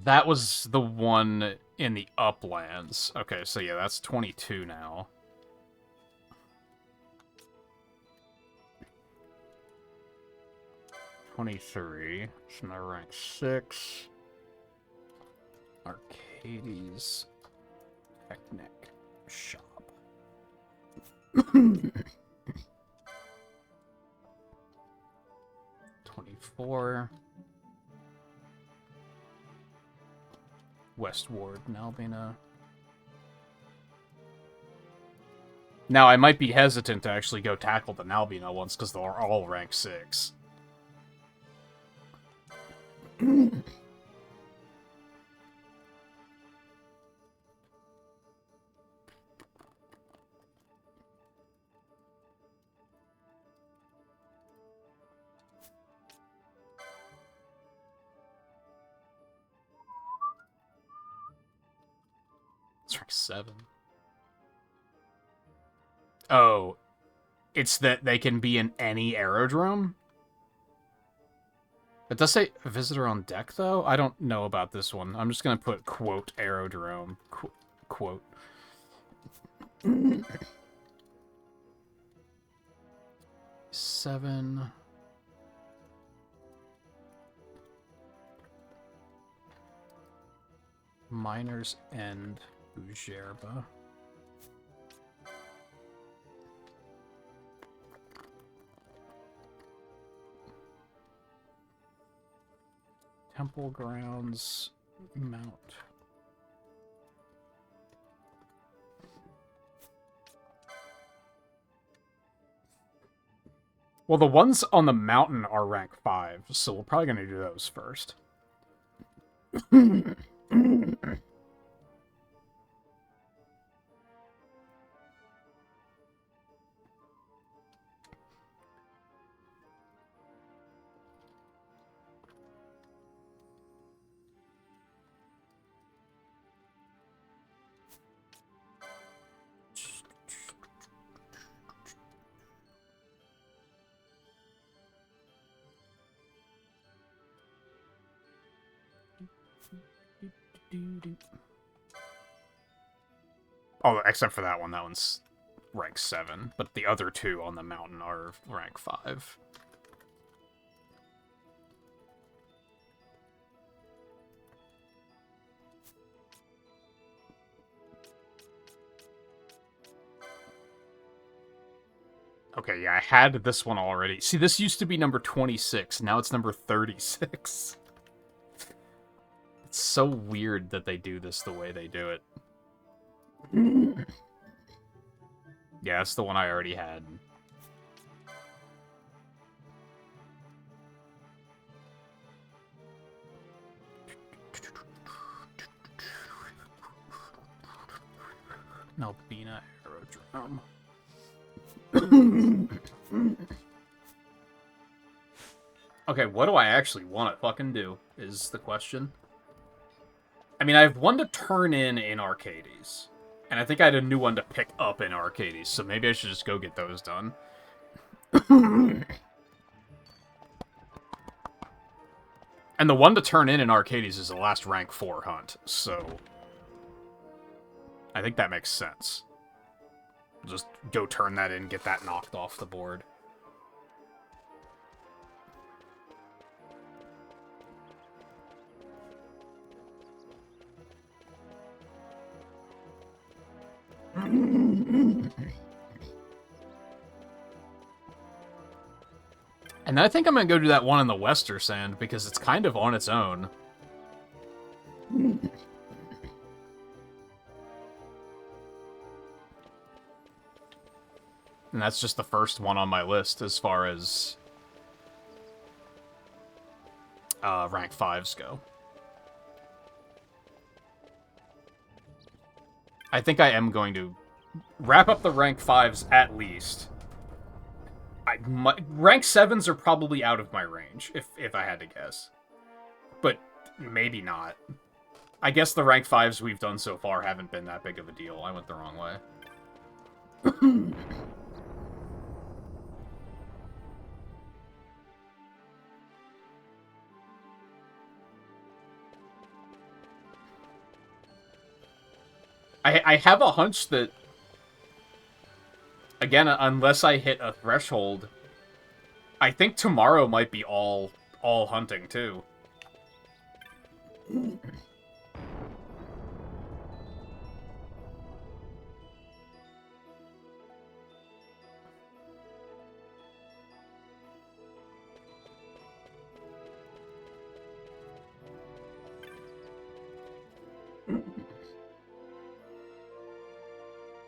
That was the one in the uplands. Okay, so yeah, that's 22 now. $23. So now rank 6. Arcades. Picnic shop. $24. West Ward, Nalbina. Now, I might be hesitant to actually go tackle the Nalbina ones, because they're all rank 6. It's rank 7. Oh, it's that they can be in any aerodrome? It does say visitor on deck, though? I don't know about this one. I'm just going to put, quote, aerodrome, quote. Seven. Miners End, Bujerba. Temple Grounds, Mount. Well, the ones on the mountain are rank 5, so we're probably going to do those first. Oh, except for that one. That one's rank 7. But the other two on the mountain are rank 5. Okay, yeah, I had this one already. See, this used to be number 26. Now it's number 36. It's so weird that they do this the way they do it. Yeah, that's the one I already had. Nalbina Aerodrome. Okay, what do I actually want to fucking do, is the question. I mean, I have one to turn in Arcades. And I think I had a new one to pick up in Arcades, so maybe I should just go get those done. And the one to turn in Arcades is the last rank 4 hunt, so... I think that makes sense. Just go turn that in, get that knocked off the board. And then I think I'm going to go do that one in the Wester Sand, because it's kind of on its own. And that's just the first one on my list as far as rank 5s go. I think I am going to wrap up the rank 5s at least. Rank 7s are probably out of my range, if I had to guess. But maybe not. I guess the rank 5s we've done so far haven't been that big of a deal. I went the wrong way. I have a hunch that, again, unless I hit a threshold, I think tomorrow might be all hunting, too.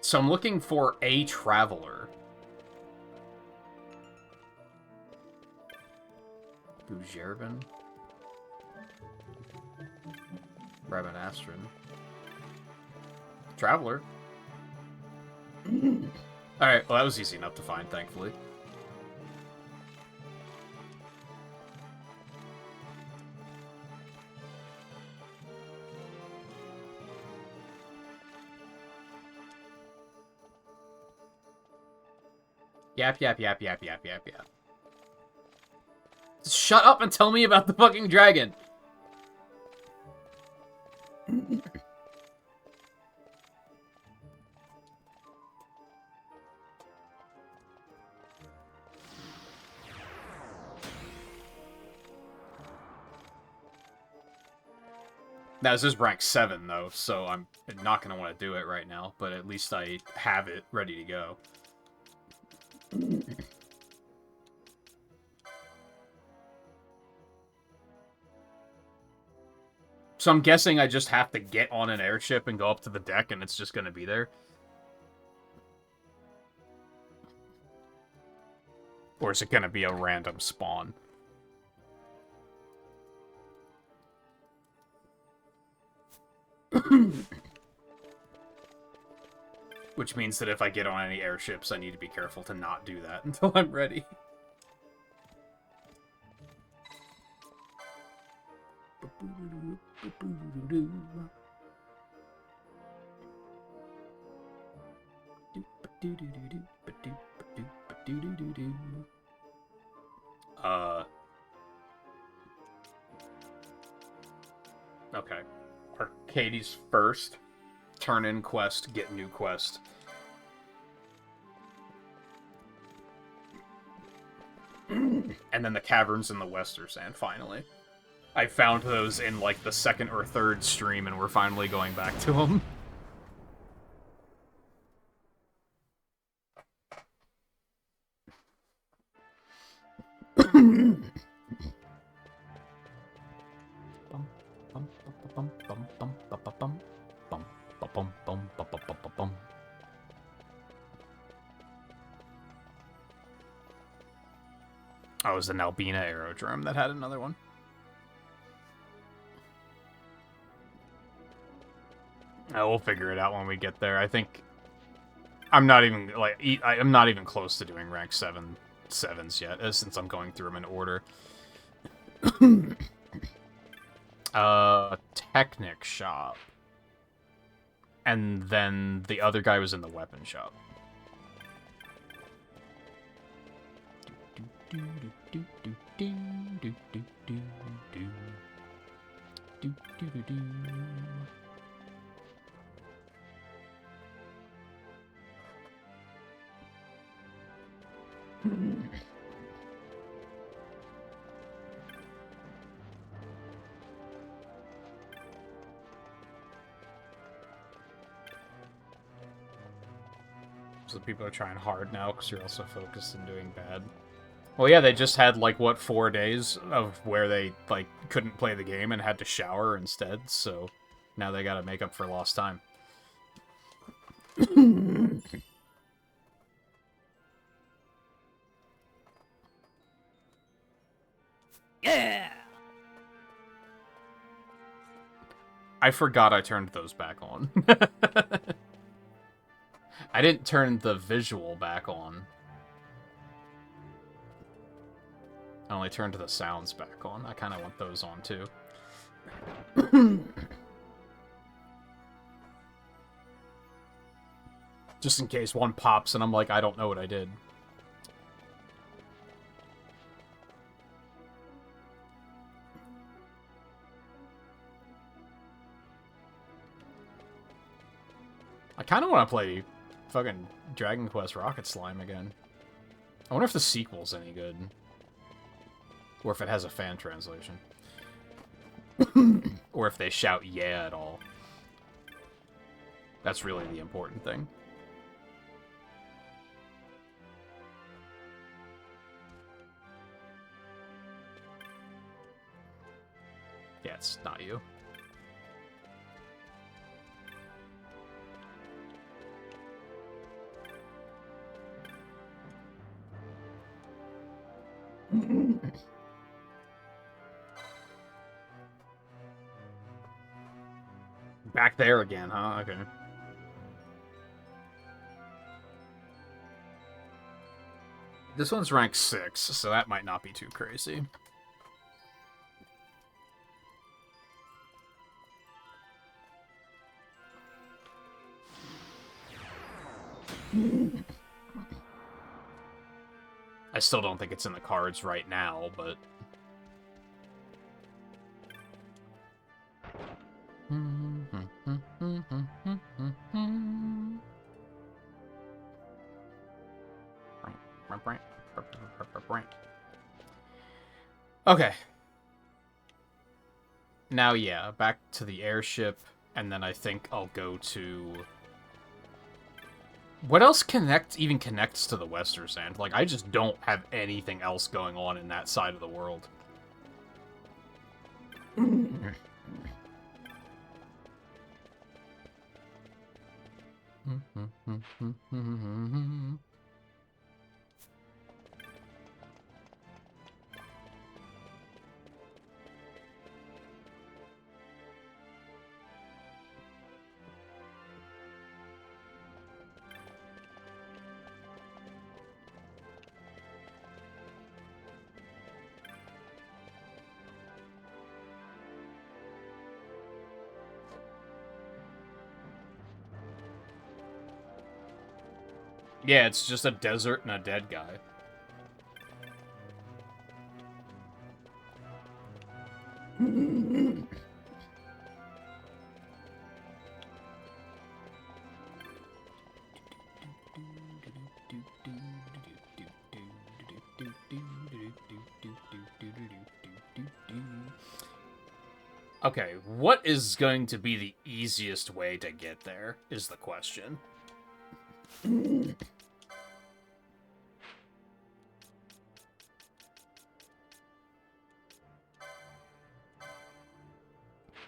So I'm looking for a traveler. Bujervin. Rabanastron. Traveler. Alright, well that was easy enough to find, thankfully. Yap, yap, yap, yap, yap, yap, yap. Shut up and tell me about the fucking dragon! Now, this is rank 7, though, so I'm not going to want to do it right now, but at least I have it ready to go. So I'm guessing I just have to get on an airship and go up to the deck, and it's just going to be there. Or is it gonna be a random spawn? Which means that if I get on any airships, I need to be careful to not do that until I'm ready. Okay. Arcades first. Turn in quest, get new quest. And then the caverns in the Western Sand, finally. I found those in, like, the second or third stream, and we're finally going back to them. Oh, it was an Albina aerodrome that had another one. We'll figure it out when we get there. I think I'm not even I'm not even close to doing rank 7s yet, since I'm going through them in order. Technic shop, and then the other guy was in the weapon shop. So people are trying hard now because you're also focused on doing bad. Well, yeah, they just had, like, what, 4 days of where they, like, couldn't play the game and had to shower instead, so now they gotta make up for lost time. Yeah! I forgot I turned those back on. I didn't turn the visual back on. I only turned the sounds back on. I kind of want those on, too. Just in case one pops and I'm like, I don't know what I did. I kind of want to play fucking Dragon Quest Rocket Slime again. I wonder if the sequel's any good. Or if it has a fan translation. Or if they shout yeah at all. That's really the important thing. Yeah, it's not you. Back there again, huh? Okay. This one's rank 6, so that might not be too crazy. I still don't think it's in the cards right now, but... Okay. Now, yeah, back to the airship, and then I think I'll go to... What else even connects to the Western Sand? Like, I just don't have anything else going on in that side of the world. Yeah, it's just a desert and a dead guy. Okay, what is going to be the easiest way to get there is the question.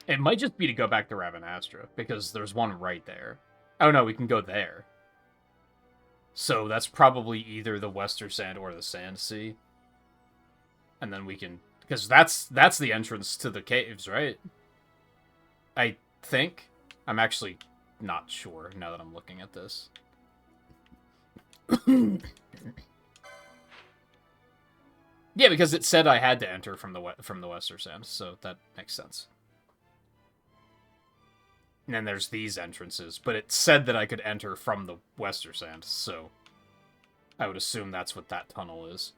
It might just be to go back to Ravenastra, because there's one right there. Oh no, we can go there. So that's probably either the Western Sand or the Sand Sea. And then we can... Because that's the entrance to the caves, right? I think. I'm actually not sure now that I'm looking at this. Yeah, because it said I had to enter from the Western Sand, so that makes sense. And then there's these entrances, but it said that I could enter from the Western Sand, so I would assume that's what that tunnel is.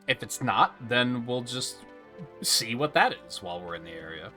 If it's not, then we'll just see what that is while we're in the area.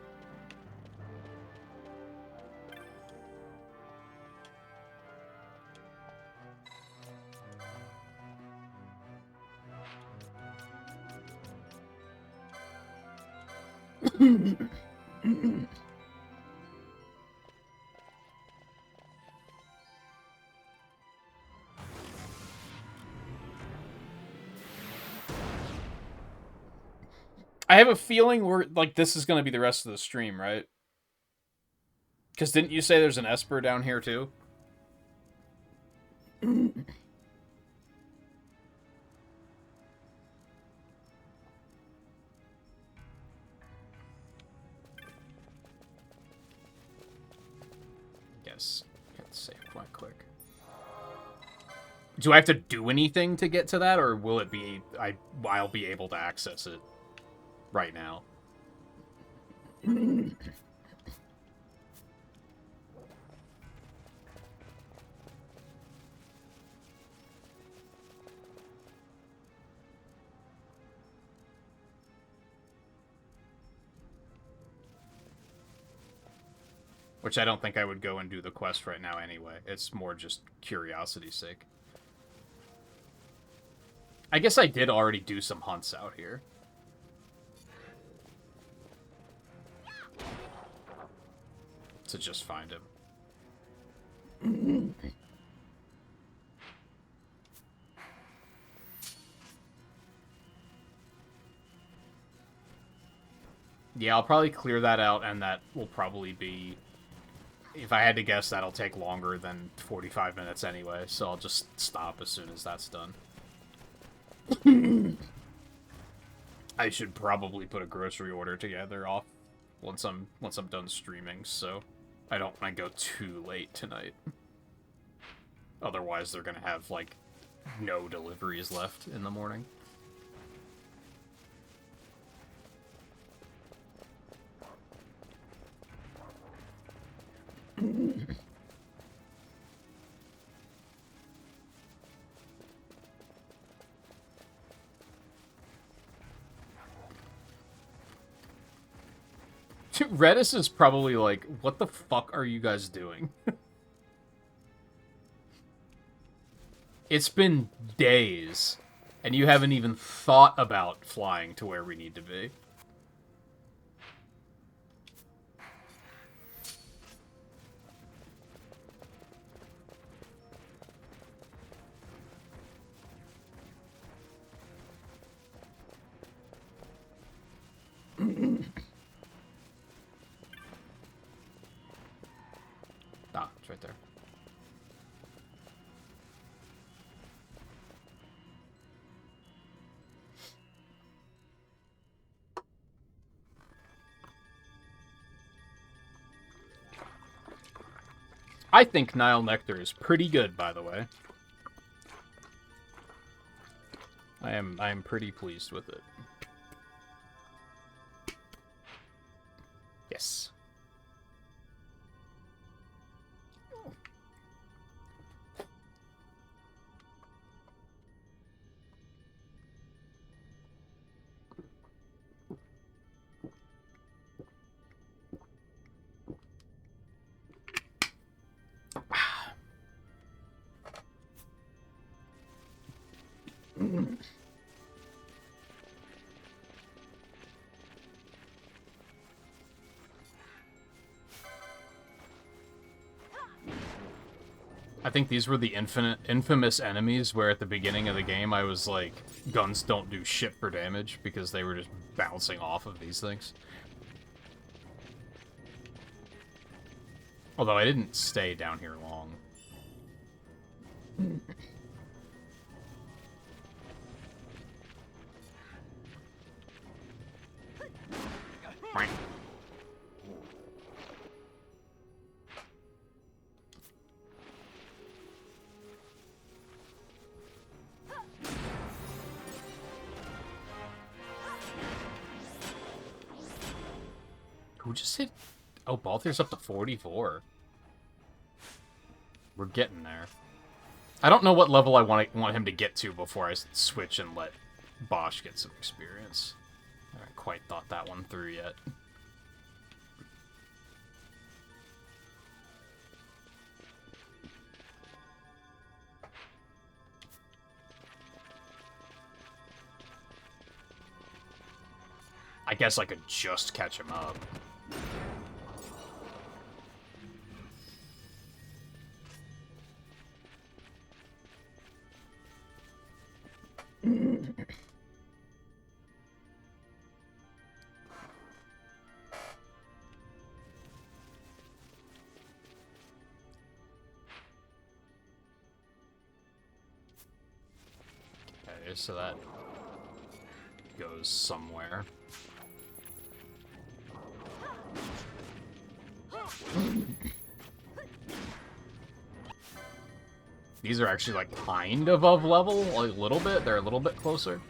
I have a feeling this is going to be the rest of the stream, right? Because didn't you say there's an Esper down here too? Yes. Hit save point quick. Do I have to do anything to get to that, or will it be I'll be able to access it right now? Which I don't think I would go and do the quest right now anyway. It's more just curiosity's sake. I guess I did already do some hunts out here. To just find him. Yeah, I'll probably clear that out, and that will probably be... If I had to guess, that'll take longer than 45 minutes anyway, so I'll just stop as soon as that's done. I should probably put a grocery order together off once I'm done streaming, so I don't want to go too late tonight. Otherwise, they're gonna have, like, no deliveries left in the morning. Redis is probably like, what the fuck are you guys doing? It's been days, and you haven't even thought about flying to where we need to be. Ah, it's right there. I think Nile Nectar is pretty good, by the way. I am pretty pleased with it. Yes. I think these were the infamous enemies where at the beginning of the game I was like, guns don't do shit for damage because they were just bouncing off of these things. Although I didn't stay down here long. Who just hit? Oh, Balthier's up to 44. We're getting there. I don't know what level I want him to get to before I switch and let Bosch get some experience. I haven't quite thought that one through yet. I guess I could just catch him up. Okay, so that goes somewhere. These are actually, like, kind of level, a little bit. They're a little bit closer.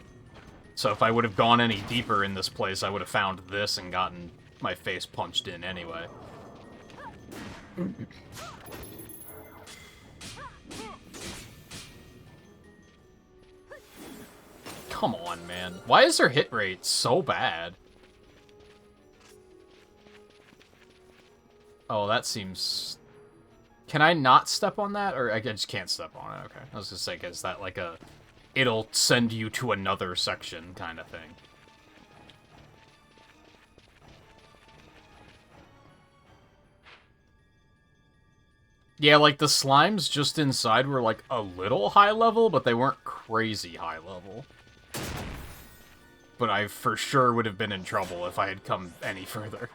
So if I would have gone any deeper in this place, I would have found this and gotten my face punched in anyway. Come on, man. Why is their hit rate so bad? Oh, that seems... Can I not step on that? Or I just can't step on it? Okay. I was just saying, is that like a... It'll send you to another section kind of thing? Yeah, like the slimes just inside were like a little high level, but they weren't crazy high level. But I for sure would have been in trouble if I had come any further.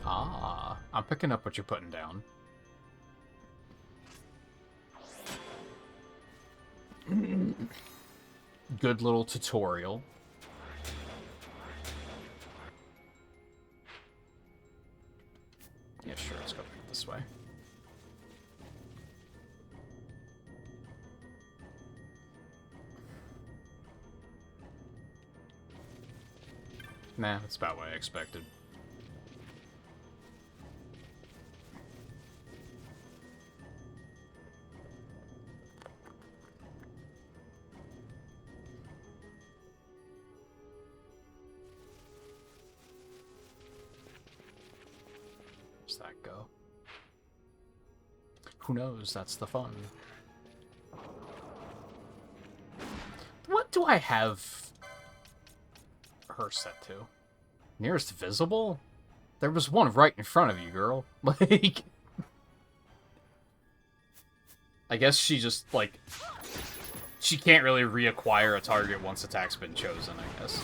Ah, I'm picking up what you're putting down. Good little tutorial. Yeah, sure, let's go this way. Nah, that's about what I expected. Where's that go? Who knows? That's the fun. What do I have her set to? Nearest visible? There was one right in front of you, girl. Like... I guess she just, like... She can't really reacquire a target once attack's been chosen, I guess.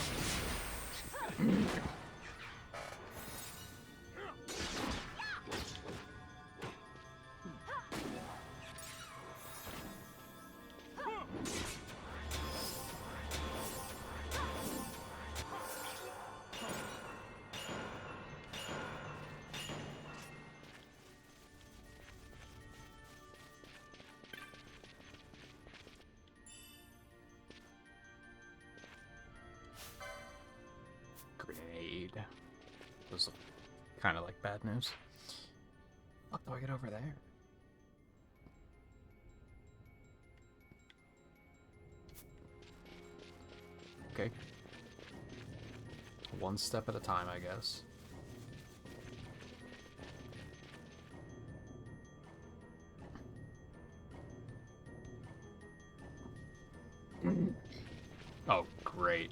grenade. Those look kind of like bad news. How do I get over there? Okay. One step at a time, I guess. Oh, great.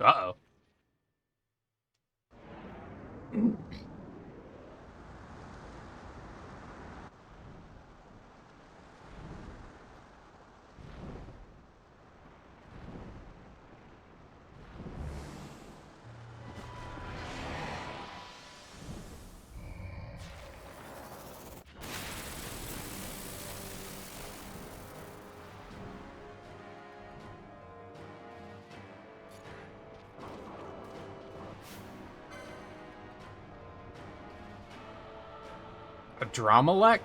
Uh-oh. A Dramalek?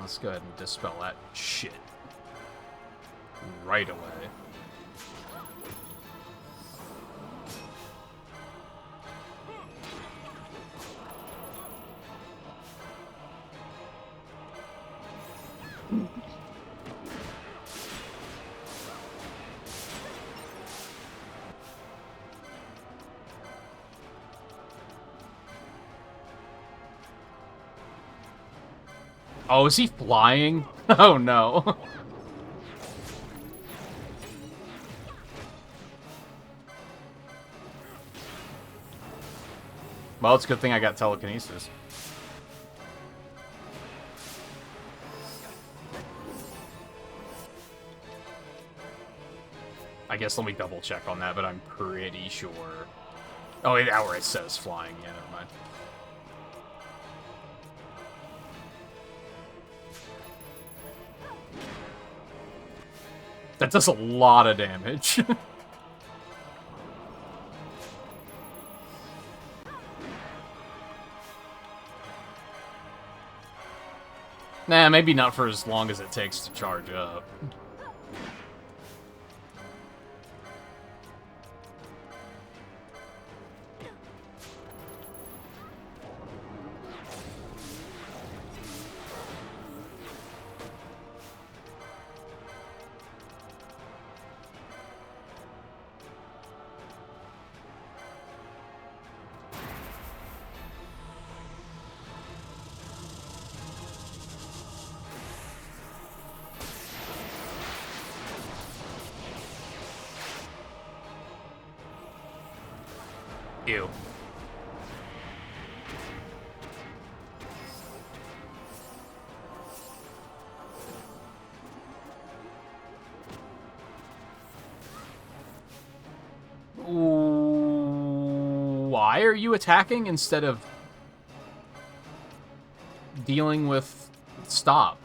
Let's go ahead and dispel that shit right away. Oh, is he flying? Oh no. Well, it's a good thing I got telekinesis. I guess let me double check on that, but I'm pretty sure. Oh, it outright says flying. Yeah, never mind. That does a lot of damage. Nah, maybe not for as long as it takes to charge up. Ew. Why are you attacking instead of dealing with stop?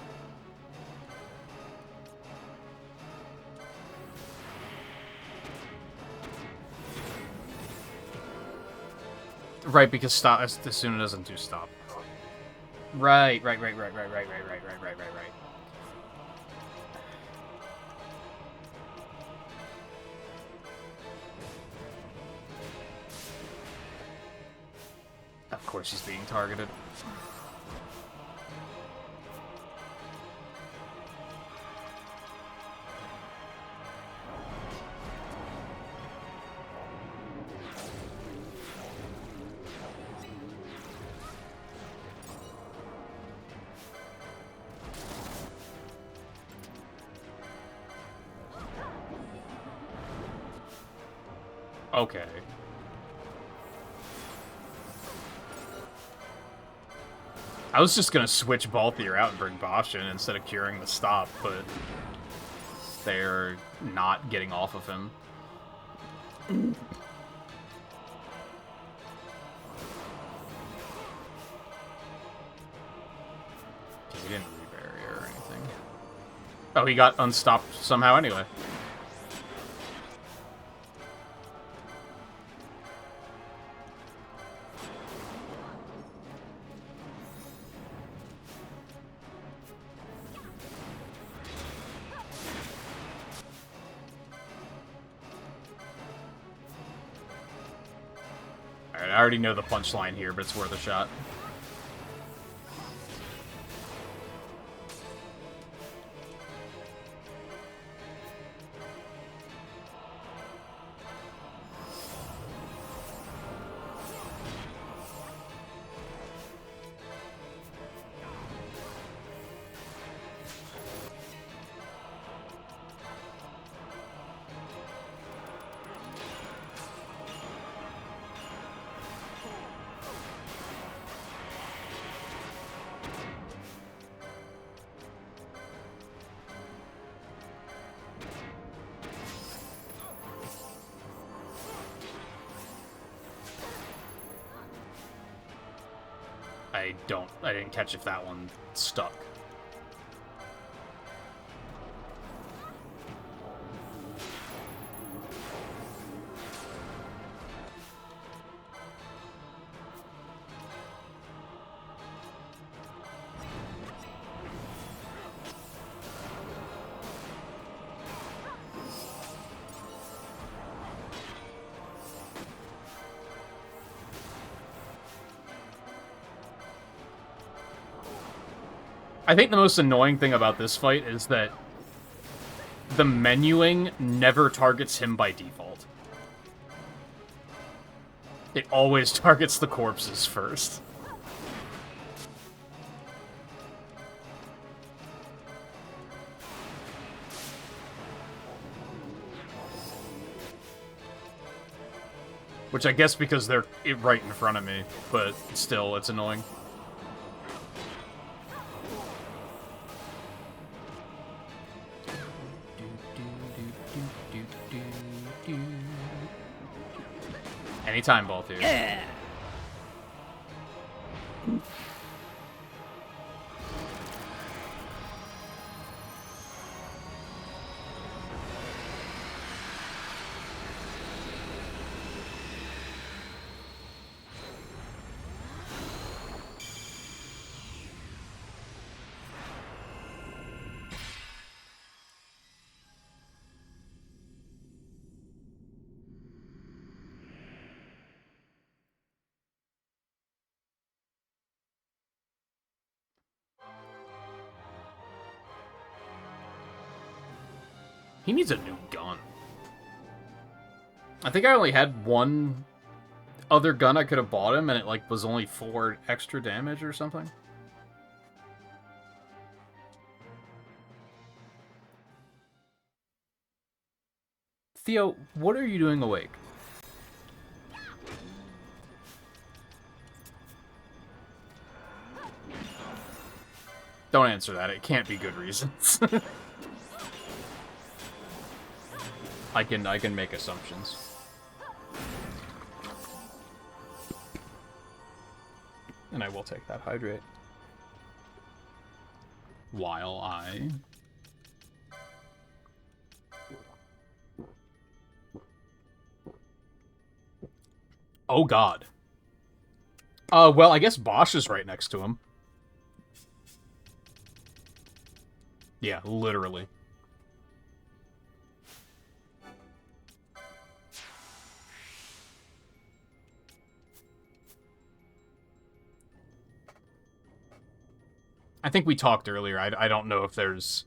Right, because stop as soon as it doesn't do stop. Right. Of course he's being targeted. Okay. I was just gonna switch Balthier out and bring Bosch in instead of curing the stop, but they're not getting off of him. He didn't rebarrier or anything. Oh, he got unstopped somehow anyway. I already know the punchline here, but it's worth a shot. I didn't catch if that one stuck. I think the most annoying thing about this fight is that the menuing never targets him by default. It always targets the corpses first. Which I guess because they're right in front of me, but still, it's annoying. Anytime, ball two. Yeah. He needs a new gun. I think I only had one other gun I could have bought him, and it like was only 4 extra damage or something. Theo, what are you doing awake? Don't answer that. It can't be good reasons. I can make assumptions. And I will take that hydrate. While I... Oh god. Well, I guess Bosch is right next to him. Yeah, literally. I think we talked earlier. I don't know if there's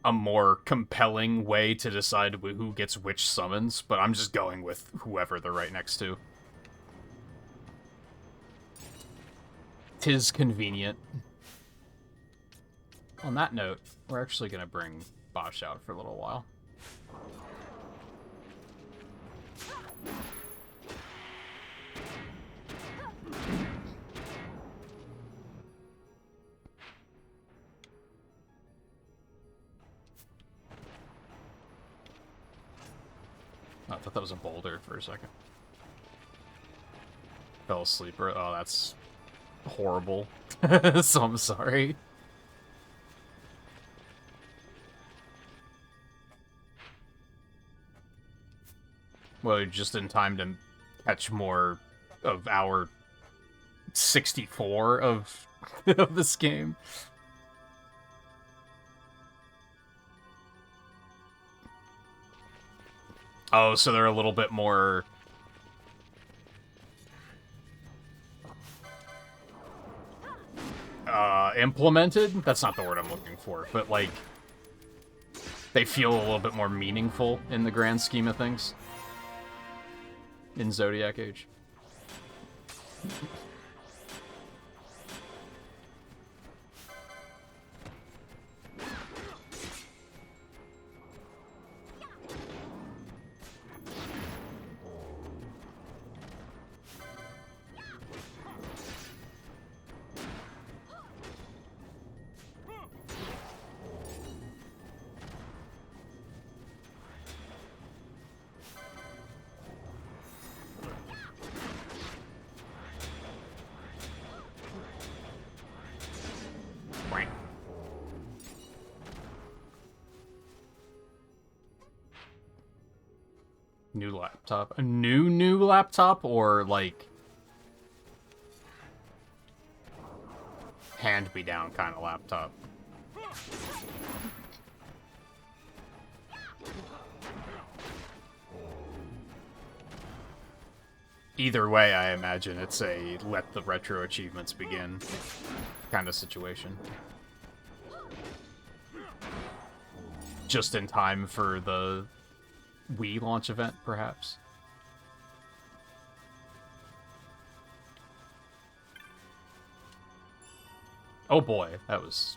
a more compelling way to decide who gets which summons, but I'm just going with whoever they're right next to. 'Tis convenient. On that note, we're actually going to bring Bosch out for a little while. Oh, I thought that was a boulder for a second. Fell asleep. Oh, that's horrible. So I'm sorry. Well, you're just in time to catch more of our 64 of this game. Oh, so they're a little bit more implemented. That's not the word I'm looking for, but like they feel a little bit more meaningful in the grand scheme of things in Zodiac Age. New laptop. A new laptop, or like hand-me-down kind of laptop? Either way, I imagine it's a let the retro achievements begin kind of situation. Just in time for the Wii launch event, perhaps. Oh boy, that was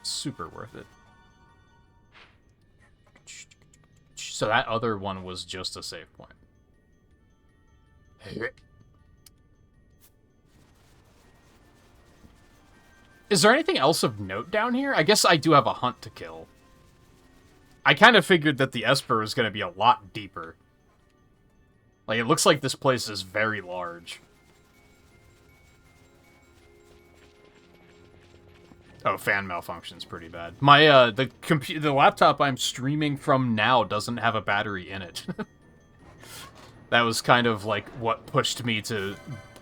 super worth it. So that other one was just a save point. Is there anything else of note down here? I guess I do have a hunt to kill. I kind of figured that the Esper was going to be a lot deeper. Like, it looks like this place is very large. Oh, fan malfunction's pretty bad. My, the laptop I'm streaming from now doesn't have a battery in it. That was kind of, like, what pushed me to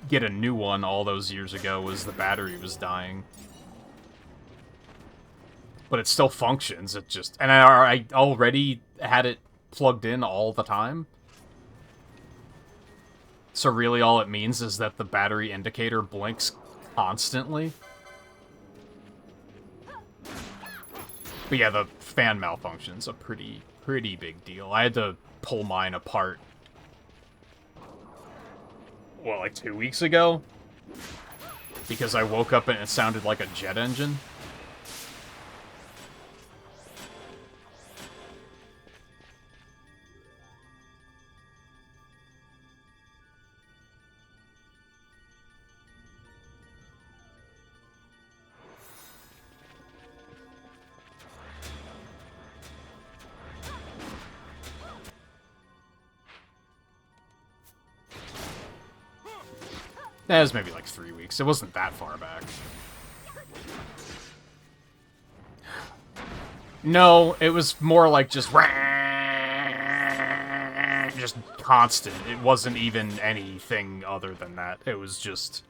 get a new one all those years ago, was the battery was dying. But it still functions, it just... And I already had it plugged in all the time. So really all it means is that the battery indicator blinks constantly. But yeah, the fan malfunction's a pretty big deal. I had to pull mine apart, what, like 2 weeks ago? Because I woke up and it sounded like a jet engine. That was maybe like 3 weeks. It wasn't that far back. No, it was more like just constant. It wasn't even anything other than that. It was just...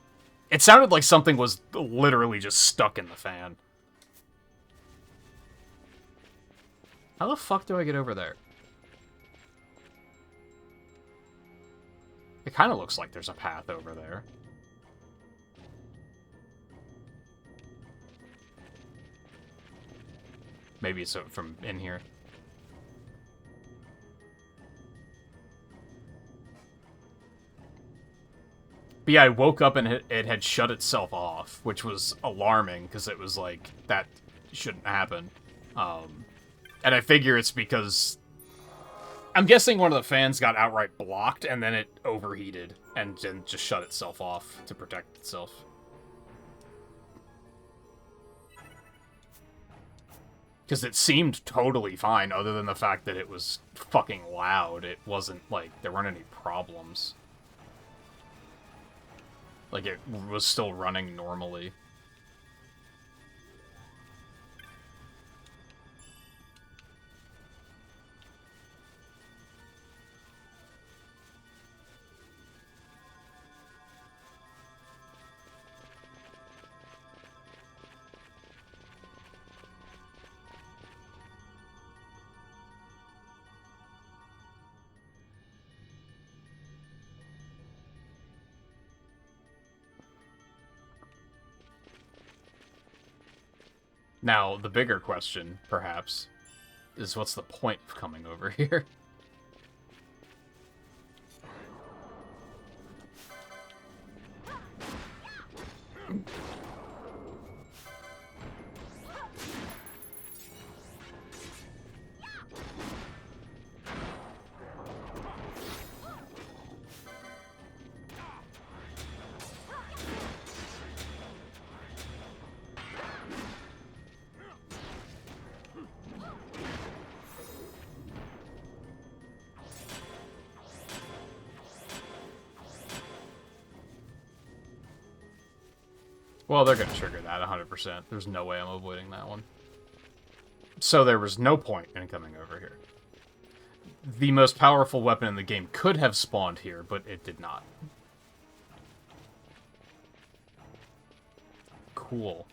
It sounded like something was literally just stuck in the fan. How the fuck do I get over there? It kind of looks like there's a path over there. Maybe it's from in here. But yeah, I woke up and it had shut itself off, which was alarming, because it was like, that shouldn't happen. And I figure it's because... I'm guessing one of the fans got outright blocked, and then it overheated, and then just shut itself off to protect itself. Because it seemed totally fine, other than the fact that it was fucking loud. It wasn't, like, there weren't any problems. Like, it was still running normally. Now, the bigger question, perhaps, is what's the point of coming over here? Well, they're going to trigger that 100%. There's no way I'm avoiding that one. So there was no point in coming over here. The most powerful weapon in the game could have spawned here, but it did not. Cool.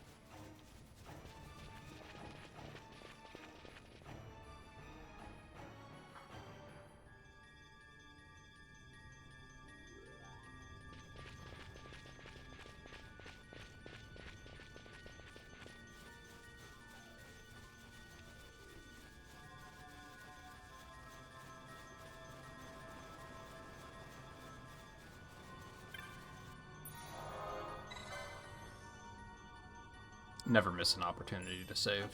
Never miss an opportunity to save.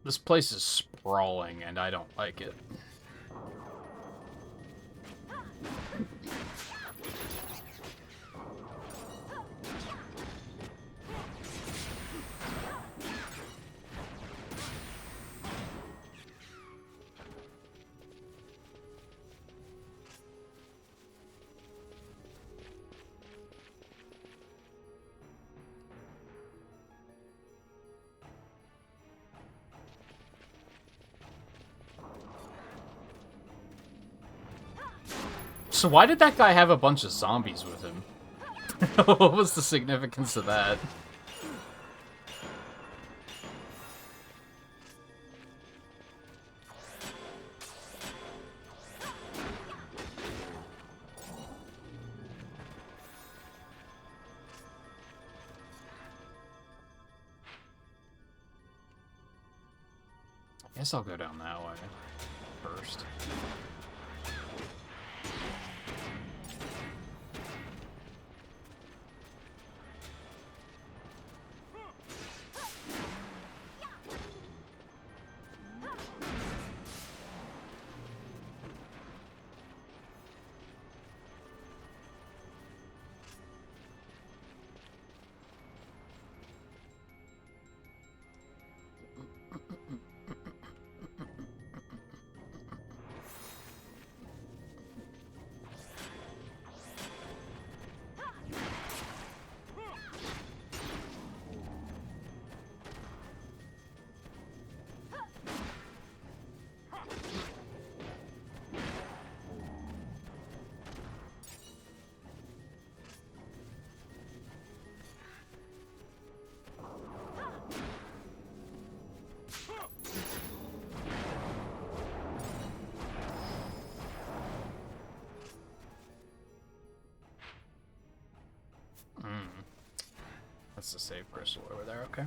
This place is sprawling, and I don't like it. So why did that guy have a bunch of zombies with him? What was the significance of that? I guess I'll go down that way first. That's the save crystal over there, okay.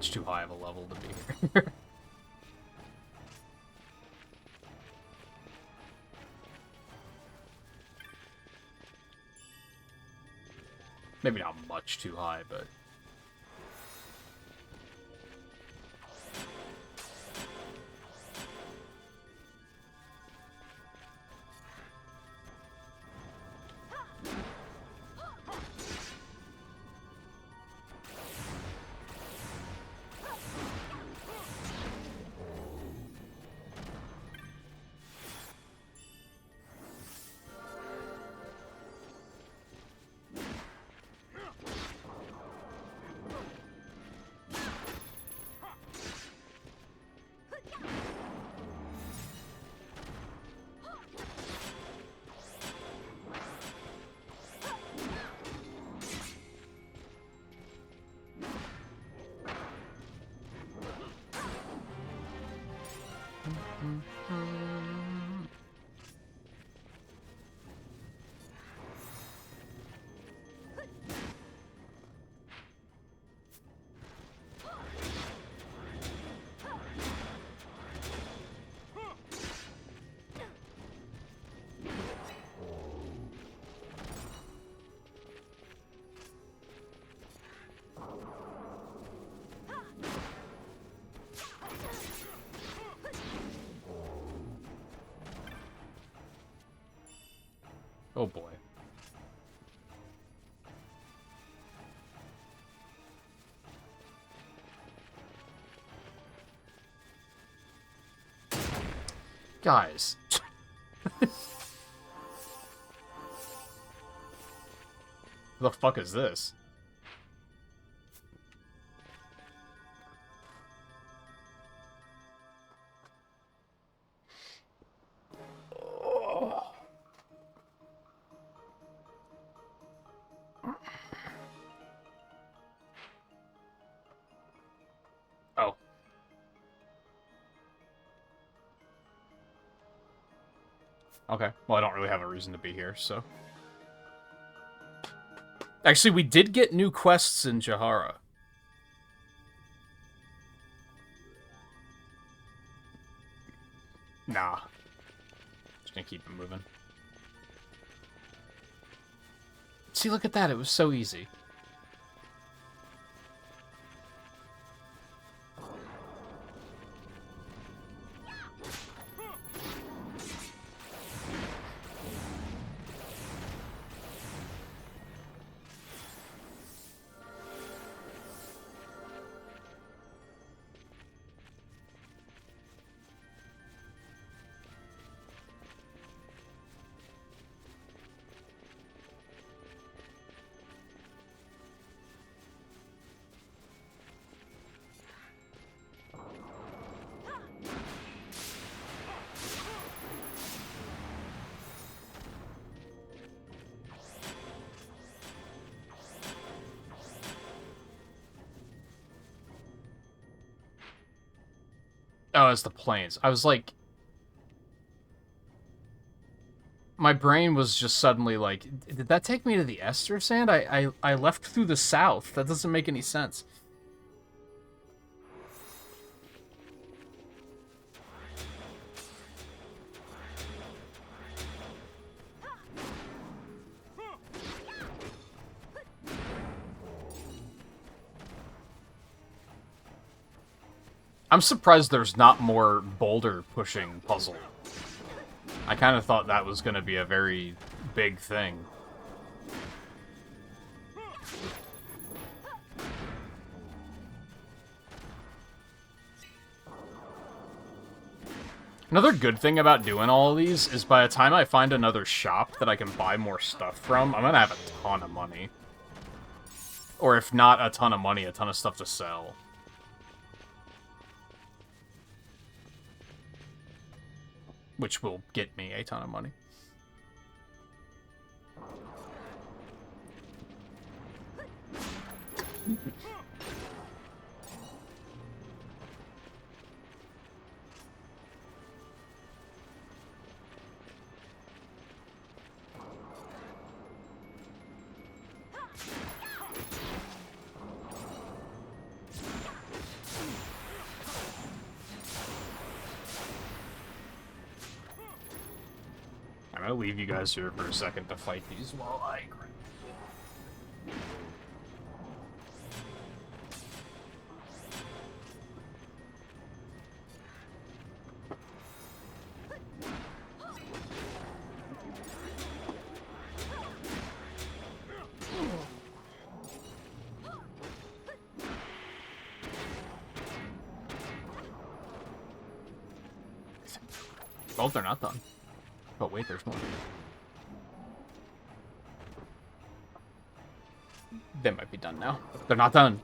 much too high of a level to be here. Maybe not much too high, but... Oh boy. Guys. The fuck is this? Oh. Okay. Well, I don't really have a reason to be here, so... Actually, we did get new quests in Jahara. Nah. Just gonna keep it moving. See, look at that. It was so easy. Oh, it's the planes. I was like... My brain was just suddenly like, did that take me to the Ester Sand? I left through the south. That doesn't make any sense. I'm surprised there's not more boulder pushing puzzle. I kind of thought that was going to be a very big thing. Another good thing about doing all of these is by the time I find another shop that I can buy more stuff from, I'm going to have a ton of money. Or if not a ton of money, a ton of stuff to sell. Which will get me a ton of money. gonna leave you guys here for a second to fight these while I grab. Oh, they're not done. But wait, there's more. They might be done now. They're not done.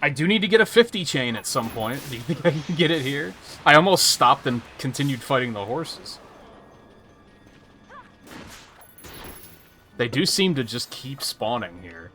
I do need to get a 50 chain at some point. Do you think I can get it here? I almost stopped and continued fighting the horses. They do seem to just keep spawning here.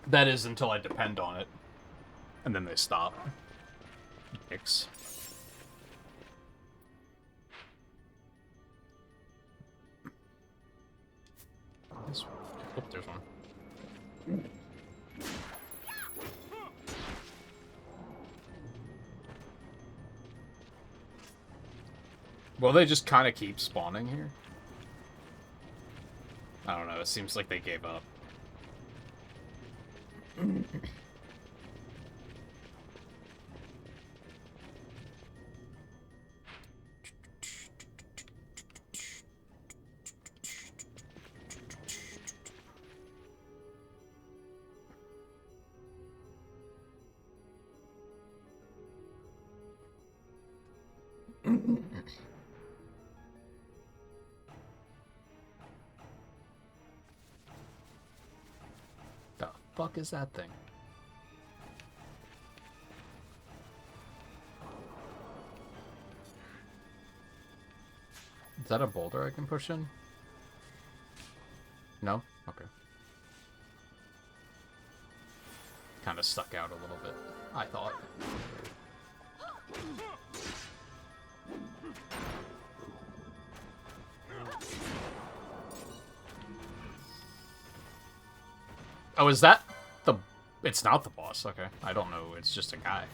That is until I depend on it. And then they stop. Dicks. This one. Oh, there's one. Well, they just kind of keep spawning here. I don't know, it seems like they gave up. The fuck is that thing? Is that a boulder I can push in? No? Okay. Kind of stuck out a little bit, I thought. Oh, is that the... It's not the boss, okay. I don't know, it's just a guy.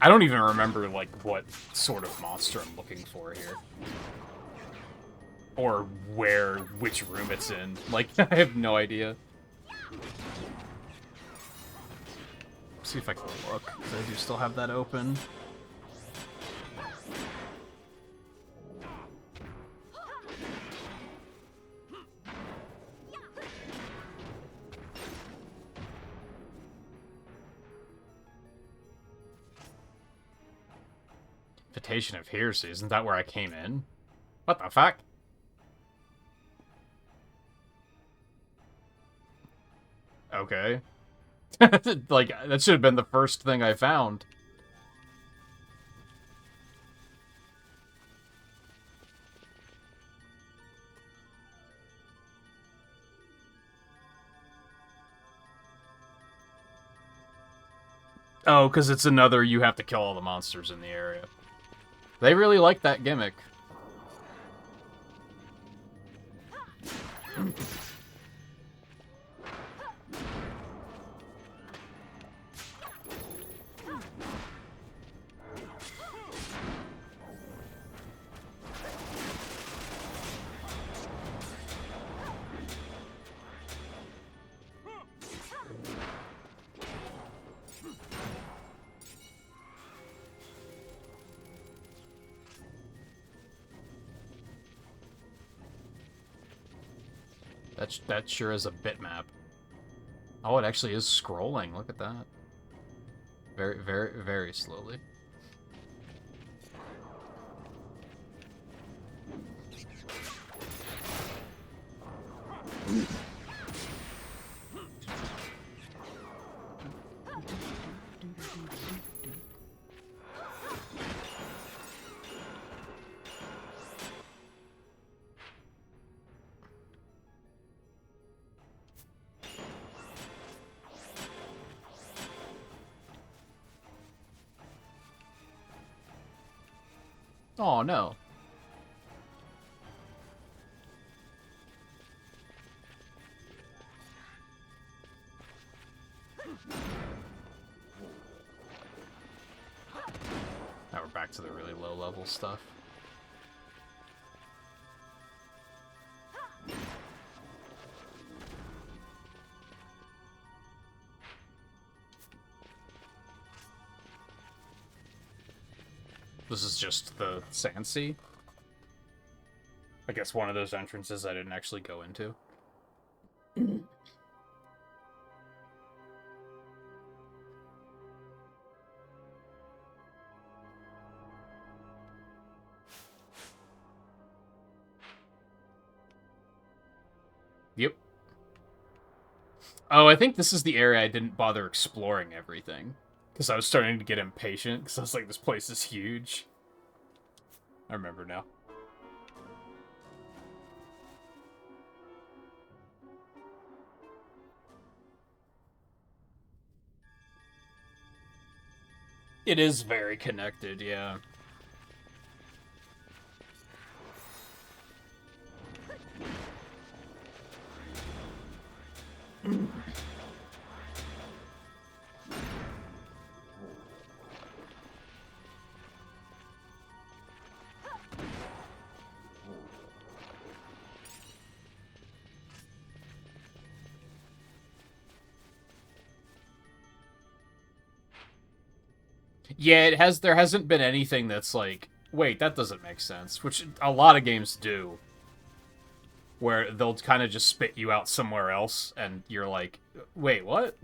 I don't even remember, like, what sort of monster I'm looking for here. Or which room it's in. Like, I have no idea. See if I can look, because I do still have that open. Invitation of Heresy, isn't that where I came in? What the fuck? Okay. Like, that should have been the first thing I found. Oh, because it's another you have to kill all the monsters in the area. They really like that gimmick. That sure is a bitmap. Oh, it actually is scrolling. Look at that. Very, very, very slowly. Oh no. Now we're back to the really low level stuff. This is just the Sand Sea. I guess one of those entrances I didn't actually go into. Yep. Oh, I think this is the area I didn't bother exploring everything. Because I was starting to get impatient, because I was like, this place is huge. I remember now. It is very connected, yeah. Yeah, there hasn't been anything that's like, wait, that doesn't make sense, which a lot of games do. Where they'll kind of just spit you out somewhere else, and you're like, wait, what?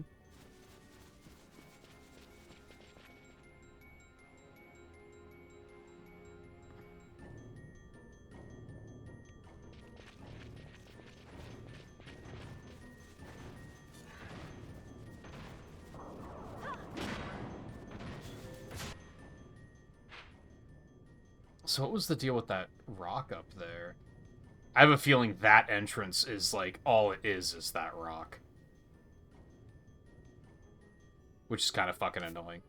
So what was the deal with that rock up there? I have a feeling that entrance is, like, all it is that rock. Which is kind of fucking annoying.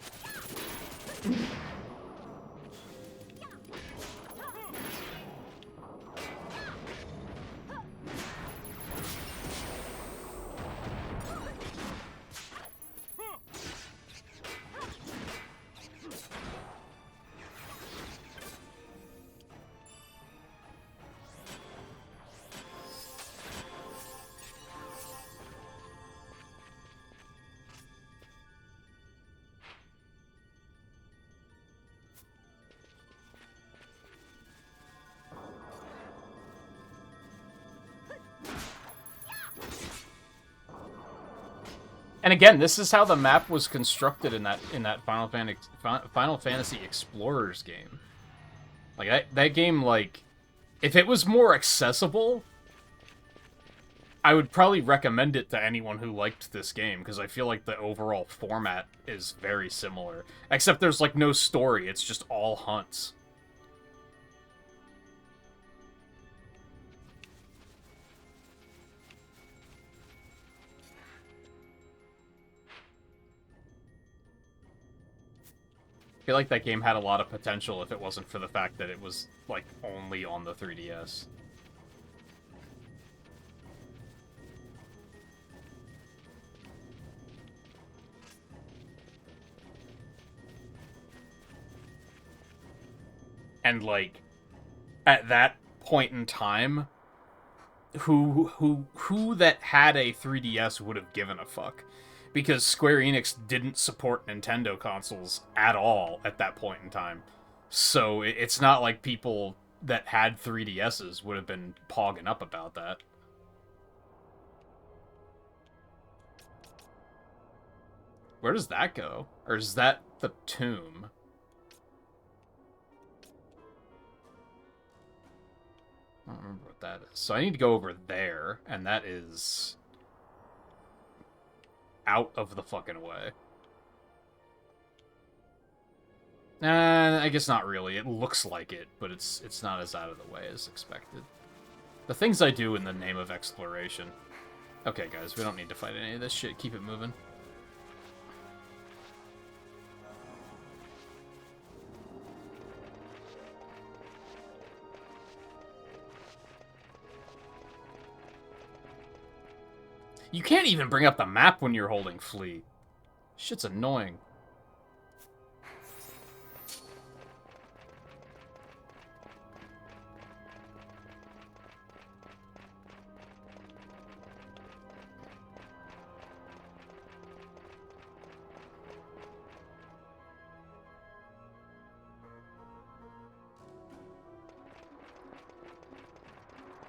And again, this is how the map was constructed in that Final Fantasy Explorers game. Like that game, like, if it was more accessible, I would probably recommend it to anyone who liked this game, because I feel like the overall format is very similar. Except there's, like, no story, it's just all hunts. I feel like that game had a lot of potential if it wasn't for the fact that it was, like, only on the 3DS. And, like, at that point in time, who that had a 3DS would have given a fuck? Because Square Enix didn't support Nintendo consoles at all at that point in time. So it's not like people that had 3DSs would have been pogging up about that. Where does that go? Or is that the tomb? I don't remember what that is. So I need to go over there, and that is out of the fucking way. I guess not really. It looks like it, but it's not as out of the way as expected. The things I do in the name of exploration. Okay, guys, we don't need to fight any of this shit. Keep it moving. You can't even bring up the map when you're holding Flee. Shit's annoying.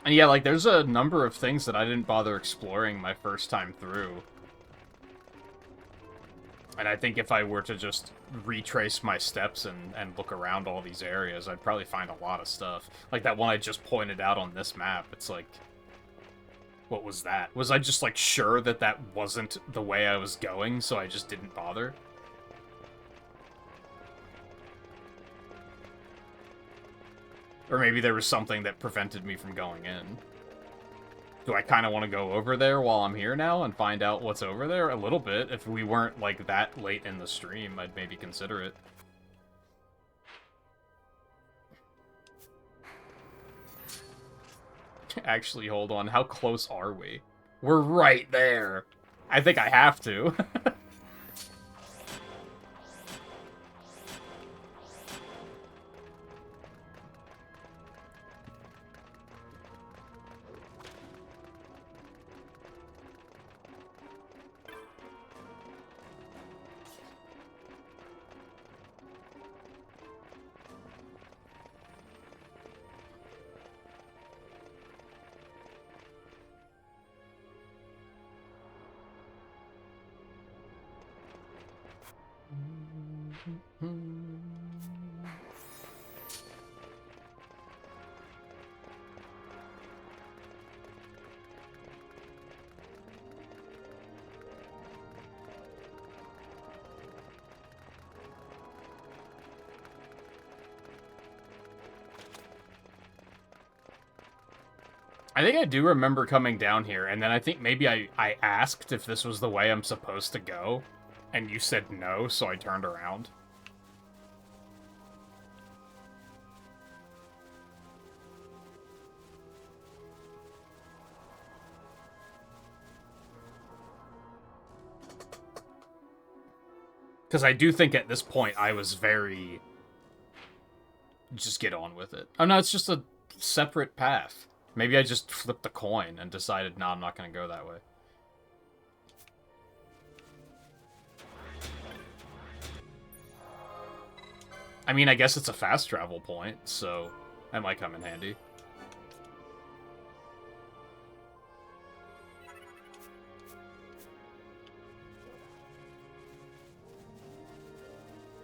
And yeah, like, there's a number of things that I didn't bother exploring my first time through. And I think if I were to just retrace my steps and look around all these areas, I'd probably find a lot of stuff. Like that one I just pointed out on this map, it's like... What was that? Was I just, like, sure that that wasn't the way I was going, so I just didn't bother? Or maybe there was something that prevented me from going in. Do I kind of want to go over there while I'm here now and find out what's over there? A little bit. If we weren't, like, that late in the stream, I'd maybe consider it. Actually, hold on. How close are we? We're right there. I think I have to. I think I do remember coming down here, and then I think maybe I asked if this was the way I'm supposed to go, and you said no, so I turned around. Because I do think at this point I was very... Just get on with it. Oh no, it's just a separate path. Maybe I just flipped the coin and decided, no, I'm not going to go that way. I mean, I guess it's a fast travel point, so that might come in handy.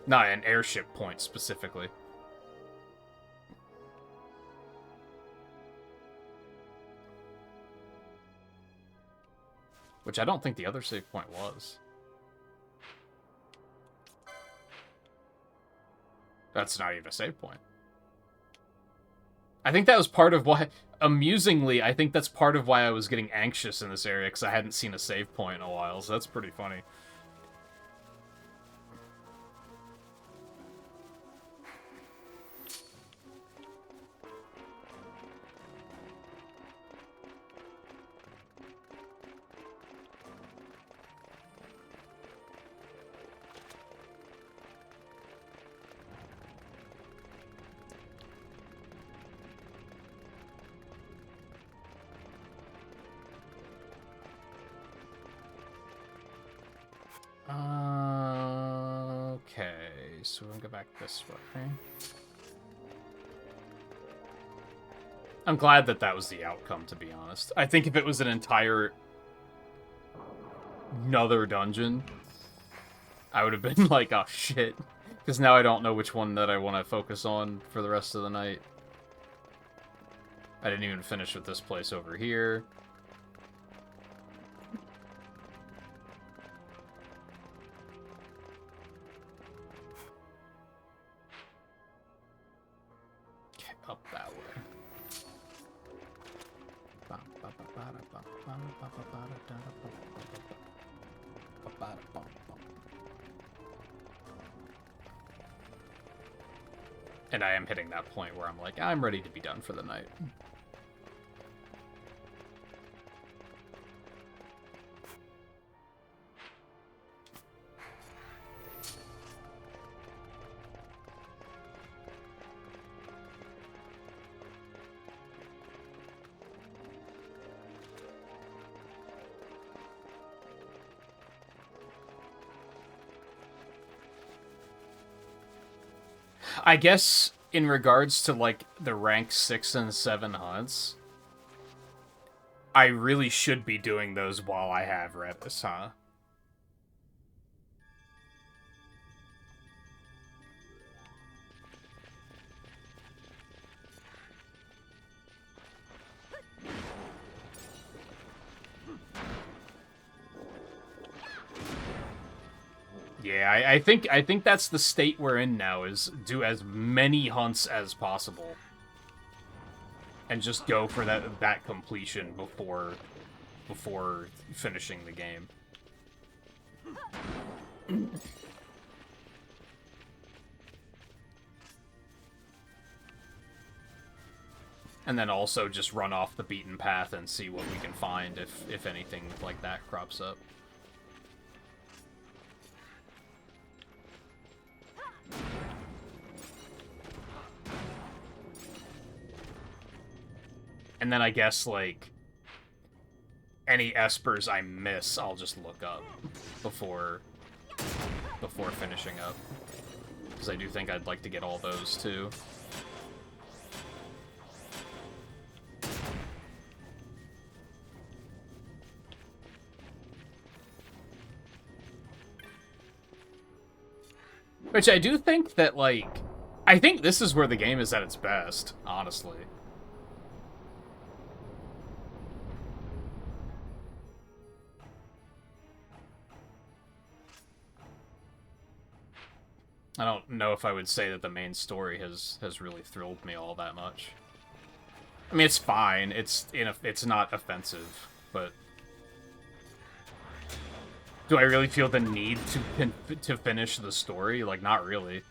Not an airship point, specifically. Which I don't think the other save point was. That's not even a save point. I think that was part of why... Amusingly, I think that's part of why I was getting anxious in this area, because I hadn't seen a save point in a while, so that's pretty funny. Okay, so we're gonna go back this way. I'm glad that that was the outcome, to be honest. I think if it was an entire... another dungeon, I would have been like, oh shit. Because now I don't know which one that I want to focus on for the rest of the night. I didn't even finish with this place over here. Okay, up that way. And I am hitting that point where I'm like, I'm ready to be done for the night. I guess in regards to, like, the rank 6 and 7 hunts, I really should be doing those while I have Revis, huh? Yeah, I think that's the state we're in now, is do as many hunts as possible. And just go for that completion before finishing the game. And then also just run off the beaten path and see what we can find if anything like that crops up. And then I guess, like, any espers I miss, I'll just look up before finishing up. Because I do think I'd like to get all those, too. Which I do think that, like, I think this is where the game is at its best, honestly. I don't know if I would say that the main story has really thrilled me all that much. I mean, it's fine. It's not offensive, but do I really feel the need to finish the story? Like, not really.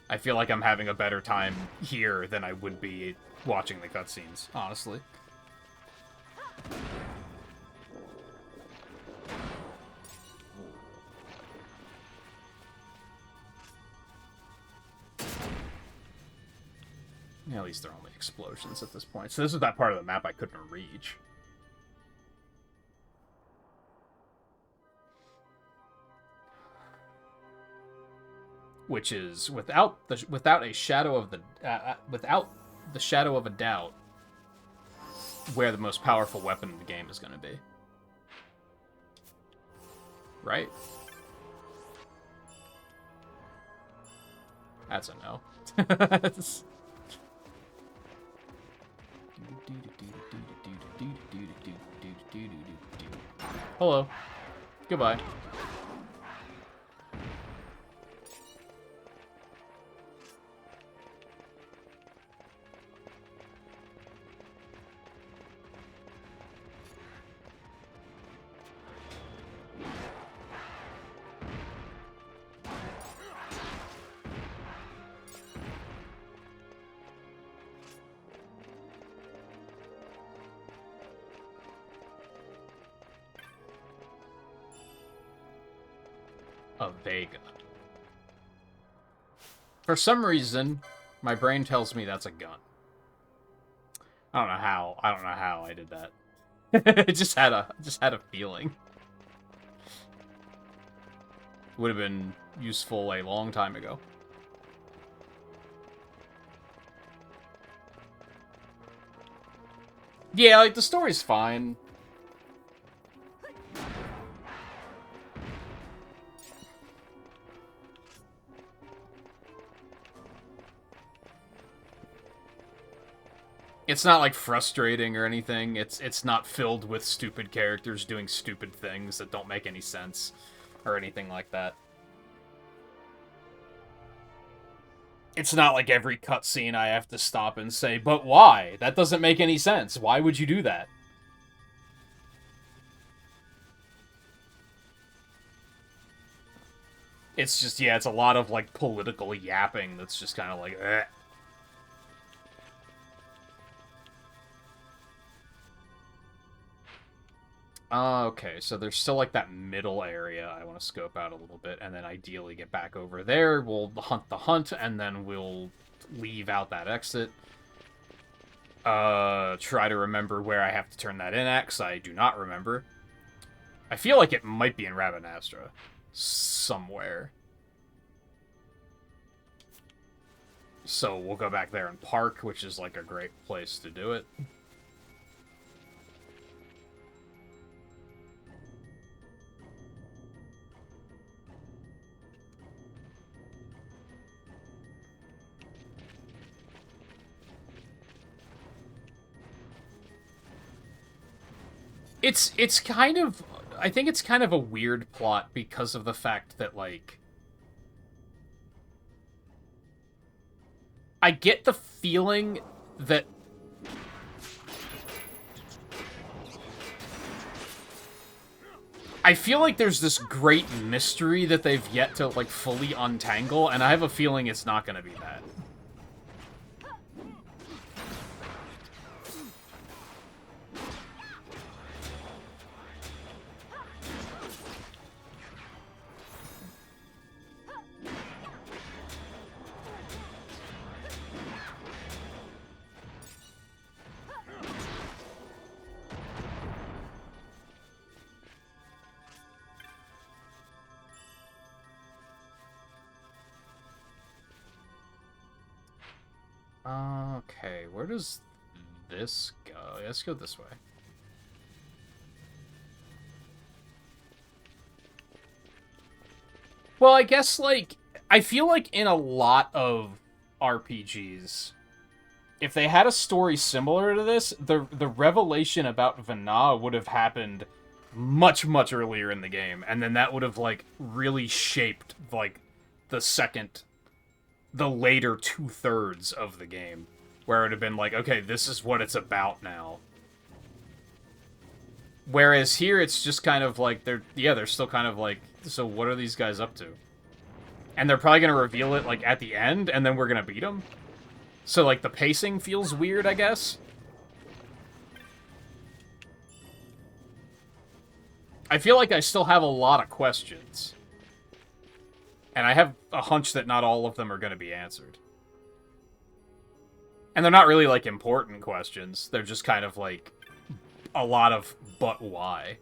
I feel like I'm having a better time here than I would be watching the cutscenes, honestly. Yeah, at least they're only explosions at this point. So this is that part of the map I couldn't reach. Which is without a shadow of a doubt, where the most powerful weapon in the game is going to be. Right? That's a no. Hello. Goodbye. A Vega. For some reason, my brain tells me that's a gun. I don't know how I did that. It just had a feeling. Would have been useful a long time ago. Yeah, like, the story's fine. It's not like frustrating or anything. It's not filled with stupid characters doing stupid things that don't make any sense or anything like that. It's not like every cutscene I have to stop and say, but why? That doesn't make any sense. Why would you do that? It's just, yeah, it's a lot of, like, political yapping that's just kind of like, eh. Okay, so there's still, like, that middle area I want to scope out a little bit, and then ideally get back over there. We'll hunt the hunt, and then we'll leave out that exit. Try to remember where I have to turn that in at, because I do not remember. I feel like it might be in Rabanastra. Somewhere. So we'll go back there and park, which is, like, a great place to do it. It's kind of... I think it's kind of a weird plot because of the fact that, like... I get the feeling that... I feel like there's this great mystery that they've yet to, like, fully untangle, and I have a feeling it's not gonna be that. Okay, where does this go? Let's go this way. Well, I guess, like, I feel like in a lot of RPGs, if they had a story similar to this, the revelation about Vana would have happened much, much earlier in the game, and then that would have, like, really shaped, like, the later 2/3 of the game, where it would have been like, okay, this is what it's about now. Whereas here, it's just kind of like, they're still kind of like, so what are these guys up to? And they're probably going to reveal it, like, at the end, and then we're going to beat them? So, like, the pacing feels weird, I guess? I feel like I still have a lot of questions. And I have a hunch that not all of them are going to be answered. And they're not really, like, important questions. They're just kind of, like, a lot of, but why?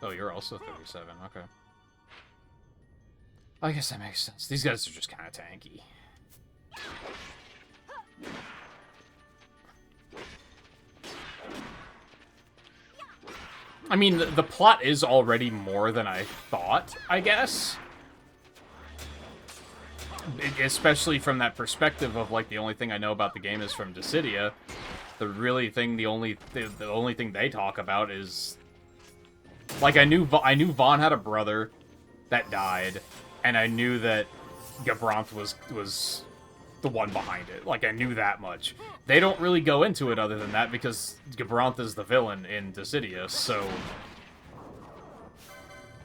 Oh, you're also 37, okay. I guess that makes sense. These guys are just kind of tanky. I mean, the plot is already more than I thought, I guess. Especially from that perspective of, like, the only thing I know about the game is from Dissidia. The only thing they talk about is... Like, I knew Vaughn had a brother that died, and I knew that Gabranth was the one behind it. Like, I knew that much. They don't really go into it other than that, because Gabranth is the villain in Dissidia, so...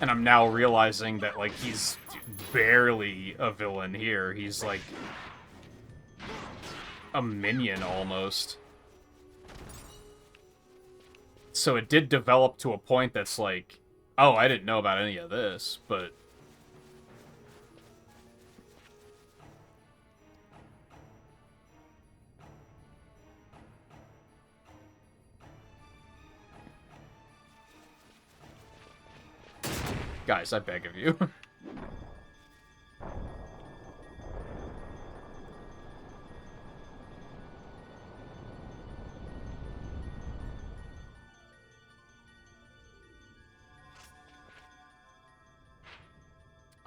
And I'm now realizing that, like, he's barely a villain here. He's, like, a minion, almost. So it did develop to a point that's like, oh, I didn't know about any of this, but... Guys, I beg of you.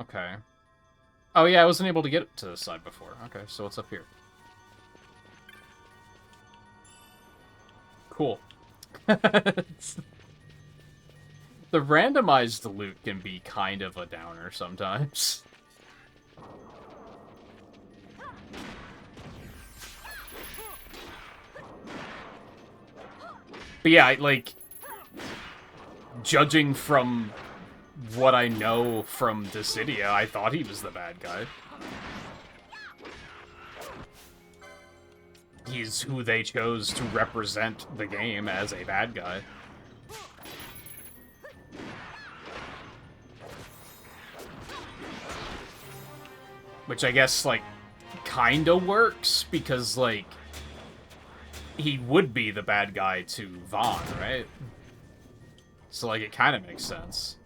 Okay. Oh yeah, I wasn't able to get to this side before. Okay, so what's up here? Cool. The randomized loot can be kind of a downer sometimes. But yeah, like, judging from what I know from Dissidia, I thought he was the bad guy. He's who they chose to represent the game as a bad guy. Which I guess, like, kinda works, because, like, he would be the bad guy to Vaughn, right? So, like, it kinda makes sense.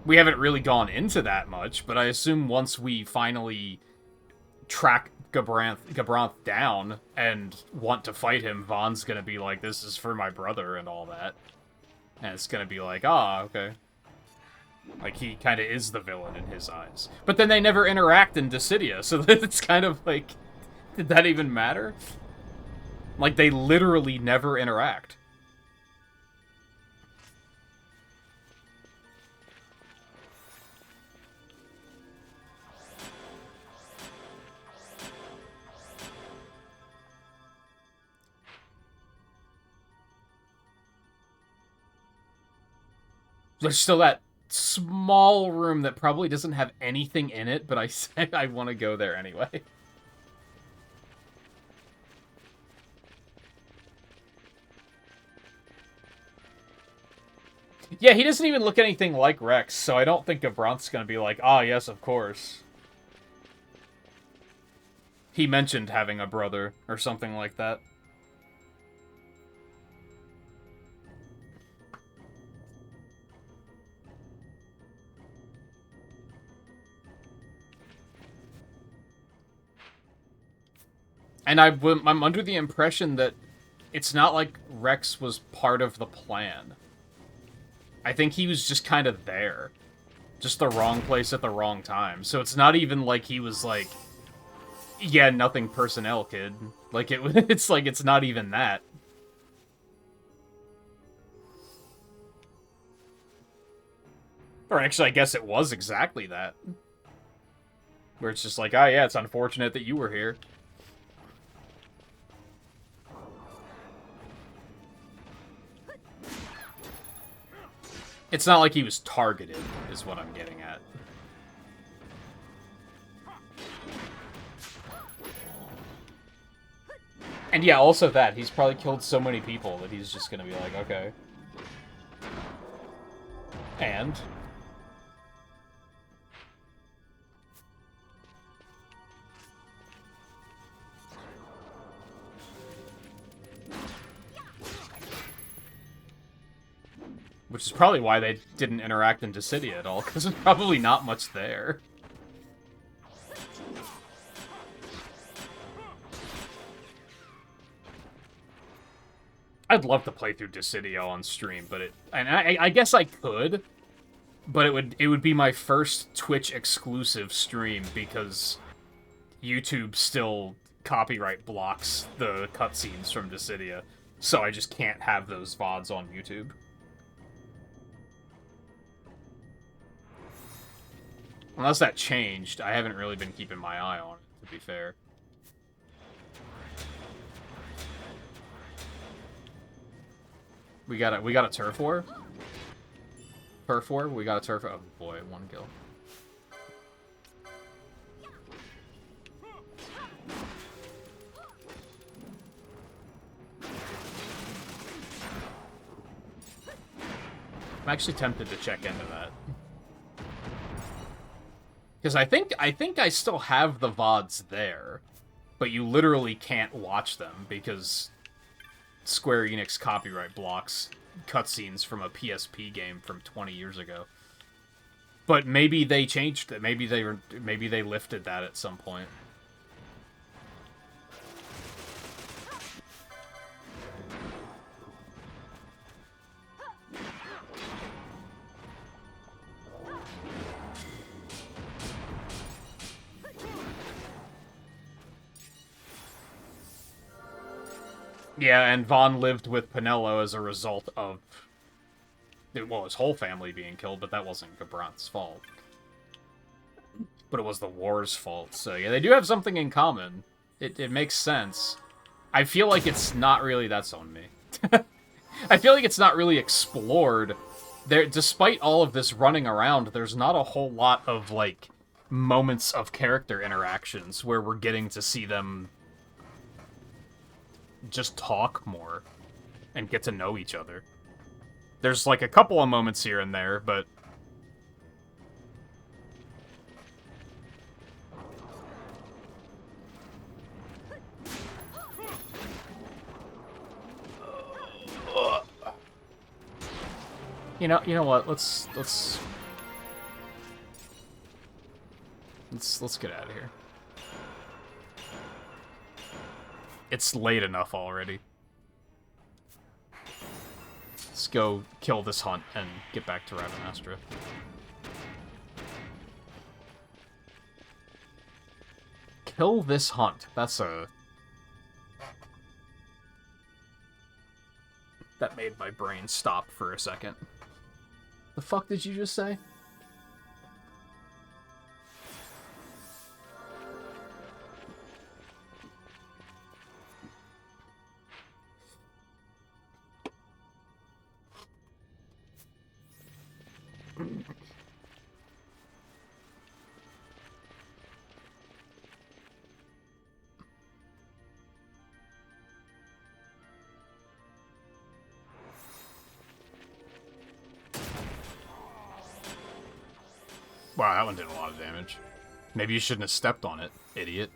We haven't really gone into that much, but I assume once we finally track Gabranth down and want to fight him, Vaughn's gonna be like, this is for my brother and all that. And it's gonna be like, ah, okay. Like, he kind of is the villain in his eyes. But then they never interact in Dissidia, so it's kind of like, did that even matter? Like, they literally never interact. There's still that small room that probably doesn't have anything in it, but I said I want to go there anyway. Yeah, he doesn't even look anything like Rex, so I don't think Gabranth's gonna be like, ah, yes, of course. He mentioned having a brother, or something like that. And I'm under the impression that it's not like Rex was part of the plan. I think he was just kind of there. Just the wrong place at the wrong time. So it's not even like he was like, yeah, nothing personnel, kid. Like, it's like, it's not even that. Or actually, I guess it was exactly that. Where it's just like, oh yeah, it's unfortunate that you were here. It's not like he was targeted, is what I'm getting at. And yeah, also that. He's probably killed so many people that he's just gonna be like, okay. And? Which is probably why they didn't interact in Dissidia at all, because there's probably not much there. I'd love to play through Dissidia on stream, but I guess I could, but it would be my first Twitch exclusive stream because YouTube still copyright blocks the cutscenes from Dissidia, so I just can't have those VODs on YouTube. Unless that changed, I haven't really been keeping my eye on it, to be fair. We got a turf war? Turf war? We got a turf. Oh boy, one kill. I'm actually tempted to check into that. Because I think I still have the VODs there, but you literally can't watch them because Square Enix copyright blocks cutscenes from a PSP game from 20 years ago. But maybe they changed it. Maybe they lifted that at some point. Yeah, and Vaughn lived with Pinello as a result of, well, his whole family being killed, but that wasn't Gabranth's fault. But it was the war's fault, so yeah, they do have something in common. It makes sense. I feel like it's not really... That's on me. I feel like it's not really explored. Despite all of this running around, there's not a whole lot of, like, moments of character interactions where we're getting to see them just talk more and get to know each other. There's like a couple of moments here and there, but you know what? Let's get out of here. It's late enough already. Let's go kill this hunt and get back to Ravenastra. Kill this hunt. That's a... That made my brain stop for a second. The fuck did you just say? Wow, that one did a lot of damage. Maybe you shouldn't have stepped on it, idiot.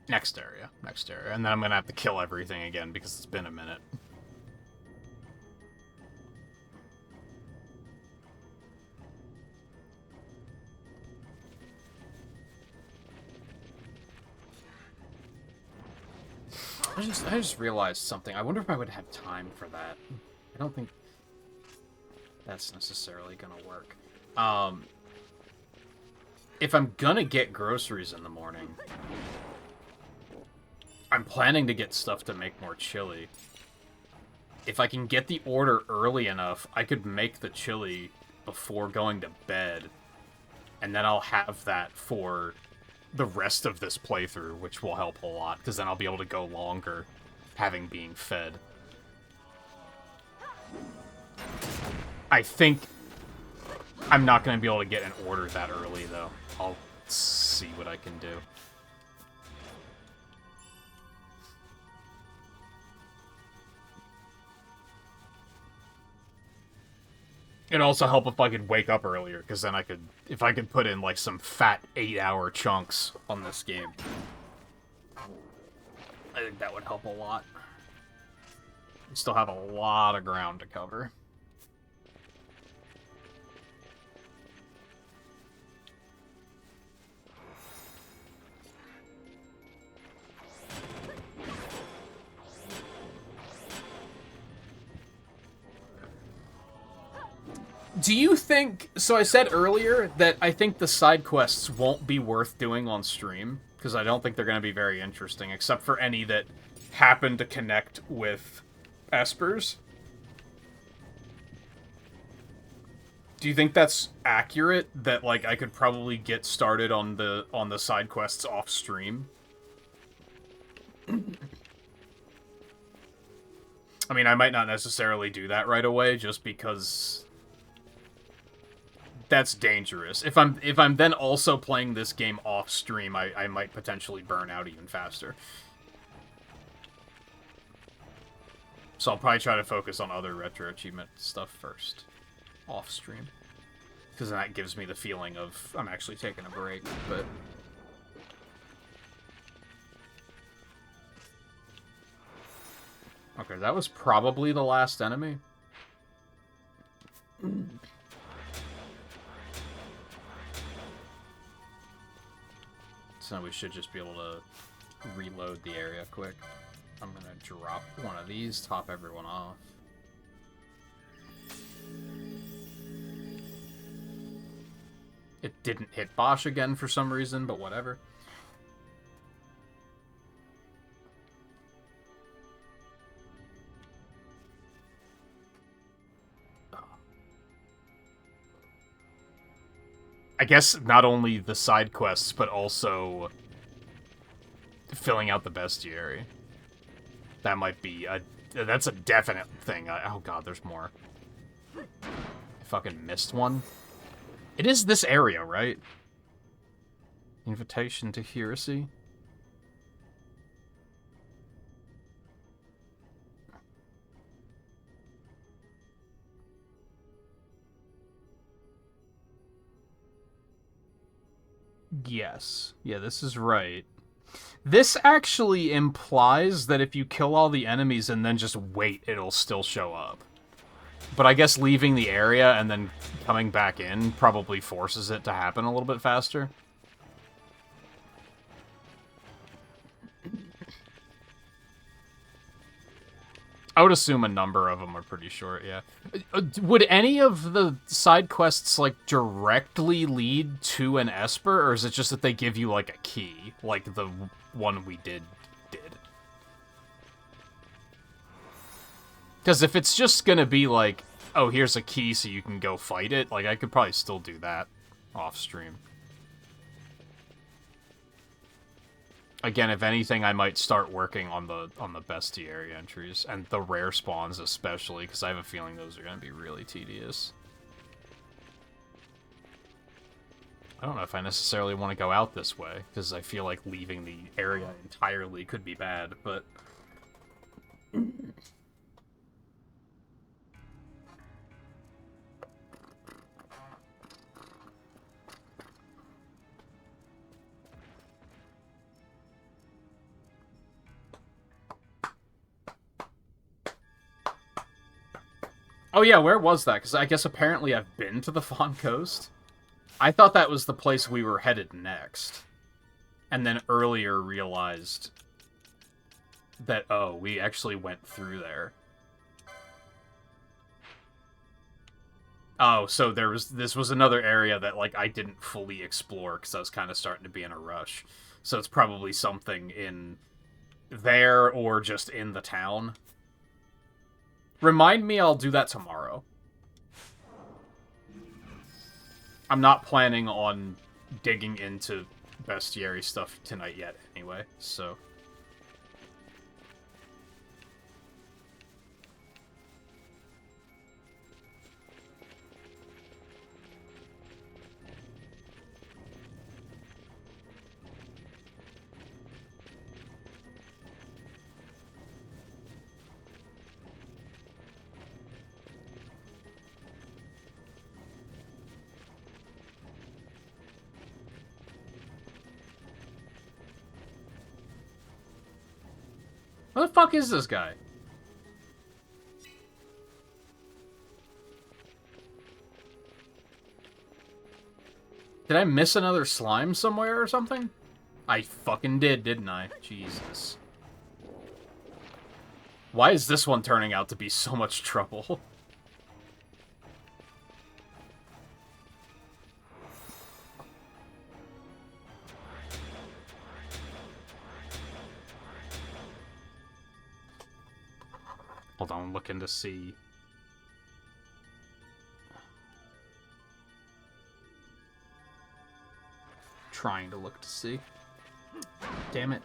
Next area. And then I'm gonna have to kill everything again because it's been a minute. I just realized something. I wonder if I would have time for that. I don't think that's necessarily gonna work. If I'm gonna get groceries in the morning, I'm planning to get stuff to make more chili. If I can get the order early enough, I could make the chili before going to bed. And then I'll have that for the rest of this playthrough, which will help a lot, because then I'll be able to go longer having being fed. I think I'm not going to be able to get an order that early, though. I'll see what I can do. It'd also help if I could wake up earlier, because then if I could put in, like, some fat 8-hour chunks on this game. I think that would help a lot. We still have a lot of ground to cover. Do you think... So I said earlier that I think the side quests won't be worth doing on stream, because I don't think they're going to be very interesting, except for any that happen to connect with Espers. Do you think that's accurate? That, like, I could probably get started on the side quests off stream? I mean, I might not necessarily do that right away, just because that's dangerous. If I'm then also playing this game off stream, I might potentially burn out even faster. So I'll probably try to focus on other retro achievement stuff first, off stream. Because that gives me the feeling of I'm actually taking a break, but... Okay, that was probably the last enemy. So we should just be able to reload the area quick. I'm gonna drop one of these, top everyone off. It didn't hit Bosch again for some reason, but whatever. I guess not only the side quests, but also filling out the bestiary. That might be a... That's a definite thing. Oh god, there's more. I fucking missed one. It is this area, right? Invitation to heresy? Yes. Yeah, this is right. This actually implies that if you kill all the enemies and then just wait, it'll still show up. But I guess leaving the area and then coming back in probably forces it to happen a little bit faster. I would assume a number of them are pretty short, yeah. Would any of the side quests, like, directly lead to an Esper, or is it just that they give you, like, a key? Like the one we did. Because if it's just gonna be like, oh, here's a key so you can go fight it, like, I could probably still do that off-stream. Again, if anything, I might start working on the bestiary entries, and the rare spawns especially, because I have a feeling those are going to be really tedious. I don't know if I necessarily want to go out this way, because I feel like leaving the area entirely could be bad, but... Oh yeah, where was that? Because I guess apparently I've been to the Fawn Coast. I thought that was the place we were headed next. And then earlier realized that, oh, we actually went through there. Oh, so this was another area that, like, I didn't fully explore because I was kind of starting to be in a rush. So it's probably something in there or just in the town. Remind me, I'll do that tomorrow. I'm not planning on digging into bestiary stuff tonight yet, anyway, so... What the fuck is this guy? Did I miss another slime somewhere or something? I fucking did, didn't I? Jesus. Why is this one turning out to be so much trouble? Hold on, I'm looking to see. Trying to look to see. Damn it.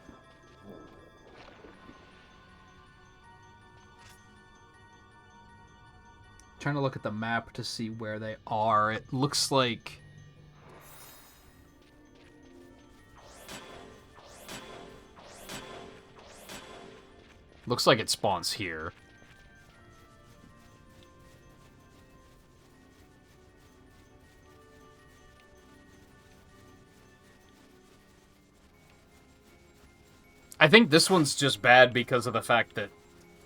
Trying to look at the map to see where they are. It looks like... Looks like it spawns here. I think this one's just bad because of the fact that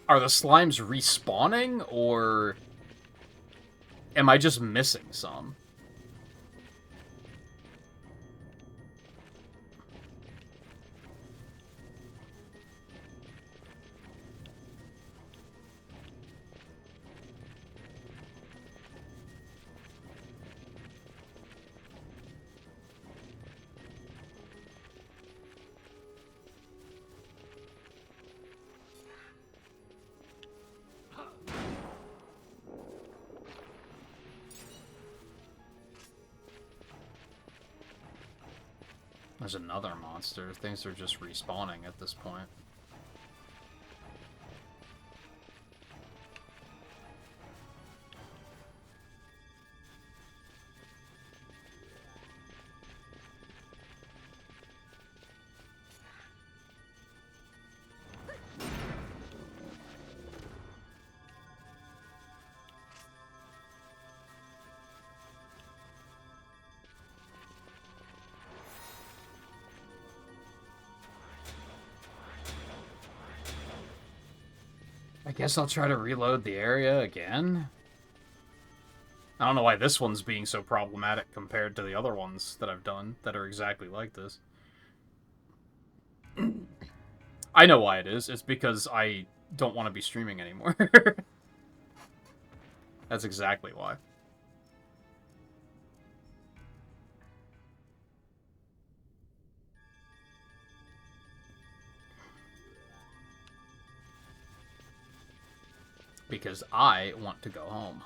are the slimes respawning, or am I just missing some? There's another monster. Things are just respawning at this point. I guess I'll try to reload the area again. I don't know why this one's being so problematic compared to the other ones that I've done that are exactly like this. I know why it is. It's because I don't want to be streaming anymore. That's exactly why. Because I want to go home.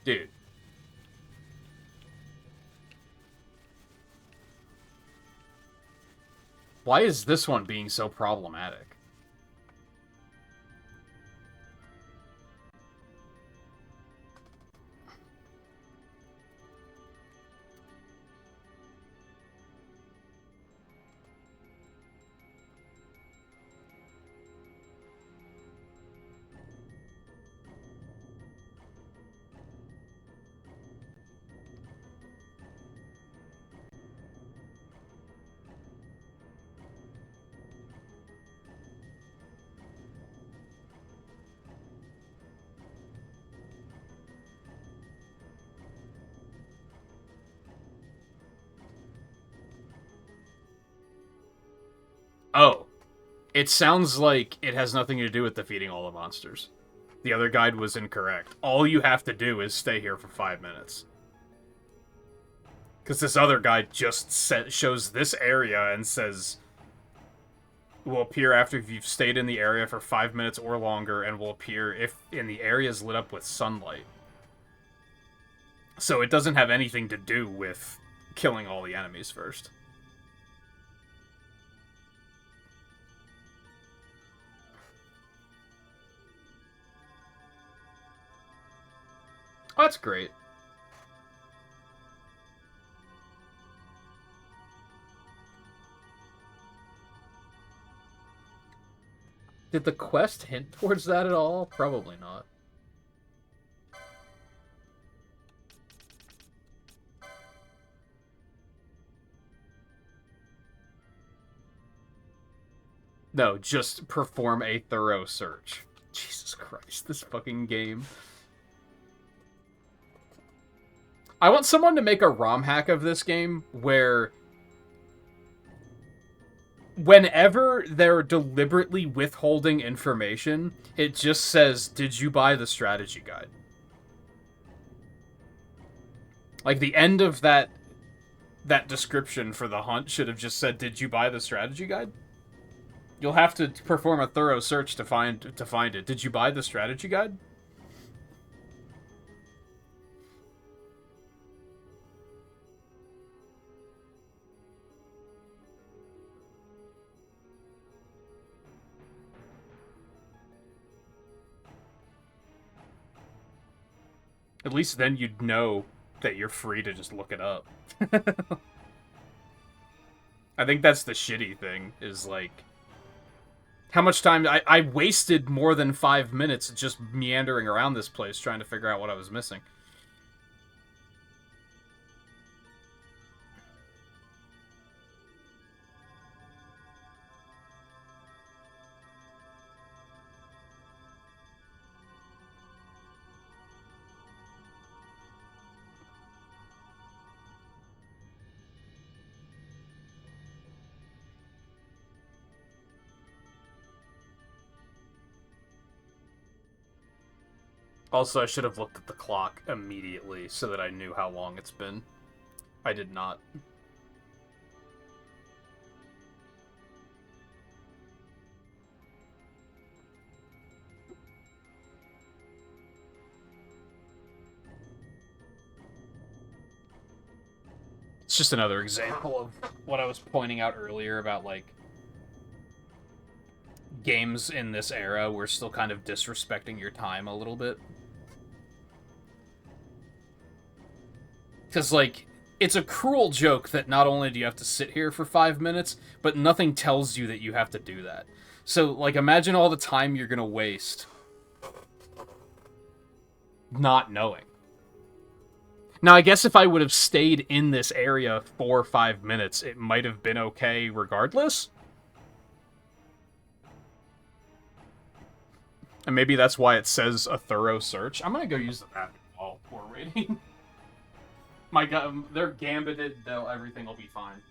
Dude. Why is this one being so problematic? Oh, it sounds like it has nothing to do with defeating all the monsters. The other guide was incorrect. All you have to do is stay here for 5 minutes. Because this other guide just shows this area and says, will appear after you've stayed in the area for 5 minutes or longer, and will appear if in the area is lit up with sunlight. So it doesn't have anything to do with killing all the enemies first. Oh, that's great. Did the quest hint towards that at all? Probably not. No, just perform a thorough search. Jesus Christ, this fucking game. I want someone to make a ROM hack of this game where whenever they're deliberately withholding information, it just says, "Did you buy the strategy guide?" Like, the end of that description for the hunt should have just said, "Did you buy the strategy guide?" You'll have to perform a thorough search to find it. Did you buy the strategy guide? At least then you'd know that you're free to just look it up. I think that's the shitty thing, is like, How much time... I wasted more than 5 minutes just meandering around this place trying to figure out what I was missing. Also, I should have looked at the clock immediately so that I knew how long it's been. I did not. It's just another example of what I was pointing out earlier about, like, games in this era were still kind of disrespecting your time a little bit. Because, like, it's a cruel joke that not only do you have to sit here for 5 minutes, but nothing tells you that you have to do that. So, like, imagine all the time you're gonna waste not knowing. Now, I guess if I would have stayed in this area for 5 minutes, it might have been okay regardless. And maybe that's why it says a thorough search. I'm gonna go use the bathroom while we're waiting. My God, they're gambited, though everything will be fine.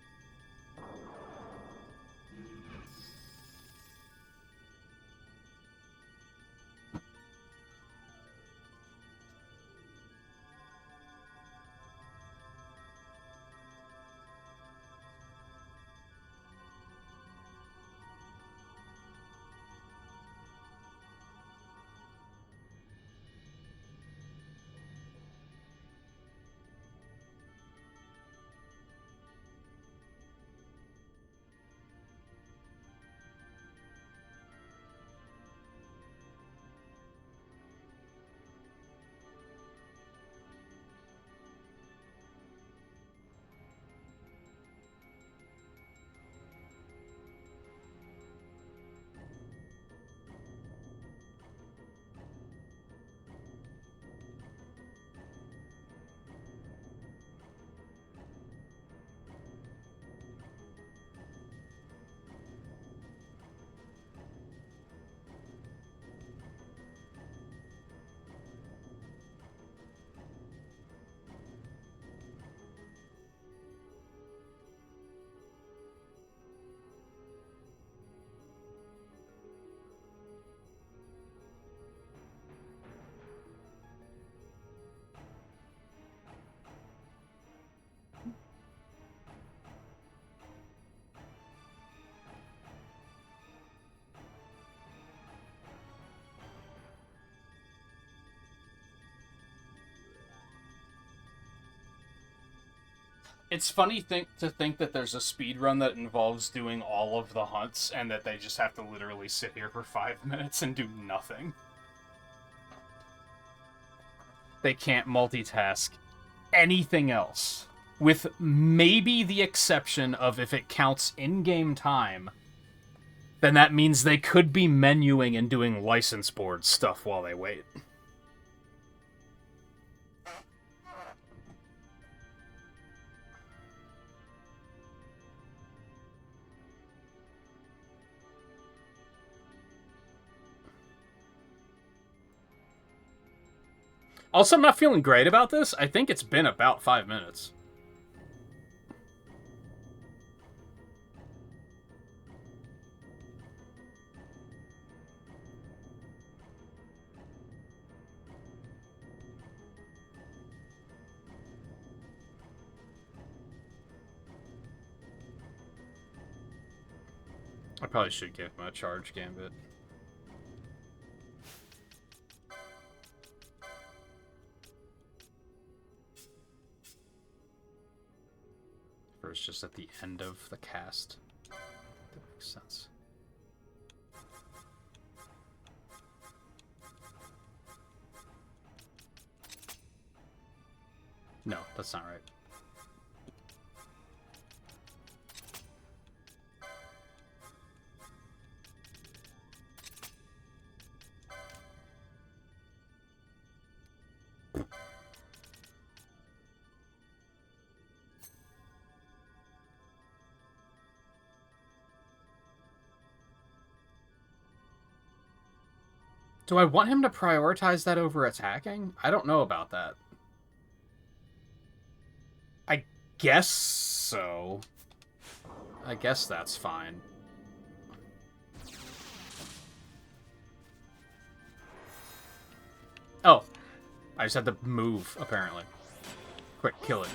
It's funny to think that there's a speedrun that involves doing all of the hunts and that they just have to literally sit here for 5 minutes and do nothing. They can't multitask anything else. With maybe the exception of if it counts in-game time, then that means they could be menuing and doing license board stuff while they wait. Also, I'm not feeling great about this. I think it's been about 5 minutes. I probably should give him a charge gambit. Or it's just at the end of the cast. That makes sense. No, that's not right. Do I want him to prioritize that over attacking? I don't know about that. I guess so. I guess that's fine. Oh. I just had to move, apparently. Quick, kill it.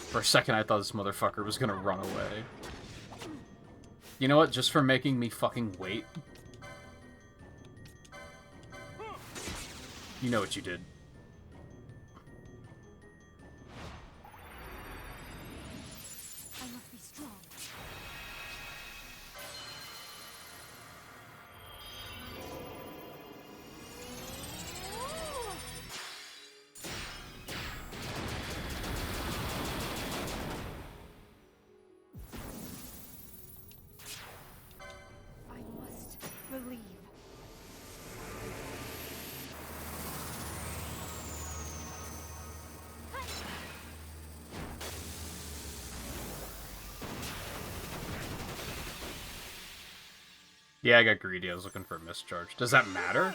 For a second, I thought this motherfucker was gonna run away. You know what? Just for making me fucking wait. You know what you did. I must be strong. I must believe. Yeah, I got greedy. I was looking for a mischarge. Does that matter?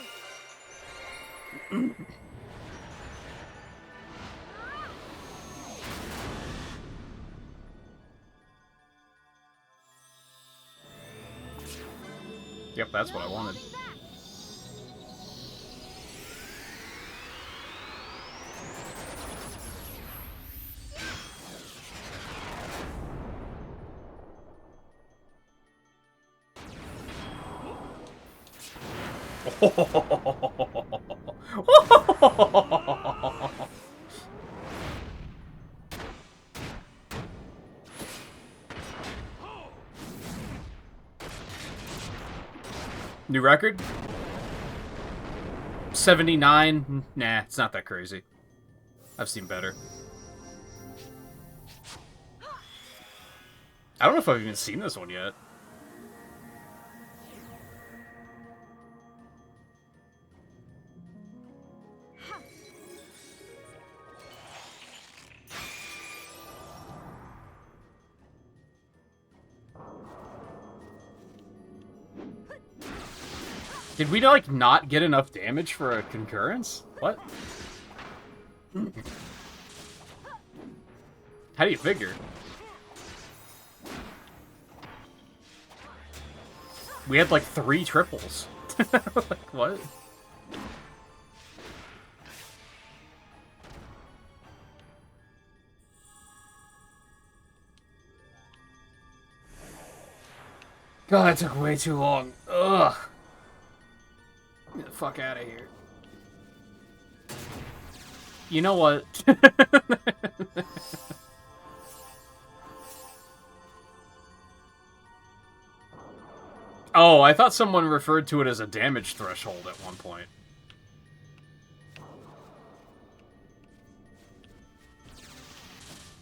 Yep, that's what I wanted. New record? 79? Nah, it's not that crazy. I've seen better. I don't know if I've even seen this one yet. Did we, like, not get enough damage for a concurrence? What? How do you figure? We had, like, 3 triples. Like, what? God, that took way too long. Ugh. Get the fuck out of here. You know what? Oh, I thought someone referred to it as a damage threshold at one point.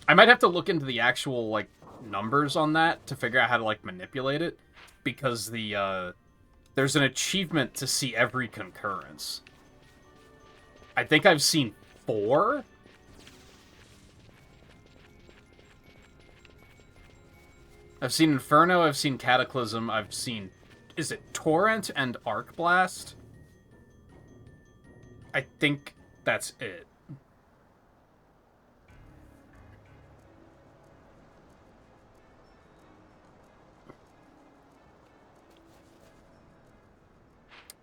I might have to look into the actual, like, numbers on that to figure out how to, like, manipulate it. Because the, there's an achievement to see every concurrence. I think I've seen 4? I've seen Inferno, I've seen Cataclysm, I've seen... Is it Torrent and Arc Blast? I think that's it.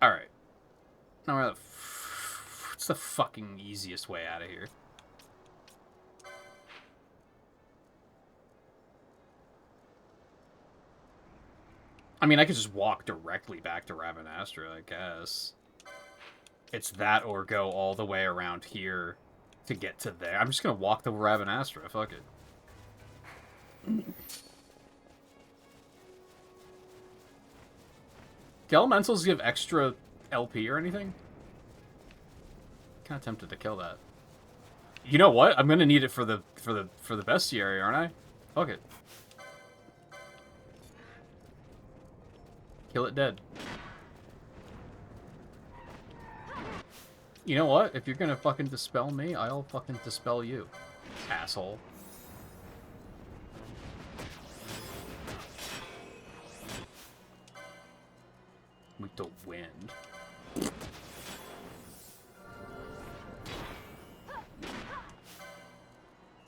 Alright. Now where the what's the fucking easiest way out of here? I mean, I could just walk directly back to Ravenastra, I guess. It's that or go all the way around here to get to there. I'm just gonna walk to Ravenastra, fuck it. Do elementals give extra LP or anything? Kinda tempted to kill that. You know what? I'm gonna need it for the bestiary, aren't I? Fuck it. Kill it dead. You know what? If you're gonna fucking dispel me, I'll fucking dispel you. Asshole. Weak to wind.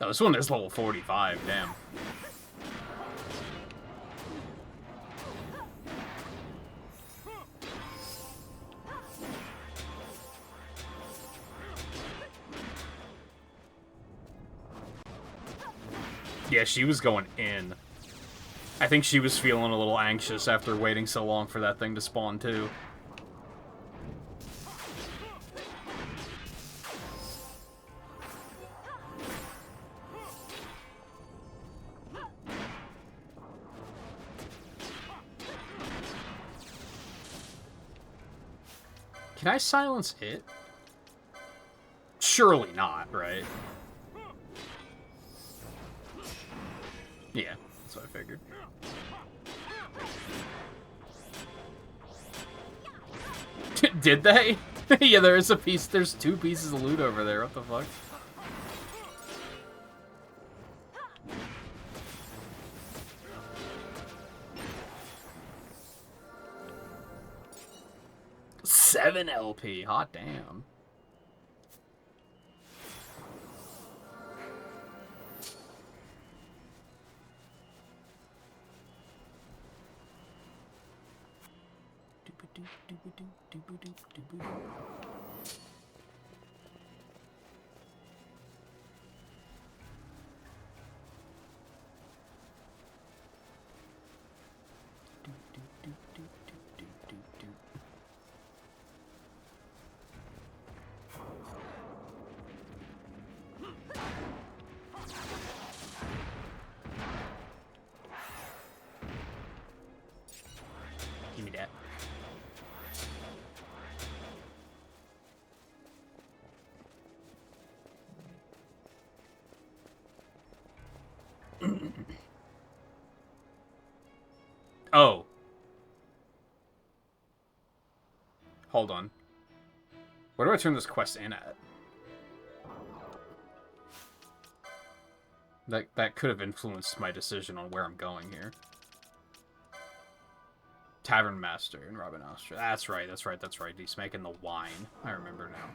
Oh, this one is level 45, damn. Yeah, she was going in. I think she was feeling a little anxious after waiting so long for that thing to spawn, too. Can I silence it? Surely not, right? Yeah, that's what I figured. Did they? Yeah, there is a piece. There's 2 pieces of loot over there. What the fuck? $7 LP. Hot damn. Give me that. Oh. Hold on. Where do I turn this quest in at? That could have influenced my decision on where I'm going here. Tavern Master in Robin Astra. That's right, that's right, that's right. He's making the wine. I remember now.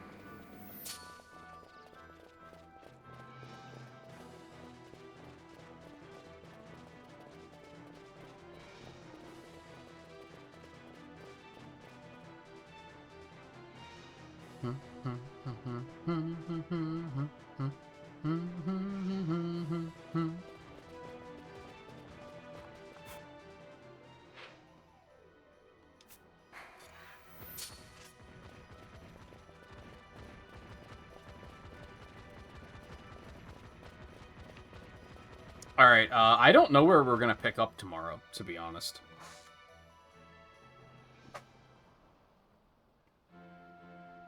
Alright, I don't know where we're gonna pick up tomorrow, to be honest.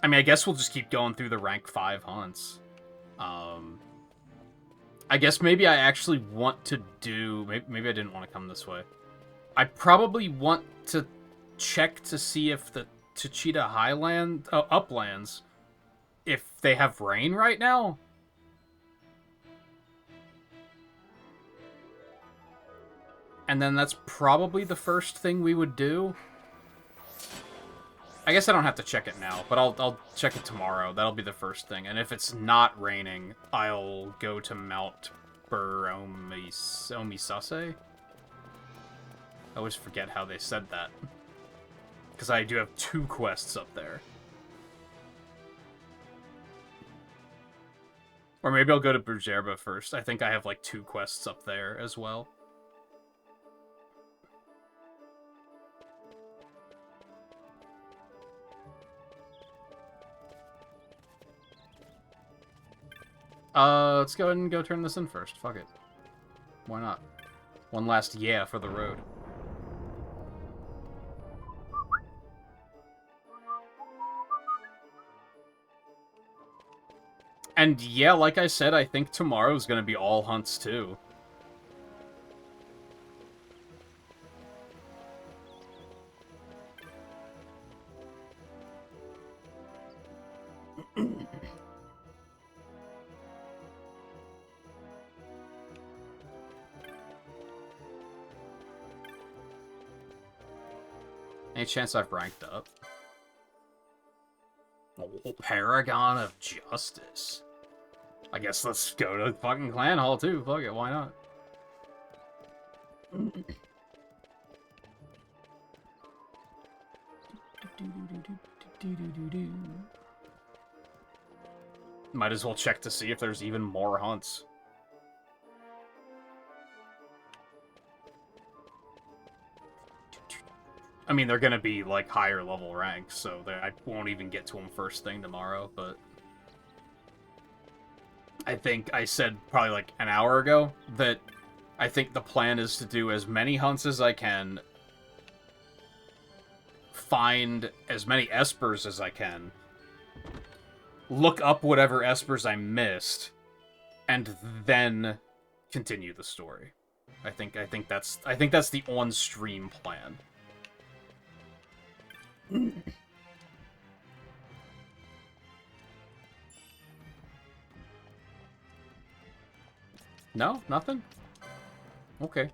I mean, I guess we'll just keep going through the rank 5 hunts. I guess maybe I actually want to do... Maybe I didn't want to come this way. I probably want to check to see if the Tachita Uplands, if they have rain right now. And then that's probably the first thing we would do. I guess I don't have to check it now, but I'll check it tomorrow. That'll be the first thing. And if it's not raining, I'll go to Mount Omisase. I always forget how they said that. Because I do have 2 quests up there. Or maybe I'll go to Brujerba first. I think I have like 2 quests up there as well. Let's go ahead and go turn this in first. Fuck it. Why not? One last yeah for the road. And yeah, like I said, I think tomorrow's gonna be all hunts too. Any chance I've ranked up? Oh, Paragon of Justice. I guess let's go to fucking Clan Hall too. Fuck it, why not? Might as well check to see if there's even more hunts. I mean, they're gonna be, like, higher level ranks, so I won't even get to them first thing tomorrow, but... I think I said probably, like, an hour ago that I think the plan is to do as many hunts as I can, find as many espers as I can, look up whatever espers I missed, and then continue the story. I think that's the on-stream plan. No? Nothing? Okay.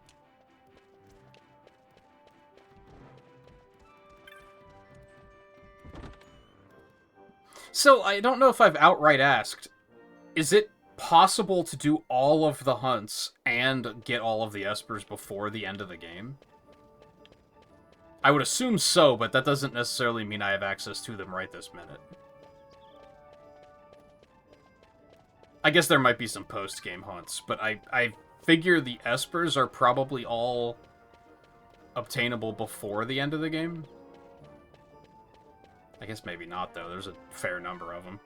So, I don't know if I've outright asked, is it possible to do all of the hunts and get all of the espers before the end of the game? I would assume so, but that doesn't necessarily mean I have access to them right this minute. I guess there might be some post-game hunts, but I figure the espers are probably all obtainable before the end of the game. I guess maybe not, though. There's a fair number of them.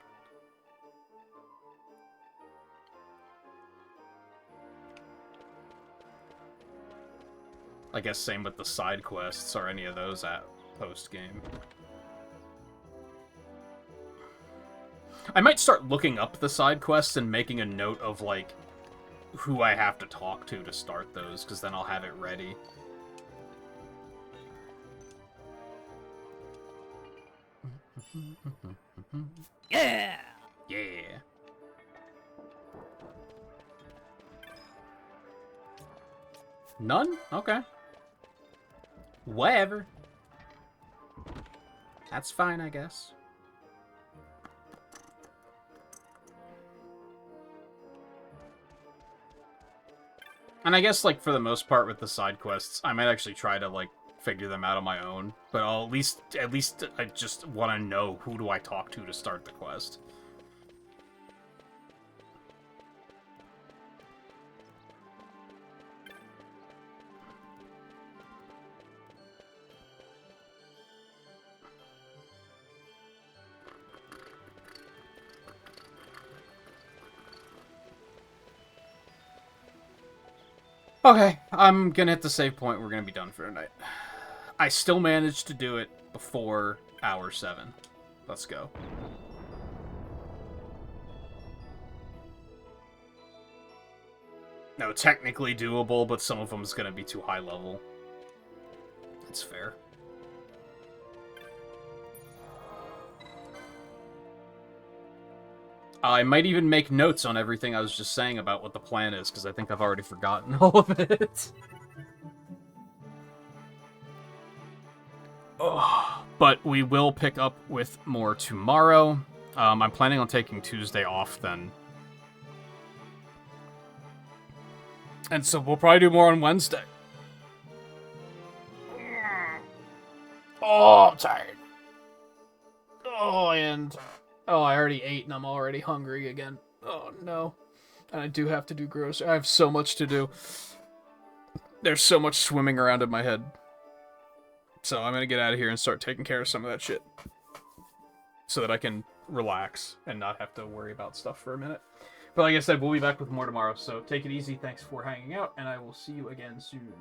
I guess same with the side quests. Are any of those at post-game? I might start looking up the side quests and making a note of, like, who I have to talk to start those, because then I'll have it ready. Yeah! Yeah. None? Okay. Whatever. That's fine, I guess. And I guess, like, for the most part with the side quests, I might actually try to, like, figure them out on my own. But I'll at least I just want to know who do I talk to start the quest. Okay, I'm gonna hit the save point. We're gonna be done for tonight. I still managed to do it before hour 7. Let's go. No, technically doable, but some of them's gonna be too high level. That's fair. I might even make notes on everything I was just saying about what the plan is, because I think I've already forgotten all of it. Oh, but we will pick up with more tomorrow. I'm planning on taking Tuesday off then. And so we'll probably do more on Wednesday. Oh, I'm tired. Oh, and... Oh, I already ate and I'm already hungry again. Oh, no. And I do have to do grocery. I have so much to do. There's so much swimming around in my head. So I'm gonna get out of here and start taking care of some of that shit. So that I can relax and not have to worry about stuff for a minute. But like I said, we'll be back with more tomorrow. So take it easy. Thanks for hanging out, and I will see you again soon.